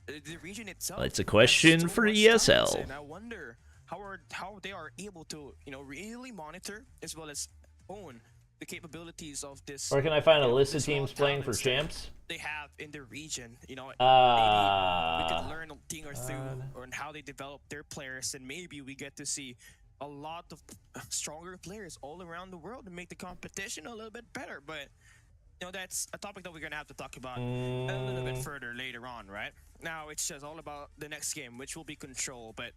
The region itself. Well, it's a question for ESL. And I wonder how they are able to, you know, really monitor as well as own the capabilities of this. Where can I find a list of teams playing for champs? They have in the region, you know, maybe we can learn a thing or two on how they develop their players, and maybe we get to see a lot of stronger players all around the world and make the competition a little bit better. But you know, that's a topic that we're gonna have to talk about a little bit further later on, right? Now it's just all about the next game, which will be Control, but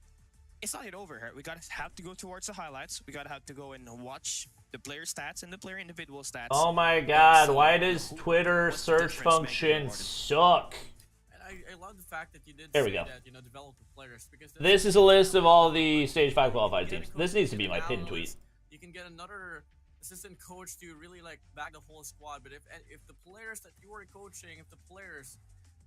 it's not yet over here. We gotta have to go towards the highlights. We gotta have to go and watch the player stats and the player individual stats. Oh my god, why does Twitter search function suck? I love the fact that you did there say we go. that, you know, develop the players, because this is a list of all the Stage 5 qualified teams. This needs to be my pinned tweet. You can get another assistant coach to really like back the whole squad, but if the players that you are coaching, if the players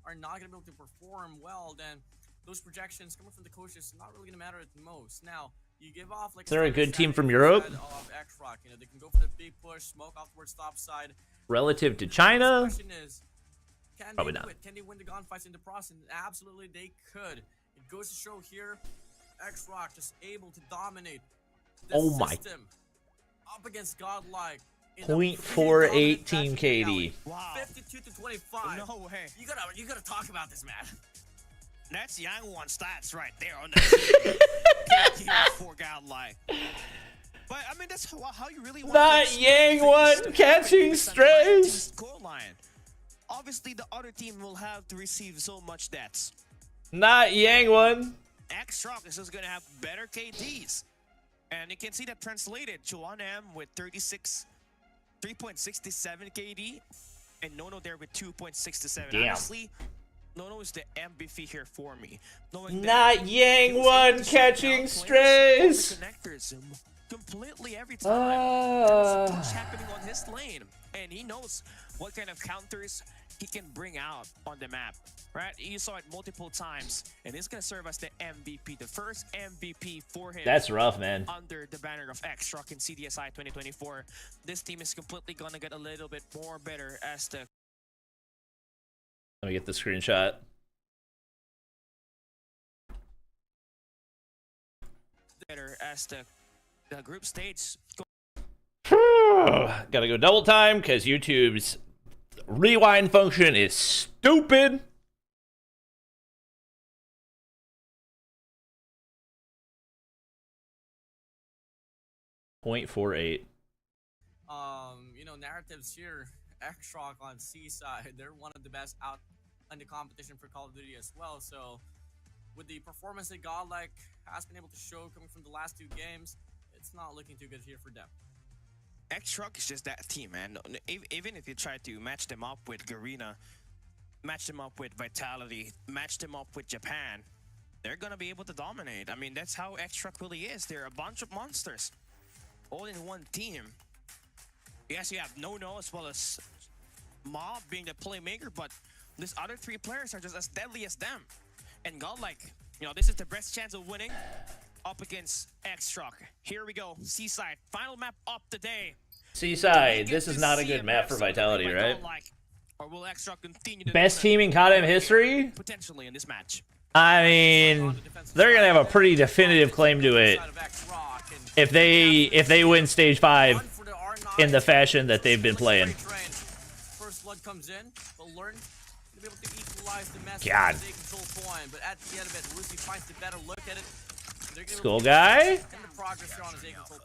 are not going to be able to perform well, then those projections coming from the coaches is not really going to matter at the most. Now, You give off like Is there a good team from Europe? xRock. You know, they can go for the big push, smoke off towards top side. Relative to China? The question is, can probably they not. do it? Can they win the gunfights in the process? And absolutely they could. It goes to show here, xRock just able to dominate the system up against Godlike. 0.48 team KD. Wow. 52 to 25. No way. You gotta talk about this, man. That's Yang One stats right there on the for Godlike. But I mean, that's how you really want Not Yang One catching strays. Goal line. Obviously, the other team will have to receive so much deaths. Not Yang One. xRock is just gonna have better KDs, and you can see that translated. 1M with 3.67 KD, and Nono there with 2.67. Damn. Honestly, Nono is the MVP here for me. Not Yang One catching strays. Connectors completely every time. There's so much happening on his lane, and he knows what kind of counters he can bring out on the map. Right? You saw it multiple times, and he's gonna serve as the MVP, the first MVP for him. That's rough, man. Under the banner of xRock in CDSI 2024, this team is completely gonna get a little bit more better as the. Let me get the screenshot. Better as the group stage. Gotta go double time because YouTube's rewind function is stupid. .48. You know, narratives here, xRock on C side, they're one of the best out in the competition for Call of Duty as well. So with the performance that Godlike has been able to show coming from the last 2 games, it's not looking too good here for them. xRock is just that team, man. Even if you try to match them up with Garena, match them up with Vitality, match them up with Japan, they're gonna be able to dominate. I mean, that's how xRock really is. They're a bunch of monsters, all in one team. Yes, you have Nono as well as Mob being the playmaker, but these other 3 players are just as deadly as them. And Godlike, you know, this is the best chance of winning up against xRock. Here we go, Seaside, final map up today. Seaside, this is not a good map for Vitality, right? Or will xRock continue to Best team in CODM history? potentially in this match? I mean, they're gonna have a pretty definitive claim to it if they win stage 5 in the fashion that they've been playing. First blood comes in, but learn to be able to equalize the mess. God. Control point, but at the end of it, Lucy finds the better look at it. Skull guy. Progress here on his control point.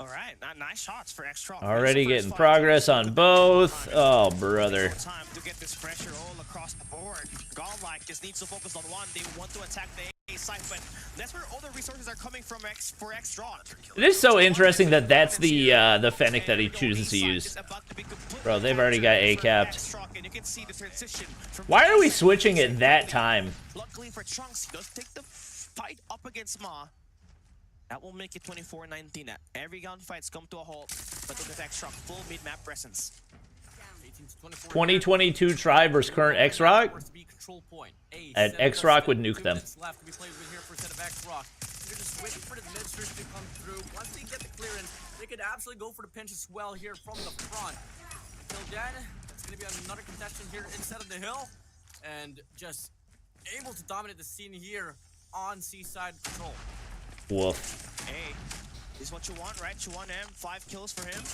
All right, nice shots for xRock. Already getting progress on both. Oh, brother. Time to get this pressure all across the board. Godlike just needs to focus on one. They want to attack the A site, but that's where all the resources are coming from for xRock. It is so interesting that that's the Fennec that he chooses to use. Bro, they've already got A capped. Why are we switching at that time? Luckily for Trunks, he does take the fight up against Ma. That will make it 24-19. Every gunfight's come to a halt, but look at xRock, full mid-map presence. 2022 Tribe versus current xRock. And xRock would nuke them. Left to be played with here for a set of xRock. They're just waiting for the mid-search to come through. Once they get the clearance, they could absolutely go for the pinch as well here from the front. Until then, it's going to be another contestant here inside of the hill. And just able to dominate the scene here on Seaside Patrol. Woof. Hey, this is what you want, right? 1M, 5 kills for him.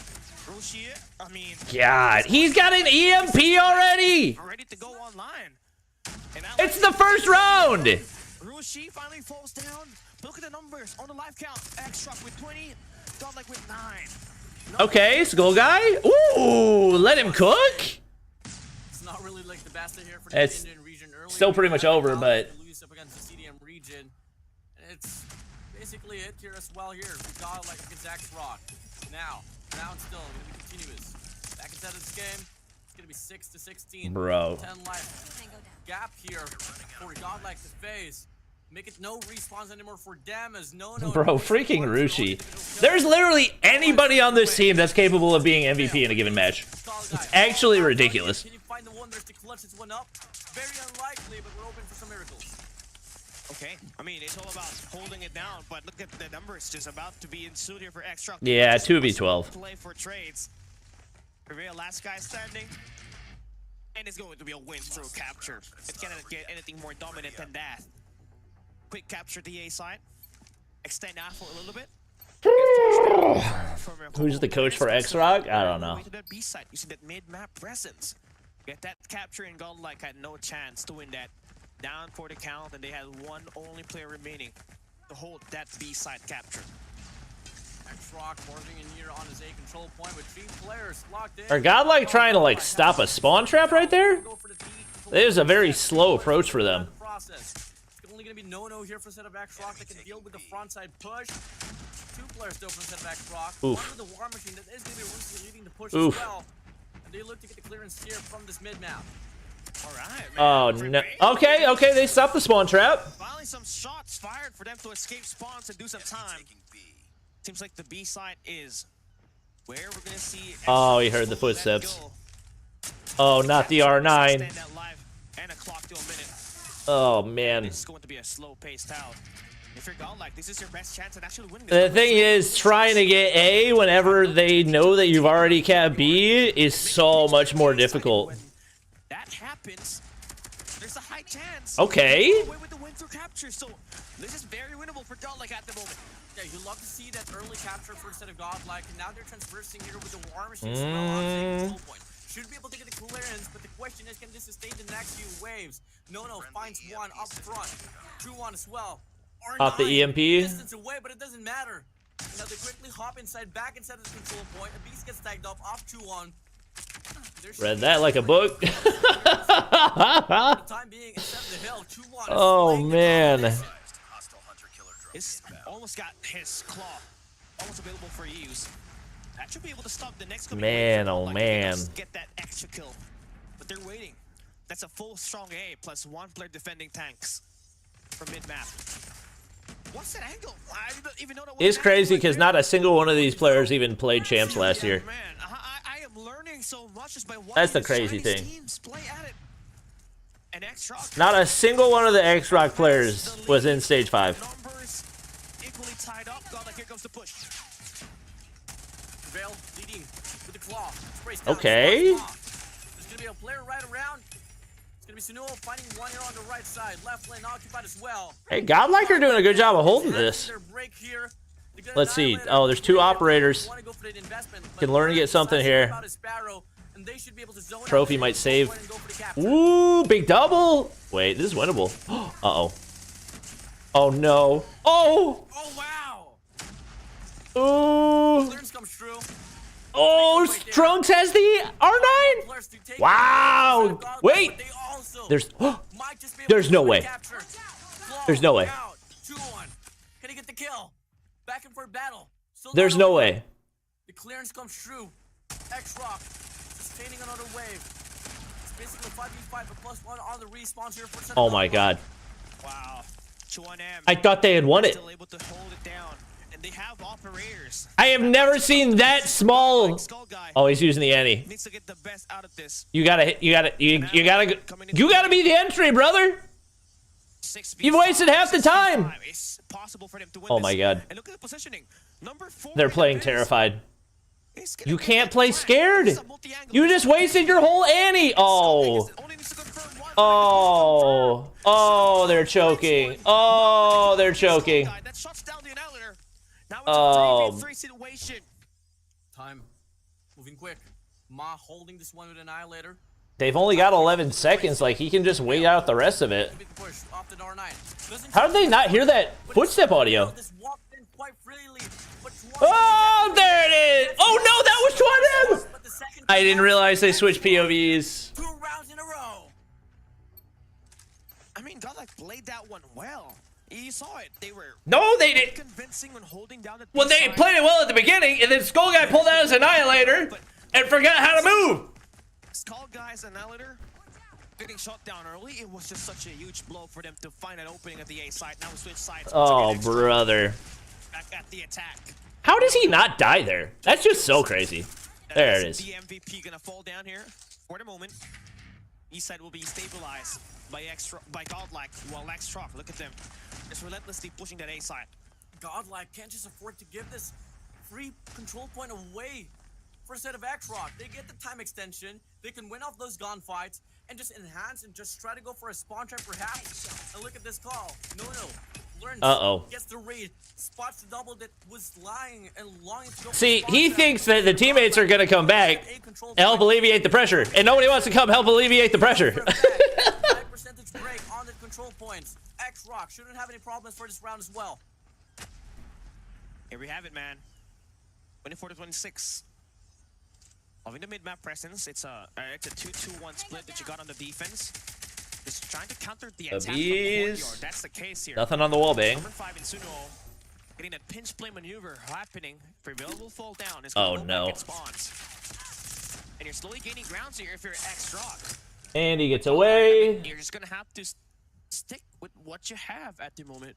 Rushi, I mean... God, he's got an EMP already! Ready to go online. It's the first round! Rushi finally falls down. Look at the numbers on the live count. xRock with 20, Godlike with 9. Okay, Skull Guy. Ooh, let him cook? It's not really like the best here for the It's Indian region early. still pretty much over, but... Lose up against the CDM region. It's basically it here as well here. We got like against xRock. Now, round still going to be continuous. Back inside of this game, it's going to be 6-16. Bro. 10 life gap here for Godlike to face. Make it no respawns anymore for them as no. Bro, freaking Rushi. There's literally anybody on this team that's capable of being MVP in a given match. It's actually ridiculous. Can you find the wonders to clutch this one up? Very unlikely, but we're open for some miracles. Okay, I mean, it's all about holding it down, but look at the numbers just about to be ensued here for xRock. Yeah, 2v12. Play for trades. Reveal last guy standing. And it's going to be a win through capture. It cannot get anything more dominant than that. Quick capture the A side. Extend alpha a little bit. Who's the coach for xRock? I don't know. To that B side, you see that mid-map presence. Get that capture, and Godlike had no chance to win that. Down for the count, and they had one only player remaining to hold that B side capture. xRock forging in here on his A control point with 3 players locked in. Are Godlike trying to like stop a spawn trap right there? It is a very slow approach for them. It's only going to be no here for set of xRock that can deal with the front side push. 2 players still from set of xRock. One with the war machine that is going to be Rusi leading the push as well. And they look to get the clearance here from this mid map. All right, man. Oh no. Okay, they stopped the spawn trap. Finally, some shots fired for them to escape spawns and do some time. Seems like the B side is where we're gonna see. Oh, he heard the footsteps. Oh, not the R9. Oh man. It's going to be a slow paced out. If you're Godlike, this is your best chance at actually winning. The thing is, trying to get A whenever they know that you've already capped B is so much more difficult. When that happens, there's a high chance. Okay. With the win through capture, so this is very winnable for Godlike at the moment. Yeah, you love to see that early capture for instead of Godlike, and now they're transversing here with the war machine as well on the control point. Should be able to get the clearance, but the question is, can this sustain the next few waves? No finds one up front. 2-1 as well. Off the EMP. Distance away, but it doesn't matter. Now they quickly hop back inside of the control point. A beast gets tagged up off 2-1. Read that like a book. Time being, the hill, 2-1. Oh man. It's almost got his claw almost available for use. That should be able to stop the next man. Oh man. Get that extra kill, but they're waiting. That's a full strong A plus 1 player defending tanks from mid map. What's that angle? I don't even know that. It's crazy because not a single one of these players even played champs last year. Man, I am learning so much just by watching. That's the crazy thing. Teams play at it. And xRock, not a single one of the xRock players was in stage 5. Numbers equally tied up. Godlike, here comes the push. Veil leading with the claw. Okay. There's gonna be a player right around. It's gonna be Sunuo finding one here on the right side. Left lane occupied as well. Hey, Godlike are doing a good job of holding this. Let's see. Oh, there's 2 operators. Can learn to get something here. Trophy might save. Ooh, big double. Wait, this is winnable. Uh-oh. Oh, no. Oh! Oh, wow! Ooh! Clearance comes through. Oh, Trunks has the R9? Wow! Wait! There's no way. There's no way. 2-1. Can he get the kill? Back and forth battle. There's no way. The clearance comes through. xRock sustaining another wave. It's basically 5v5 but +1 on the respawn here for oh my god. Wow. 2-1M. I thought they had won it. Still able to hold it down. And they have operators. I have never seen that small. Oh, he's using the Annie. Needs to get the best out of this. You gotta be the entry, brother. You've wasted half the time. Oh my god. And look at the positioning. Number 4. They're playing terrified. You can't play scared. You just wasted your whole Annie. Oh. Oh. Oh, they're choking. Oh, they're choking. Now it's a 3v3 situation. Time moving quick. Ma holding this one with an annihilator. They've only got 11 seconds. Like, he can just wait out the rest of it. How did they not hear that footstep audio? Oh, there it is! Oh no, that was 2-1M! I didn't realize they switched POVs. 2 rounds in a row. I mean, Godlike played that one well. You saw it. They were they didn't. Convincing when holding down the well, they played it well at the beginning, and then Skull Guy pulled out his annihilator and forgot how to move. Skull Guy's annihilator getting shot down early. It was just such a huge blow for them to find an opening at the A side. Now switch sides. Oh, brother. Back at the attack. How does he not die there? That's just so crazy. There it is. The MVP gonna fall down here for the moment. East side will be stabilized by Godlike. Well, xRock, look at them. Just relentlessly pushing that A side. Godlike can't just afford to give this free control point away for a set of xRock. They get the time extension, they can win off those gunfights, and just enhance and just try to go for a spawn trap perhaps. And look at this call. No. Learns, gets the read, spots the double that was lying and longing to go. See, he thinks that the teammates are going to come back and help alleviate the pressure, and nobody wants to come help alleviate the pressure. 5% break on the control points. xRock shouldn't have any problems for this round as well. Here we have it, man. 24-26. Loving the mid-map presence. It's a 2-2-1 split that you got on the defense. Just trying to counter the attack from the courtyard. That's the case here. Nothing on the wall, bang. Number 5 in Suno, getting that pinch play maneuver happening. Prevail will fall down. Oh no. Spawns. And you're slowly gaining ground here if you're xRock. And he gets away. You're just gonna have to stick with what you have at the moment.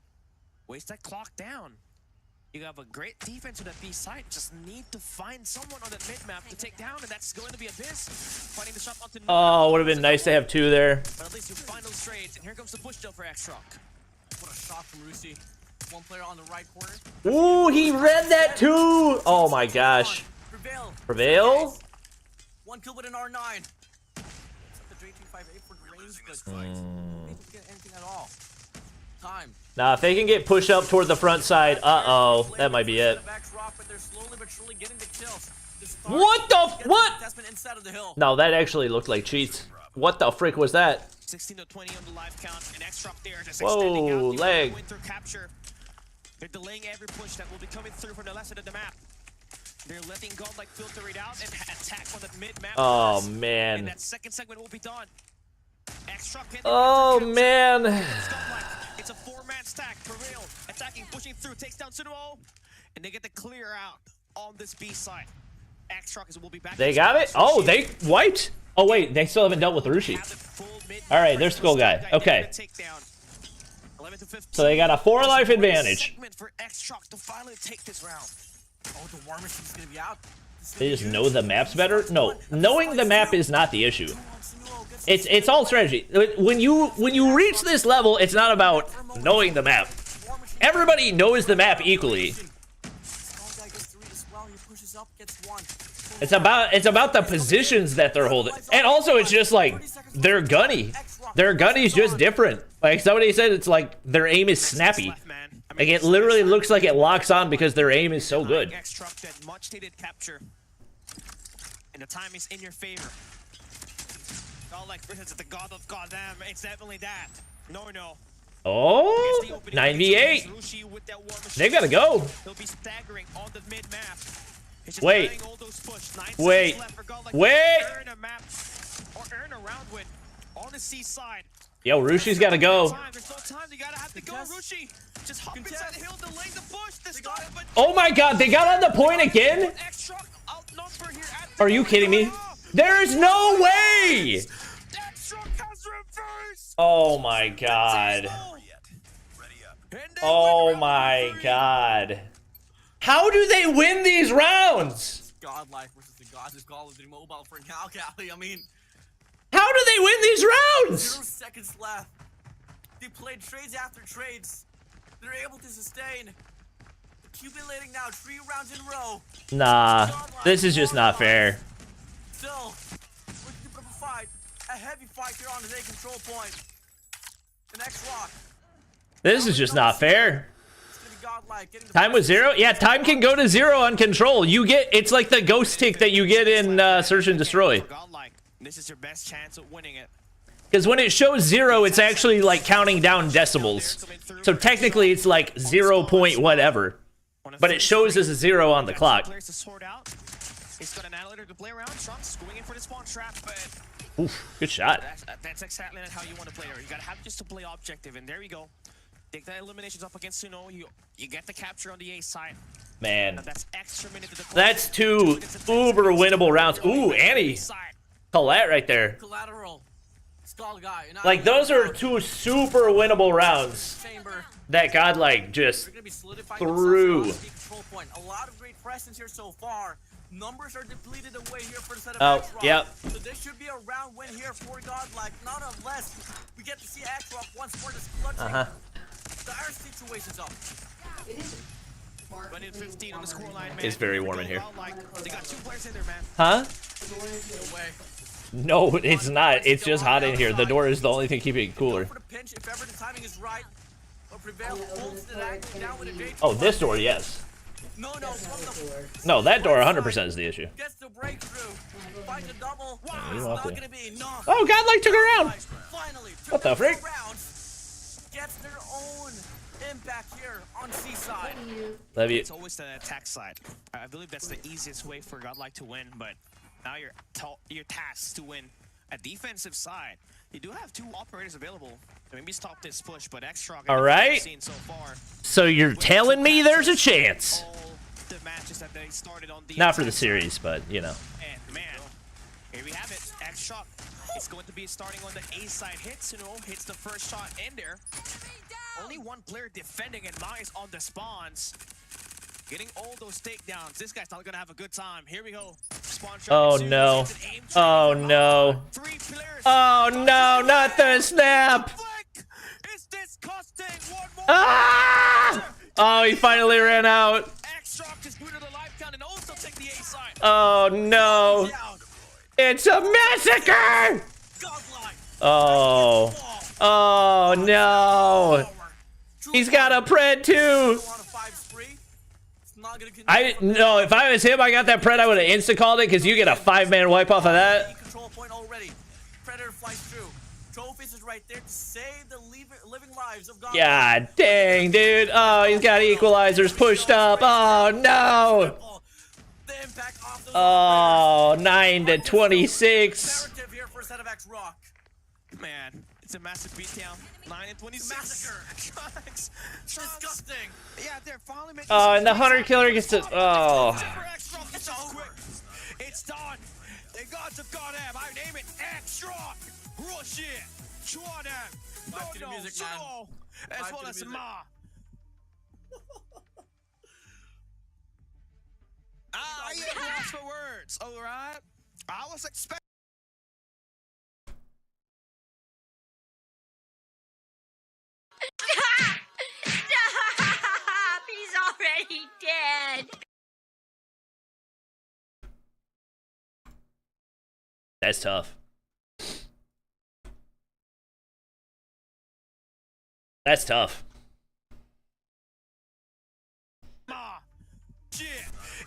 Waste that clock down. You have a great defense on that B side. Just need to find someone on that mid-map to take down, and that's going to be Abyss. Finding the shot onto Oh, would have been nice to have 2 there. But at least you find those trades, and here comes the push still for xRock. What a shot from Rusi. One player on the right corner. Ooh, he read that too. Oh my gosh. Prevail? One kill with an R9. Except the 3-2-5-8 for the range, but not able to get anything at all. Time. Nah, if they can get pushed up toward the front side, that might be it. What the what? No, that actually looked like cheats. What the frick was that? 16-20 on the live count, and xRock there just extending out. Whoa, leg. Capture. They're delaying every push that will be coming through from the left side of the map. They're letting Godlike filter it out and attack on the mid-map. Oh man. And that second segment will be done. Oh man. It's a 4-man stack. Prevail attacking, pushing through, takes down Suno, and they get the clear out on this B side. xRock will be back. They got it? Oh, they wiped? Oh wait, they still haven't dealt with Rushi. Alright, there's Skull Guy. Okay. So they got a 4 life advantage. For xRock to finally take this round. Oh, the war machine's gonna be out. They just know the maps better? No, knowing the map is not the issue. It's all strategy. When you reach this level, it's not about knowing the map. Everybody knows the map equally. It's about the positions that they're holding. And also it's just like they're gunny. Their gunny's just different. Like somebody said, it's like their aim is snappy. Like it literally looks like it locks on because their aim is so good. xRock that much needed capture. And the time is in your favor. Godlike versus the god of CODM. It's definitely that. No. Oh, 98. They gotta go. He'll be staggering on the mid map. Wait. Earn a round with on the C side. Yo, Rushi's gotta go. There's no time. You gotta have to go, Rushi. Just hop inside the hill, delay the push. This time, but oh my god, they got on the point again? Are you kidding me? There is no way! Oh my god. Oh my god. How do they win these rounds? Godlike versus the gods is Godlike mobile for now, Callie. I mean, how do they win these rounds? 0 seconds left. They played trades after trades. They're able to sustain. Accumulating now 3 rounds in a row. Nah, this is just not fair. Still, looking for a fight. A heavy fight here on the A control point. The xRock. This is just not fair. Time was 0? Yeah, time can go to 0 on control. You get, it's like the ghost tick that you get in Search and Destroy. This is your best chance of winning it. Because when it shows 0, it's actually like counting down decimals. So technically it's like 0 point whatever. But it shows as a 0 on the clock. He's got an annihilator to play around. Trunks going in for the spawn trap, but oof, good shot. That's exactly not how you want to play her. You gotta have just to play objective, and there you go. Take that eliminations up against Suno. You get the capture on the A side. Man, that's extra minute to the that's 2 uber winnable rounds. Ooh, Annie. Call that right there. Collateral. Skull Guy. Like those are 2 super winnable rounds. That Godlike just threw. A lot of great presence here so far. Numbers are depleted away here for the set of xRock. Yep. So this should be a round win here for Godlike. Not unless we get to see xRock once more just clutching dire situations up. It is. 15 on the scoreline, man. It's very warm in here. They got 2 players in there, man. Huh? No way. No, it's not. It's just hot in here. The door is the only thing keeping it cooler. For the pinch, if ever the timing is right, or prevail, holds the angle down with a J2. Oh, this door, yes. No, No, that door 100% is the issue. Gets the breakthrough. Finds a double. Wow, You it's want not to- gonna be enough. Oh, Godlike took her around. Finally, What the frick? Gets their own impact here on Seaside. Love you. It's always the attack side. I believe that's the easiest way for Godlike to win, but now you're tasked to win a defensive side. You do have 2 operators available to maybe stop this push, but xRock All right. seen so far. So you're telling me there's a chance? All the matches that they started on the Not for the attack series, but you know. And man, here we have it. xRock is going to be starting on the A side. Hits the first shot in there. Only 1 player defending, and Mize on the spawns. Getting all those takedowns. This guy's not gonna have a good time. Here we go. Spawn shot. Oh no. Oh no. 3 players. Oh no, not the snap. It's disgusting. 1 more. Ah! Oh, he finally ran out. xRock is booted the life count and also take the A side. Oh no. It's a massacre. Oh. Oh no. He's got a pred too. No, if I was him, I got that pred, I would have insta called it because you get a 5-man wipe off of that. Control point already. Predator flies through. Trophies is right there to save the living lives of God. God dang, dude. Oh, he's got equalizers pushed up. Oh no. Oh, 9 to 26. Here for a set of xRock. Man, it's a massive beatdown. 9 and 26. Massacre. Disgusting. Yeah, they're finally making. Oh, and the hunter killer gets to. Oh. It's over. It's done. The gods of CODM. I name it xRock. Rush it. CODM. Back to the music, man. As well as Ma. I ain't lost for words. All right. I was expecting. Stop! He's already dead. That's tough. That's tough. Shit,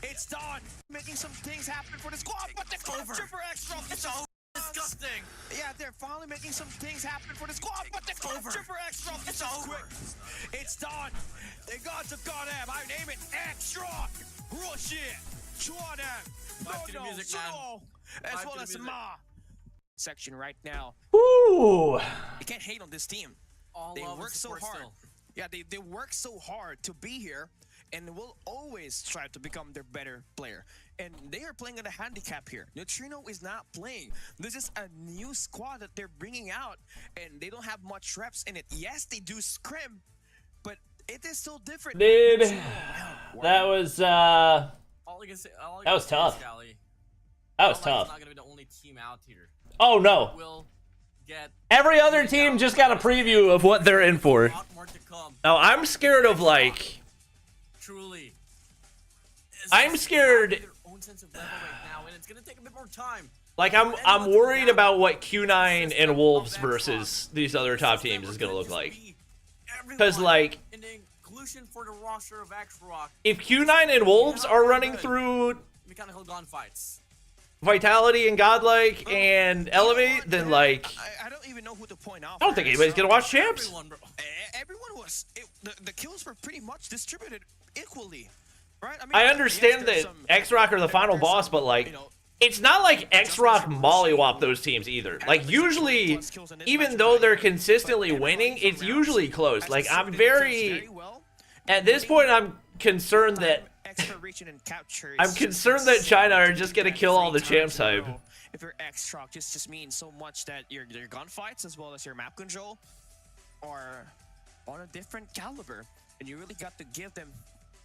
it's done. Making some things happen for the squad, but the capture for xRock is so disgusting. Yeah, they're finally making some things happen for the squad, but the capture for xRock is so quick. It's done. The gods of CODM. I name it xRock. Rush it. CODM. Back to the music, man. As well as Ma. Section right now. Ooh. You can't hate on this team. They work so hard. Still. Yeah, they work so hard to be here, and will always try to become their better player. And they are playing at a handicap here. Neutrino is not playing. This is a new squad that they're bringing out, and they don't have much reps in it. Yes, they do scrim, but it is still different. Dude, that was all I can say, that was tough. That was tough. Not gonna be the only team out here. Oh no. Will get Every other team just got a preview of what they're in for. Now I'm scared of like. Truly. I'm scared. Their own sense of level right now, and it's gonna take a bit more time. Like I'm worried about what Q9 and Wolves versus these other top teams is gonna look like. Because like, in the inclusion for the roster of xRock, if Q9 and Wolves are running through mechanical gunfights, Vitality and Godlike and Elevate, then like I don't even know who to point out. I don't think anybody's gonna watch champs. Everyone was. The kills were pretty much distributed equally, right? I mean, I understand that xRock are the final boss, but like, it's not like xRock mollywop those teams either. Like usually, even though they're consistently winning, it's usually close. Like I'm very, at this point, I'm concerned that China are just gonna kill all the champs hype. If you're xRock, just means so much that your gunfights as well as your map control are on a different caliber, and you really got to give them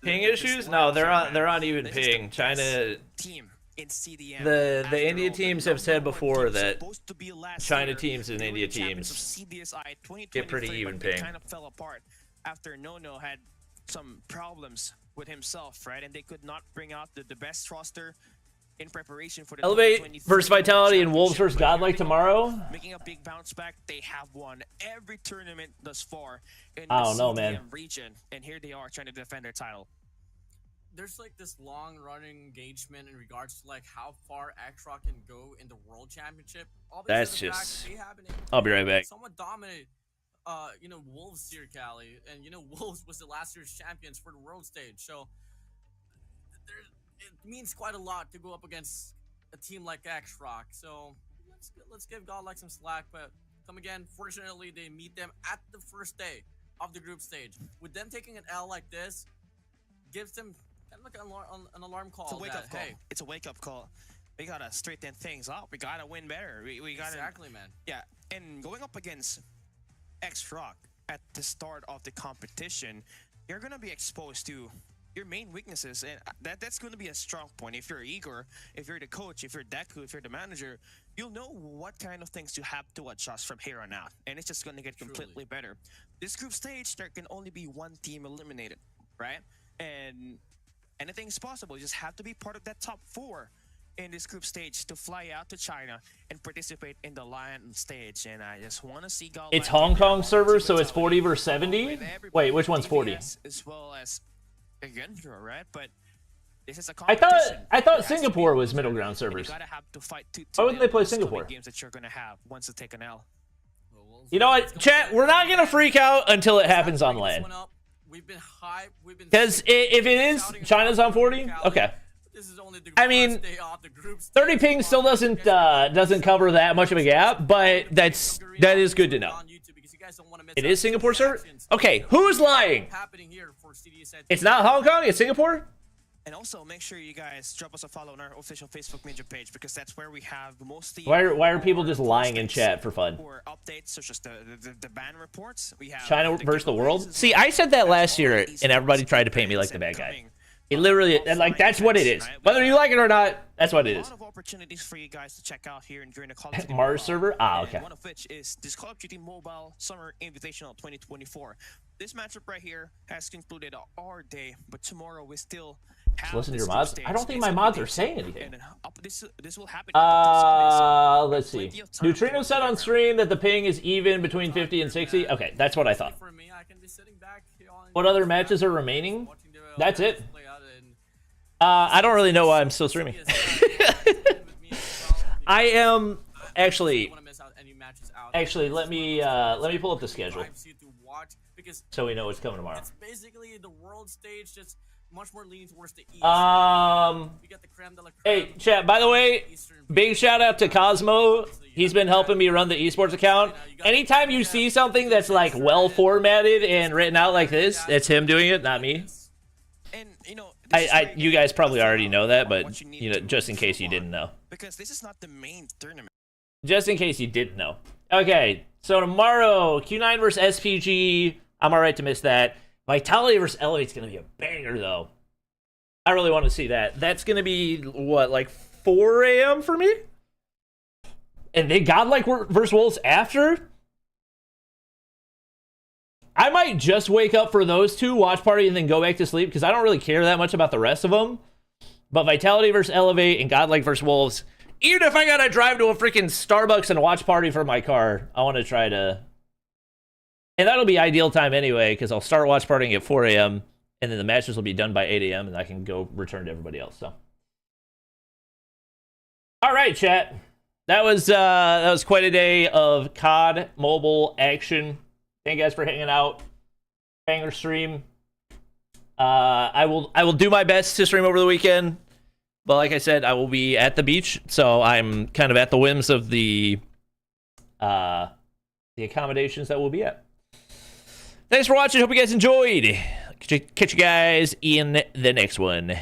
Ping issues? No, they're on even ping. China team in CDM. The India teams have said before that China teams and India teams CDSI get pretty even ping. Kind of fell apart after Nono had some problems with himself, right? And they could not bring out the best roster in preparation for the Elevate versus Vitality and Wolves versus Godlike tomorrow. Making a big bounce back. They have won every tournament thus far in I the don't know, CDM man. region, and here they are trying to defend their title. There's like this long-running engagement in regards to like how far xRock can go in the World Championship. That's just. I'll be right back. Somewhat dominate, you know, Wolves here, Cali, and you know, Wolves was the last year's champions for the world stage, so it means quite a lot to go up against a team like xRock. So let's give Godlike some slack, but come again. Fortunately, they meet them at the first day of the group stage. With them taking an L like this, gives them kind of like an alarm call. It's a wake-up call. Hey, it's a wake-up call. We gotta straighten things up. We gotta win better. We gotta exactly, man. Yeah, and going up against xRock at the start of the competition, you're gonna be exposed to your main weaknesses, and that's going to be a strong point. If you're Igor, if you're the coach, if you're Deku, if you're the manager, you'll know what kind of things you have to adjust from here on out, and it's just going to get completely better. This group stage, there can only be one team eliminated, right? And anything's possible. You just have to be part of that top 4 in this group stage to fly out to China and participate in the Lion stage. And I just want to see Godlike. It's Hong Kong servers, so it's 40 versus 70. Wait, which one's 40? As well as Kendra, right? But this is a I competition. thought Singapore was middle ground servers. You gotta have to fight Why wouldn't they play Singapore? Games that you're gonna have once to take an L. You know what, chat? We're not gonna freak out until it happens on LAN. We've been hyped. Because if it is China's on 40, okay. I mean, 30 ping still doesn't cover that much of a gap, but that is good to know. It is Singapore, sir? Okay, who's lying? It's not Hong Kong, it's Singapore? And also, make sure you guys drop us a follow on our official Facebook major page, because that's where we have mostly... Why are people just lying in chat for fun? For updates, such as the ban reports. We have China versus the world? See, I said that last year, and everybody tried to paint me like the bad guy. It literally, like, that's what it is. Whether you like it or not, that's what it is. A lot of opportunities for you guys to check out here during the Call of Duty Mars server? Ah, okay. One of which is this Call of Duty Mobile Summer Invitational 2024. This matchup right here has concluded our day, but tomorrow we still have listen to your mods. I don't think my mods are saying anything. This will happen. Let's see. Neutrino said on stream that the ping is even between 50 and 60. Okay, that's what I thought. What other matches are remaining? That's it. I don't really know why I'm still streaming. I am actually. Let me pull up the schedule so we know what's coming tomorrow. It's basically the world stage, just much more leaning towards the east. Hey, chat. By the way, big shout out to Cosmo. He's been helping me run the esports account. Anytime you see something that's like well formatted and written out like this, it's him doing it, not me. And you know, you guys probably already know that, but you know, just in case you didn't know. Because this is not the main tournament. Just in case you didn't know. Okay, so tomorrow, Q9 versus SPG. I'm alright to miss that. Vitality versus Elevate's gonna be a banger, though. I really want to see that. That's gonna be what, like 4 a.m. for me? And they Godlike versus Wolves after? I might just wake up for those two, watch party, and then go back to sleep, because I don't really care that much about the rest of them. But Vitality versus Elevate and Godlike versus Wolves, even if I gotta drive to a freaking Starbucks and watch party from my car, I want to try to... And that'll be ideal time anyway, because I'll start watch partying at 4 a.m., and then the matches will be done by 8 a.m., and I can go return to everybody else, so... Alright, chat. That was quite a day of COD mobile action. Thank you guys for hanging out. Banger stream. I will do my best to stream over the weekend. But like I said, I will be at the beach, so I'm kind of at the whims of the accommodations that we'll be at. Thanks for watching. Hope you guys enjoyed. Catch you guys in the next one.